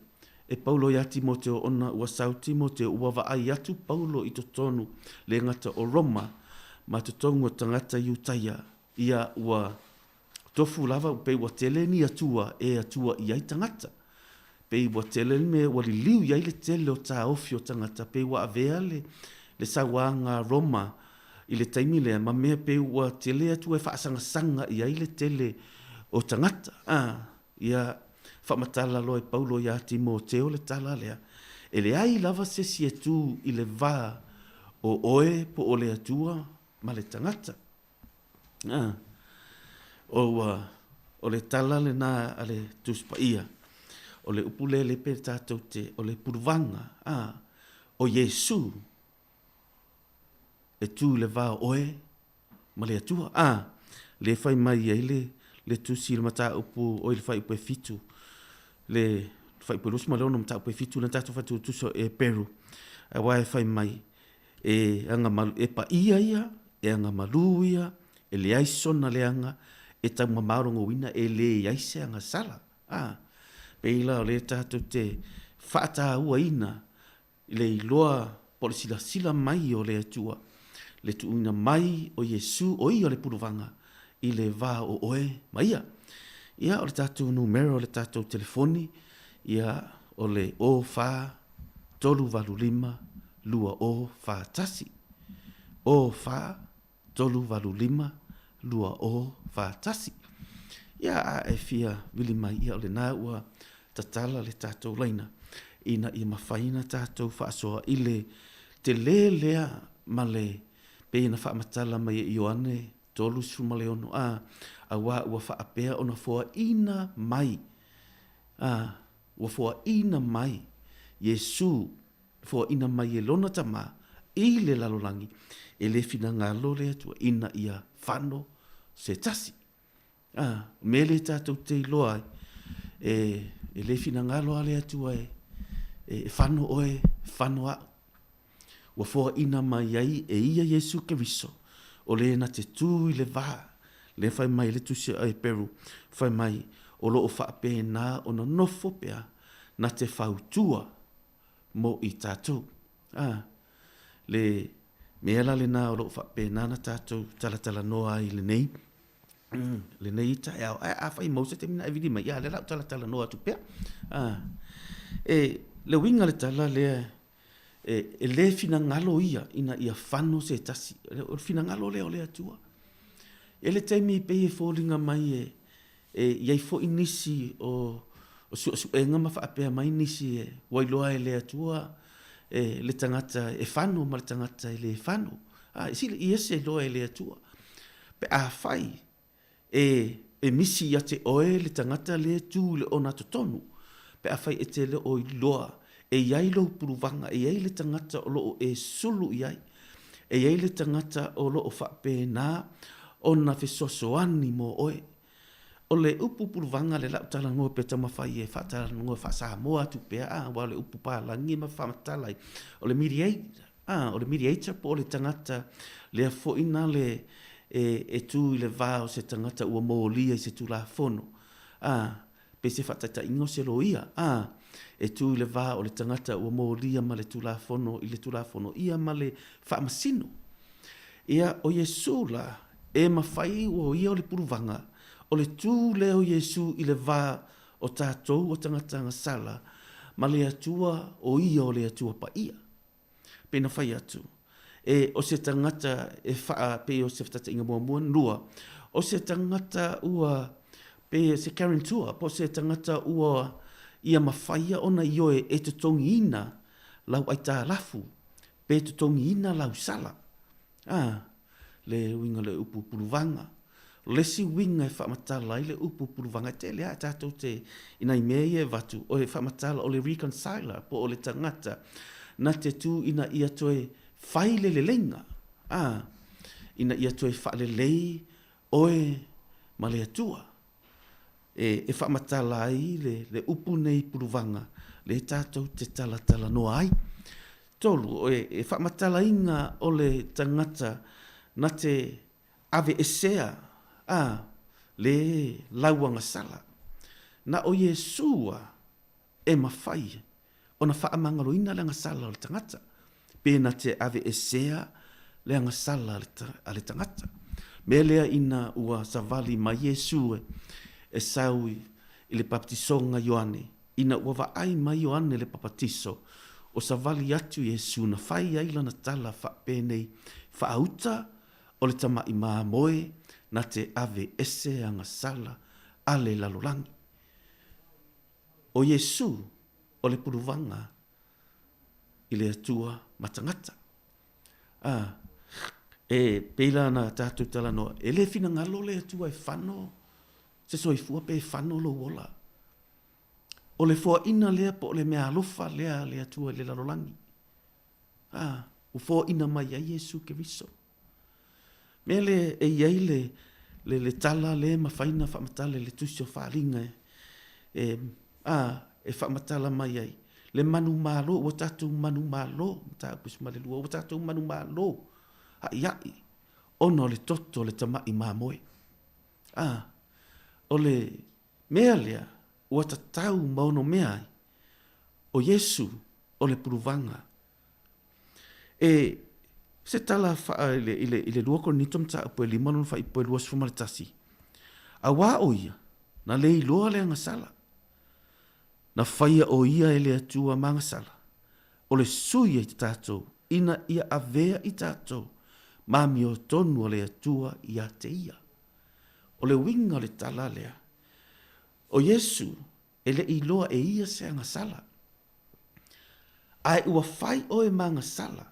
e Paulo ia Timoteo ona ua sau Timoteo ua vaai atu Paulo i to tonu le ngata o Roma. Ma te tonga tangata i utaia ia ua tofu lava pe ua tele ni atua e atua i ai tangata. Pe ua tele me wali liu i ai le tele o ta ofio tangata pe ua avea le sawanga Roma i le taimi lea ma mea pe ua tele atua e whaasanga i ai le tele o tangata. Ia whamatala loe Paulo ia Timoteo le tala lea. E le ai lava se si tu i le va o oe po o le atua ma le tangata. O le tala le na ale tuspa ia. O le upule le pe tātou te o le purvanga. O Yesu. E tu le va oe ma le atua. Le fai mai ai le tusi le mata upu o le fai upu e fitu. Le fai upu rusma leono mata upu e fitu le tātou fatu tuso e Peru. A wae fai mai e anga malu e pa ia e anga malu ia, e le aisona le anga, e tau mamarongo wina e le yaise anga sala. Peila o le tātou te whaata ua ina, le iloa pole sila mai o le atua, le tuuna mai o Yesu o i o le puruvanga, i le vā o oe maia. Ia o le tātou numero o le tātou telefoni, ia o le o wha tolu valu lima, lua o wha tasi. O wha tolu valu lima, lua o wha tasi. Ia a e fia wili mai ia o le nā ua tatala le tātou laina. Ina i mawhaina tātou whaasoa i le te le lea ma le peina whaamatala mai i oane tolu suma le ono a wā ua whaapea ona fua ina mai. Ua fua ina mai. Yesu fua ina mai e lona tama i le lalolangi e le fina ngalo le atua ina ia whano se tasi. Me le tātou te iloa e le fina ngalo ale atua e whano oe, whano au. Ua fua ina mai ai e ia Yesu Keriso o le na te tū i le vā. Le whai mai le tusi ai peru, whai mai o loo whaape nā o na nofo pea na te whautua mo i tātou. Le meala le nā o loo whaape nā na tātou talatala noa i le nei. Le nei ta e au, a whai mausa te mina e vidi mai, le lau talatala noa tu pea. Le winga le tala lea, e le fina ngalo ia, ina ia whano se tasi, o fina ngalo lea o lea tua. E le taimi pe e fōringa mai iai fo inisi o su e ngama whaapea mai nisi wailoa e lea tua, le tangata e whano, ma le tangata e le whano. Sile i ese loa e lea tua. Pe a whai, e misi ia te oe le tangata lea tu le ona to tonu. Pe a whai e te le o loa, e iai lo puruvanga, e iai le tangata o loo e sulu iai, e iai le tangata o loo whaapea nā, ona fesosoani mo oe. O le upu puruvanga le lau tala ngoe pe tamawhai e whaatala ngoe whaasa moa tu pea, wa le upu pālangi ma whamatalai. O le mediator po o le tangata le a foina le e tū i le vāo se tangata ua mōlia i se tū la fono. Pe se whaatata ingo se lo ia. E tū i le vāo le tangata ua mōlia ma le tū la fono i le tū la fono ia ma le whaamasino. Ia o Yesu la e mawhai o ia o le puruvanga, o le tū leo Yesu i le vā o tātou o tangata ngasala, ma le atua o ia o le atua pa ia. Pena whai atu. O se tangata e wha pe o se whatata inga mua mua nua, o se tangata ua pe se Karen Tua, po se tangata ua ia mawhaia ona ioe e tutongi ina lau aita lafu, pe tutongi ina lau sala. Le winga le upu puruvanga. Lesi winga e whaamatala i le upu puruvanga. Te lea tātou te inai mea e watu. O e whaamatala o le reconciler po o le tangata. Na te tū ina ia toe whaile le lenga. Ina ia toe whaile lei oe ma le atua. E whaamatala i le upu nei puruvanga. Le tātou te talatala noa ai. Tolu, e whaamatala inga o le tangata na te ave esea le lauanga sala. Na o Yesua e mawhai o na whaamangalo ina le anga sala o le tangata. Pena te ave esea le anga sala a le tangata. Me lea ina ua savali ma Yesu e saui i le baptisonga Ioane. Ina ua vaai ma Ioane le papatiso. O savali atu Yesu na whai aila na tala whaapenei whaauta o le tama i maa moe na te ave ese anga sala a le lalolangi. O Yesu o le puruvanga i le atua matangata. E peila na tātou tala noa, e le fina ngalo le atua e whano, se soifua pe whano lo wola. O le fua ina lea po o le mea alofa lea le atua le lalolangi. U fua ina mai a Yesu Keriso. Mea le e iai le tala le mawhaina whaamatala le tusio whaalinga e whaamatala mai ai. Le manu malo, ua tātou manu malo, tā pus malelua, ua tātou manu malo. Iai, ono le toto le tamai mamoe. o le mea lea ua tatau maono mea ai o Yesu o le puruvanga. E se tala faa ile lua Korinito mta po lima lona fai po lua sfuma le tasi. A wā o ia, na le iloa le angasala. Na faia o ia e le atua mangasala. O le sui e tātou, ina ia avea i tātou, mami o tonu o le atua ia te ia. O le winga o le tala lea. O Yesu, e le iloa e ia se angasala. Ai ua fai o e mangasala.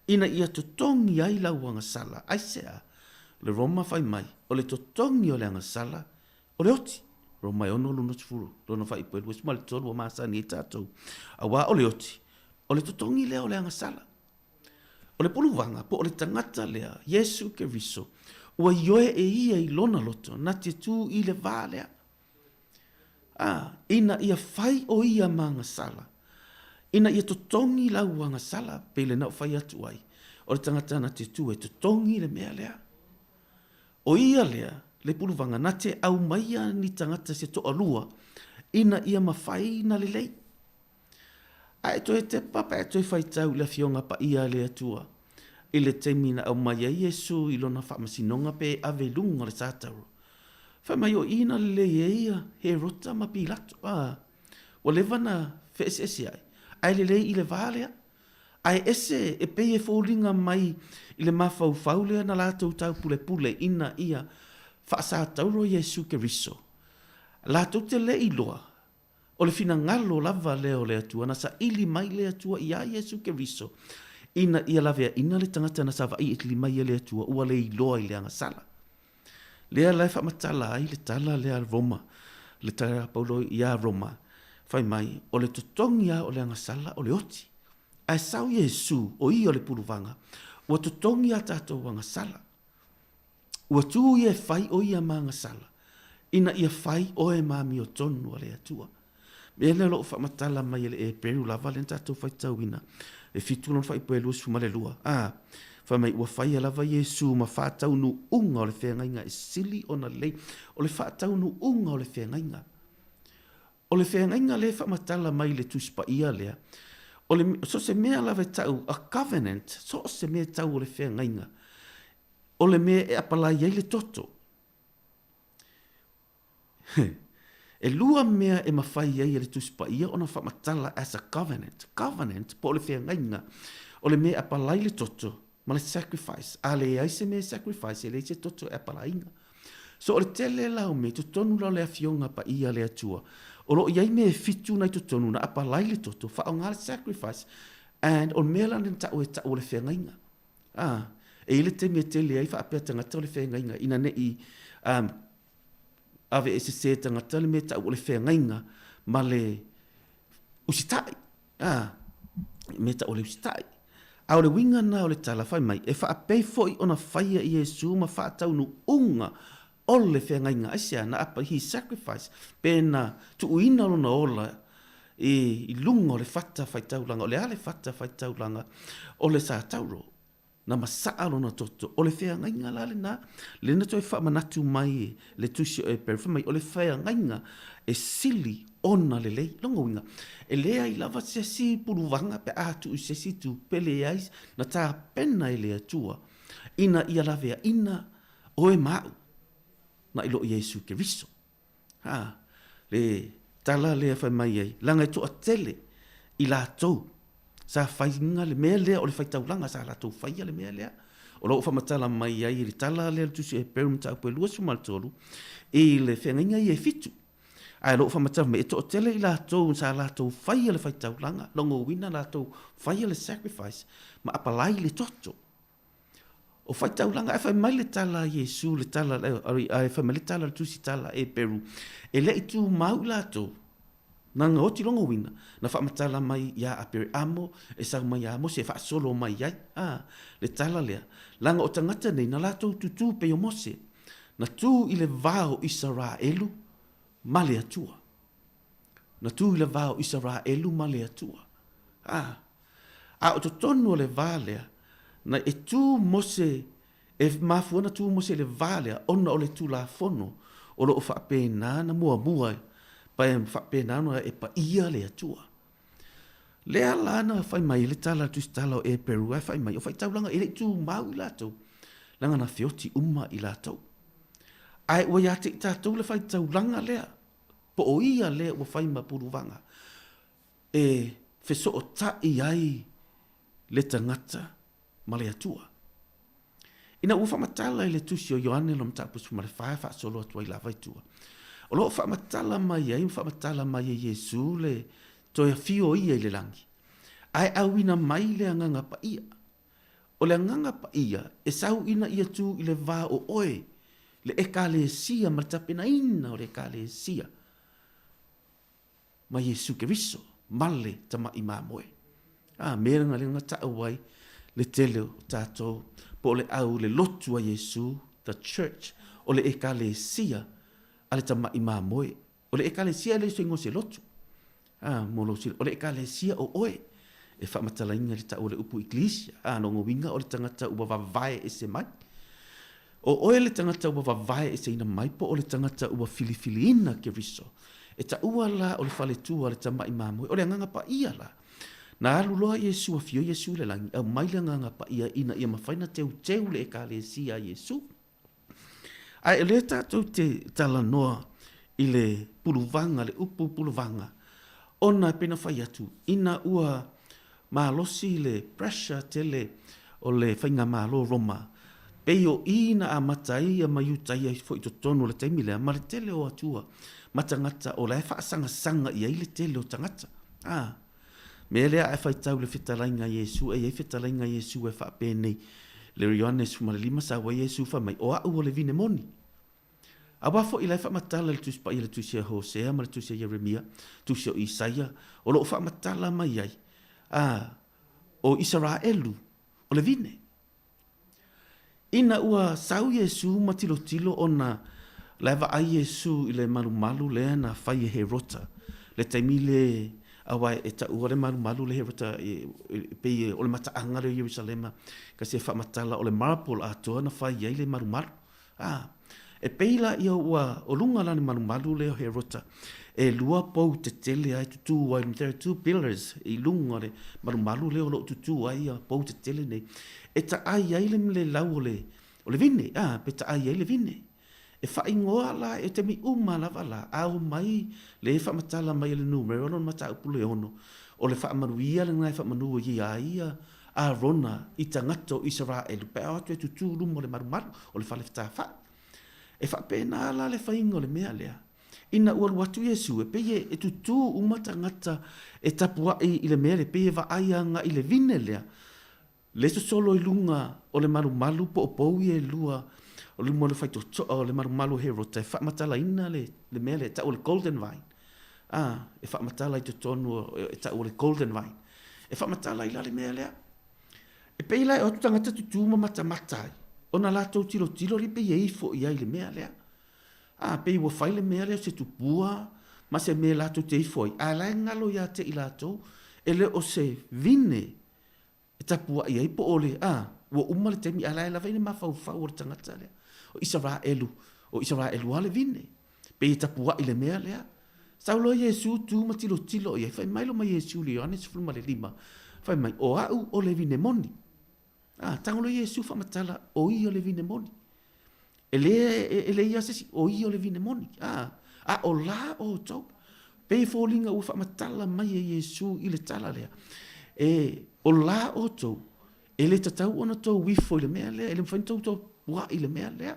Ina ia totongi ai lau angasala. Ai sea, le Roma fai mai, o le totongi o le angasala, o le oti. Roma e ono luna tufuru, lona fai po e luas ma le tolu o maasani e tātou. Awa o le oti, o le totongi lea o le angasala. O le puluvanga, po o le tangata lea, Yesu Keriso, ua ioe e ia i lona loto, na te tu i le vā lea. Ina ia fai o ia mangasala. Ina ia totongi lau angasala, pe le nau fai atu ai. O le tangata na te tu e totongi le mea lea. O ia lea, le puluvanga, na te au maia ni tangata se to alua, ina ia mawhai na le lei. A e toi te papa, e toi whai tau le fionga pa ia le atua. I le teimina au maia Yesu, i lona whamasinonga pe ave lunga le sātaru. Whai mai o ina le ia, he rota ma pilato. O le vana whese esi ai. Ai le lei i le vālea. Ai ese e pei e fōringa mai i le mawhau faulea na lātou tau pule pule ina ia whaasa tauro Yesu Keriso. Lātou te le iloa o le fina ngalo lava leo le atua na sa ili mai le atua ia Yesu Keriso. Ina ia lavea ina le tangata na sa vai itli mai le atua ua le iloa i le angasala. Lea lai whamatala ai le tala lea Roma. Le tala paulo ia Roma. Whai mai o le totongia o le angasala o le oti. Ai sau Yesu o i o le puruvanga. Ua totongia tātou angasala. Ua tū ia whai o ia mangasala. Ina ia whai o e mami o tonu o le atua. Mea leo lo whamatala mai e peru lava le tātou whai tauina. E fitulon whai poe luas fumale lua. Whai mai ua whai a lava Yesu ma whātau nu unga o le whengainga e sili o na lei. O le whātau nu unga o le whengainga. O le whengainga le whamatala mai le tuspa ia lea. So se mea lava tau a covenant. So se mea tau o le whengainga. O le mea e apalai ei le toto. E lua mea e mawhai ei le tuspa ia o na whamatala as a covenant. Covenant po le whengainga. O le mea apalai le toto. Ma le sacrifice. A le ai se mea sacrifice e le se toto e apalai inga. So o le tele lau me tu tonu lau le afionga pa ia le atua. O lo iai me fitu nai tu tonu na apalai le toto. Wha o ngā le sacrifice. And o mea lan tau e tau le whengainga. E ile te mea tele ai wha apea tangata o le whengainga. Ina ne i ave e se tangata le mea tau o le whengainga. Ma le usitai. Mea tau o le usitai. A o le winga na o le tala whai mai. E wha apea foi o na whaia i Yesu ma wha tau nu unga. O le whengainga asia na apa hi sacrifice. Pena tu uina lona ola i lunga o le whata whaitaulanga. O le ale whata whaitaulanga. O le sa tauro. Na masaa lona toto. O le whengainga la le na. Le na toi wha manatu mai le tusi o e perifa mai. O le whengainga e sili ona le lei. Longa winga. E lea i lava se si puruvanga pe atu i se si tu pele ais. Na tā pena e lea tua. Ina ia lavea ina o e mau. Na ilo Yesu Keriso. Le tala lea whai mai ei. Langa i toa tele i la tau. Sa whainga le mea lea o le whaitaulanga sa la tau whaia le mea lea. O lo whamatala mai ei le tala lea le tusi e perum tau pue lua sumaltolu. E le whengainga i e fitu. Ai lo whamatala mai e toa tele i la tau sa la tau whaia le whaitaulanga. Longo wina la tau whaia le sacrifice. Ma apalai le toto. O whaitaulanga e whai mai le tala Yesu, le tala, e whai mai le tala le tusi tala e Peru. E le i tū mau lato, nanga oti longo wina, na whamatala mai ia a pere amo, e sa mai amo, se wha solo mai iai, le tala lea. Langa o tangata nei, na lato tutu pe o mose, na tū i le vāo Israelu, ma le atua. Na tū i le vāo Israelu, ma le atua. A o to tonu le vālea, na e tū mose, e mafuana tū mose le vālea, ona o le tū la fono, o lo fa pena na mua pa fa pena no e pa ia le atua le ala na fai mai le tala tu stalo e peru fai mai o fai tau langa ele tu mau la tu langa na fioti i la tu ai o ya te tatu le fai tau langa le po o ia le o fai ma puruvanga e feso o ta ai le tangata ma le atua ina ufa matala ile tusi o Ioane lo mtapu su mare fa solo atu ila vai tua o lo fa matala mai ai fa matala mai Yesu le to ia fio ia ile langi ai awina mai le nganga pa ia o le nganga pa ia e sau ina ia tu ile va o oe le ekalesia matapena ina o le ekalesia ma Yesu Keriso male tama imamoe mera nga le ngata awai le tele tato po le au le lotu a Yesu the church o le ekalesia ale tama imamoe o le ekalesia le so se lotu molo si o le ekalesia o oe e fa matalainga le ta o le upu iglesia no winga o le tangata uba vai e se mai o oe le tangata uba vai e se ina mai po o le tangata uba filifiliina Keriso e ta ua la o le fale tua le tama imamoe o le nganga pa ia la na alu loa Yesu a fio Yesu le langi au mai le nganga pa ia ina ia mawhaina teu le ekalesia Yesu ai le tatou te tala noa i le puluvanga le upu puluvanga ona pena fai atu ina ua malosi le pressure tele o le whainga malo Roma peo ina a matai a mayutai a fo i tonu le taimi le ma le tele o atua matangata o le whaasanga i le tele o tangata me lea e fai tau le fitalainga Yesu e fitalainga Yesu e wha pene le Ioane sumale lima sa wa Yesu fa mai o au o le vine moni a wafo i le wha matala le tuspa i le tusia Hosea ma le tusia Jeremia tusia Isaia o lo wha matala mai ai o Israelu o le vine ina ua sau Yesu matilo tilo ona leva ai Yesu i le malu le na fai Herota le taimi le awai e ta ua le malu le Herota pe o le mataanga le Jerusalema ka se fa matala o le marble atua na fai ai le malu e peila ia ua o lunga la ni malu le Herota e lua pou te tele ai tutu ai there are 2 pillars i lunga le malu le o lo tutu ai pou te tele nei e ta ai le lau o le vine pe ta ai le vine e fa ingoa la e te mi lava la au mai le fa matala mai le numero non mata upule ono o le fa manuia le ngai fa manu ia a rona i tangato Israel pe atu tutu lumo le maru o le fa le fa e fa pena la le fa ingo le mea lea ina ua watu Yesu e peye e tutu umatangata e tapua i le mea le peye va aianga i le vine lea le solo i lunga o le maru po e lua o le mo le fai to o le maru Herota e fa matala ina le mea le ta o le golden vine e fa matala i tonu e ta o le golden vine e fa matala i la le mea lea e peye la o tangata tutu mata ona la tau tilo ri pe yei fo ia le mea lea pe wo fai le mea lea se tupua ma se mea la tau te fo a la ngalo ia te i la tau e le o se vine e tapua ia i po ole wo uma le temi a la vene ma fau o tangata lea o Israelu ale vine pe i tapua i le mea lea saulo Yesu tu ma tilo ia fai mai lo ma Yesu le Ioane se fulma le lima fai mai o au o le vine moni tangolo Yesu fa matala o i o le vine moni ele ia se o i o le vine moni o la o tau pe folinga u fa matala mai Yesu i le tala lea o la o tau ele tatau ona tau wifo i le mea lea ele mfain tau wa i le mea lea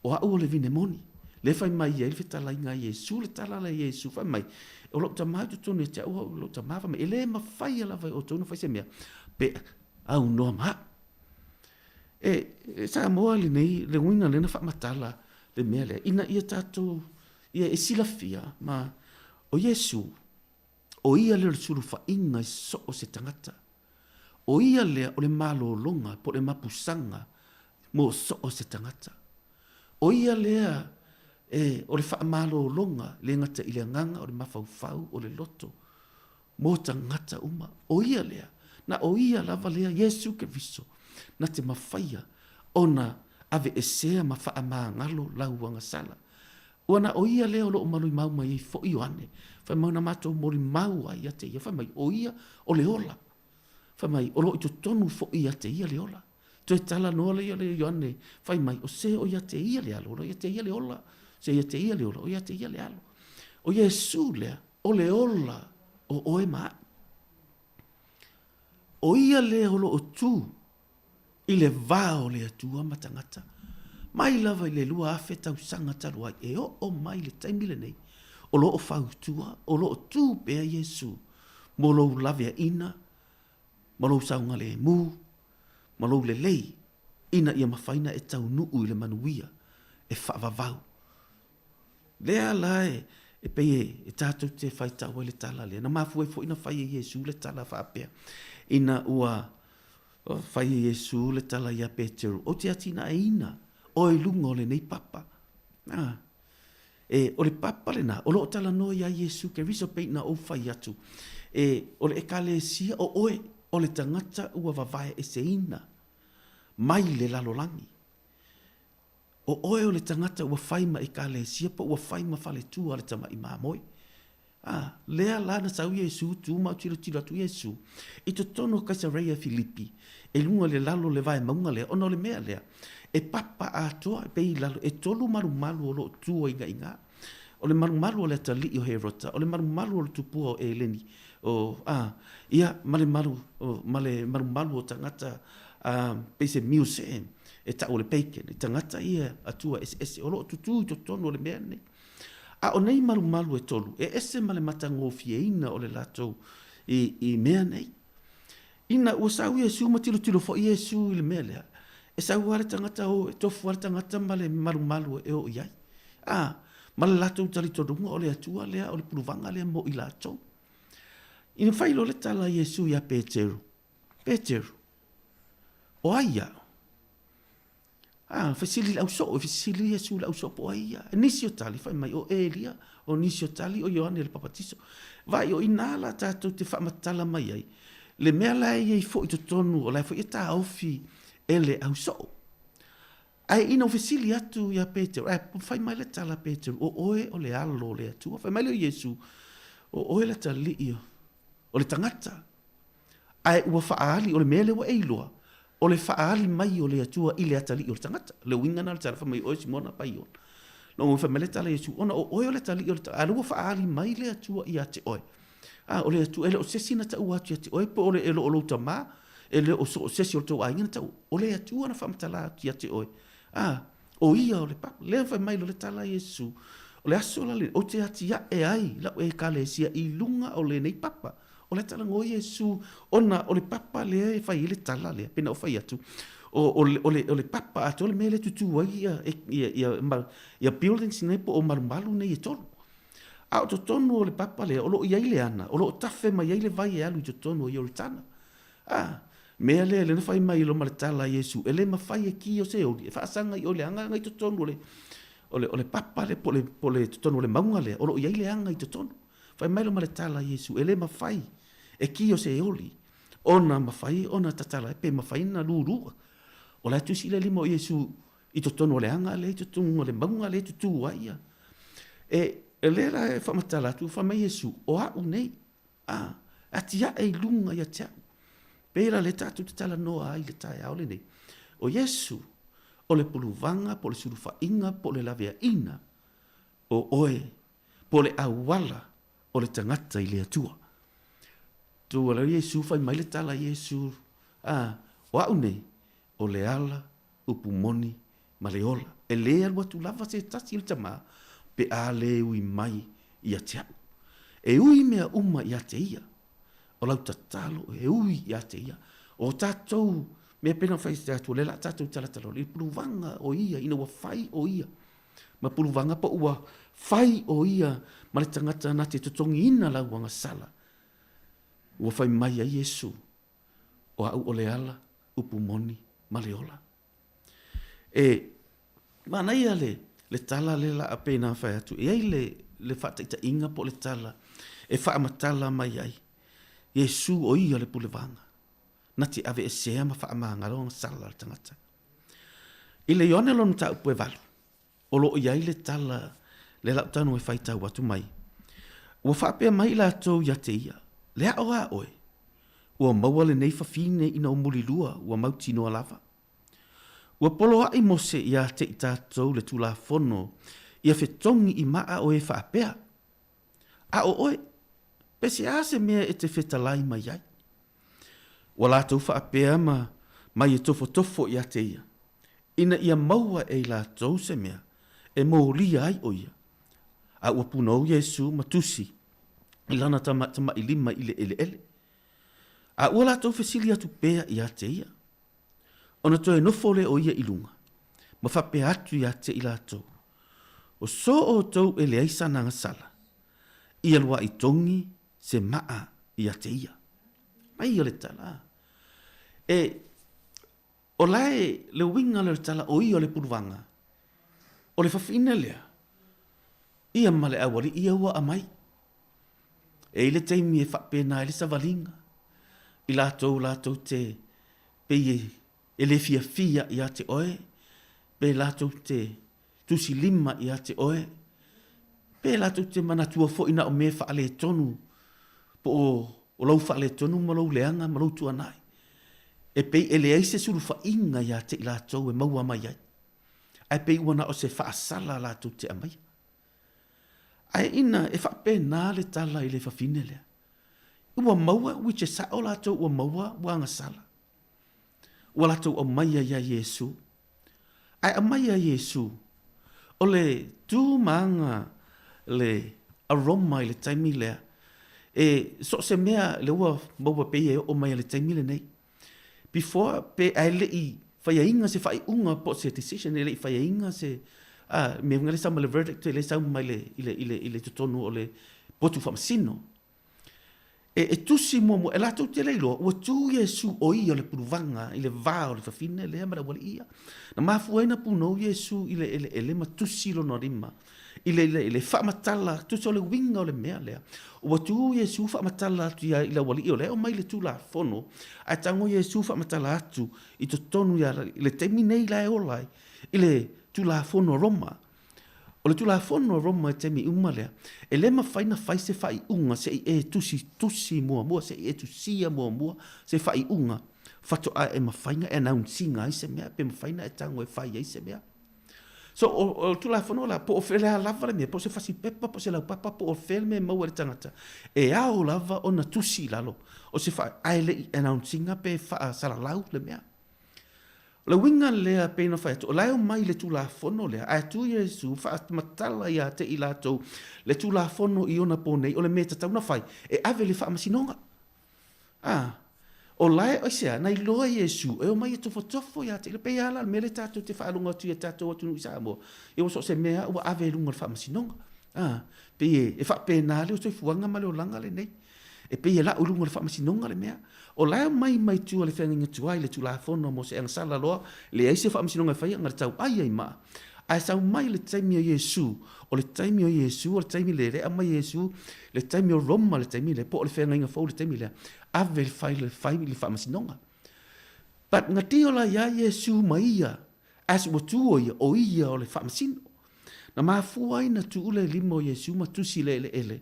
o au o le vine moni le fai mai ele fetala inga Yesu le tala la Yesu fai mai o lo tamai tu tonu te o lo tamai fa mai ele ma fai ala vai o tonu fai se mea pe au no ma sa mo ali nei le winga le na fa matala le mele ina ia tatu ia e silafia ma o Yesu o ia le suru fa inga so o se tangata o ia le o le malo longa po le mapusanga mo so o se tangata o ia le o le fa malo longa le ngata ile nganga o le mafau o le loto mo tangata uma o ia le na o ia lava lea Yesu Keriso na te mawhaia ona ave e sea ma wha ngalo lauanga sala. Wana o ia leo lo malui mau mai fo i ane. Whai mau na mato mori mau ai ate ia. Whai mai o ia o le ola. Whai mai o lo i to tonu fo i ate ia le ola. To e tala noa le ia le ane. Whai mai o se o ia te ia le alo. O ia te ia le ola. Se ia te ia le ola. O ia te ia le alo. O Iesu lea o le ola o oe maa. O ia lea o lo o tu. I le vao le atua matangata. Mai lava i le lua afe tau sanga taru ai. E o mai le taimile nei. O lo o fautua. O lo o tu pea Iesu. Mo lo lavea ina. Mo lo saunga le mu. Mo lo le lei. Ina ia mawhaina e tau nuu i le manuia. E whaavavau. Lea lae. E pei e tātou te whai tau le tala lea. Na mafu e fo ina whai e Iesu le tala whaapea. Ina ua whai e Iesu le tala ia Peteru. O te atina e ina. O e lunga o le nei papa. E o le papa le na. O lo tala no ia Iesu ke riso peina o whai atu. E o le ekale sia o oe. O le tangata ua vavae e se ina. Mai le lalolangi. O oe o le tangata ua whaima i ka le sia pa ua whaima whale tua le tama i mamoi. Lea lana sau Iesu tu mau tira tira tu Iesu. I to tono Kaisareia Filipi. E lunga le lalo le vai maunga lea. Ono le mea lea. E papa a toa e pei lalo. E tolu maru malu o lo tua inga inga. O le maru malu o le tali o Herota. O le maru malu o le tupua o Eleni. Ia male maru malu o tangata peise museum. E ta o le peiken, e tangata ia atua ese o lo tutu to tono o le mea nei. A o nei malu e tolu, e ese male matango fieina o le latou i mea nei. Ina ua sau Iesu matilo fo Iesu i le mea lea. E sau ale tangata o, e tofu ale tangata male malu e o iai. Male latou tali todunga o le atua lea, o le puluvanga lea mo i latou. Ina whailo le tala Iesu ia Peteru. Peteru. O aia. Fasili lau so, fasili Iesu lau so po aia. Nisi o tali, fai mai o Elia, o nisi o tali, o Ioane le papatiso. Vai o inala tātou te whamatala mai ai. Le mea lai ei fo i to tonu, o lai fo i ta ofi ele au so. Ai ina o fasili atu ia Peteru, fai mai le tala Peteru, o oe o le alo le atua, fai mai le o Iesu, o oe le tali io, o le tangata. Ai ua faali, o le mea le wa eiloa. O le whaali mai o le atua i le atali o le tangata. Le wingana le tala mai o Simona pai on. No mo whamele tala Iesu. Ona o oe o le tali o le tangata. Alua whaali mai le atua i ate oe. O le atua ele o sesina ta ua atu ate oe. Po o le elo o louta maa. Ele o sesi o le tau aingana ta o le atua na whamatala atu i ate oe. O ia o le papa. Le whamai lo le tala Iesu. O le aso la le. O te ati ya e ai. La o e kale sia i lunga o le nei papa. O le tala ngoi Iesu, ona o le papa lea e whai ele tala lea, pena o whai atu. O le papa atu, o le mele tutu wai ia building sinepo o marumalu nei e tolu. A o to tonu o le papa lea, o lo iai le ana, o lo tafe mai iai le vai e alu i to tonu o Ioritana. Mea lea le na whai mai lo male tala Iesu, ele ma whai e ki o se ori, e whaasanga i o le anga ngai to tonu o le papa le po le to tonu o le maunga lea, o lo iai le anga i to tonu. Whai mai lo male tala Iesu, ele ma whai. E ki o se eoli, ona mawhai, ona tatala, e pe mawhai na lurua. O la tusi le limo Iesu, i to tono le anga, le to tono le maunga, le to tu waia. E le la e whamatala tu, whama Iesu, o au nei, atia e lunga ia tia. Pera le tatu te tala noa ai le tae au le nei. O Iesu, o le puluvanga, po le surufa inga, po le lavea ina, o oe, po le awala, o le tangata i le atua. Tu ala Iesu fai mai le tala Iesu. O au nei, o le ala, upu moni, ma le ola. E le alua tu lava se tasi il tama, pe a le ui mai i a tiau. E ui mea uma i a te ia. O lau tatalo, e ui i a te ia. O tatou, mea pena fai se atu, le la tatou talatalo, le puluvanga o ia, ina ua fai o ia. Ma puluvanga pa ua fai o ia, ma le tangata na te tutongi ina lau anga sala. Ua fai mai a Iesu, o au o le ala, upu moni, ma le ola. Mana ia le tala le la apena fai atu, e ai le whataita inga po le tala, e whaamatala mai ai. Iesu o ia le pulevanga, na te ave e sea ma whaamanga ronga sala le tangata. I le ione lona ta upu e valu. O lo iai le tala le lau tanu e whaita watu mai. Ua whapea mai la tau ia te ia. Le a oa oe. Ua maua le nei whawhine ina o muri lua. Ua mauti noa lava. Ua polo ai mose ia te i tātou le tula fono. Ia whetongi i maa o e whapea. A o oe. Pese ase mea e te whetalai mai ai. Ua la tau whapea mai e tofo ia te ia. Ina ia maua e la tau se mea. E mo lia ai o ia. A ua punau Yesu matusi. I lana tama i lima ile ele. A ua la tau whesili atu pea ia te ia. Ona toe nofo le o ia ilunga. Ma whape atu ia te i la tau. O so o tau e le aisa nanga sala. Ia lua i tongi se maa ia te ia. Mai o le tala. O lae le winga le tala o ia le purwanga. O le whawhina lea. Ia male awari ia ua amai. E ile teimi e whapena e le savalinga. I la tau te peye e le fia ia te oe. Pe la tau te tusi lima ia te oe. Pe la tau te manatua fo ina o me wha ale tonu. Po o lau wha ale tonu ma lau leanga ma lau tuanai. E pei e le aise suru wha inga ia te i la tau e maua mai ai. Ai pei wana o se wha asala la tau te amai. Ai ina e whapena le tala i le whawhine lea. Ua maua wiche sa o la tau ua maua wanga sala. Ua la tau o maia ia Yesu. Ai a maia Yesu. O le tu maanga le aroma i le taimi lea. E so se mea le ua maua pei e o maia le taimi le nei. Before pe ai le i whaiainga se whai unga po se decision e le i whaiainga se me ngale sa le verdict le sa mai le tutonu o le potu whamasino. E tusi mo e la tau te leilo ua tu Yesu o ia le puruvanga i le vā o le whawhine le amara wale ia. Na mafuaina puno Yesu i le matusi lo no rima. I le whaamatala tusi o le winga o le mea lea. Ua tu Yesu whaamatala atu ia i la wale ia o lea o mai le tu la fono. A tango Yesu whaamatala atu i to tonu ia i le teimi nei la e olai. I le tu la fono Roma. O le tu la fono Roma e temi uma lea. E le mawhaina whai se whai unga se e tusi mua se e tusia mua se whai unga. Whato a e mawhaina e naun singa i se mea pe mawhaina e tango e whai i se mea. So o tu la fono la po o fele a lava le mea po se whasi pepa po se lau papa po o fele me maua le tangata. E ao lava o na tusi lalo. O se whai aile i e naun singa pe wha sara lau le mea. Le winga lea pena whai atu. O lai o mai le tu la fono lea. Ai tu Yesu wha matala ia te i lato. Le tu la fono i ona ponei. O le mea tatau na whai. E ave le wha masinonga. O lai o sea. Nai loa Yesu. E o mai e tofo ia te. Le pei ala. Me le tato te whaalunga tu ia tato atu nui sa mo. E o so se mea. Ua ave lunga le wha masinonga. Pei e wha pena le o toi fuanga ma le o langa le nei. E pei e la o lunga le wha masinonga le mea. O lai mai tu le whenga tuai le tu la fono mo se ang sala loa le aise wha amsinonga whai ngar tau ai maa. Ai sau mai le taimi o Yesu. O le taimi o Yesu, o le taimi le rea mai Yesu, le taimi o Roma le taimi le po le whenga inga fau le taimi le ave le whai le wha amsinonga. But ngati o la ia Yesu mai ia, as o tu o ia o le wha amsino. Na maa fuai na tu ule lima o Yesu ma tusi le ele.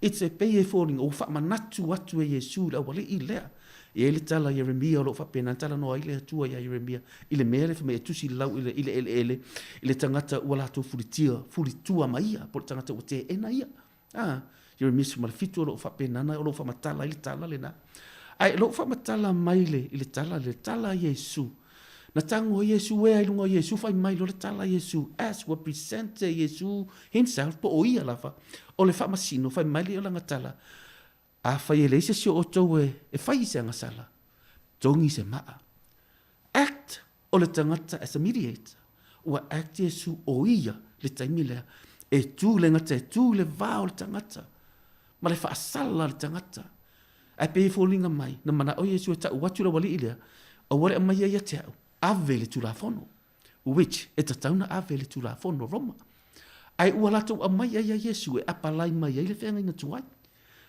It's a pay e falling o wha manatu atu e Yesu la wale i lea. E ele tala Jeremia o lo whapena tala no aile atua ia Jeremia. Ile mele wha me tusi lau ile tangata ua lato furitua maia. Po le tangata ua te ena ia. Jeremia su malafitu o lo whapena na o lo whamatala ile tala le na. Ai lo whamatala maile ile tala Yesu. Na tango Yesu e ai lunga Yesu fai mai lo le tala Yesu. As wa presente Yesu himself po o ia lava. O le whamasino fai mai le o langa tala. A whai e leise si o tau e whai se anga sala. Tongi se maa. Act o le tangata as a mediator. Ua act Yesu o ia le taimi lea. E tū le ngata, e tū le vā o le tangata. Ma le whaasala le tangata. A pe fōlinga mai. Na mana o Yesu e tau watu la wali ilea. A wale a mai ia te au. Ave le tū la fono. Which e tatauna ave le tū la fono Roma. Ai ua lato a mai ia Yesu e apalai mai ia le whenga inga tuai.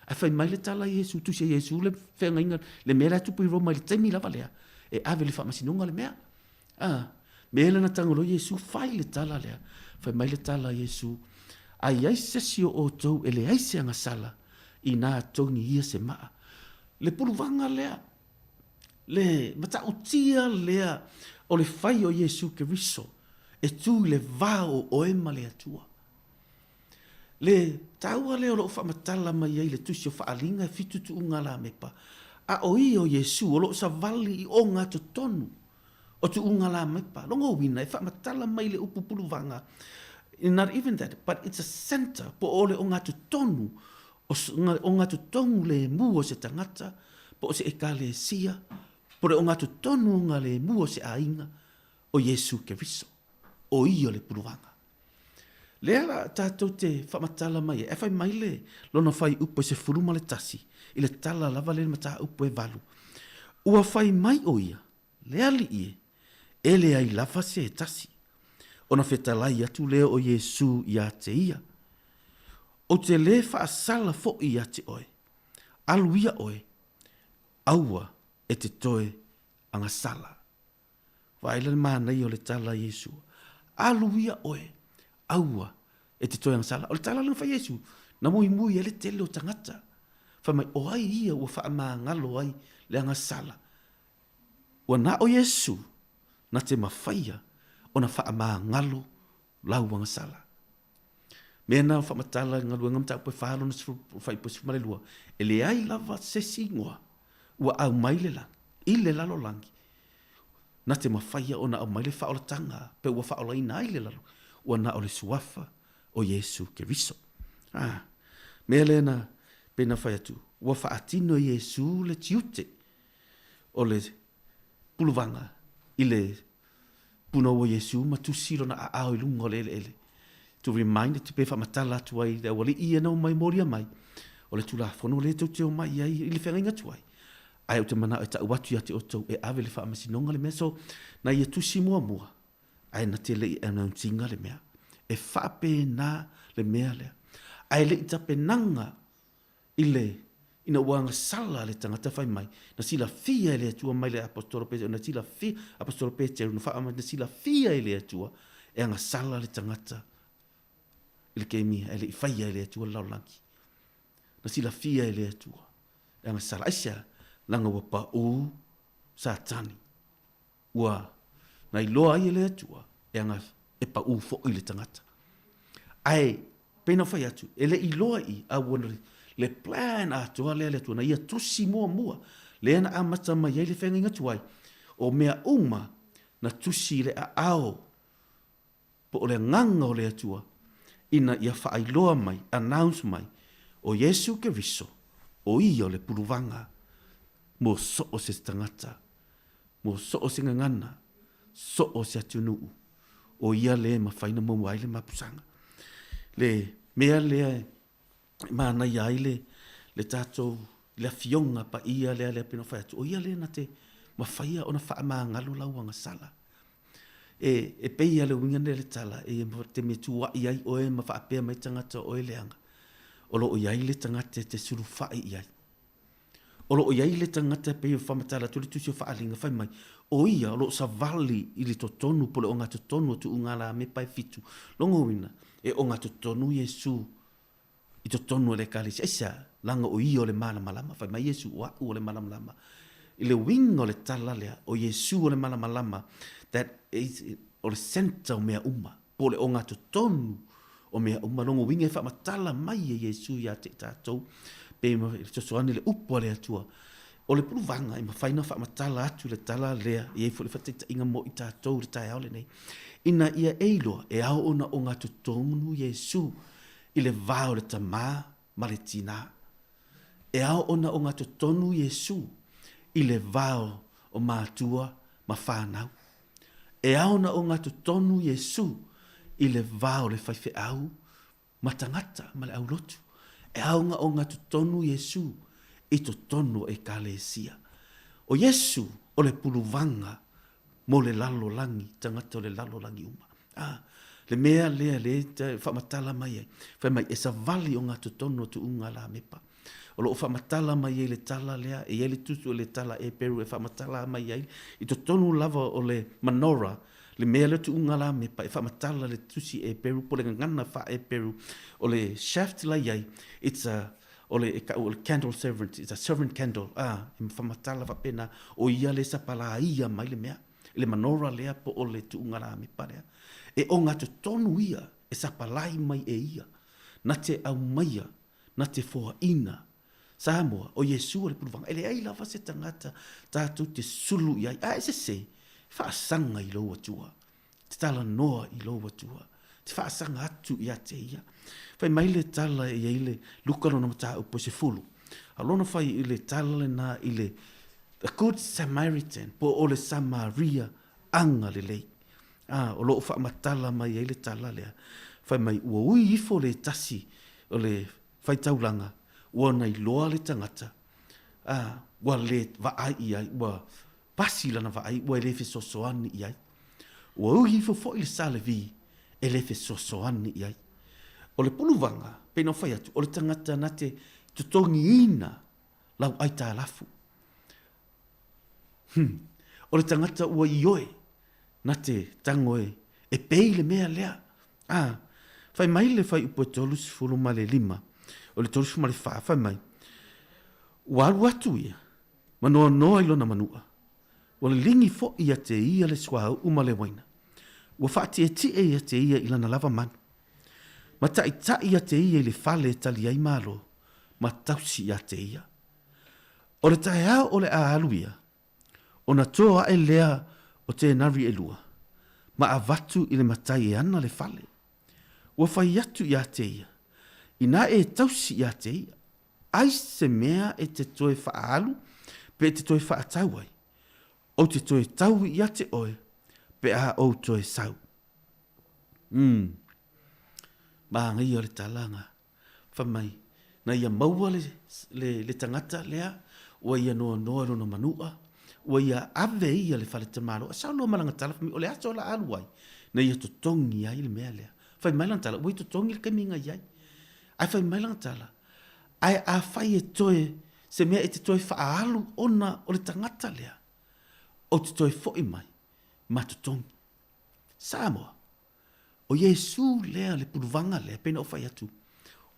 A fai mai le tala Yesu, tu se Yesu le whenga inga, le mea tupu i Roma i le taimi lava lea. E ave le whamasinonga le mea. Me lana tangolo Yesu fai le tala lea. Fai mai le tala Yesu. Ai ai sesi o tau ele ai se anga sala. I nā tongi ia se maa. Le puluvanga lea. Le mata utia lea. O le fai o Yesu ke riso. E tu le vao o ema le atua. Le taua leo lo fa matala mai ai le tusi o fa alinga fitu tu ngala mepa. A o Yesu o lo sa vali i o ngā tonu. O tu ngala mepa. Longo wina e fa matala mai le upupulu vanga. Not even that, but it's a center po ole o ngā tonu. O ngā tonu le mu o se tangata. Po o se ekale sia. Po le o ngā tonu ngā le mu o se ainga. O Yesu ke riso. O le puluvanga. Lea la tātou te whamatala mai e whai mai le lona whai upo se furuma le tasi i le tala lava le mata upo e valu. Ua whai mai o ia, lea li ie, e le ai lava se e tasi. Ona whetalai atu leo o Yesu i a te ia. O te le whaasala fo i a te oe, aluia oe, aua e te toe anga sala. Waila mana i o le tala Yesu, aluia oe, aua e te toi sala. O le tala lana whai Yesu, na mui mui e le tele o tangata. Wha mai o ai ia ua wha maa ngalo ai le anga sala. Ua na o Yesu, na te mawhaia, o na wha maa ngalo lau anga sala. Mea na wha matala ngalu ngam tau poe whaalo na whai poe sumare lua. E le ai lava sesi ngoa, ua au mai le lang, i le lalo langi. Na te mawhaia o na au mai le whaola tanga, pe ua whaola ina ai le lalo. Ua na o le suafa o Yesu ke riso. Mea lena pena whai atu. Ua whaatino Yesu le tiute o le puluvanga i le puna o Yesu ma tu silo na a ao i lunga o le ele. To remind te pe whamatala atu ai le wale ia nau mai moria mai. O le tula whono le tau teo mai ai i le whenga atu ai. Ai o te mana e ta uatu ia te o tau e ave le whaamasinonga le mea so na ia tusi mua mua. Ai na te lei announcing le mea. E whape na le mea lea. Ai le ita penanga i le ina wanga sala le tangata whai mai. Na sila fia le atua mai le apostolo Petero. Na sila fia apostolo Petero. Na sila fia le atua e anga sala le tangata. I le keimi e le whaia le atua laulangi. Na sila fia le atua e anga sala. Aisia langa wapa u satani. Ua na iloa ai le atua e anga e pa u fo i le tangata. Ai, pena whai atu, e le iloa i a wana le plan atua le atua na ia tusi mua mua, le ana amata mai ai le whenga inga tuai, o mea uma na tusi le a ao, po o le nganga o le atua, ina ia whaailoa mai, announce mai, o Yesu ke riso, o ia o le puluvanga, mo so o se tangata, mo so o se ngangana, so o se atunuu, o ia le mawhaina mo ai le mapusanga. Le mea le mana ia le tātou le fionga pa ia le pino whai atu. O ia le na te mawhaia o na wha maa ngalo lauanga sala. E peia le wingane le tala, e te me tua iai o e ma wha apea mai tangata o e leanga. O lo o iai le tangata te suru whai iai. O lo o iai le tangata peia whamatala tuli tusi o whaalinga whai mai. O ia o lo sa vali i le totonu pole o ngā totonu o tu ungala me pai fitu. Longo wina. E o ngā totonu Yesu i totonu o le kalisi. Eisa, langa o ia o le malamalama. Whai mai Yesu o le malamalama. I le wing o le tala lea o Yesu o le malamalama. That is o le center o mea uma. Po le o ngā totonu o mea uma. Longo wing e whamatala mai e Yesu ia te tātou. Pe ma le tosoani le upo le atua. O le puluvanga i mawhaina whamatala atu le tala lea. I e fo le whatita inga mo i tātou le tai aole nei. Ina ia eiloa e au ona o ngā tutonu Yesu i le vāo le tamā ma le tina. E au ona o ngā tutonu Yesu i le vāo o mātua ma whānau. E au ona o ngā tutonu Yesu i le vāo le whaiwhe au ma tangata ma le au lotu. E au o ngā tutonu Yesu i tutonu e kalesia. O Yesu o le puluvanga mo le lalo langi, tangata o le lalo langi uma. Le mea lea le whamatala mai ai. Whai mai e sa vali o ngā tutono tu unga la mepa. O lo whamatala mai ai le tala lea, e le tutu o le tala e peru e whamatala mai ai. I tutono lava o le manora, Le mea le tuunga la me pa e whamatala le tusi e peru po le ngana wha e peru o le shaft la iai. It's a o le candle servant, it's a servant candle. E whamatala wa pena o ia le sapala ia mai le mea. Le manora lea po o le tuunga la me parea. E o ngā tonu ia e sapalai mai e ia. Na te au maia, na te foa ina. Samoa, o Yesu le puluvanga. Ele ai lava se tangata tātou te sulu iai. Se whaasanga i loa tua. Te tala noa i loa tua. Te whaasanga atu i ate ia. Whai mai le tala i le lukaro na mata upo se fulu. Alona whai i le tala na i le a good Samaritan, po o le Samaria anga le lei. O loo wha matala mai i le tala lea. Whai mai ua ui ifo le tasi o le whai taulanga. Ua nei loa le tangata. Ua le vaai iai, ua pasi lana vaai, ua elefe sosoani iai. Ua uhi fo le sale vi, elefe sosoani iai. O le puluvanga, pena whai atu, o le tangata na te tutongi ina lau aita lafu. O le tangata ua ioe na te tangoe e pei le mea lea. Whai mai le whai upo tolu si fulu ma le 5. O le tolu si ma le whai mai. Walu atu ia, manoa noa ilona manua. O le lingi fo ia te ia le swau uma le waina. Ua whaati e tie ia te ia ilana lava manu. Ma ta ia te ia i le fale tali ai malo. Ma tausi ia te ia. O le tae au o le aalu ia. O na toa e lea o te nari e lua. Ma avatu i le matai e ana le fale. Ua whai atu ia te ia. Ina e tausi ia te ia. Ai se mea e te toe whaalu, pe te toe whaatau ai. O te toe tau ia te oe, pe a o toe sau. Maangai o le talanga. Whamai, na ia maua le tangata lea, ua ia noa noa rona manua, ua ia ave ia le whale te malo. A sao noa malanga tala, o le ato la alu ai, na ia to tongi ai le mea lea. Whai mailanga tala, ua i to tongi le kaminga iai. Ai whai mailanga tala, ai a whai e toe, se mea e te toe whaalu ona o le tangata lea. O te toe fo'i mai, matutongi. Samoa, o Yesu lea le puruvanga lea, pena o whai atu.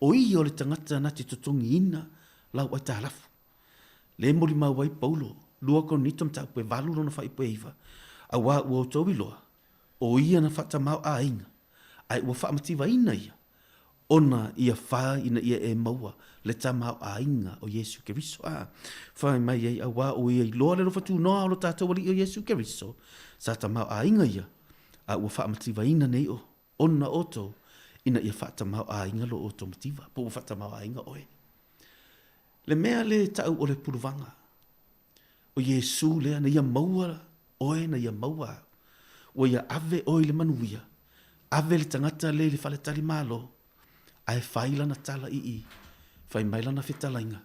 O i o le tangata na te tutongi ina, lau ai tālafu. Le mori mau ai Paulo, lua kon nitom tau pe valu rona whai pe iwa. A wā ua o tau iloa, o ia na whata mau a inga. Ai ua whaamatiwa ina ia. Ona ia wha ina ia e maua le tamau a inga o Yesu Keriso. Whai mai ei a wā o ia i loa le rofa tū noa o lo tātou wali o Yesu Keriso. Sa tamau a inga ia. A ua whaamatiwa ina nei o. Ona oto ina ia wha tamau a inga lo oto matiwa. Po ua wha tamau a inga oe. Le mea le tau o le puruvanga. O Yesu lea na ia maua oe na ia maua. O ia ave oe le manuia. Ave le tangata le whale tali malo. Ai whaila na tala i. Whai maila na whetalainga.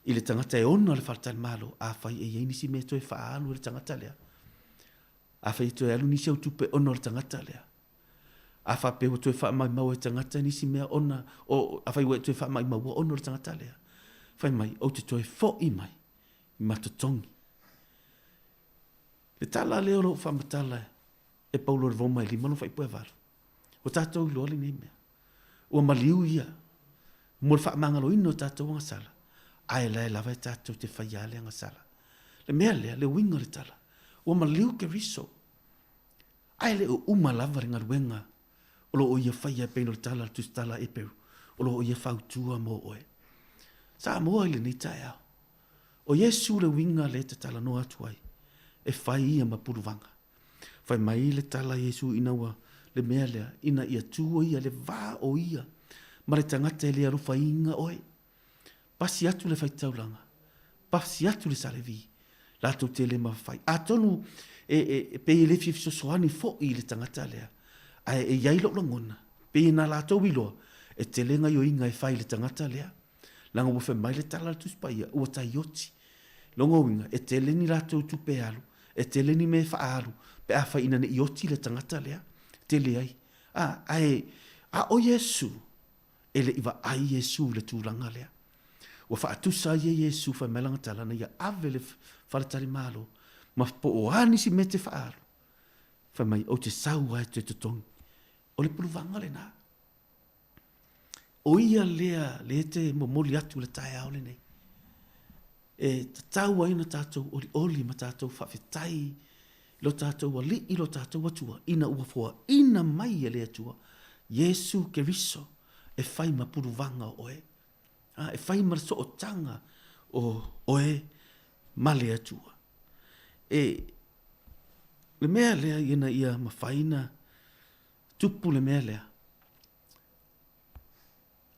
I le tangata e ona le whale tali malo. A whai e iei nisi me toe whaalu le tangata lea. A whai toe alu nisi au tupe ona le tangata lea. A wha pewa toe wha mai mau e tangata nisi mea ona. O a whai ue toe wha mai mau ona le tangata lea. Whai mai au te toe fo i mai. I matotongi. Le tala leo lo wha matala e paulo re voma i lima no whai poe varu. O tātou i loa li nei mea. Ua maliu ia. Mo le whaamangalo ino tātou anga sala. Ai lai lava e tātou te whaiale anga sala. Le mea lea, le winga le tala. Ua maliu ke riso. Ai le o uma lava ringa ruenga. O lo o ia whaia peino le tala tu stala e peru. O lo o ia whautua mo oe. Sa moa ile ni tae au. O Yesu le winga le te tala no atuai. E whai ia mapuruvanga. Whai mai le tala Yesu inaua. Le mea lea, ina ia tua ia, le vā o ia. Ma le tangata e lea rufa inga oe. Pasi atu le whai tauranga. Pasi atu le salevi. Lato te le mawhai. A tonu pe i le fifiso soani fo i le tangata lea. A e iai lo ngona. Pe i na lato wiloa. E te lenga yo inga e whai le tangata lea. Langa wufe mai le tala tu spaia. Ua tai yoti. Longo winga. E te leni lato tu pe alu. E te leni me wha alu. Pe a whai ina ne yoti le tangata lea. Tele ai. A o Yesu. Ele iwa ai Yesu le tūranga lea. Ua whaatusa ia Yesu whai melanga talana ia ave le whaletari malo. Ma po o anisi me te whaaru. Whai mai o te sau ai te tutongi. O le puluvanga le nā. O ia lea, le te momoli atu le tae au le nei. E tatau aina tātou oli ma tātou whawhetai, lo tātou a li, lo tātou atua, ina uafoa, ina mai e le atua. Yesu Keriso, e whai ma puluvanga o e. E whai ma so o tanga o e ma le atua. E le mea lea ina ia ma whaina, tupu le mea lea.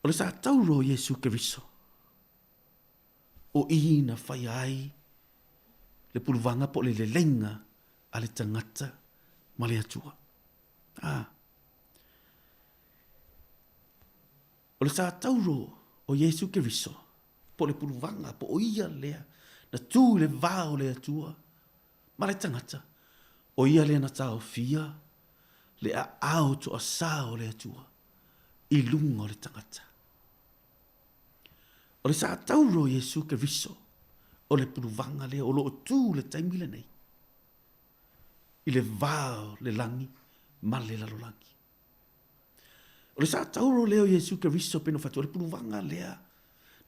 O le sa tauro Yesu Keriso. O ina whai ai le puluvanga po le lenga a le tangata ma le atua. O le sa tauro o Yesu Keriso po le puluvanga po o ia lea na tū le vāo le atua ma le tangata. O ia lea na tau fia le a ao to a sao le atua i lunga o le tangata. O le sa tauro Yesu Keriso o le puluvanga lea o lo tū le taimile nei. I le vāo le langi ma le lalolangi. O le sa tauro leo Yesu Keriso peno fatu o le puluvanga lea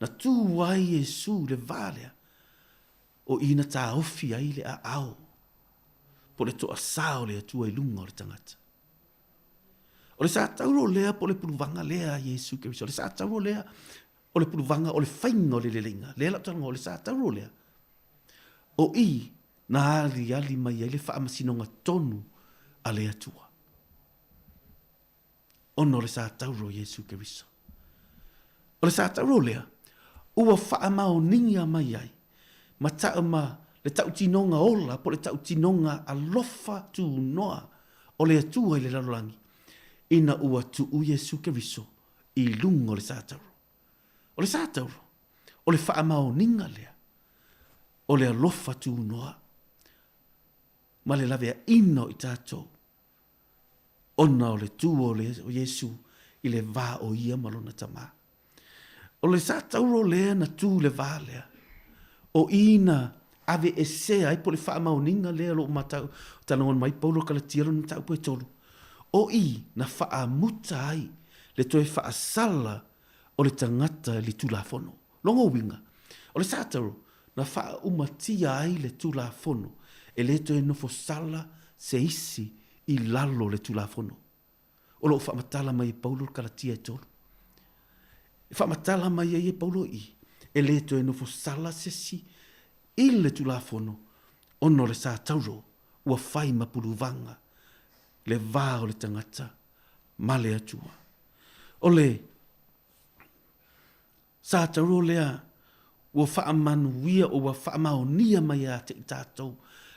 na tū ai Yesu le vā lea o ina tā ofi ai le a ao po le toa sao le atua i lunga o le tangata. O le sa tauro lea po le puluvanga lea Yesu Keriso. O le sa tauro lea o le puluvanga o le whainga o le lelenga. Lea la tanga o le sa tauro lea. O i na ali mai ai le whaamasinonga tonu a le atua. Ono le sa tauro Yesu Keriso. O le sa tauro lea ua whaamao ninga mai ai ma taama le tautinonga ola po le tautinonga alofa tu noa o le atua i le lalolangi. Ina ua tuu Yesu Keriso i lunga o le sa tauro. O le sa tauro, o le whaamao ninga lea, o le alofa tu noa, ma le lavea ino i tātou. Ona o le tu o Yesu i le vā o ia malona tamā. O le sa tauro lea na tu le vā lea, o ina ave e sea ai po le whaamao ninga lea lo matau, tanongon mai paulo kalatielo na tau poe tolu. O i na whaamuta ai le toe whaasala o le tangata le tulafono. Longo winga. O le sātaro, na wha umatia ai le tulafono, e le toe nofo sala se isi i lalo le tulafono. O lo whamatala mai paulo kalatia e tolu. E whamatala mai e paulo i, e le toe nofo sala se si i le tulafono, ono le sātaro, ua whai mapuruvanga, le vā o le tangata, ma le atua. O le sa tauro lea ua whaamanuia o ua whaamaonia mai a te tātou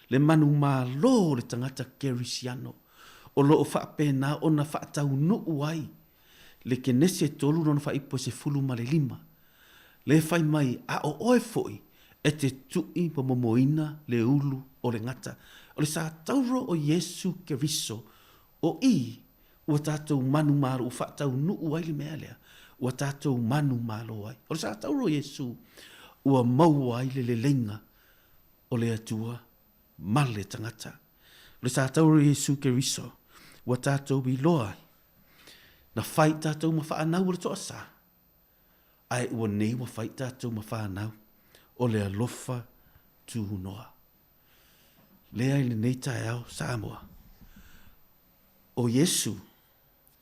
le manu mālo le tangata kerisiano o loo whaapena o na whaatau nuu ai le ke nese tolu no na whaipo se fulu ma le lima le whai mai a o oe foi e te tui po momoina le ulu o le ngata o le sa tauro o Yesu Keriso o i ua tātou manu mālo u whaatau nuu ai le mea lea ua tātou manu mālo ai. O le sa tauro Yesu, ua mau ai le lenga o le atua ma le tangata. O le sa tauro Yesu Keriso, ua tātou biloa ai. Na whai tātou ma whaanau o le toa sa. Ai ua nei ua whai tātou ma whaanau o le alofa tū noa. Lea i le nei tae au Samoa. O Yesu,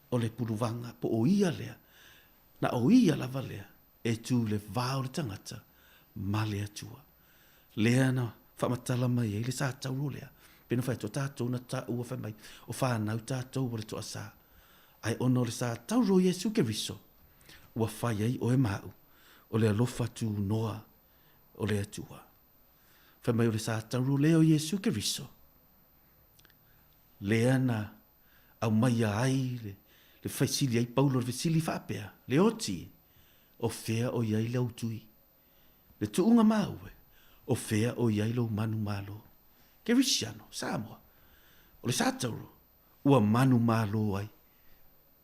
o le puruvanga, po o ia lea, na o ia lava lea, e tū le vāo le tangata, ma le atua. Lea na whamatala mai e le sa tauro lea, pena whai to tātou na ta ua whai mai, o whanau tātou o le toa sa. Ai ono le sa tauro Yesu Keriso, ua whai ai o e mau, o le alofa tū noa, o le atua. Whai mai o le sa tauro leo Yesu Keriso, lea na au mai ai le faisili ai paulo le faisili whapea, le oti, o fea o iai lau tui. Le tuunga maue, o fea o iai lau manu malo. Kerisiano, Samoa, o le sātauro, ua manu malo ai,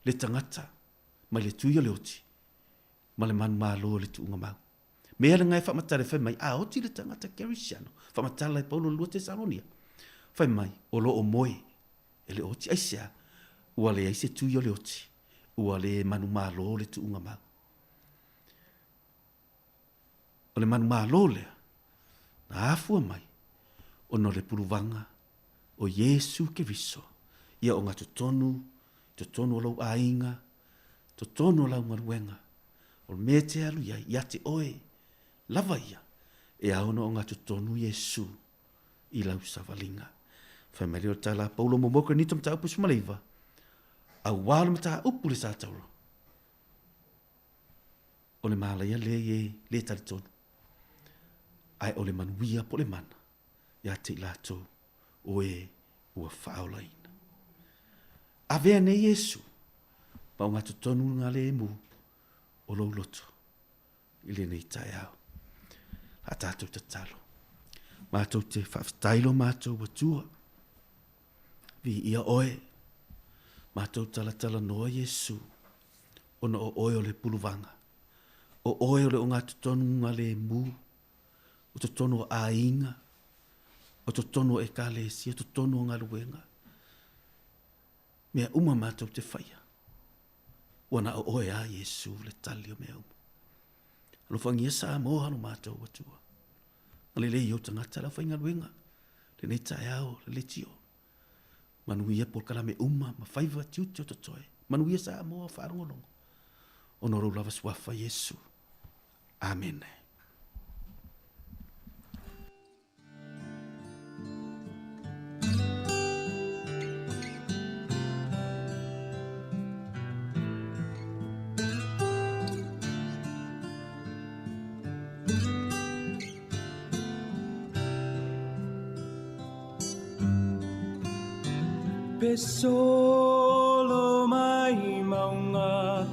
le tangata, mai le tui o le oti, ma le manu malo le tuunga mau. Mea le ngai whamatare whai mai, a oti le tangata Kerisiano, whamatala ai paulo lua Tesalonia. Whai mai, o lo o moe, e le oti aisia, ua le aise tui o le oti, ua le manu malo le tu unga mau. O le manu malo lea, na afua mai, o no le puluvanga, o Yesu Keriso, ia o ngā totonu o lau ainga, totonu o lau maruenga, o me te alu ia te oe, lava ia, e aona o ngā totonu Yesu, i lau savalinga. Whamere o tala paulo momoka ni tam ta upu sumaleiva, a wālu mata upu le sa tauro. O le mālaia le tali tonu, ai o le manuia po le mana, ia te ilatou, oe ua whaolaina. A vea ne Yesu, pa o ngā tonu ngā le mu, o lou loto, i le nei tai au. A tātou te talo. Mātou te whawhitailo mātou watua. Vi ia oe. Mātou tala noa Yesu. Ona o oe o le puluvanga. O oe o le o ngā tonu ngā le mu. O tonu o ainga. O tonu o ekalesi. O tonu o ngā luenga. Mea uma mātou te whaia. Wana o oe a Yesu le tali o mea uma. Alofangia sa moha no mātou watua. Ale le yo tangata la whainga luenga. Le nei tae au, le tio. Manuia por kalame uma, ma whaiva tiuti o tatoe. Manuia sa moha whaarongolongo. Onoro lava swafa Yesu. Amen. Solo mai maunga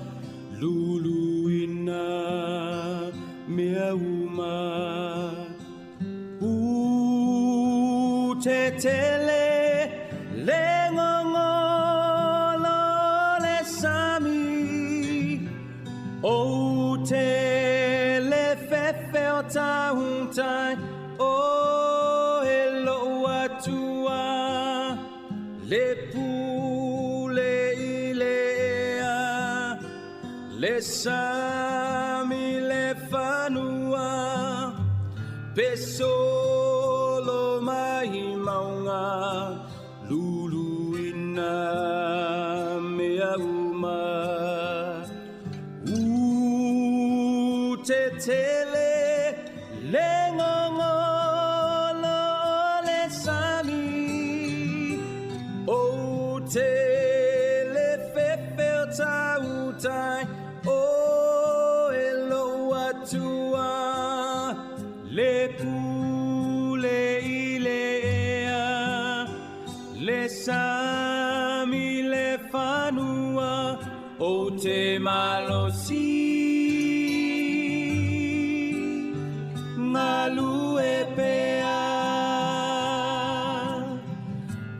luluina mea uma te tele le ngongolo le sami o te le fefe o tahuntai o hello atua le pule ilea le sami le fanua pesolo mai maunga luluina mea uma te tele le ngongolo le sami o te le fefe o tautai o elo atua le pule ilea le sami le fanua o te malosi ngalu e pea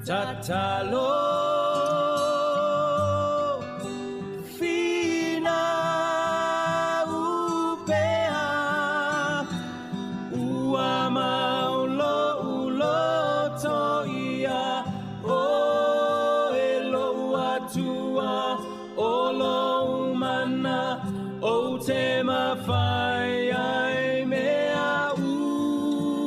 tatalo fina upea ua maulo ulo toia o elo atua o lo mana o te mawhai ai mea uma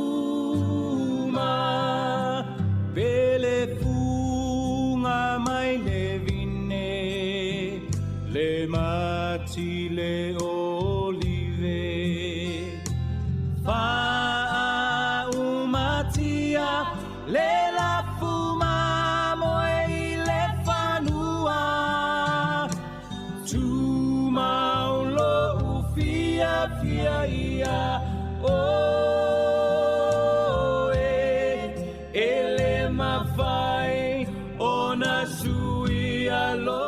pele funga mai le vine le mati le olive fa umatia le la fuma moe i le fanua tu maulo ufia fia ia o ele mawhai ona sui alo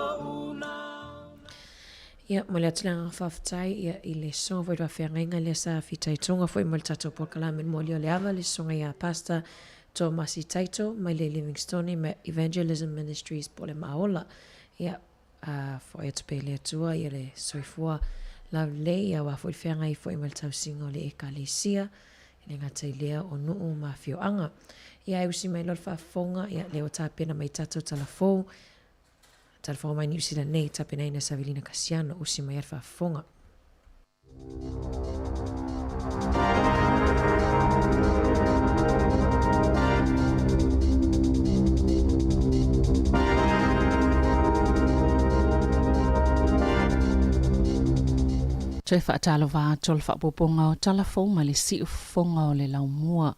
Ia, mo le atilanga whawhtai, ia i le songa fwoi whawhiangainga le sa fitai tonga fwoi mo le tatou porkalamen mo leo le awa le songa ia Pastor Tomasi Taito, mai le Livingstone, me Evangelism Ministries po le maola. Ia, fwoi atupe le atua, ia le soifua lau le, ia wa fwoi whiangai fwoi mo le tausinga o le ekalisia, i le ngatai lea o nuu ma whioanga. Ia e usi mai lo whaafonga, ia leo tāpena mai tato talafou. Talafou mai New Zealand nei tāpena ina Savelina Kasiano, usi mai ar whaafonga. Toi whaatalo wā tol whaapoponga o talafou ma le si ufonga o le laumua.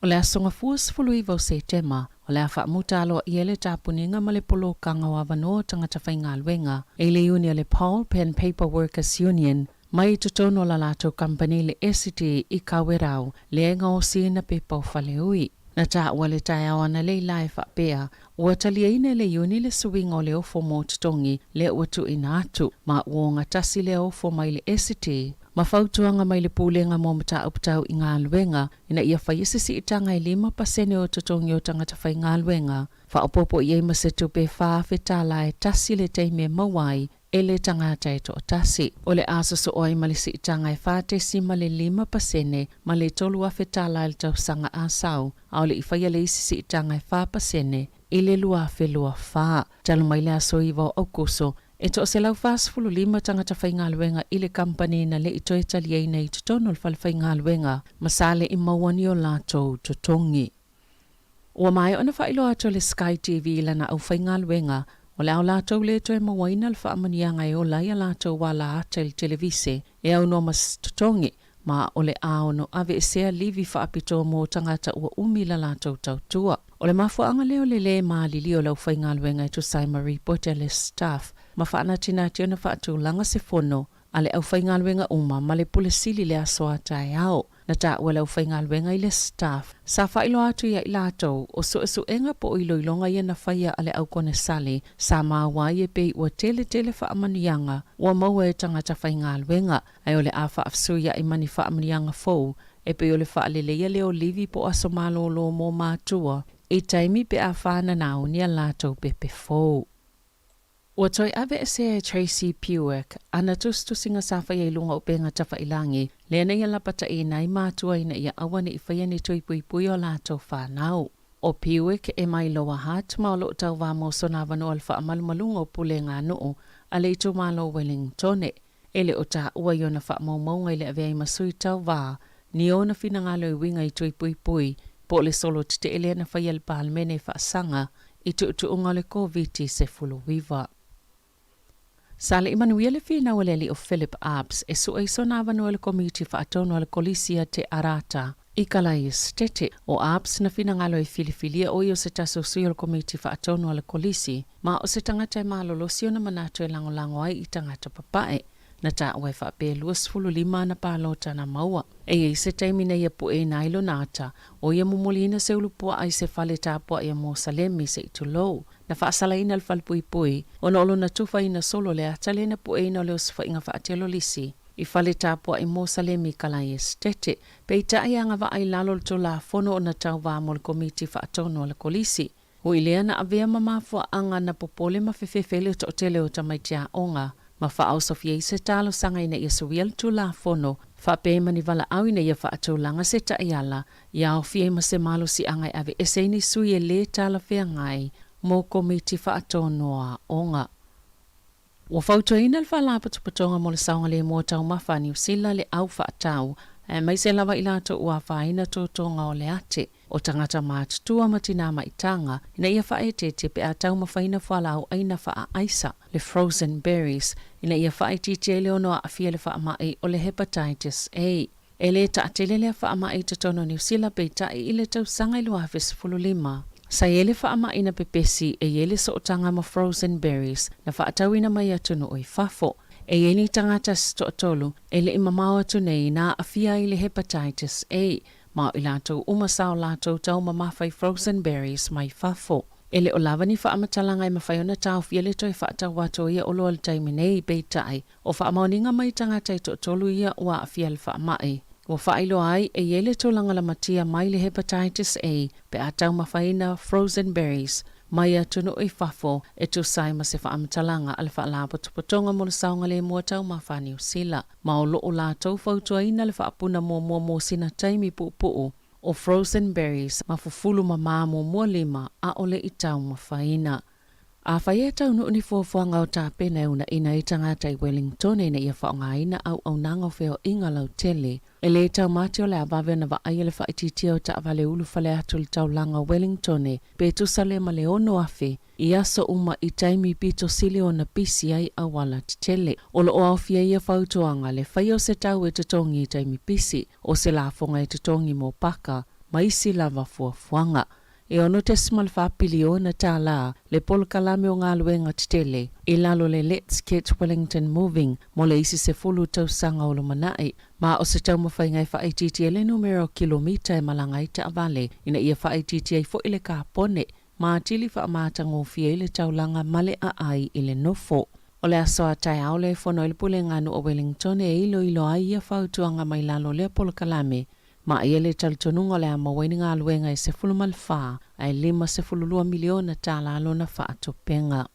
O le asonga fuas fului vau se tema, o le awha mutalo i ele tāpuninga ma le polo kanga o avanoa tangata whainga alwenga, e le uni le Paul Pen Paper Workers Union, mai tutono la lato company le SCT i kawerau, le enga o sina pe pau whaleui. Na tā ua le tai au ana le lai whapea, ua talia ina le uni le suwinga o le ofo mō tutongi le ua tu ina atu, ma ua ngatasi le ofo mai le SCT. Ma fautuanga mai le pūlenga mō mata uptau i ngā luenga, ina ia whaiesisi i tanga i 5% o tutongi o tangata whai ngā luenga. Whaopopo i eima se tupe whaafeta lai tasi le teime mawai, e le tangata e to tasi. O le aso so oi ma le si tanga e whaatesi ma le 5% ma le tolu a whetala le tau sanga asau, au le i whaia le isi si tanga e 5% i le lua whelua wha. Talu mai le aso i vau au kuso, e to se lau whaasfulu 5 tangata whai ngā luenga i le kampani na le i toi talia ina i tutono le whai ngā luenga, masale i mawani o lātou tutongi. Ua mai ona whailo ato le Sky TV lana au whai ngā luenga, o le au lātou le toi mawaina le whaamanianga e o lai a lātou wala ata le televise, e au no mas tutongi, ma o le ao no ave e sea livi whaapito mō tangata ua umila lātou tautua. O le mafuanga leo le maali o lau whai ngā luenga e tu sai Marie Potter le staff, ma whaana tina te ona whaatu langa se fono, a le au whai ngā luenga uma ma le pule sili le asoa tai ao. Na tā ua lau whai ngā luenga i le staff. Sa whailo atu ia i lātou, o so enga po i loilonga ia na whaia ale au kone sali, sa maa wai e pei ua tele whaamanianga, ua maua e tangata whai ngā luenga, ai o le a whaafsuia i mani whaamanianga fau, e pei o le whaaleleia leo livi po aso malolo mō mātua, e taimi pe a whaana nao ni a lātou pepe fau. Ua toi ave e se Tracy Pewick, ana tustusinga sa whai e lunga o penga tafa ilangi, lena ia lapata i nai mātua ina ia awane i whai ni tui pui o lātou whanau. O Pewick e mai loa hat maolo tau wā mō sona wano alfa amalumalunga o pule ngā noo, a le itu malo Wellingtone. Ele o tā ua i ona wha maunga i le avea i masui tau wā, ni ona whina ngalo i winga i tui pui, po le solo te ele na whai al palmene wha sanga, i tu unga le COVID se fulu wiva. Sale Immanuel fina waleli o Philip Abs e su aiso na vanua le komiti whaatono le kolisia te arata i Calais tete o Abs na fina ngalo e filifilia o se taso sui le komiti whaatono le kolisi ma o se tangata e malolosio na manato e lango ai i tangata papae na ta ua whape luas fulu 5 na palota na maua. E se taimina ia pu e nailo nata o ia mumulina se ulupua ai se fale tapua ia mo salemi se itulou. Na whaasalaina al falpui o na olo na tufa ina solo le atale na pu e na leo sifa inga whaatelo lisi. I fale tapua i mo salemi Calais tete. Pe ita ai anga wa ai lalo to la fono o na tau wa mo le komiti whaatono le kolisi. Hui lea na avea mamafua anga na popole mawhewhewhele to tele o tamaitia onga. Ma whaau sofia i se talo sanga ina ia suwiel tu la fono, whape mani wala au ina ia whaatau langa se ta iala, ia o fie ma se malo si angai ave eseini sui e le tala whea ngai, mo komiti whaatau noa onga. Wa whautua ina le whalapatupatonga mo le saunga le mua tau mawhani usila le au whaatau, mai se lava i lato ua whaina tōtonga o le ate, o tangata mātutua matinama i tanga, ina ia whaete te pe a tau mawhaina whalau aina wha aisa, le frozen berries, ina ia whaeti te leonoa a fia le wha mai o le hepatitis A. E le ta atelele wha mai te tono New Zealand pe ta i le tau sanga i lua hawes fululima. Sa ele wha mai na pepesi e ele so o tanga ma frozen berries, na wha atau ina mai atunu o i fafo. E eni tangata sto atolu, ele imamau atu nei na a fia i le hepatitis A, ma i lato umasao lato tau mamawhai frozen berries mai fafo. Ele o lava ni whaamatalanga i mawhaiona tau fiele toi whaatau wato ia olo al taiminei beitai, o whaamauninga mai tangata i tolu ia ua a fiele whaamai. Ua whailo ai e ele tolanga la matia mai le hepatitis A, pe a tau mawhaina frozen berries, mai atunu i fafo e tu sai ma se whaamatalanga ale whaalapa tupotonga mo le saunga le mua tau mawhani usila. Ma o loo la tau fautua ina le whaapuna mo sina taimi puu, o frozen berries ma fufulu ma mamo mua lima a ole i tau ma whaina. A whaia tau nu ni fuafuanga o tā pena una ina i tangata i Wellington e na ia whaonga ina au nanga o wheo inga lau tele. E le tau mati o le abawe na wa aia le whaititia o ta wale ulu whale atu le tau langa Wellington e pe tusale ma le ono afe i aso uma i taimi pito sili o na pisi ai awala titele. O lo o awhia ia whautuanga le whaio se tau e tutongi i taimi pisi o se lafonga e tutongi mo paka ma isi lava fuafuanga. E ono te simal whapilio na tā la le polkalame o ngā luenga titele i lalo le Let's Get Wellington Moving mo le isi se fulu tau sanga o lo manai ma o se tau mawhaingai whaititi e le numero kilomita e malangai ta avale ina ia whaititi ai fo ile ka pone ma tili whaamatanga o fia ile tau langa male a ai ile nofo. O le asoa tai au le fono ile pule nganu o Wellington e ilo ai ia whautuanga mai lalo le polkalame ma ia le talitonunga le amawaini ngā luenga i se fulu malwha ai 5 miliona tā lalo na whaatopenga.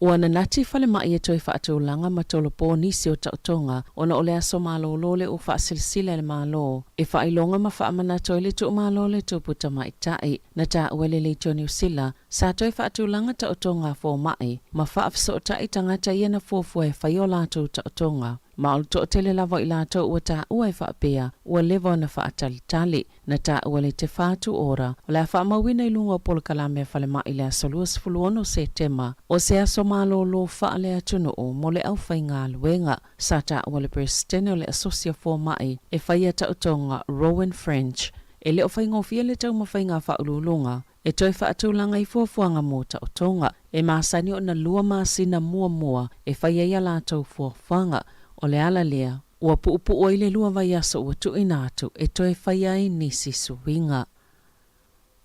Ua na nati whale mai e toi whaatulanga ma tolo pō nisi o tautonga ona o le aso malo lole o whaasilsila le malo e whailonga ma whaamana toi le tu malo le tu puta mai tai na tā uele le tō New Zealand sa toi whaatulanga tautonga fō mai ma whaafso tai tangata iana fōfue whaiola tu tautonga. Ma o to tele lava i lato ua tā ua e whaapea ua lewa na whaatalitali na tā ua le te whātu ora o le whaamawina i lunga o polkalame whale mai le asolua sifuluono Septema o se aso malo lo whaale atunu o mo le au whai ngā luenga sa tā ua le presidente o le asosia fō mai e whaia tautonga Rowan French e le o whai ngofia le tau mawhai ngā whaululunga e toi whaatulanga i fuafuanga mō tautonga e māsani o na lua māsina mua e whaia ia lātou fuafuanga o le ala lea, ua puupu o ile lua vai aso ua tu inatu e toe whaiai nisi suwinga.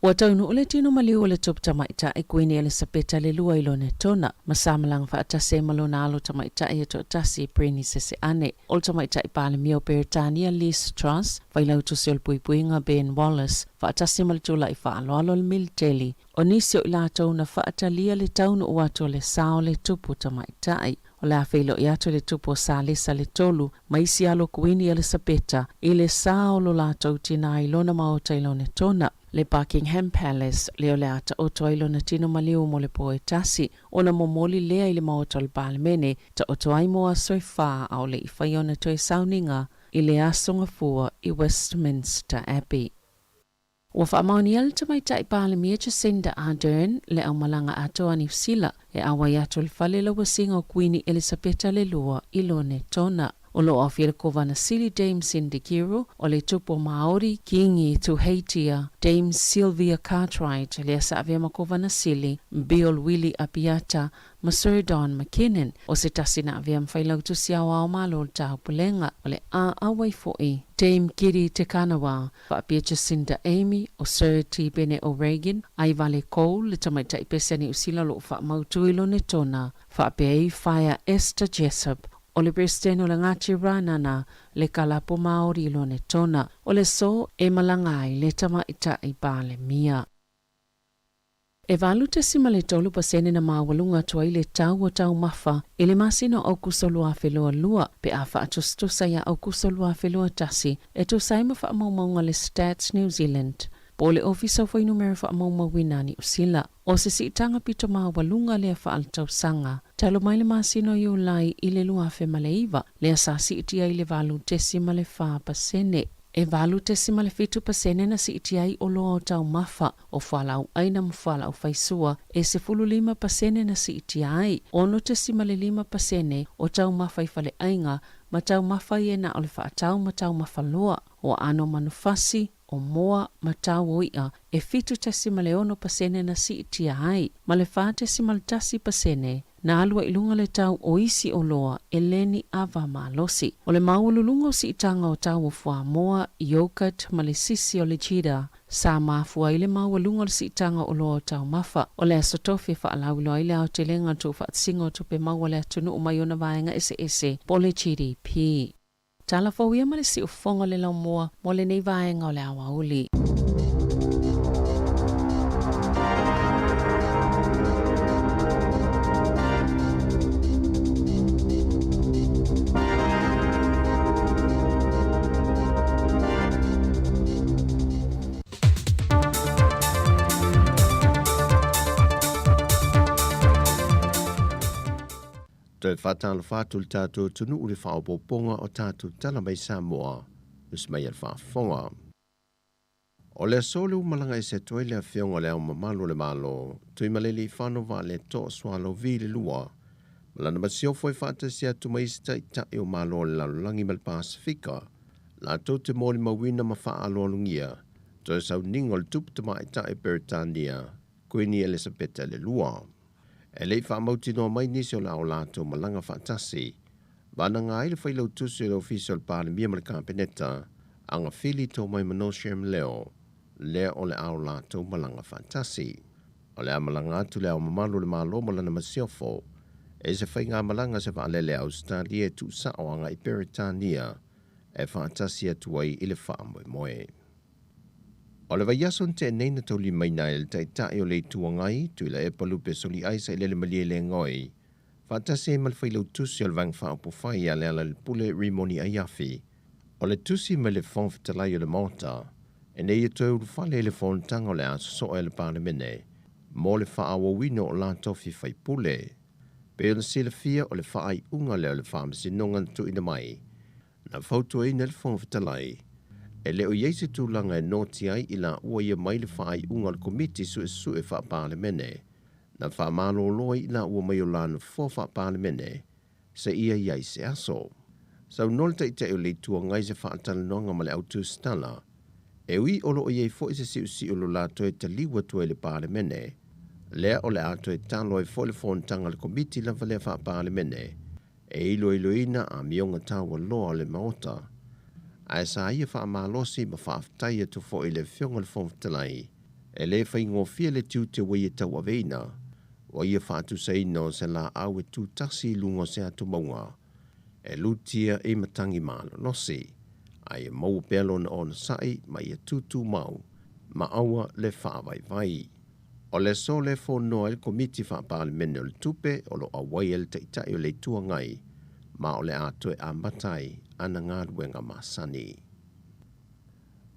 Ua taunu ule tino maliu o le top tamaita e Queen Elizabeth le lua ilo ne tona, masamalang whaatase malo na alo tamaita e to tasi preni sese ane. Ol tamaita i pale mio Peritania Liz Truss, whailau tu siol puipuinga Ben Wallace, whaatase malitula i whaaloalo le militeli, o nisi o ila tauna whaatalia le taunu ua to le sao le tupu tamaita i. O la whailo i ato le tupo sa lesa le tolu, maisi alo Queen Elizabetha, i le sao lo la tau tina i lona maota i lone tona. Le Buckingham Palace, leo le ata o toa i lona tino maliu mo le poe tasi, o na momoli lea i le maota le palemene, ta o toa i moa soi wha au le i whaiona toi sauninga i le asonga fua i Westminster Abbey. Ua whaamaoni alta mai tai pāle mia Jacinda Ardern le au malanga atoa New Zealand e awa i ato le whale la wasinga o Queen Elizabetha le lua i lone tona. O lo awhira kovana sili Dame Cindy Kiro o le tupo Maori kingi tu heitia Dame Sylvia Cartwright le asa avea makovana sili Bill Willie Apiata ma Sir Don McKinnon o se tasina avea mwhailau tu siawa o malo o tau pulenga o le a awai foi Dame Kiri Tekanawa wa apia Jacinda Amy o Sir T. Bene O'Regan ai Vale Cole le tamaita i pesani usila lo wha mautuilo ne tona wa apia i Fire Esther Jessup o le presidente o le Ngāti Ranana le kalapo Maori lo ne tona o le so e malangai le tamaita i pāle mia. E valu te sima le tolu pasene na mawalunga tua i le tau o tau mafa i le masino au kusolua whelua lua pe a wha atustusa ia au kusolua whelua tasi e tu saima wha maumaunga le Stats New Zealand. Po le ofisa whai numero wha maumawina ni usila. O se si tanga pito mawalunga le wha al tau sanga. Talo mai le masino i ulai i le lua whe maleiva le asasi itia i le valu te sima le wha pasene. E valu te sima le fitu pasene na si itiai o loa o tau mafa o whalau aina mwhala o whaisua e se fulu 5 pasene na si itiai. Ono te sima le 5 pasene o tau mafa i whale ainga ma tau mafa i ena o le whaatau ma tau mafa loa o ano manufasi o moa ma tau oia e fitu te sima le 1 pasene na si itiai ma le wha te sima le tasi pasene. Na alua ilunga le tau o isi o loa e leni ava malosi. O le maululunga o si itanga o tau o fua moa, yogurt, ma le sisi o le cheddar. Sa mafua ile maululunga o si itanga o loa o tau mafa. O le asotofi fa alauloa ile au te lenga tu fa atsinga o tupe maua le atunu o mayona vaenga ese po le GDP. Tala fawia ma le si ufonga le lau moa mo le nei vaenga o le awa uli. Toi whatala whātul tātou tunu uri whaopoponga o tātou tala mai Samoa, nus mai al whaafonga. O lea sole malanga i se toi lea whionga lea o mamalo le malo, tui maleli whanova le to swalo vi le lua, malana masiofo i whaatasia tu mai sta i tai o malo le lalulangi mal Pasifika, la tau te mōli mawina ma wha alo alungia, toi sau ningo le tupu tama i tai Britannia, Queen Elizabeth le lua. E lei whaamauti noa mai nisi o la o lato malanga whaatasi, vana ngā ile whailau tusi o official pāre mia male kampeneta, anga whili tō mai manoshem leo, lea o le au lato malanga whaatasi. O lea malanga atu lea o mamalu le malo malana masiofo, e se whai ngā malanga se whaalele Australia tu sao anga i Britannia, e whaatasi atu ai ile whaamoe moe. O le vaiason te neina tau li mai nai le tai o le tuangai, tu ila e palupe soli aisa i lele malie le ngoi. Whaatasi e malwhailau tusi o le vang whaapo whai a le ala le pule rimoni a yafi. O le tusi me le whongwhitalai o le mota, e nei e tau whale le whontanga o le aso so e le parlemene, mo le whaawa wino o la tofi whai pule. Pe o le sila fia o le whaai unga leo le whaamasi nongan tu ina mai, na whautua ina le whongwhitalai, e leo yeise tūlanga e noti ai i la ua ia mai le whaai unga le komiti su e wha parlemene, na wha malo loa i la ua mai o lana fo wha parlemene, se ia iai se aso. Sau nol te o le tua ngai se wha atala nonga ma le autu stala, e ui olo o iei fo i se si o lo la toe ta liwa tue le parlemene, lea o le ato e talo e fo le fontanga le komiti la vale wha parlemene, e ilo ina a mionga tawa loa le maota, ai sa ia wha malosi ma whaaftai atu fo i le whionga le whongtalai, e le whai ngofia le tiu te wei e tau aveina, o ia whaatu sa ino se la au e tu taksi lungo se atu maunga, e lutia e matangi malo nosi, ai e mau pelo na ona sai ma ia tutu mau, ma aua le whaavai vai. O le so le fo noa il komiti wha parlemene o le tupe o lo awai el te itai o le tua ngai, ma o le ato e amatai ana ngā ruenga masani.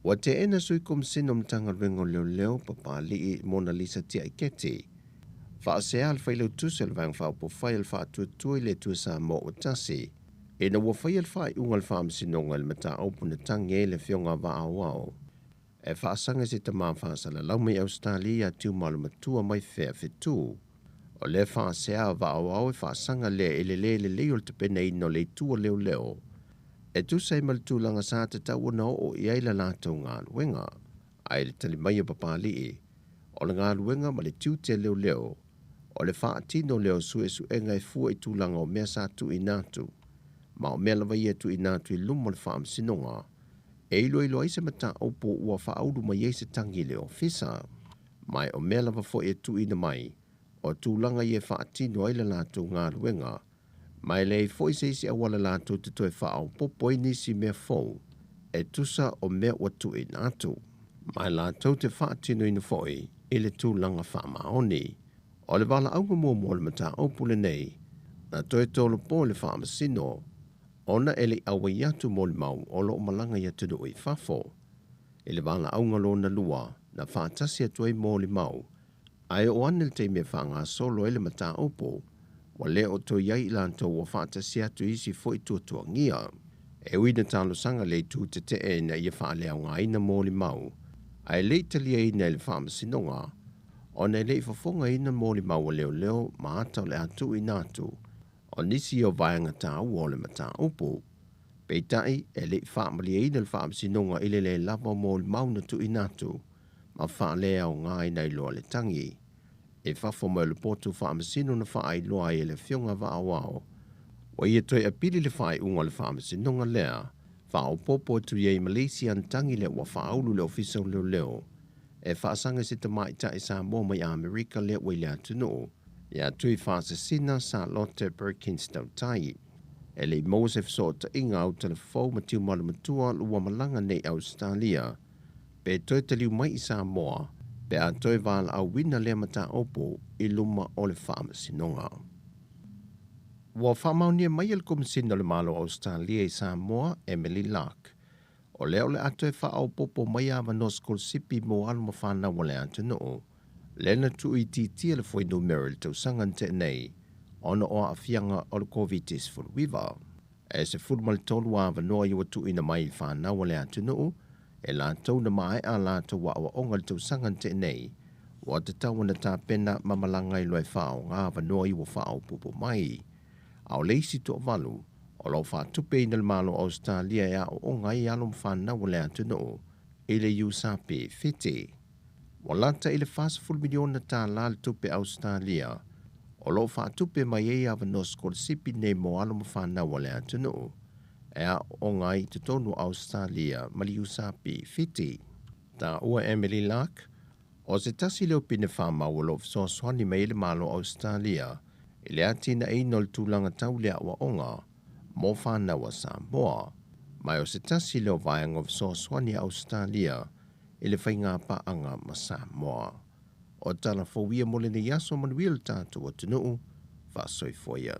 Wa te ena sui komisino mtanga ruenga leo papa li Mona Lisa tia i keti. Wha se al whaileu tusel vang wha po whail wha tuatui le tuasa mo o tasi. E na wa whail wha i ungal wha amsinonga le mata opuna tangi le whionga wa awao. E wha sanga se tama wha sala laumei Australia tiu malu matua mai whea whetu. O le wha se a wa awao e wha sanga le le leo te pena ino le tua leo. E tu sei maltulanga sa te tau na o i eila lātou ngā luenga. Ai le tali mai o papali e. O le ngā luenga ma le tiu te leo. O le wha atino leo su e ngai fua i tūlanga o mea sa tu i nātu. Ma o mea lawa ia tu i nātu i lumo le wha amsinonga. E ilo aise mata opo ua wha audu mai eise tangi leo fisa. Mai o mea lawa fo e tu ina mai. O tūlanga i e wha atino eila lātou ngā luenga. Mai lei foi se isi awala lātou te toi whaau popo i nisi mea fau, e tusa o mea watu i nātou. Mai lātou te whaatino ina foi, i le tūlanga whaamaoni. O le wala aunga mua le mata opule nei, na toi tolo po le whaamasino, ona ele awa iatu mo le mau o lo malanga iatunu i whafo. I le wala aunga lo na lua, na whaatasi atu ai mo le mau, ai o anil te mea whaanga solo ele mata opo, wa leo to iai lanto wa whaata si atu isi fo i tuatua ngia. E uina talo sanga le tu te e na ia wha leo ngā ina mōli mau. Ai le tali e ina le whaama sinonga. O nei le whafonga ina mōli mau leo ma atau le atu i nātu. O nisi o vaianga tāu o le mata upo. Peitai e le whaamali e ina le whaama sinonga ile le lava mōli mau na tu i nātu. Ma wha leo ngā ina i loa le tangi. E whafo mai le potu whaamasino na whaai loa e le whionga wa awao. Wa ia toi apili le whaai unga le whaamasinonga lea, whao popo tu iei Malaysia tangi le wa whaaulu le ofisa leo. E whaasanga se te mai ta sa mo mai Amerika le wai le atunu. Ia tui whaasasina sa Lotte Perkins tau tai. E le Mosef so ta inga au telefou ma tiu malamatua lua malanga nei Australia. Pe toi taliu mai sa moa, pe a toi wala au wina lea mata opo i luma o le whaamasinonga. Wa whamaunia mai al komisina le malo Australia i Samoa, Emily Lark. O leo le atoe whaau popo mai awa no skol sipi mo alma whana wale atu noo. Lena tu i titia le foi numero le tau sangante nei. ona o afianga o le COVID-19 fulwiva. E se fulmal tolu a vanoa iwa tu ina mai whana wale atunu, e la tau na mai a la tau wa awa onga le tau sangan te nei, wa te tau na tā pena mamalanga i loe whao ngā vanoa iwa whao pupo mai. Au leisi to valu, o lau wha tupe ina le malo Australia ya o onga i alum whana wale atunu, e le USAP fete. Walata i le fast full milion na tā la le tupe Australia, o lo wha tupe mai e awa no skol sipi nei mo alum whana wale atunu, e a o ngai te tonu Australia mali USAP fiti. Ta ua Emily Lark, o se tasi leo pine whama o lo so swani mai le malo Australia, i le atina e nol tūlanga tau lea wa onga, mo whana wa Samoa, mai o se tasi leo vaiang of so swani Australia, i le whainga paanga ma Samoa. O tala fōwia mole ne yaso manuil tātou o tunuu, whasoi foia.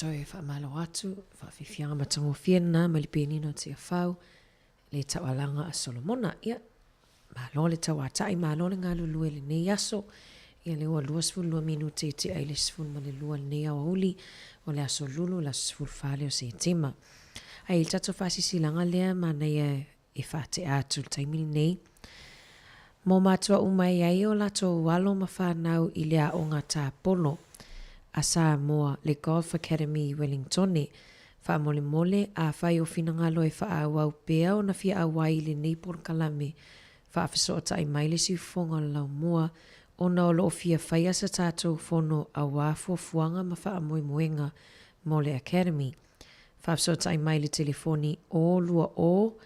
toi whaamalo atu, whawhiwhianga matango whiena, malipenino te whau, le tawalanga a Solomona, ia, malo le tawatai, malo le ngā lulue le nei aso, ia le ua 22 minute te ai le 10 ma le lua le nei awa uli, o le aso lulu la 10 o se tima. Ai il tato whasisilanga lea, ma nei e whate atu le taimili nei, mo matua umai ai o lato walo ma whanau i lea o ngā tā polo, a Samoa le Golf Academy Wellingtone, wha mole mole a whai o whinangalo e wha awau pea o na fia awai le neipor kalame, wha awhisoota i maile si whonga lau mua, o na o loo fia whai asa tātou whono a wāfua fuanga ma wha amoe moenga mole Academy. Wha awhisoota i maile telefoni o lua o,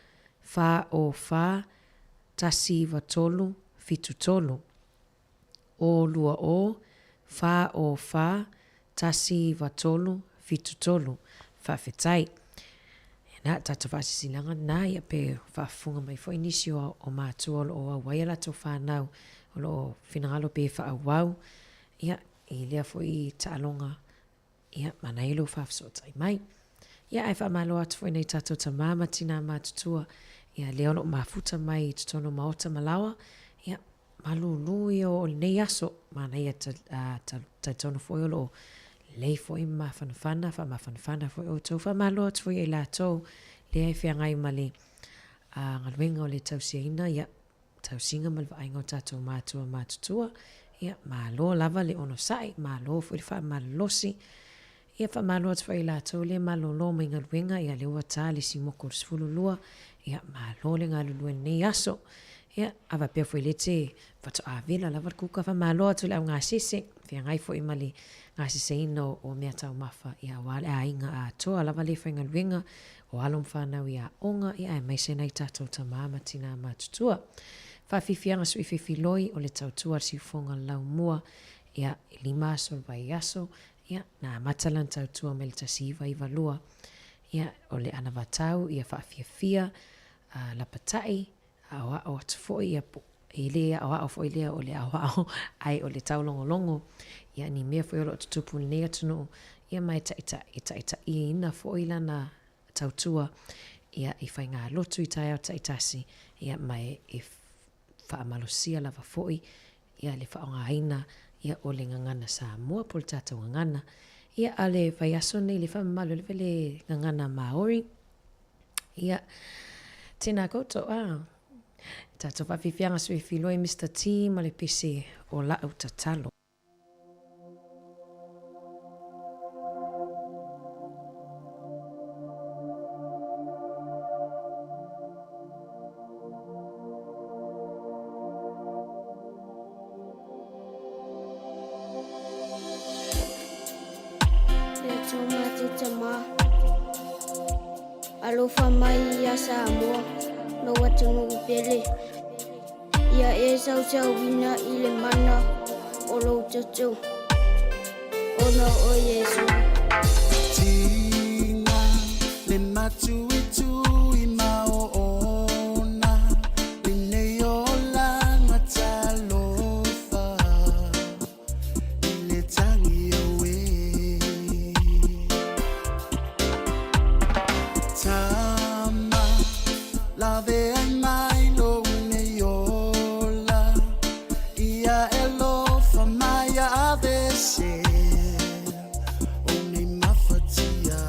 wha o wha, tasi wa tolu, fitu tolu. O lua o, wha o wha, tasi wa tolu, fitu tolu, wha whetai. Nā tata whasisilanga nā ia pe whafunga mai fo inisio o mātua o a waila to whanau o lo whinangalo pe wha awau. Ia, i lea fo i tālonga, ia, mana ilo whafsotai mai. Ia, ai wha malo atu fo i nei tato ta māma tina mātutua. Ia, leo no mafuta mai i tutono maota malawa. Ia, malulu i o nei aso, mana ia ta tono fo i o lo lei fo i mawhanawhana, wha mawhanawhana fo i o tau, wha malo atu fo i la tau, lea i whiangai mali ngaluenga o le tausiaina, ia, tausinga malwa ainga o tatou mātua mātutua, ia, malo lava le ono sai, malo fo i wha malosi, ia wha malo atu fo i la tau, lea malo lo mai ngaluenga, ia leo ata le si moko risfulu lua, ia, malo le ngalulue nei aso, ia, awa pia fo i lete, whato a vila lava kuka, wha malo atu le au ngā sese, whiangai fo i mali, ngā sese ino o mea tau mawha i a wale a inga a toa lava le whainga luenga o alom whanau i a onga i a mai senai tātou ta māma tina mātutua. Whawhiwhianga su i whiwhiloi o le tautua si whonga lau mua i a lima sol vai aso i a nā matalan tautua me le tasiva i valua i a o le anavatau i a whawhiawhia la patai a oa o atu fo i a i lea o a o fo i lea o le a o ai o le taulongolongo ia ni mea fo i olo tutupu nea tunu, ia mai ita i ina fo i lana tautua, ia i whai ngā lotu i tai au taitasi, ia mai i whaamalosia lava fo i, ia le whaonga haina, ia o le ngangana sa mua pol tātou ngangana, ia a le whai aso nei le whaamalo le le ngangana Maori, ia tēnā koutou, tātou whawhiwhianga sui whiloi Mr. T ma le pese o lau tatalo. Alofa mai ia Samoa, no watu pele. Ia e sau wina i le mana o lo tatu. Ona o Yesu. Tina le matu i tu i mao ona. Pine o la matalofa. I le tangi oe. Tama la ve ai mai lo neola. Ia elo fa mai a vese. Oni mafatia.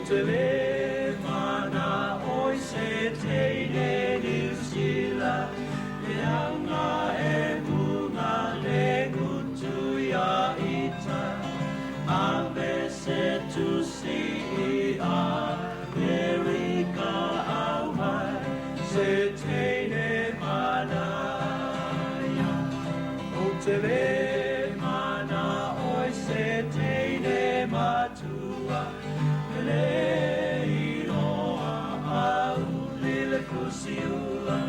te le mana oi se teine niusila le anga e bunga le kutu ya ita ave se tu si a Erika au mai se teine mana ya o te le mana oi se teine matua le iroa au lile kusiula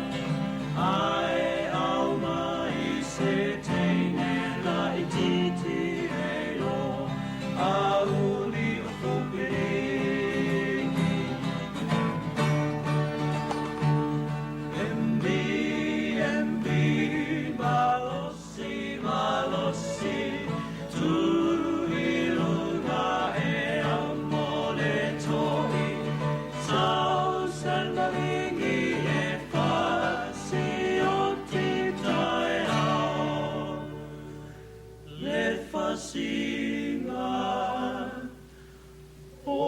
ai au mai se teine la ititi e lo au li fupiriki MB Malosi Malosi tu ilunga e amore toi sao salvalingi e fasi o ti dai ao le fasinga o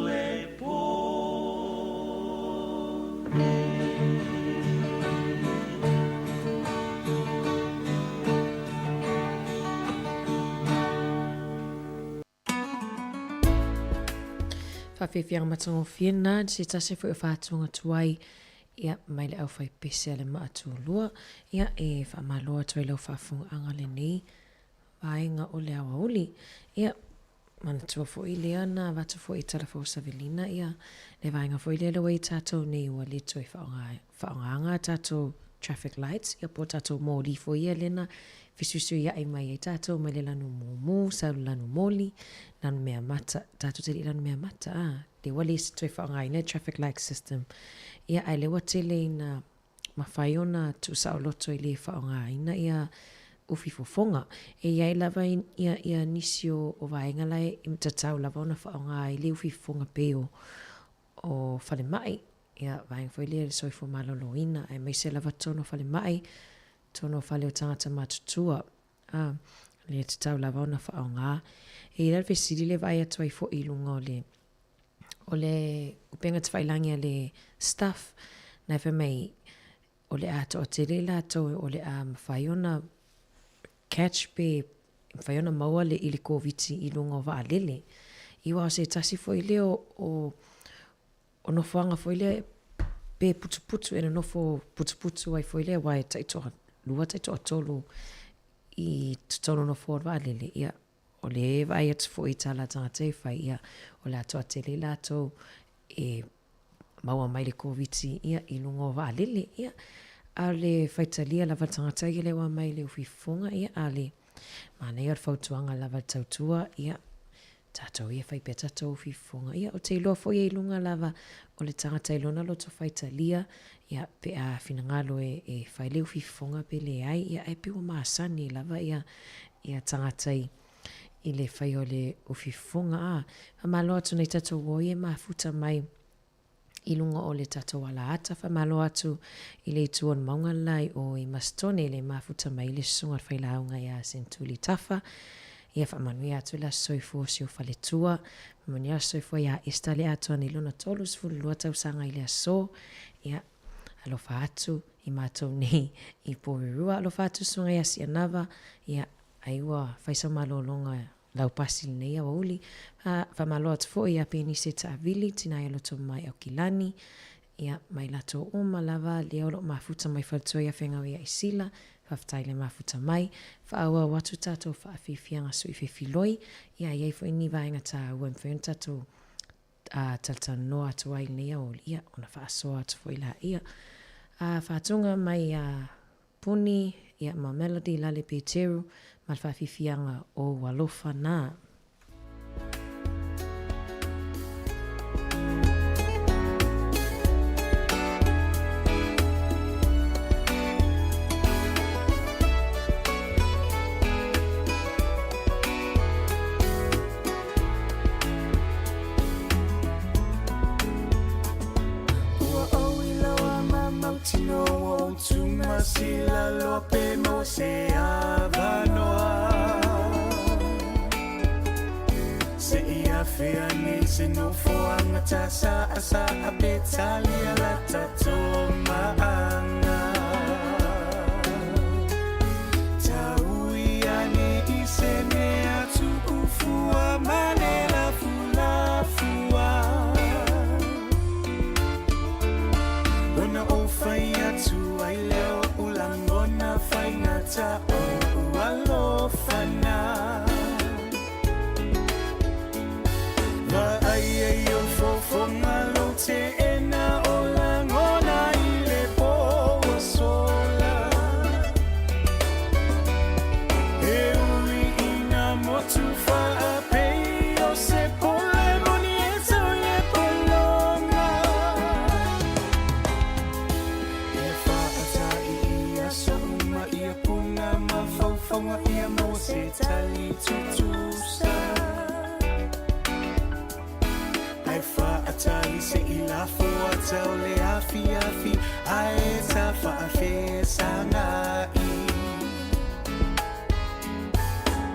le po Whawhiwhianga matango whiena, se tase fwy o whātunga tuai, ia mai le au whai pese ale maatu lua, ia e whamaloa tuai lau whafunga angale nei, vaenga o le awa uli, ia mana tua fo i le ana, vatu fo i tala fo savelina, ia le vaenga fo i le lewa i tātou nei ua le tuai whaonga tātou traffic lights, ia po tātou mōli fo ia lena, Fisuisu ia ai mai tātou mai le lanu mōmō, saulu lanu mōli, lanu mea mata, tātou te li lanu mea mata, le wale isi toi whaongai nei traffic light system. Ia ai le watele ina mawhaiona tu sao loto i le whaongai na ia ufi fofonga. E iai lava ia nisio o vaenga lai i mtatau lava ona whaongai le ufi fofonga peo o whale mai. Ia vaenga fo i le soifo malolo ina, ai mai se lava tono whale mai, tono whale o tangata matutua. Le te tau lava ona whaonga. E ira vesiri le vai atu ai fo i lunga o le upenga te whailangia le staff. Nai wha mai o le ato o te rela ato o le a mawhaiona catch pe mawhaiona maua le ili koviti i lunga o waa lele. Iwa o se tasi fo i le o nofoanga fo i le pe putu e nofo putu ai fo i le wai taitoa lua taitoa tolu i tutono nofo o waa lele. Ia o le vai atu fo i tala tangata e whai ia o le ato a te lela ato e maua mai le koviti ia i lunga o waa lele. Ia a le whaitalia lava tangata i le wa mai le ufifonga ia a le mana ia whautuanga lava tautua ia tātou ia whai pe tātou ufifonga ia o te iloa fo ia i lunga lava o le tangata ilona loto whaitalia ia pe a finangalo e whai le ufifonga pe le ai ia e piwa maasani lava ia tangata i le whai o le ufifonga whamalo atu nei tātou woi e mafuta mai i lunga o le tātou ala ata whamalo atu i le tuon maunga lai o i mastone le mafuta mai le sunga whailaunga ia sentuli tafa ia whamanui atu la soifo si o whaletua whamanui a soifo ia estale atu ani luna tolu sifuru lua tausanga i le aso ia alofa atu i mātou nei i pōrerua alofa atu sunga ia si anava ia aiwa whaisa malolonga lau pasili nei a wauli whamalo atu fo ia peni se ta avili tina ia loto mai au kilani ia mai lato uma lava leo lo mafuta mai whaltua ia whenga ia isila whaftai le mafuta mai whaaua watu tātou whaafifianga sui whiwhiloi ia iei fo ini vaenga tā ua mwhion tātou taltano noa atu ai nei a oli ia ona whaasoa atu fo ila ia whaatunga mai puni ia ma Melody Lale Peteru mal whaafifianga o walofa nā. Sila lo pe mo se avanoa Fiani sinu fuanga tasa asa abetali ala tatoma anga Taui ane isene atu ufua manela fula fua Ona ofai atu aileo ulangona fainata o ualofana Tau le afi afi ae ta whaafe sangai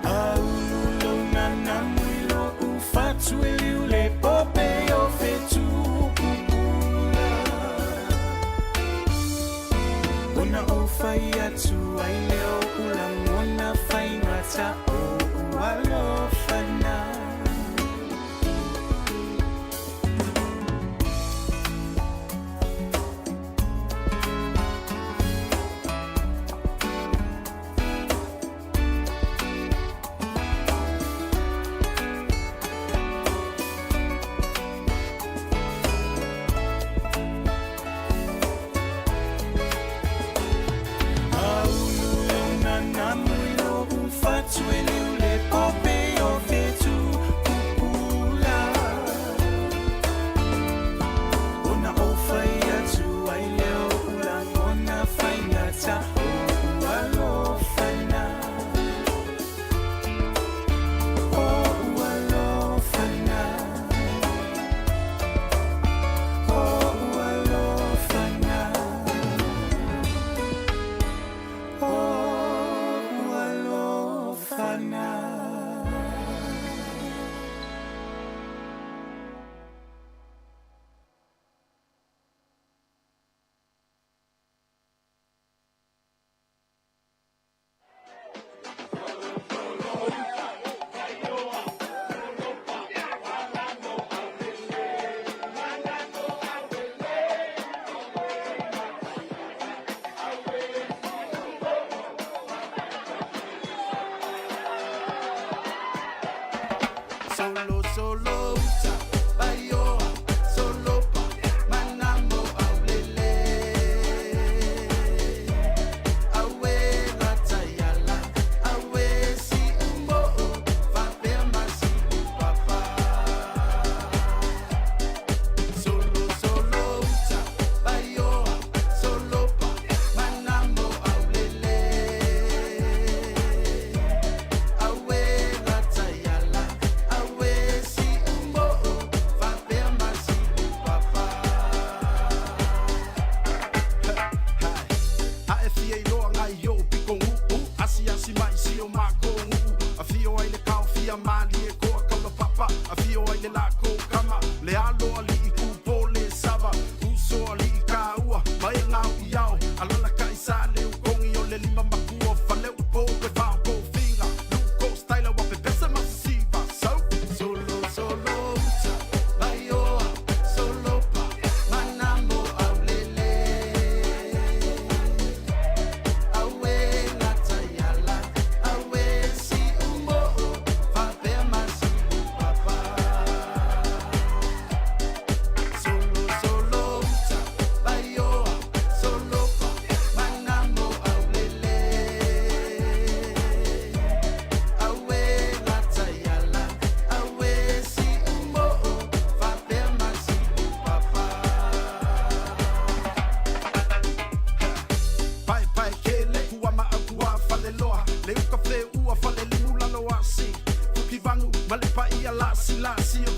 Aululu ngana mwilo ufatu e liu le pope o fetu pupula Ona o fai atu ai leo ulangona fai ngata o ualofana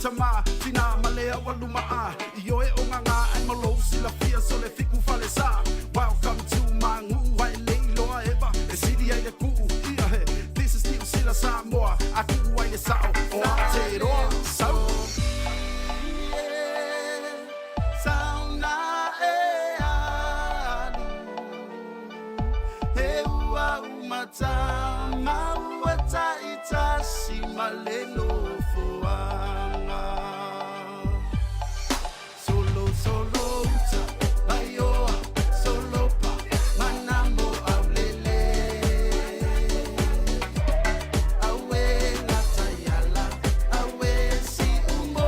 tama fina malea waluma a io e onga ai malo sila fia so le fiku fale sa welcome to mangu wai leilo eva e sidi ai ku ia he this is still sila Samoa aku wai le sao o te roa sau maleno fuanga. Solo ta ayoa solo pa manamo aulele. Awe latayala awe si umo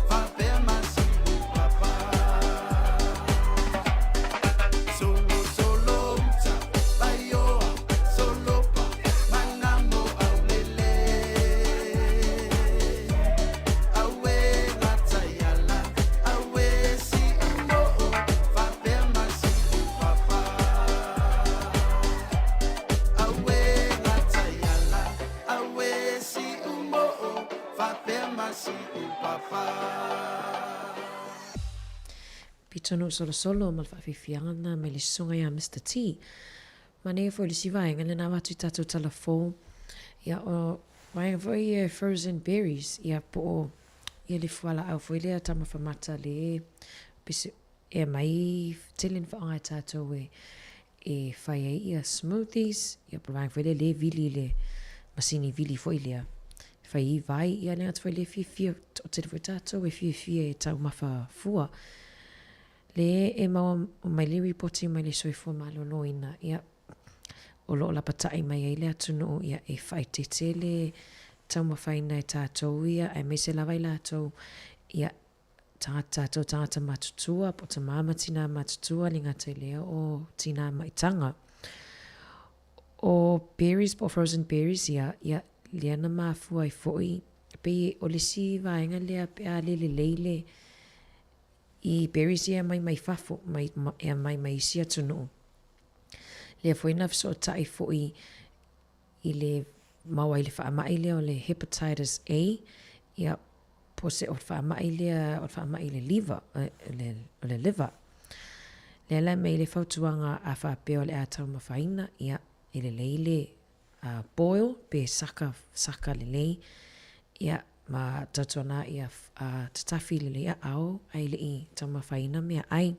fape masi papa. Solo ta ayoa solo pa manamo aulele. Awe latayala awe si umo fape masi papa. Awe latayala awe si umo fape masi papa. Pitonu solo mal whawhiwhianga me le sunga ia Mr. T. Mane fo le sivaenga le na watu tatu talafo. Ia o waenga fo i frozen berries. Ia po o ia le fuala au fo ilea tama whamata le pisi e mai tilin fa ai tato e whai ai ia smoothies. Ia po waenga fo le vili le masini vili fo ilea. Whai I vai ia le atu fo le fia o te fo tato e fia e tau mawha fua. Le e maua mai le reporting mai le soifua maloloina ia o loo la patai mai ai le atunu ia e whai te le tau mawhaina e tātou ia e me se lawai lātou ia tātou matutua po ta mama tina matutua li ngata i lea o tina maitanga o berries po frozen berries ia lea na mafua I foi pe o le si vaenga lea pe a le leile I berries ia mai fafo mai sia tunu. Le foi na so tai foi I le maua I le whaamai lea o le hepatitis A ia po se o whaamai lea o whaamai le liver o le liver. Le la mei le whautuanga a whapeo le atau mawhaina ia I le leile boil pe saka le lei ia ma tatuana ia tatafi le ia au ai le I tama whaina mea ai.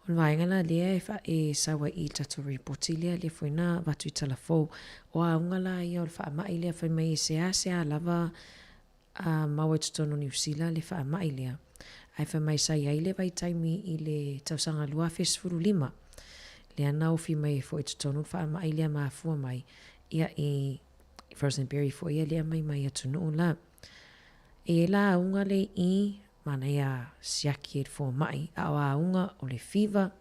O waingana lea e sawa I tatu reporti lea le fuina watu I talafou o aungala ia o whaamai lea whai mai se lava maua tutono New Zealand le whaamai lea. Ai whai mai sai ai le vai taimi I le tausanga lua fesfuru lima. Lea nau fi mai fo tutono whaamai lea maafua mai ia I frozen berry fo ia lea mai atunu la. E la unga le I mana ia siaki e fo mai. A unga o le fever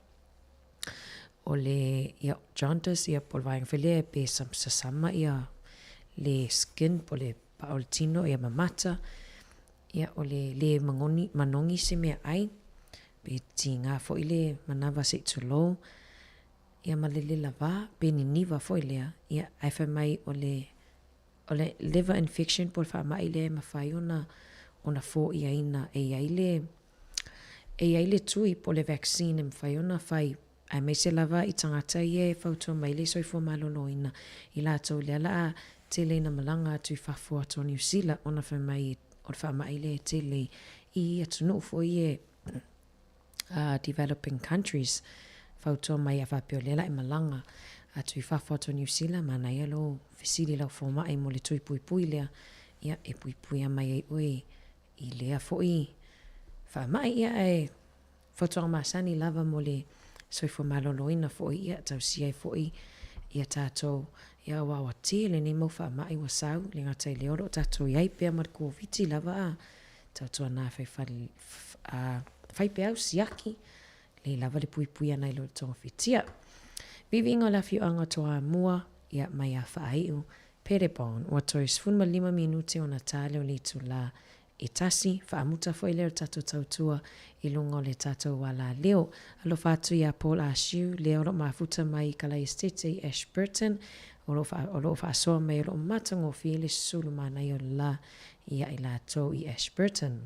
o le ia jaundice ia polvaing fele pe sasama ia le skin po le paoltino ia mamata ia o le manongi se mea ai pe tinga fo ile manava se tulo ia malele lava pe niniva fo ilea ia aifa mai o le liver infection por fa mai le mafai ona fo ia ina e ai le tui po le vaccine mafai ona fai ai me se lava I tangata ie fauto mai le soifo maloloina I la tau le ala tele na malanga tui fafo ato New Zealand ona fa mai le tele I atunu fo ie developing countries fauto mai a fapio le la malanga atu I fafo ato New Zealand mana ia lo fisili lau fo mai mo le tui pui lea ia e pui mai ai oe I lea fo I fa mai ia e fautoa masani lava mo le soifo maloloina fo ia tau sia fo ia tatou ia wawa tele ni mo fa mai wa sau le ngata I le oro tatou iai pea mar COVID lava tatou na fai pea usiaki le lava le pui ana I lo tonga fitia. Vivinga la fiuanga toa mua ia mai a whaaiu Perebon ua toi 15 minute o Natale o litu la e tasi whaamuta fo I leo tatou tautua I lunga o le tatou wala leo. Alo fatu ia Paul Ashiu leo lo mafuta mai kala estete I Ashburton o lo whaasoa mai lo matango fi le sulu mana I o la ia I la tau I Ashburton.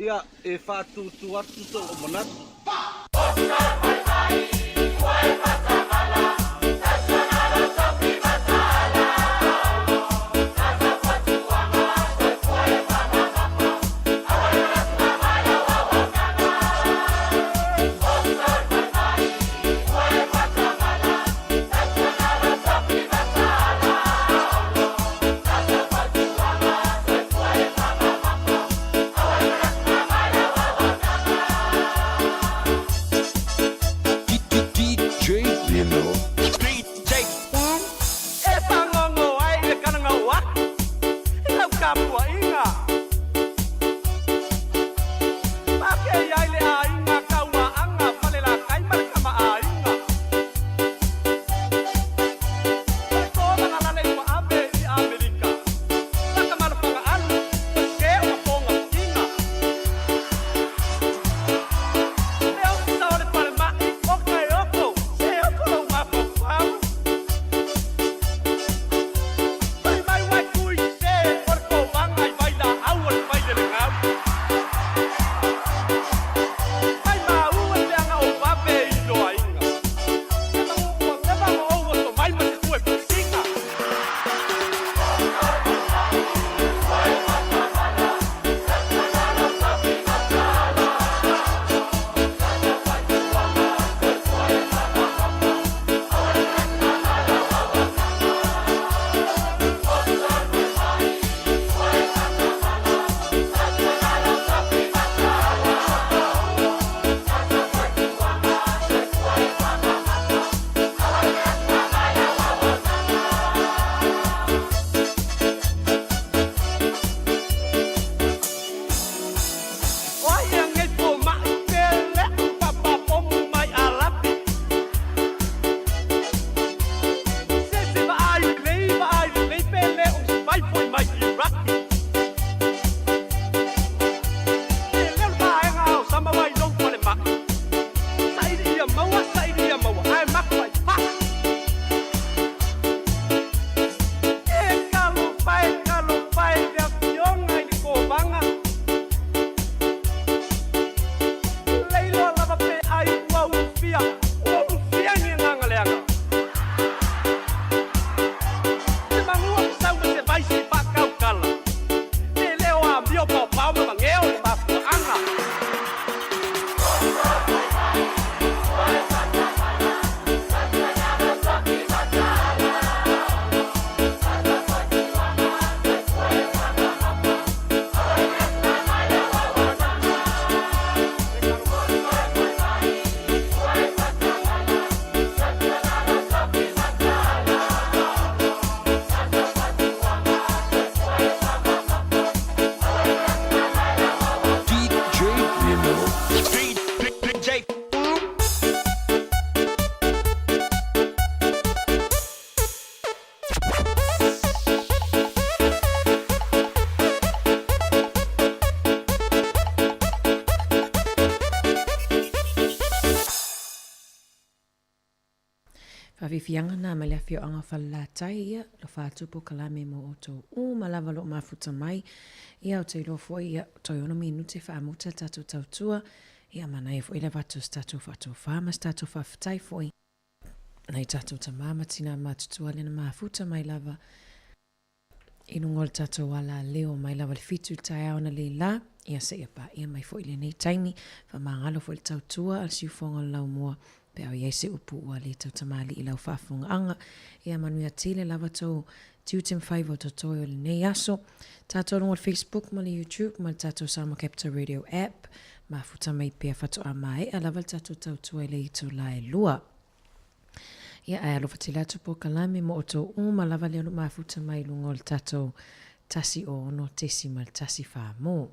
Ia e whātutu atu tō o manatu. Ai fianga na ma le afio anga whalatai ia, lo whātu po kalame mo o tō ma lava lo mafuta mai, ia o te ilo fwoi ia toi ono minute whaamuta tatu tautua, ia mana e fwoi le watu statu whatu whama statu whawhatai fwoi. Nei tatu ta mama tina matutua le na mafuta mai lava, inu ngol tatu wala leo mai lava le fitu tai aona le la, ia se ia pa, ia mai fwoi le nei taimi, whamangalo fwoi le tautua al siufonga lau mua, pe au iese upu ua le tau tamali i lau whaafunga anga, ia manuia tile lava tau tiutim 5 o tatoi o le nei aso, tato nungol Facebook ma le YouTube, ma le tato Sama Capital Radio app, ma futa mai pia fatu a mai, a lava le tato tau tua le itu la e lua. Ia ai alo fatila atu po kalame mo o tau ma lava le anu ma futa mai lungol tato tasi o ono tesi mal tasi wha mo.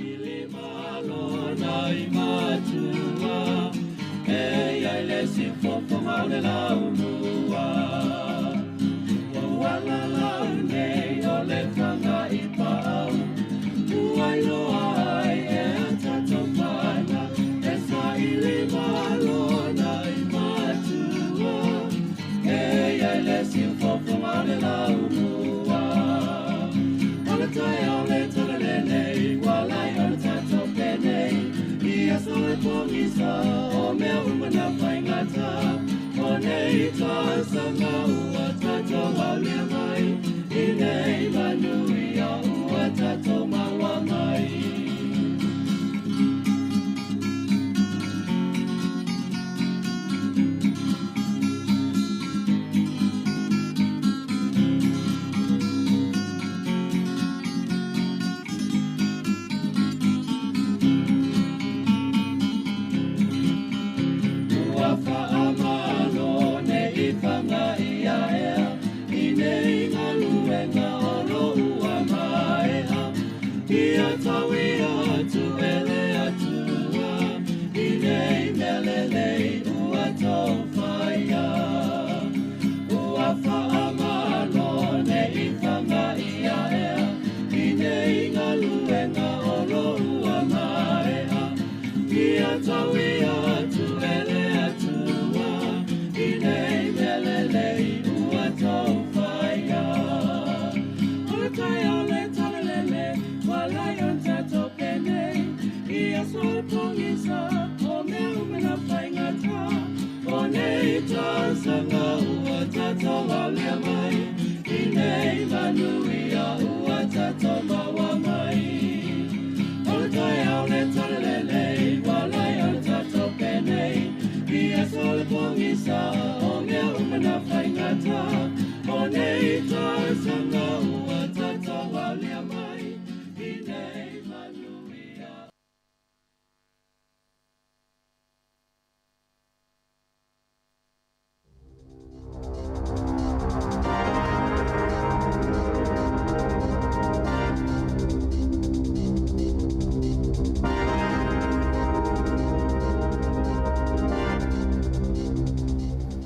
Ilima lo nai matua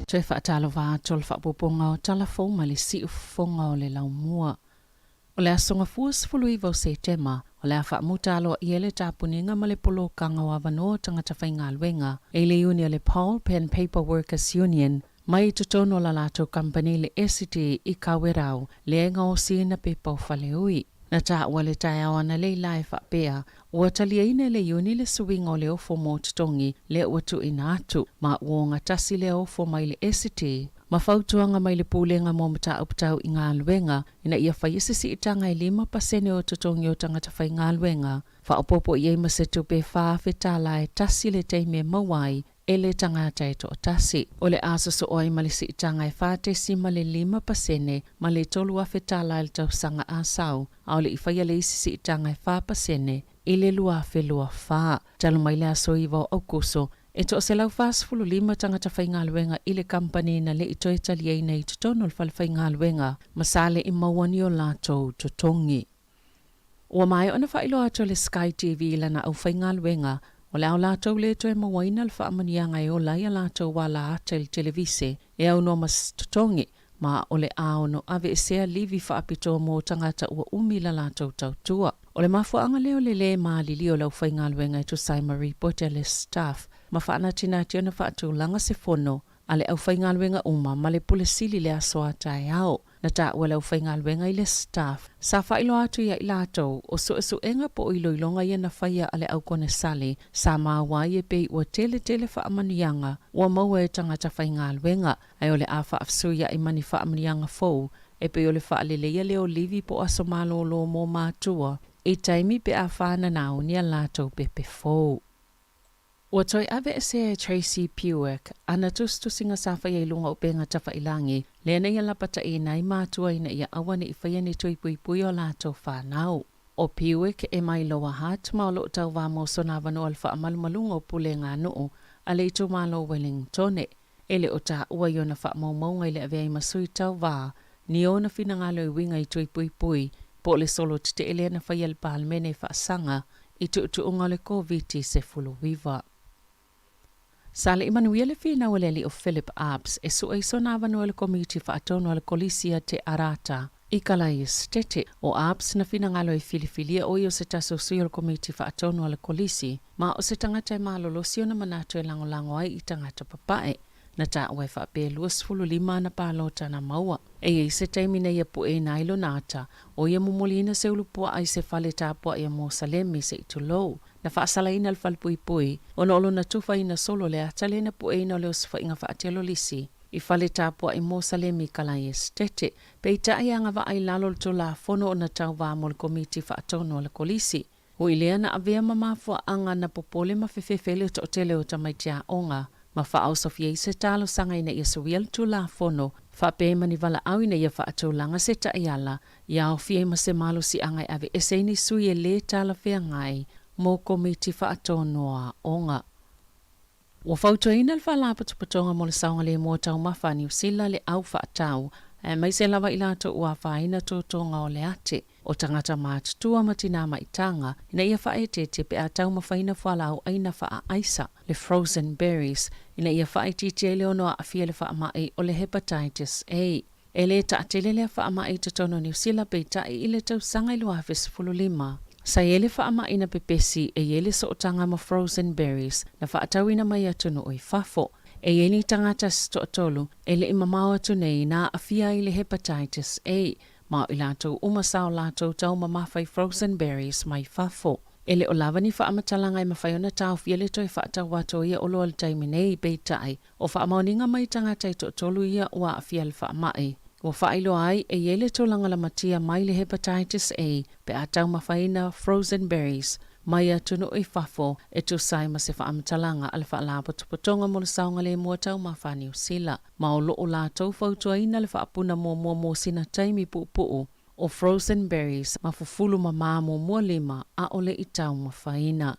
Toi whaatalo wā tol whaapoponga o talafo ma le si ufonga o le laumua. O le asonga fuas fulu iwa o September, o le a whaamutalo i ele tāpuninga ma le polo kanga o avanoa tangata whainga luenga, e le uni o le Paul Pen Paper Workers Union, mai tutono la lato company le SCT i kawerau, le enga o sina pepa o whaleui. Na tā ua le tai awana le lai whapea, ua talia ina le uni le suwinga o le ofo mō tutongi le ua tu ina atu, ma uonga tasi le ofo mai le SCT. Ma fautuanga mai le pūlenga mō mata uptau i ngā luenga, ina ia whaiisisi i tanga i 5% o tutongi o tangata whai ngā luenga. Whaopopo i eima se tupe whaafetala e tasi le teime mawai, e le tangata e to tasi. O le asaso oi malisi i tanga e whaatesi ma le 5% ma le tolu afetala e tau sanga asau, au le i whaia le isisi i tanga e 5% i le lua whelua wha. Talu mai le aso iwa o kuso, e to se lau fast fulu 5 tangata whai ngā luenga i le company na le i toi talia ina i tutono le whai ngā luenga, masale i mawani o lato tutongi. Ua mai ona whailo ato le Sky TV lana au whai ngā luenga, o le au lātou le toi mawaina le whaamanianga e o lai a lātou wala ata le televise e au no mas tutongi, ma o le ao no ave e sea livi whaapito mō tangata ua umila lātou tautua. O le mafuanga leo le maali o lau whai ngā luenga e tu sai Marie Potter le staff, ma whaana tina tiona whaatu langa se fono, a le au whai ngā luenga uma ma le pule sili le asoa tai au. Na tā ua lau whai ngā luenga i le staff. Sa whailo atu ia i lātou, o su enga po i loilonga ia na whaia ale au kone sali, sa maa wai e pei ua tele whaamanianga, ua maua e tangata whai ngā luenga, ai o le a whaafsuia i mani whaamanianga fau, e pei o le whaaleleia leo livi po aso malolo mō mātua, i taimi pe a whaana nao ni a lātou pepe fau. Ua toi ave e se Tracy Pewick, ana tustusinga sa whaia i lunga o penga tawa ilangi, lena ia lapata i nai mātua ina ia awane i whaia ni tui pui o lātou whanau. O Pewick e mai loa hat ma o lo tau wā mō sona wano alfa amalumalunga o pule ngā nuu, a le i tu malo Wellingtone. Ele o tā ua i ona wha maunga i le avea i masui tau wā, ni ona whina ngalo i winga i tui pui, po le solo te ele na whaia le pālmene wha sanga, i tu unga le COVID se fulu wiva. Sale Emanuele fina waleli o Philip Abs e sua iso na vanua le komiti whaatono le kolisia te arata i Calais tete o Abs na fina ngalo i filifilia o se taso sui le komiti whaatono le kolisi ma o se tangata e malolosio na manato e lango ai i tangata papae na ta ua whape luas fulu 5 na pālota na maua. E se taimina ia pu e nailo nata o ia mumolina se ulupua ai se fale tāpua ia mō salemi se itulou. Na whaasala ina le falpui o na olo na tufa ina solo le atale na pu e ina leo sifa inga whaatelo lisi. I fale tāpua i mō salemi Calais tete. Pe i tae anga wa ai lalo to la fono o na tau wā mo le komiti whaatono le kolisi. O ilea na avea mamafua anga na popole ma fefefele to otele o tamaitia onga. Ma wha Sofia i se talo sanga ina ia suwial tu la fono, wha pe mani wala au ina ia wha atu langa se ta iala, ia o fie ma se malo si angai ave eseini sui e le tala whea ngai, mō komiti wha ato noa onga. Ua whautua ina le wha lapatupatonga mo le saunga le mō tau mawha ni usila le au wha atau, e mai se lava i lato ua wha ina tōtonga o le ate, o tangata mātutua matina maitanga, ina ia wha e te pe a tau mawhaina whala au aina wha a aisa, le frozen berries, ina ia wha e titi e leo noa a fia le wha mai o le hepatitis A. E le ta atele le wha mai te tono ni usila pe ta i le tau sanga i lua fes fulu 5. Sa ele wha mai na pepesi e ele so tanga ma frozen berries, na wha atau ina mai atunu o i fafo. E eni tangata sto atolu, ele ima mau atu nei na a fia i le hepatitis A. Ma i lato umasao lato tau mamawhai frozen berries mai fafo. Ele o lava ni wha amatalanga i mawhaiona tau fiele toi wha atau wato ia olo al taiminei beitai, o wha amauninga mai tangata i to tolu ia ua a fiele wha amai. Ua wha ilo ai e ele to langa la matia mai le hepatitis A, pe atau mawhaina frozen berries, mai atunu i fafo e tu sai ma se wha amatalanga ala wha alapa tupotonga mo le saunga le mua tau mawhani usila. Ma o loo la tau fautua ina le wha apuna mo sina taimi puu o frozen berries ma fufulu ma māmo mua 5 a ole i tau mawhaina.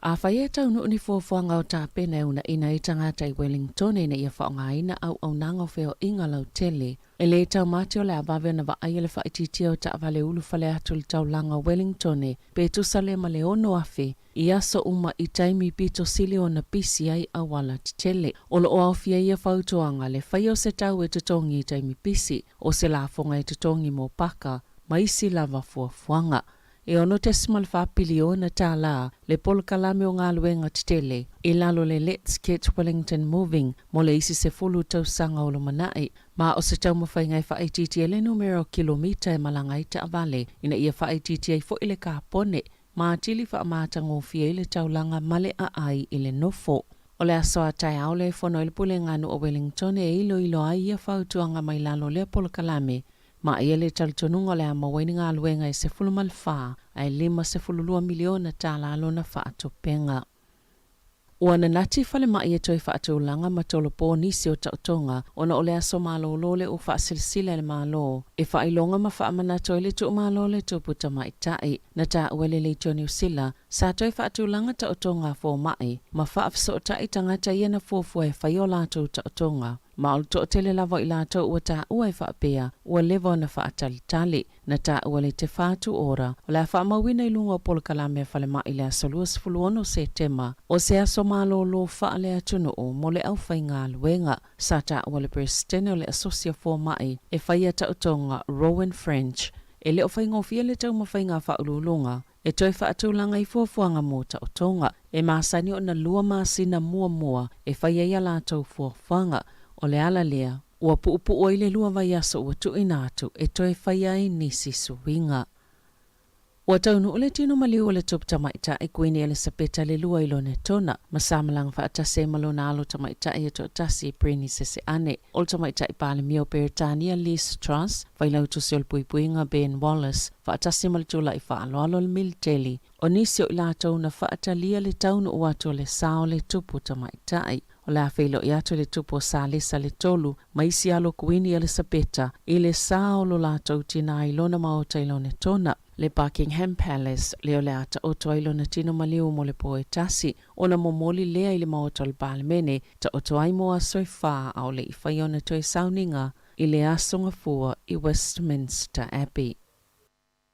A whai e tau ni fuafuanga o tā pena una ina i tangata i Wellington e na ia whaongaina au nanga wheo inga lau tele. E le tau mate o le abawe na wa aia le whaititi o ta avale ulu whale atu le tau langa Wellington e pe tusale ma le ono afe i aso uma i taimi pito sili o na pisi ai awala tele. O lo o awhia ia whautuanga le whai o se tau e tutongi i taimi pisi o se lafonga e tutongi mo paka ma isi lava fuafuanga. E ono te simal whapiliona tā la le polkalame o ngā luenga titele i lalo le Let's Get Wellington Moving mo le isi se fulu tau sanga o lo manai ma o se tau mawhai ngai whaititi e le numero kilomita e malangai ta avale ina ia whaititi ai fo ile ka pone ma atili whaamata ngofia ile tau langa male a ai ile nofo. O le asoa tai au le fono ile pule nganu o Wellington e ilo ai ia whautuanga mai lalo le polkalame ma ia le talitonunga le amawaini ngā luenga e se fulu malwha ai 5 miliona tā lalo na whaatopenga. Ua na nati whale mai e toi whaatulanga ma tolo pō nisi o tautonga ona o le aso malo lole o whaasilsila le malo e whailonga ma whaamana toi le tu malo le tu puta mai tai na tā uele le tō New Zealand sa toi whaatulanga tautonga fō mai ma whaafso tai tangata ia na fōfua e whaiola tau tautonga. Ma o to tele lava i lato ua tā ua e whaapea, ua lewa na whaatalitali, na tā ua le te whātu ora. O la whaamawina i lunga o polkalame whale mai le asolua sifuluono se tema, o se aso malo lo whaale atunu o mo le au whai ngā luenga, sa tā ua le presidene o le asosia fō mai, e whaia tautonga Rowan French, e le o whai ngofia le tau mawhai ngā whaululunga, e toi whaatulanga i fuafuanga mō tautonga, e māsani o na lua māsina mua, e whaia ia lātou fuafuanga, o le ala lea, ua puupu o ile lua vai aso ua tu inatu e toi whaia i nisi suwinga. Ua taunu ole tino maliu o le tupu tamaita e Queen Elizabeth le lua ilo ne tona, masamalang whaatase malo na alo tamaita e to tasi preni sese ane. Ol tamaita i pale mio Peritania Liz Truss, whailau tu se olpuipuinga Ben Wallace, whaatase malitula i whaaloalo le militeli, o nisi o ila tauna whaatalia le taunu o ato le sao le tupu tamaita i. O la whailo i ato le tupo sa lesa le tolu, maisi alo Queen Elizabetha, i le sao lo la tau tina i lona maota i lone tona, le Buckingham Palace, leo le ata o toa i lona tino maliu mo le poe tasi, o na momoli lea i le maota le palemene, ta o toa i moa soi wha au le i whaiona toi sauninga, i le asonga fua i Westminster Abbey.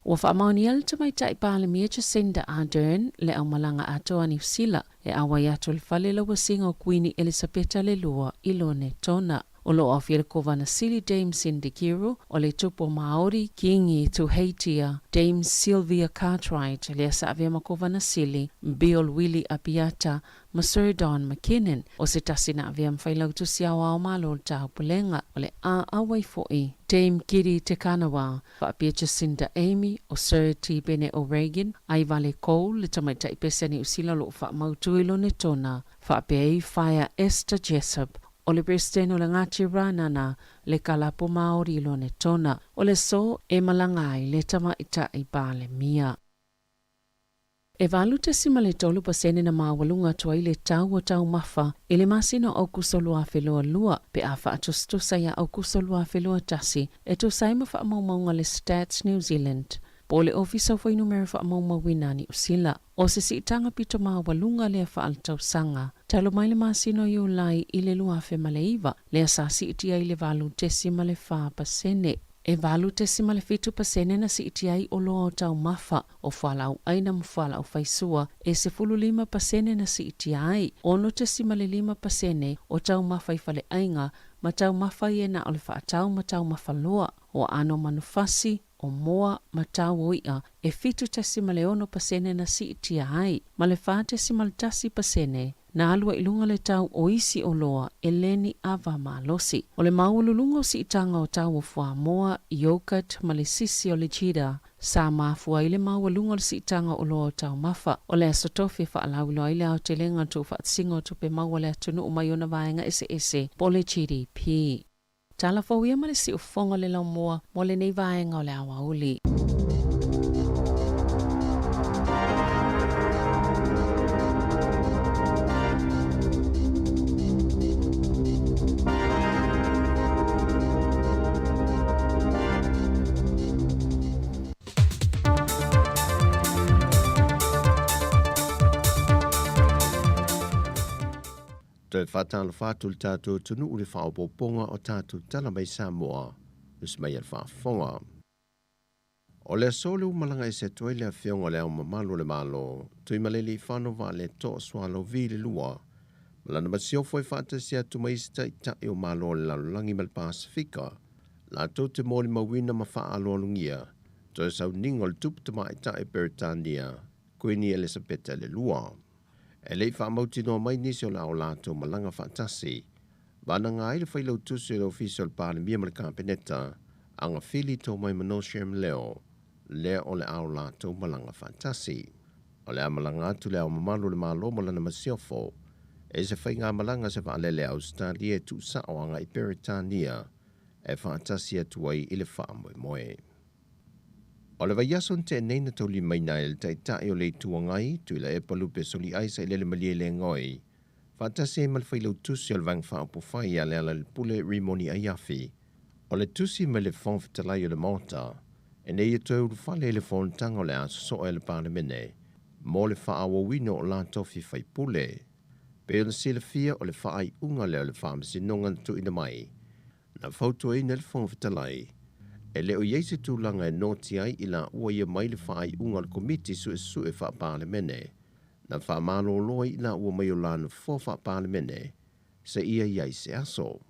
Ua whaamauni ala tamaita i pāle mia Jacinda Ardern le au malanga atoa New Zealand e awa i ato le whale la wasinga o Queen Elizabetha le lua i lone tona. O lo awhia le kovana sili Dame Cindy Kiro o le tupo Maori kingi tu heitia Dame Sylvia Cartwright le asa avea ma kovana sili Bill Willie Apiata ma Sir Don McKinnon o se tasina avea mwhailau tu siawa o malo o tau pulenga o le awai foi Dame Kiri Tekanawa whaapia Jacinda Amy o Sir T. Bene O'Regan ai vale Cole le tamaita i pesani usila lo wha mautuilo ne tona whaapia i Fire Esther Jessup o le presidente o le ngati ranana le kalapo Maori lo ne tona o le so e malangai le tamaita i pale mia. E valu te sima le tolu pasene na mawalunga tua i le tau o tau mafa i le masino au kusolua whelua lua pe a wha atustusa ia au kusolua whelua tasi e tu saima wha amaumaunga le Stats New Zealand. Po le ofisa fo numero fa mau wina ni usila o se si tanga pito mawalunga le fa al tau sanga talo mai le masino yu lai i le lua fe maleiva le asasi itia i le valu tesima le fa pasene e valu tesima le fitu pasene na si itia i o loa o tau mafa o whalau aina mwhala o faisua e se fulu 5 pasene na si itia ai ono tesima le 5 pasene o tau mafa i fale ainga ma tau mafa i ena o le fa tau ma tau mafa loa o ano manufasi o moa matau oia e fitu tesima le ono pasene na si itia ai ma le fa tesima le tasi pasene na alua ilunga le tau o isi o loa e leni ava malosi. O le maululunga o si itanga o tau o fua moa, yogurt, ma le sisi o le cheddar, sa mafua ile maululunga o si itanga o loa o tau mafa. O le asotofi fa alauloa ile au te lenga tu fa atsinga o tupe maua le atunu o mayona vaenga ese po le GDP. Tala fawia ma le si ufonga le lau moa mo le nei vaenga o le awa uli. toi whatala whātu le tātou tunu ule whaopoponga o tātou tala mai Samoa, nus mai al whaafonga. O le solu malanga I se toi le whionga leo mamalo le malo, tui maleli whano wa le to swalo vi le lua, malana masio foi whata sia tu mai sta I tae o malo le lalulangi mal Pasifika, la tau te mōli mawina ma wha alo alungia, toi sau ningo le tupu tama I tae Beretania, Queen Elizabeth le lua. E lei wha mauti no mai nisi o la o lato malanga whatasi, wana ngā ile whailau tusi o le official pāre mia mara kampeneta, anga whili tō mai manoshem leo, lea o le au lato malanga whatasi. O le amalanga atu leo mamalu le malo malana masiofo, e se whai ngā malanga se wha lele Australia tu sa o anga I Beretania, e whatasi atu ai ile wha moe moe. O le vaiason te neina tau li mai nai le taitai o le tuangai, tui la e palupe soli aisa I lele malie le ngoi. Whatasi e malwhailau tusi o le vang whaapofai a le ala le pule rimoni a yafi. O le tusi me le whonfitalai o le mota, e nei e tau uru whale le whontanga o le aso so e le pāremene, mo le whaawawino o la tofi whai pule. Pe o le sila fia o le whaai unga leo le whaamasi nonga tu ina mai. Na whautu e ne le whonfitalai, e leo yeise tūlanga e noti ai I la ua ia mai le whaai unga le komiti su e wha pāremene, na wha malo loi I la ua mai o lana wha pāremene, se ia yeise aso.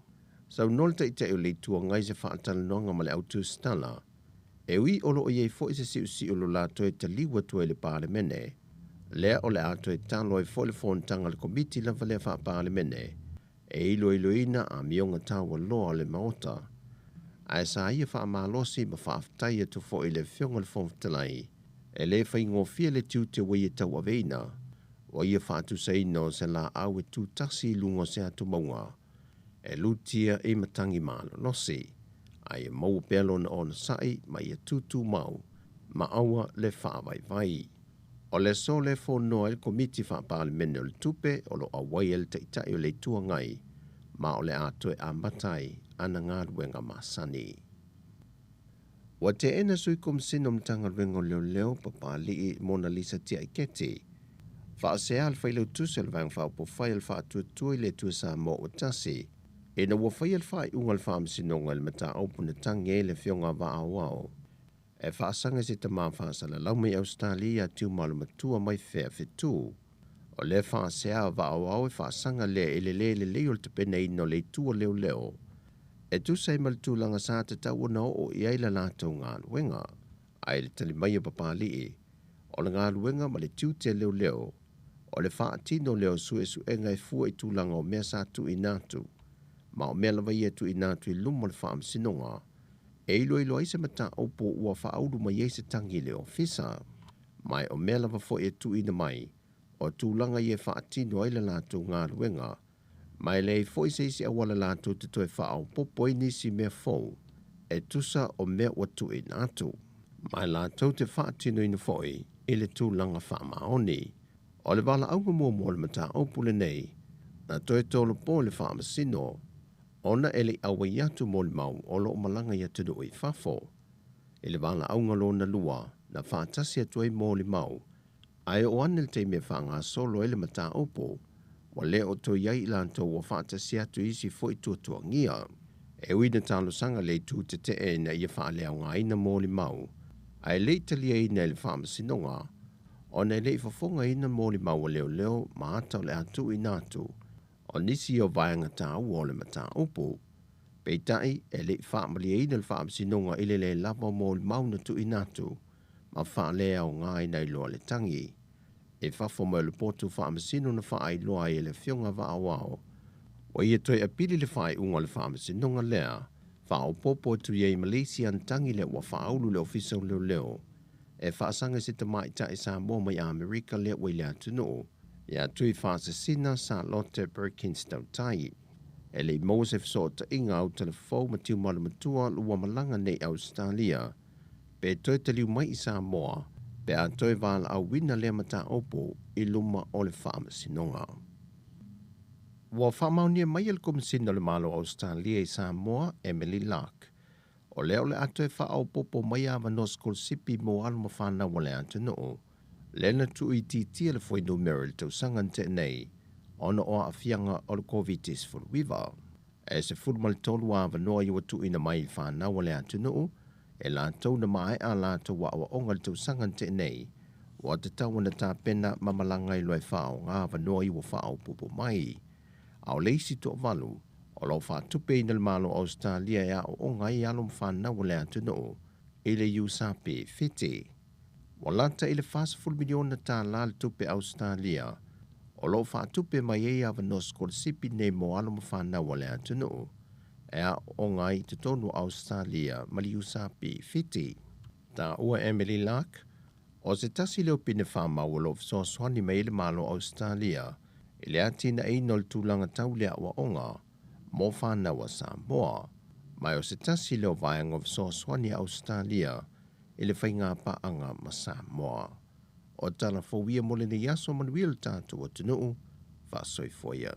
Sau nolta I te o le tua ngai se wha atalanoanga ma le autu stala, e ui olo o iei fo I se si o lo la toe te liwa tue le pāremene, lea o le ato e talo e fo le whontanga le komiti la wale wha pāremene, e ilo ina a mionga tawa loa le maota, a sa ia wha malosi ma whaaftai atu fo I le whionga le whonfitalai, e le whai ngofia le tiu te wei e tau aveina, o ia whaatu sa ino se la au e tu tasi lungo se atu maunga, e lutia e matangi malo nosi, a ia mau pelo na ona sai ma ia tutu mau, ma aua le whaavai vai. O le so le whonoa il komiti whaapālemene o le tupe o lo awai el te itai o le tua ngai, ma o le ato e ambatai, ana ngā ruenga masani. Wa te ena sui komsino mtanga ruenga leo leo papali Mona Lisa tia iketi. Wha se al whailau tusel vang wha po whai al wha tuatui le tua sa mo o tasi. E na wa whai al wha I ungal wha msinonga il mata aupuna tangi le whionga wa awao. E wha sanga si ta maa wha sala lau mai Australia tiu malu matua mai whea fitu. O le wha se a wa awao e wha sanga le le leo te pene ino le tua leo leo. E tu sei mal tu langa sa te tau na o I aila lātou ngā luenga. Ai le tali mai o papali e. O le ngā luenga ma le tiu te leo leo. O le wha atino leo su e ngai fua I tu langa o mea sa tu I nātu. Ma o mea lawa I tu I nātu I lumo le wha amsinonga. E ilo aise mata opo ua wha audu ma yeise tangi leo fisa. Mai o mea lawa fo tu ina mai. O tu langa I wha atino aila lātou ngā luenga. Mai lei foi se isi awala lātou te toi whaau popoi nisi mea fau, e tusa o mea watu I nātou. Mai lātou te whaatino ina foi, ele tū langa whaamaoni. O le wala aunga mua le mata opule nei, na toi tolo po le whaamasino, ona ele awa iatu mo le mau o lo malanga iatu do I whafo. Ele wala aunga lo na lua, na whaatasi atu mo le mau, ai o anel te mea whaanga solo ele mata opo, wa leo to iai lanto wa whaata si atu isi fo I tuatua ngia. E uina talo sanga le tu te e na ia wha leo ngā ina mōli mau. Ai le talia ina le whaamasinonga. O ne le whafonga ina mōli mau leo leo ma atau le atu I nātu. O nisi o vaianga tā ua le mata upo. Peitai e le whaamalia ina le whaamasinonga ile le lava mōli mau na tu I nātu. Ma wha leo ngā ina I loa le tangi. E whafo mai le potu whaamasino na whaai loa I le whionga wa awao. Wa ia toi apili le whaai unga le whaamasino nga lea, whao popo tu iei Malaysia tangi le wa whaulu le ofisa leo leo. E whaasanga si ta mai ta I Samoa mai Amerika le wa ile atuno. Ia tui whaasasina sa Lotte Perkins tau tai. E le Mosef so ta inga au telefou ma tiu malamatua lua malanga nei Australia. Pe toi taliu mai I Samoa. Pe a toi wala au wina lea mata opo I luma o le whaamasinonga. Wa whaamaunia mai al komisina le malo Australia I Samoa, Emily Lark. O leo le atoe whaau popo mai awa noskol sipi mo aluma whanau le atu noo. Lena tu I titia le fwoi no Meryl tau sangan te nei. ona o a fianga o le COVID-19 wiva. E se fulmal tolu a vanoa i watu ina mai i whanau le atunu, e la tau na mai a la tau wa o ongal tau sangan te nei, wa te tau na tā pena mamalanga i loe whao ngā vanoa i wa whao pupo mai. Au leisi to valu, o lau whātupe ina le malo Australia ea o onga i alum whanau le atunu, e le USAP fiti. Wa lata i le whasaful miliona tā la le tupe Australia, o lo whaatupe mai e awa nos kore sipi ne mo alum whanau le atunu, ea o ngai te tonu Australia mali USAP fiti. Ta ua Emily Lark, o se tasi leo pine whamau o lo fsoswani mai le malo Australia, i le atina e nol tūlanga tau lea ua onga, mo whanau a Samoa, mai o se tasi leo vaianga fsoswani Australia, i le whainga paanga ma Samoa. O tala fowia mole ni yaso manuil tātou o tunuu, whasoi foia.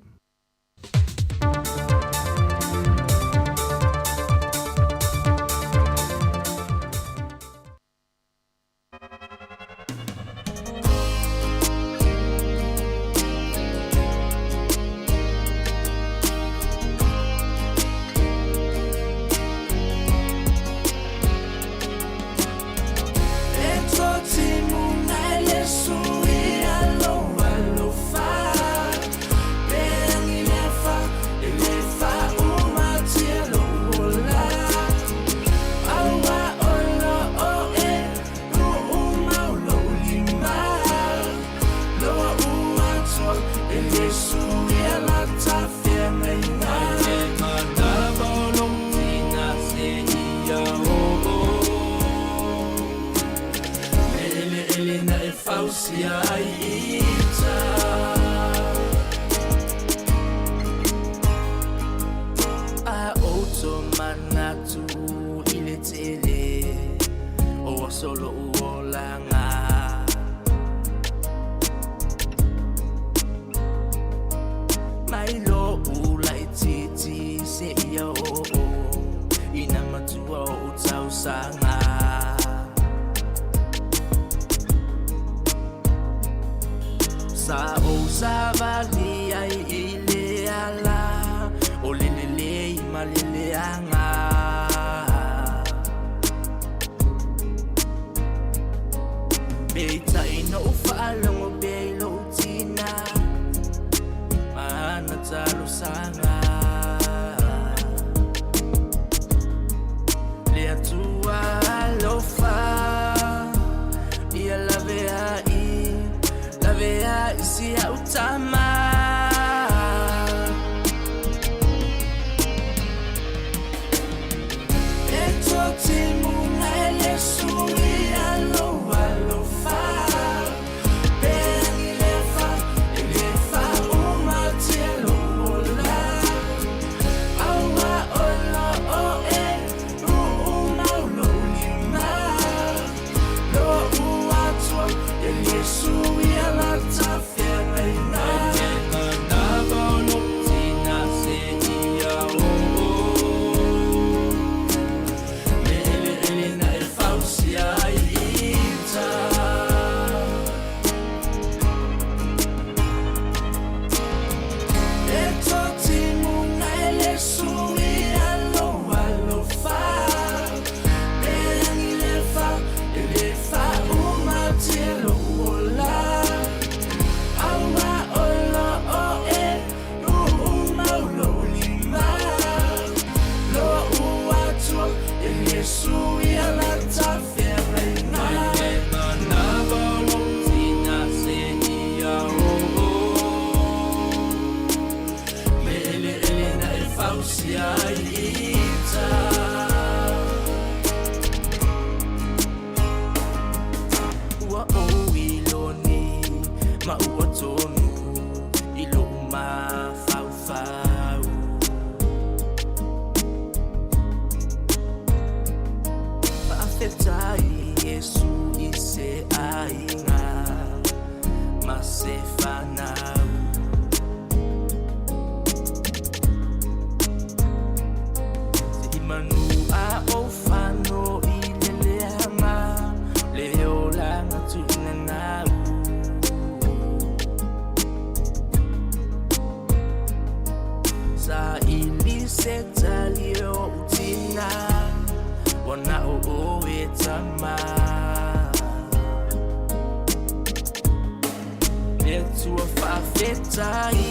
tua whawhetai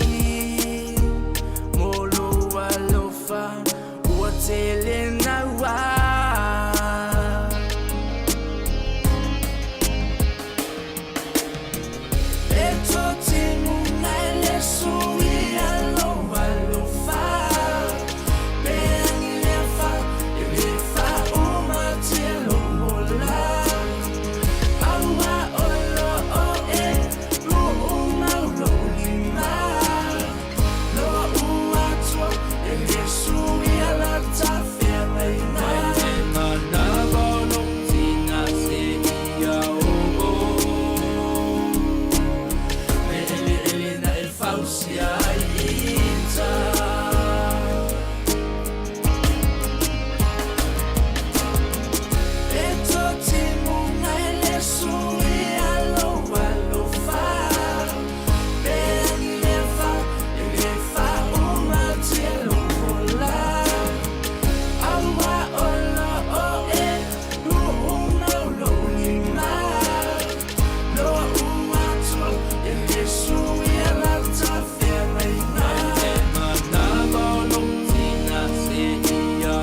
Molo alofa ua tele na wā E tō te muna le sui alo alofa Peangi le wha, e le wha uma te lola Aua olo o e, uma ulo lima Loa ua tua, e le sui ala ta whea mai Mana bono tina se ia o Me ele na e fausia ita E tō te muna e le sui alo fa Peangi le wha, e le wha uma te lola Aua olo o e, uma ulo lima Loa ua tua, e le sui ala ta whea mai Mana bono tina se ia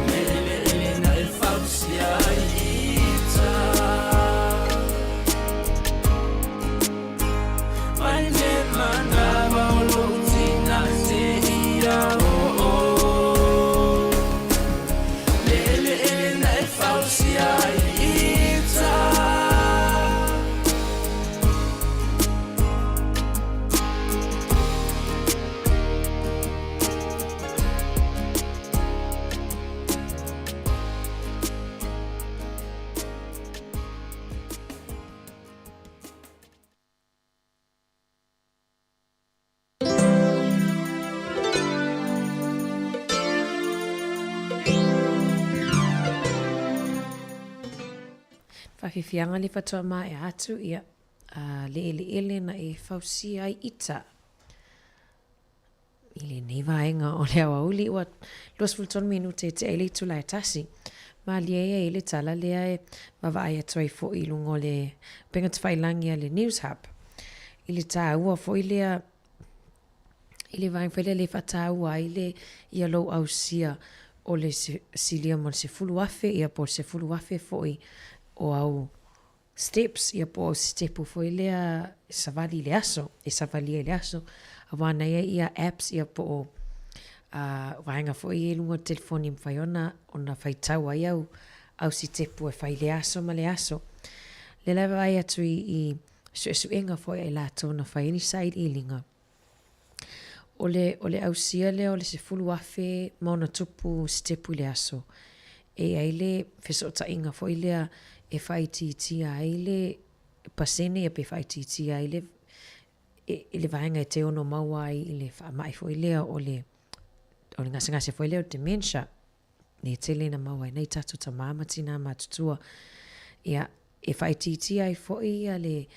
Me ele na e fausia ita Mai me mana bono tina se ia Me ele na e fausia ita Whawhiwhianga le whatoa mā e atu ia le ele na e whausia ai ita. I le nei vaenga o le awa uli ua 20 minute te ele tula e tasi. Ma lia e ele tala lea e mawai atu ai fo i lungo le penga te whailangi a le News Hub. I le tā ua fo i lea i le vaenga whele le whata ua i le ia lou au sia o le silia mo se fulu afe ia po se fulu afe fo i o au steps ia po stepu foi lea savali le aso e savali le aso awana ia apps ia po vaenga foi e lunga telefoni mfaiona ona faitau ai au stepu e fai le aso ma le aso le leva ai atu i suenga foi ai lato na fai ni side i linga ole au sia le ole se fulu afe mauna tupu stepu le aso e ai le fesota inga foi lea e fai titi ai le pasene e pe fai titi ai le le vaenga e te ono mawai i le whaamai fo i lea o le ngase fo i lea o dementia ne te lena mawai nei tatu ta mamati na matutua ia e fai titi ai fo i le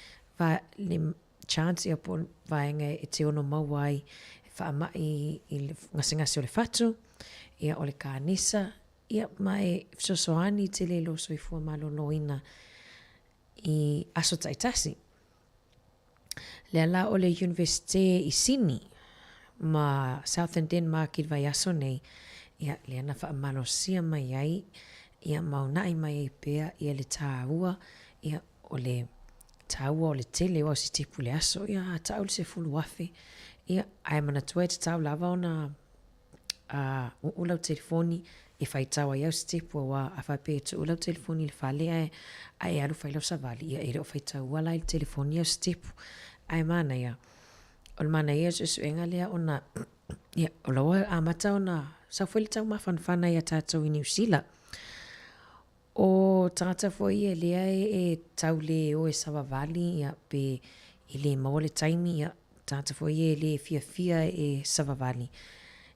chance ia po vaenga e te ono mawai e whaamai i le ngase o le fatu ia o le kānisa ia mai sosoani te le lo soifua maloloina i aso taitasi. Le ala o le University i Sydney ma Southern Denmark i vai aso nei ia le ana whaamalosia mai ai ia maunai mai ai pea ia le tāua ia o le tāua o le tele o si tipu le aso ia tau le se fulu afe ia ai mana tua te tau lava ona ulau telefoni e fai tawa iau stepu wa a fai pe tu ulau telefoni le fale ai alu fai lau savali ia ere o fai tawa la il telefoni iau stepu ai mana ia o le mana ia su enga lea ona ia o laua amata ona sa fueli tau mafanfana ia tātou i New Zealand o tangata foi e lea e tau le o e savavali ia pe i le maua le taimi ia tangata foi e le fia e savavali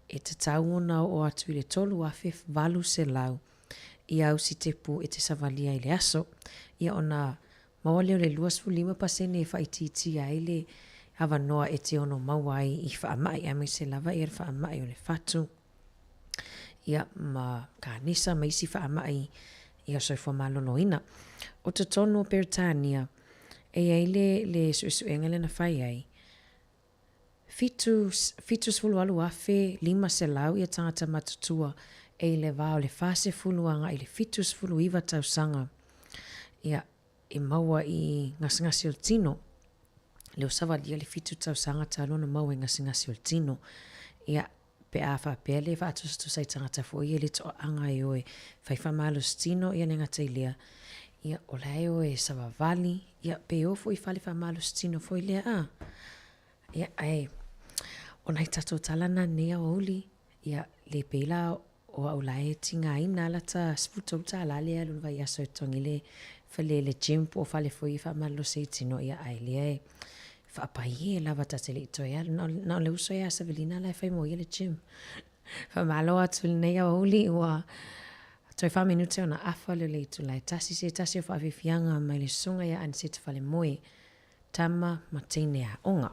e te tauna o atu i le tolu afe valu se lau i au si tepu e te savalia i le aso ia ona maua leo le 25% e whaititi ai le awanoa e te ono mawai i whaamai a me se lava i ar whaamai o le fatu ia ma kānisa ma isi whaamai ia soi whamalonoina o te tonu o Peritania e ai le suesuenga le na fai ai. Fitus fulu alu afe, 5 selau ia tangata matutua, e le vao le fase fuluanga, e le fitus fulu iwa tausanga. Ia, e maua i ngasi o tino, le usawa lia le fitu tausanga talona maua i ngasi o tino. Ia, pe a fa pele fa atu sai tangata fo ia le to anga e oe, fai fa malo stino ia nenga tailia. Ia, o leo e sawa vali, ia pe ofo i fali fa malo stino fo ilea a. Ia, ai, o nai tato talana nea o uli, ia le peila o au lae tinga ina alata sputo uta lale alun vai aso e tongile fale le jimpo o fale fo i fa malo se tino ia ai le fa pa ie lava tatele ito ia na le uso ia savelina la fai mo ia le jim fa malo atu nea o uli ua toi fa minute ona afa le itu lai tasi se tasi o fa afifianga mai le sunga ia anse te fale moe tama matine a onga.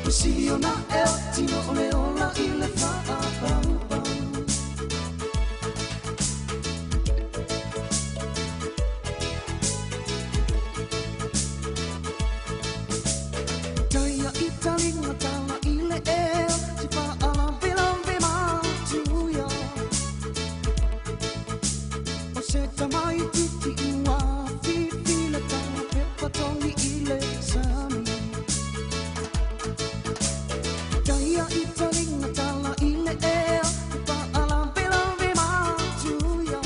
Siliona el tino ole ola ile whaapau. Taia I talinga tala ile el te whaala velambe mātuia. O se tamai titi ua whiwhila tala pepa tongi ile sami. Taia I talinga tala ile el te whaala velambe mātuia.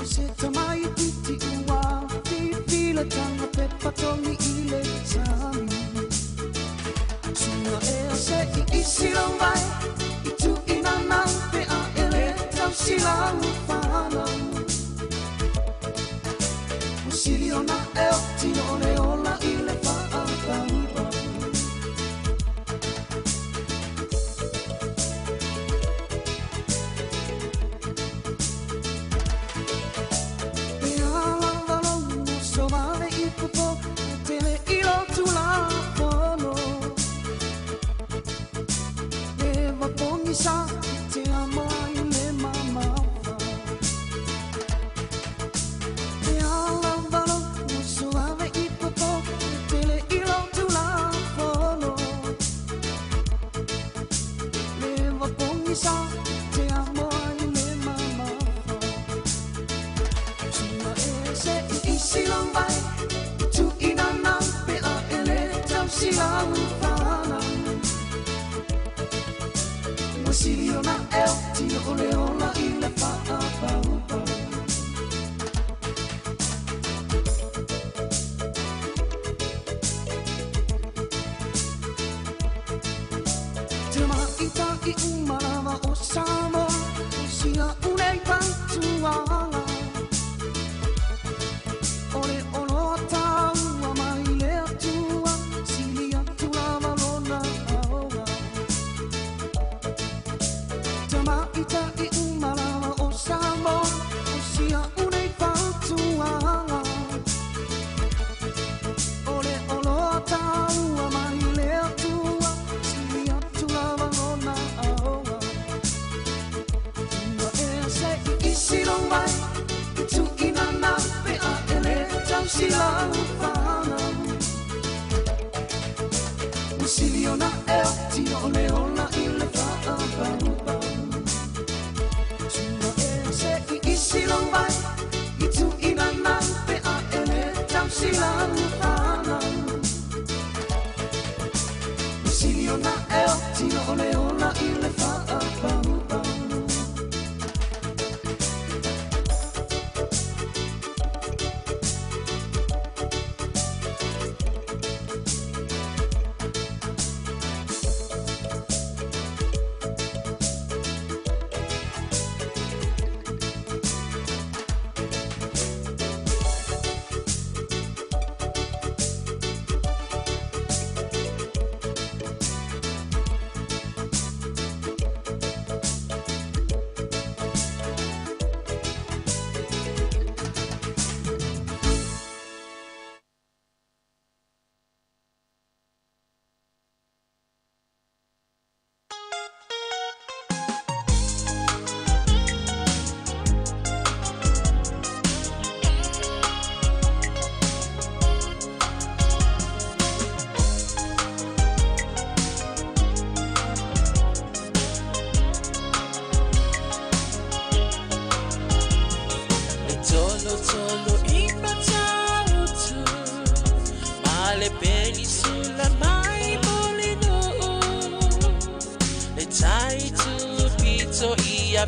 O se tamai titi ua whiwhila tala pepa tongi ile sami. Suna e se I isilang vai I tu inanang pe a ele tau silang whanau. Siliona el tino ole ola ile whaapau. Pe ala valongo so vale I pupo tele ilo tula pono. Eva pongisa te amo ai le mama. Pe ala valongo so vale I pupo tele ilo tula pono. Eva pongisa te amo ai le mama. Suna e se I silang vai tu inanang pe a ele tau silang whanau. Siliona el tino ole ola ile whaapau. Te maita I umarawa o Samo, o sia unei pantuala. Ole ono taua mai lea tua, silia tulawa lona aoa. Te maita I umarawa o Samo, o sia unei pantuala. Ole ono taua mai lea tua, silia tulawa lona aoa. Tua e se I silong vai, I tu inana pe a ele tau silang whanau. Siliona el tino ole ola ile whaapau. Tua e se I silong vai, I tu inana pe a ele tau silang whanau. Siliona el tino ole ola ile whaapau.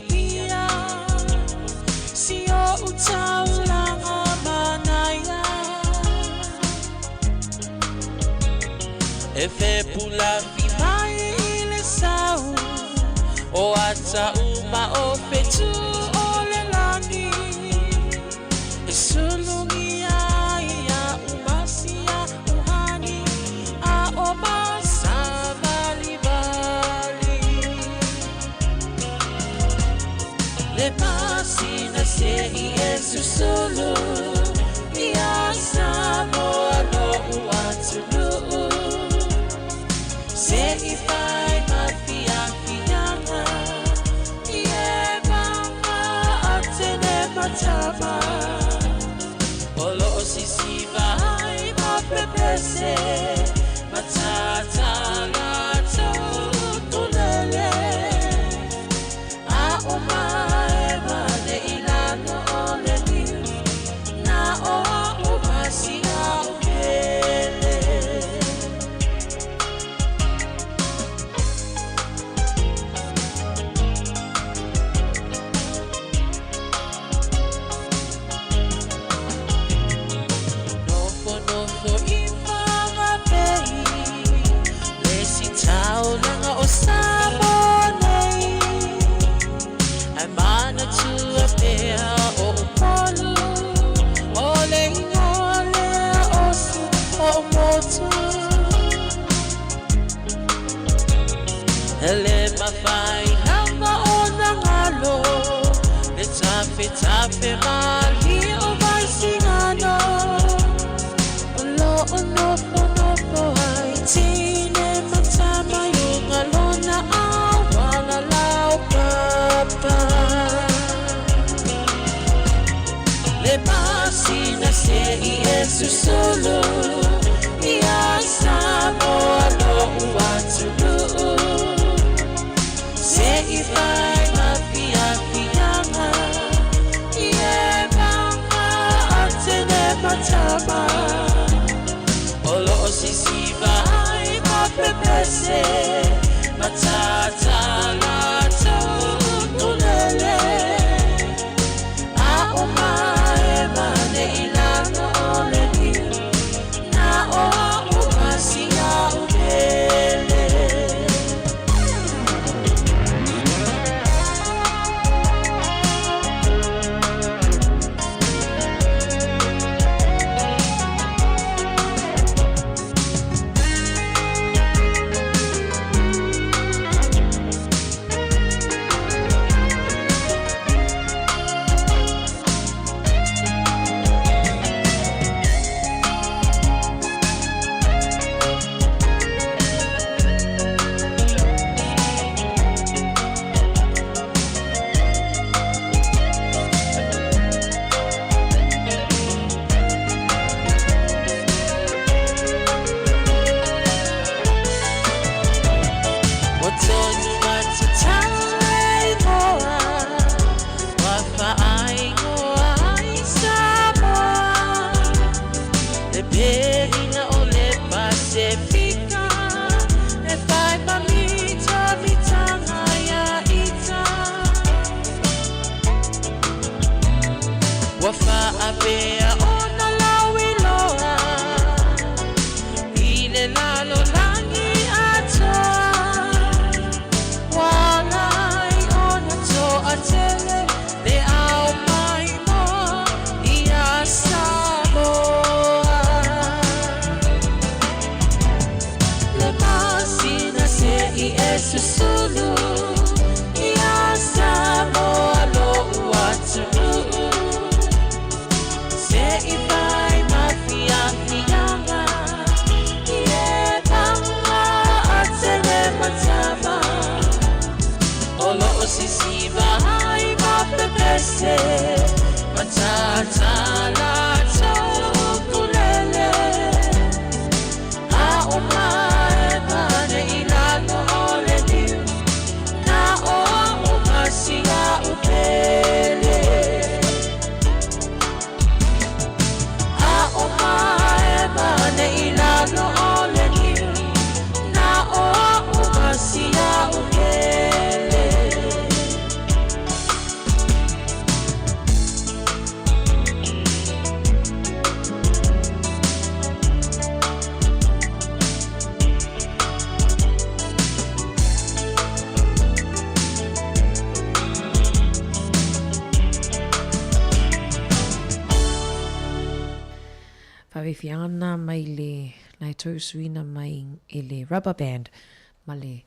Pia Sio utau lang amanaya Efe pula vimai ile sau O ata uma o fetu ole lani Esulungi ya umasia uhani A omasa bali bali Le pasina se Yesu solo Ni asamo alo uatulu loto Ele mafai hanga ona ngalo Le tape mali o vai singano Olo onofo ai tine matama yung alona awala lau papa Le pasina se Yesu solo Ia samo alo uatulu Se ifai mafia-fianga Ie manga atene matama Olo sisiva ai mapepese Matata lato kulele Aomae mane ilano ole niu Na oa umasia ubele Wafa apea ona lawi loa Ile lalo langi ata Walai ona to atele Le au mai mo Ia samoa Le masina se I esu sulu Ia samoa lo uatulu Ifai mafia-fianga Ie banga atele matama Olo sisiva hai mapepese Matata lato kulele Aomae mane ilano ole niu Na oa umasia upele Mane ilano ole niu Na oa umasia ukele Whawewhiana mai le nai tausuina mai e le rubber band ma le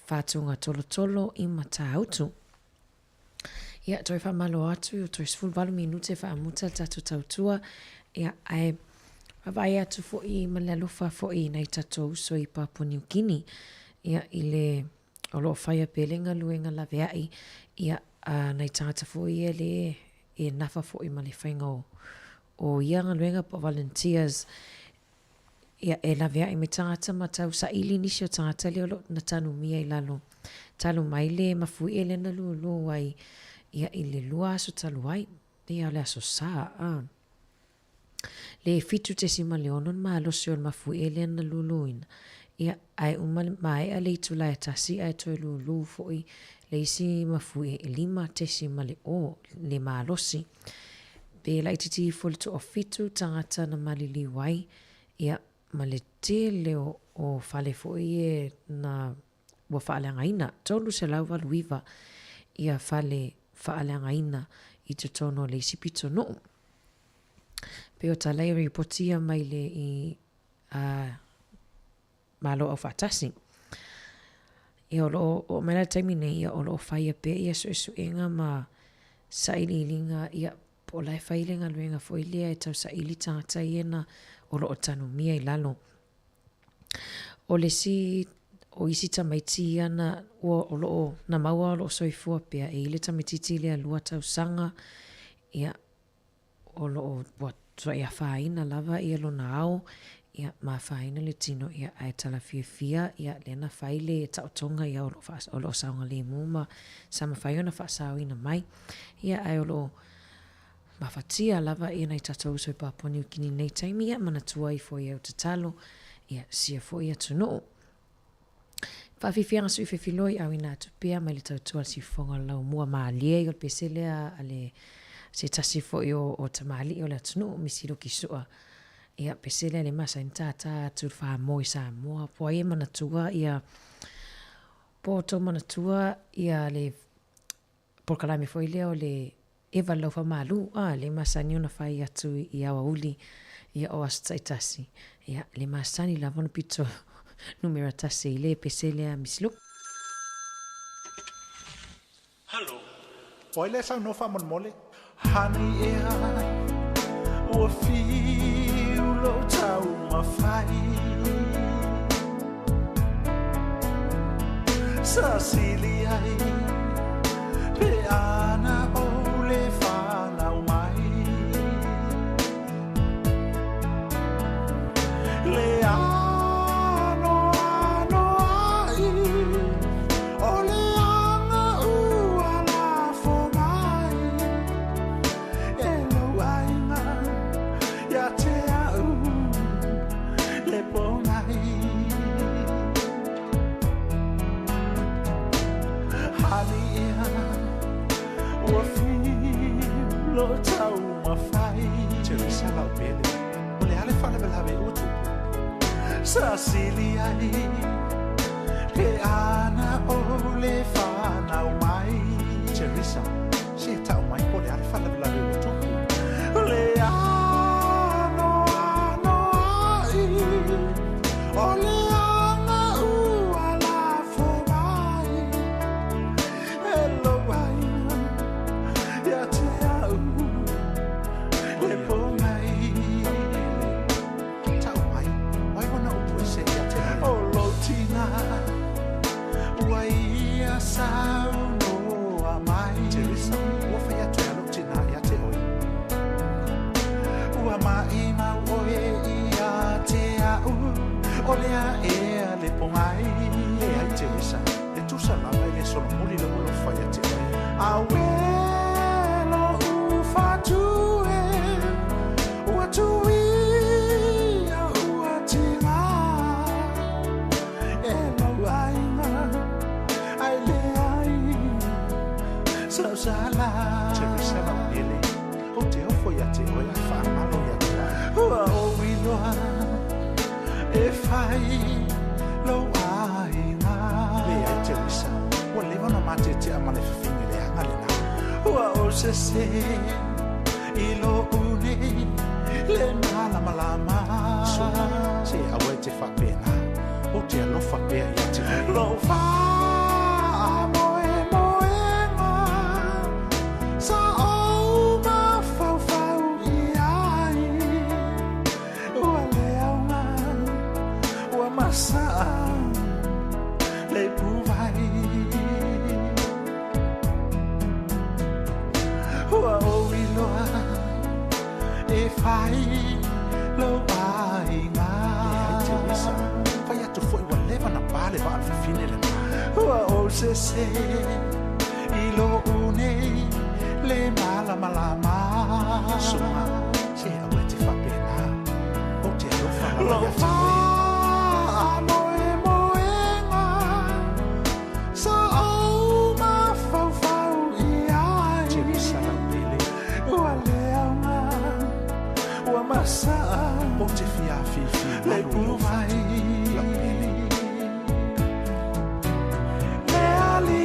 whātunga tolo I matautu. Ia, toi whamalo atu, toi sfulwalu minute whaamuta tatu tautua. Ia, ai whawai atu fo'i ma le alofa fo'i nei tatou so I Papua New Guinea. Ia, I le olo whaia pelenga luenga la veai. Ia, nei tangata fo'i e le e nafa fo'i ma le whainga o ianga luenga po volunteers ia e la vea I me tangata matau sa ili nisi o tangata leo lo na tanu mia I lalo talu mai le mafui e le na lulu wai ia I le lua aso talu ai ia le aso saa le fitu te sima leonon ma alosi o mafui e le na lulu ina ia ai mai a le itula e tasi ai toi lulu foi le isi mafui e lima te sima le o le ma alosi Pe lai titi fol to ofitu tangata na malili wai ia male te leo o fale foi e na wa fale ngaina tolu se lau valuiva ia fale ngaina I te tono le sipito no pe o talai reportia mai le I malo o fatasi. Ia o mena taimi nei ia o whaia pe ia su inga ma saililinga ia po lai whailinga luenga foilia e tau saili tangata iena o tanu mia I lalo. O le si o isi tamaiti ana o na maua o soifua pia e ile tamaiti le alua tau sanga ia o tua ia whaina lava ia lo na au ia ma whaina le tino ia ai tala fia ia lena whaile e tau tonga ia o lo saunga le muma sama whaiona whaasau ina mai ia ai o ma whatia lava ia nei tatou soi Papua New Guinea nei taimi ia mana tua I fo ia o tatalo ia sia fo ia tuno. Whawhiwhianga sui whiwhiloi au ina tupia mai le tautua si whonga lau mua maalia I o peselea ale se tasi fo o tamali o le tuno misiro ki sua. Ia peselea le masa in tata tu wha moi sa mua po ia mana tua ia po to mana tua ia le porkalame fo ilea o le Eva lau malu le masani ona whai atu I awa uli ia o asta tasi ia le masani la vona pito numera tasi le peselea mislu. Hello. Oi le sa no fa mon mole. Hani e o fi lo tau ma fai. Sa silia pe ana ole fa na mai. Le lo tau ma fai ce lo sa la pele o le ale fale bela be utu sa silia pe ana o le fa na mai ce risa se tau mai o le ale fale bela be utu le ano ai o le ana u ala fo mai hello ai ya te sao no amai Teresa o fai a tua lutina ia te oi o amai ma oe ia te au o lea e le pongai e ai Teresa e tu salama le sono muli lo fai a te oi awe lo u fatu e o tu ia o atina e lo ai sala Teresa la ele o te ofo ya te o ya fa malo ya te o wilo e fai lo ai na le ai Teresa o le vana mate te amale fingi le angale na o se I lo une le mala malama so se awe te fa pena o te lo fa pe ya te lo fa le puvai o iloa e fai lo ai nga fai atu foi wa leva na pale va al fine le o se I lo une le mala malama suma se awe te fa pena o te lo fa lo fa o te fia fifi le puvai le ali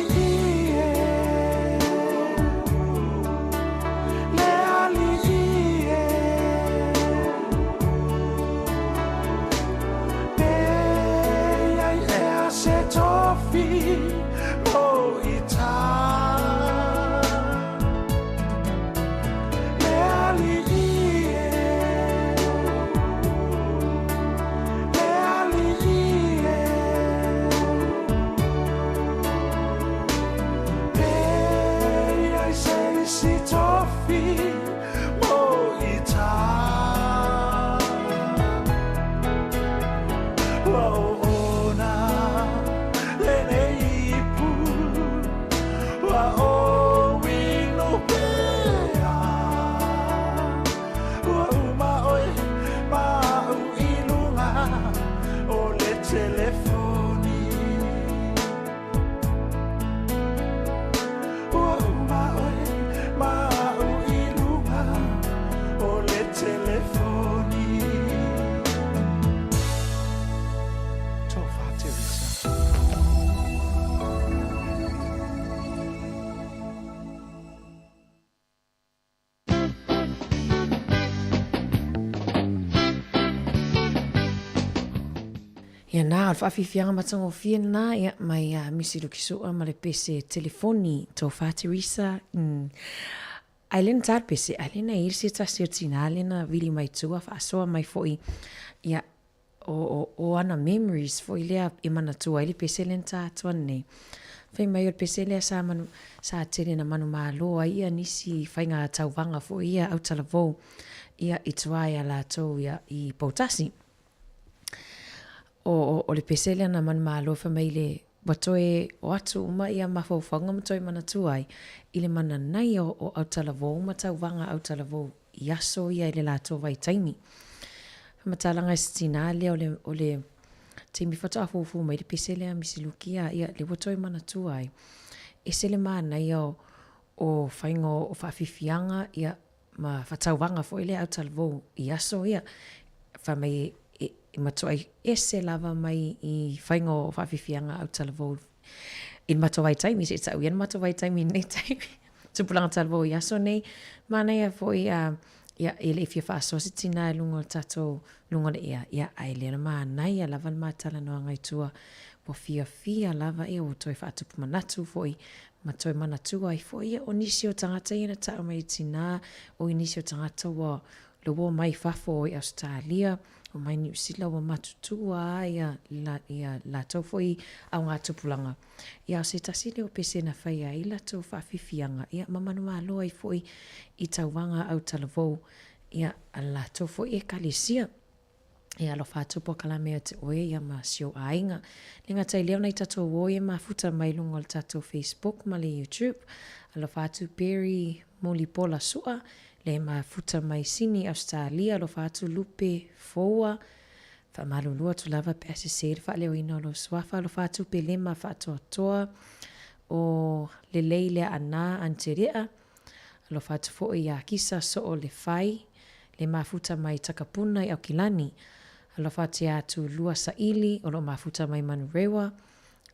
Ia nā, al whaafifianga matangofia nā, ia mai misi lukisua ma le pese telefoni tō Whāterisa. Ailena tār pese, ailena irsi tasi o tina, ailena vili mai tua, whaasoa mai foi, ia o ana memories foi lea e mana tua, ili pese len tātua nei. Whai mai o pese lea sa tere na manu māloa, ia nisi whainga tauwanga foi, ia au talavou, ia itua ia la tau ia i Pautasi. O le pesele na man malo fa mai le watoe o atu uma ia mawhauwhanga matoi mana tuai i le mana nai o Aotalavo matauwanga Aotalavo i aso ia i le lato vai taimi. Matalanga sitina lea o le taimi whata afufu mai le pesele a misilukia ia le watoe mana tuai e se le mana ia o whaingo o whaafifianga ia ma whatauwanga fo i le Aotalavo i aso ia wha mai i matoai ese lava mai i whaingo o whaafifianga Aotalavo i matawai taimi, se tau ian matawai taimi nei taimi. Tupulanga Aotalavo i aso nei, mana ia fo ia ele ifia whaasosi tina e lungo tato lungo le ia ailena mana ia lava na matala noa ngai tua wa fia lava e o toi whaatupu manatu fo i matoi manatua i fo ia o nisi o tangata ia na tau mai tina o nisi o tangata wa loa mai fafo i Australia o mai New Zealand wa matutua ia la tau foi au ngā tupulanga. Ia se tasile o pese na whaia i la tau whaafifianga. Ia mamanu aloa i foi i tauwanga Aotalavo. Ia la tau foi e kalisia. Ia alo whātupo kalamea te oe ia ma sio ainga. Linga tai leo nei tatou oe ma futa mai lungo le tatou Facebook ma le YouTube. Alo whātu Perry Molipola sua. Le ma futa mai sini Australia lo fatu lupe foa fa malulua tu lava pe asesere fa leo ina lo swafa lo fatu pe le ma fatu toa o le leile ana anterea lo fatu fo ia kisa so o le fai le ma futa mai takapuna i Aukilani lo fatu ya tu lua saili o lo ma futa mai Manurewa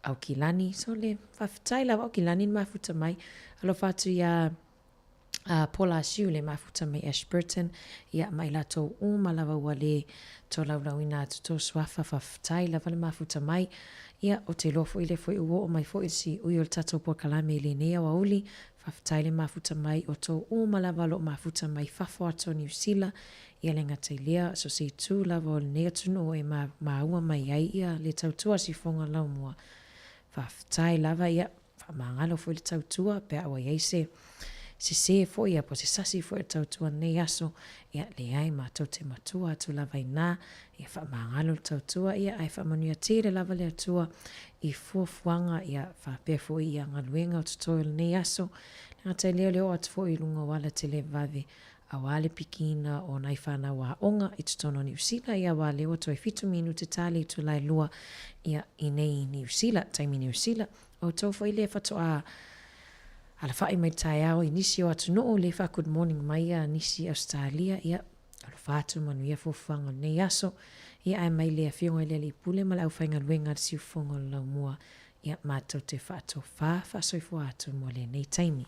Aukilani so le fafutai la Aukilani ma futa mai lo fatu ya Paula Siu le mafuta mai Ashburton ia mai lato malawa wale to laulawina to swafa fafutai lava le mafuta mai ia o te lofo ile foi uo o mai foi si uiol tato po kalame le nea wa uli fafutai le mafuta mai o to malawa lo mafuta mai fafo ato New Zealand ia le ngata ilea so si tu lava o le nea tunu e maua mai ai ia le tautua si fonga laumua fafutai lava ia famangalo foi le tautua pe awa iai se fo ia po se sasi fo e tautua nei aso ia le ai mātou te matua atu lava ina ia whamangalo tautua ia ai whamanuia tere lava le atua i fuafuanga ia whapea fo ia ngaluenga o tutoil nei aso nga tai leo atu fo i lunga wala te le vave a wale pikina o nai whana wa onga i tutono New Zealand ia wale o toi 5 minute tali i tu lai lua ia i nei New Zealand taimi New Zealand o tau fo i le whatoa ala whai mai tai au i nisi o atu noo le wha good morning mai a nisi Australia ia ala whātu manu ia fuwhanga nei aso ia ai mai lea whionga i lele i pule ma lau whainga luenga si ufonga lau mua ia mātou te whātu whasoi atu mo le nei taimi.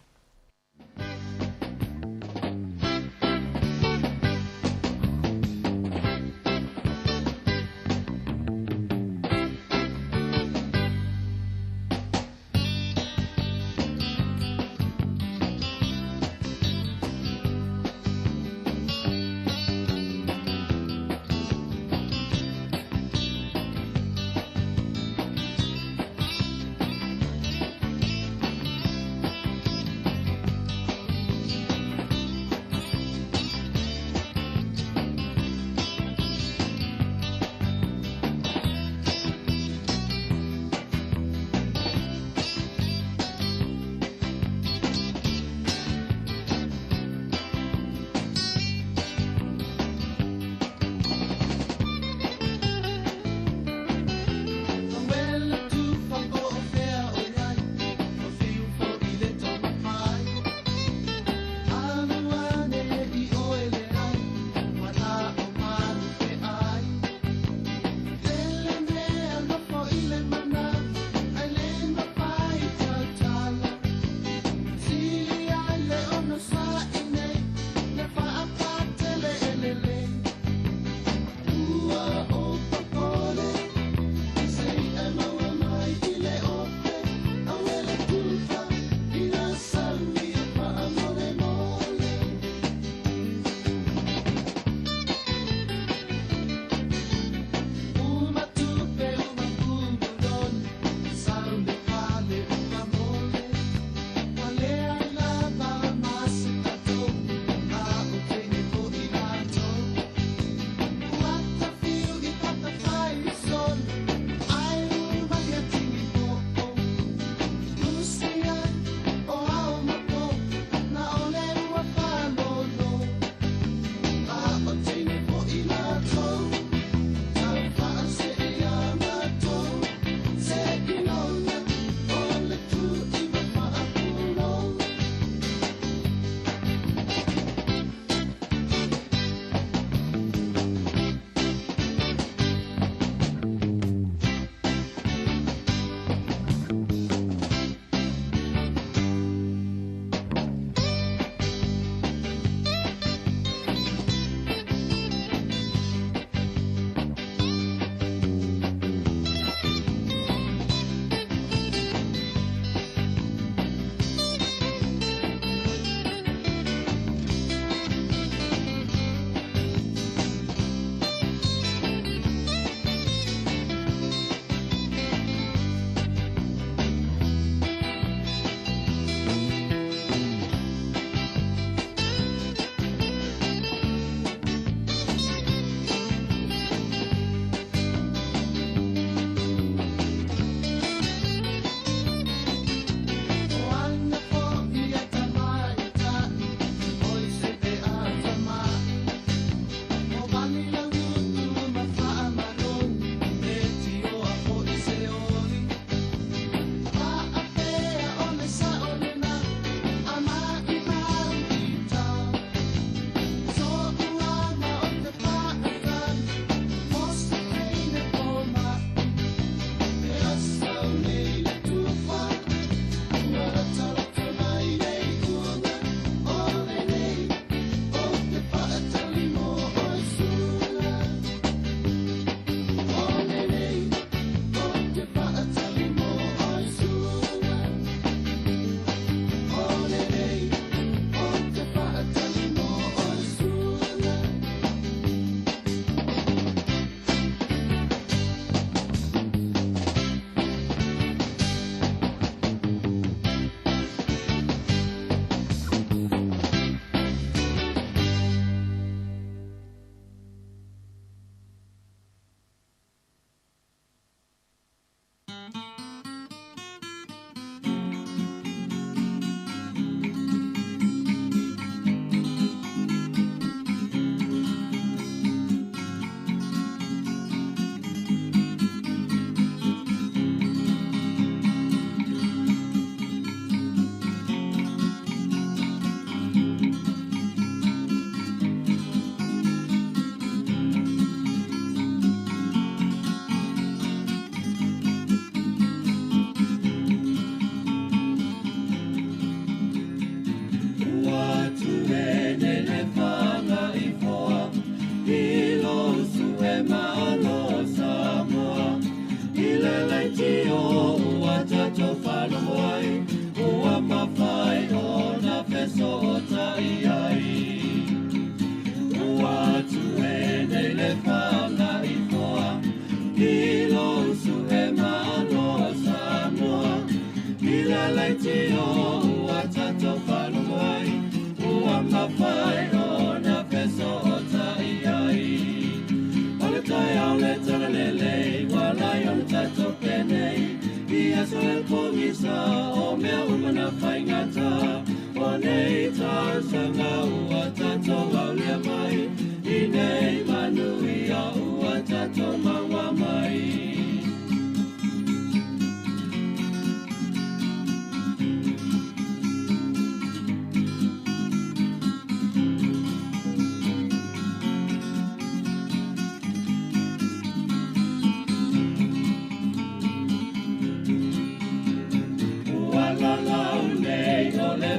misa o mea umana whaingata o nei tā sanga ua tato au lea mai I nei manui a ua tato maua mai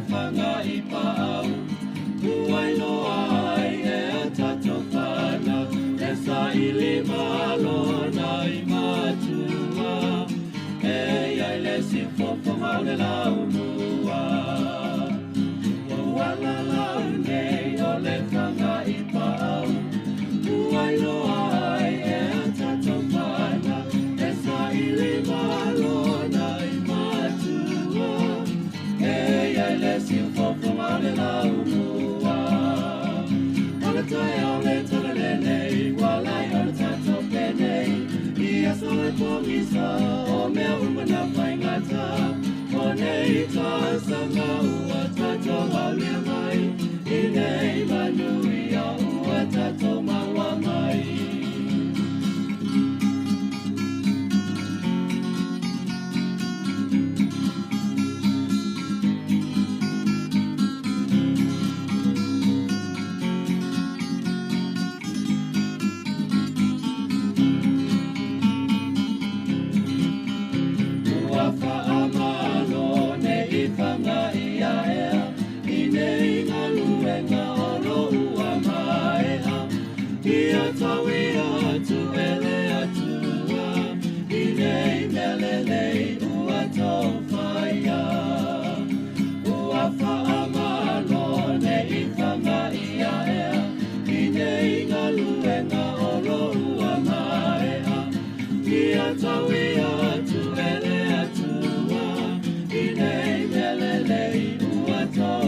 Whanga I pāu Uai loa ai e a tato whana E sa ili malo na I matua E ai le si fofo mau le lau mua Wala lau nei o le whanga I pāu Uai loa ai e a tato whana E sa ili malo na I matua Lesi fofo male la unua Ala tai au le tala lenei Walai ala tato penei Ia soe pomisa O mea umana whaingata O nei tā sanga ua tato au lea mai I nei manui a ua tato mai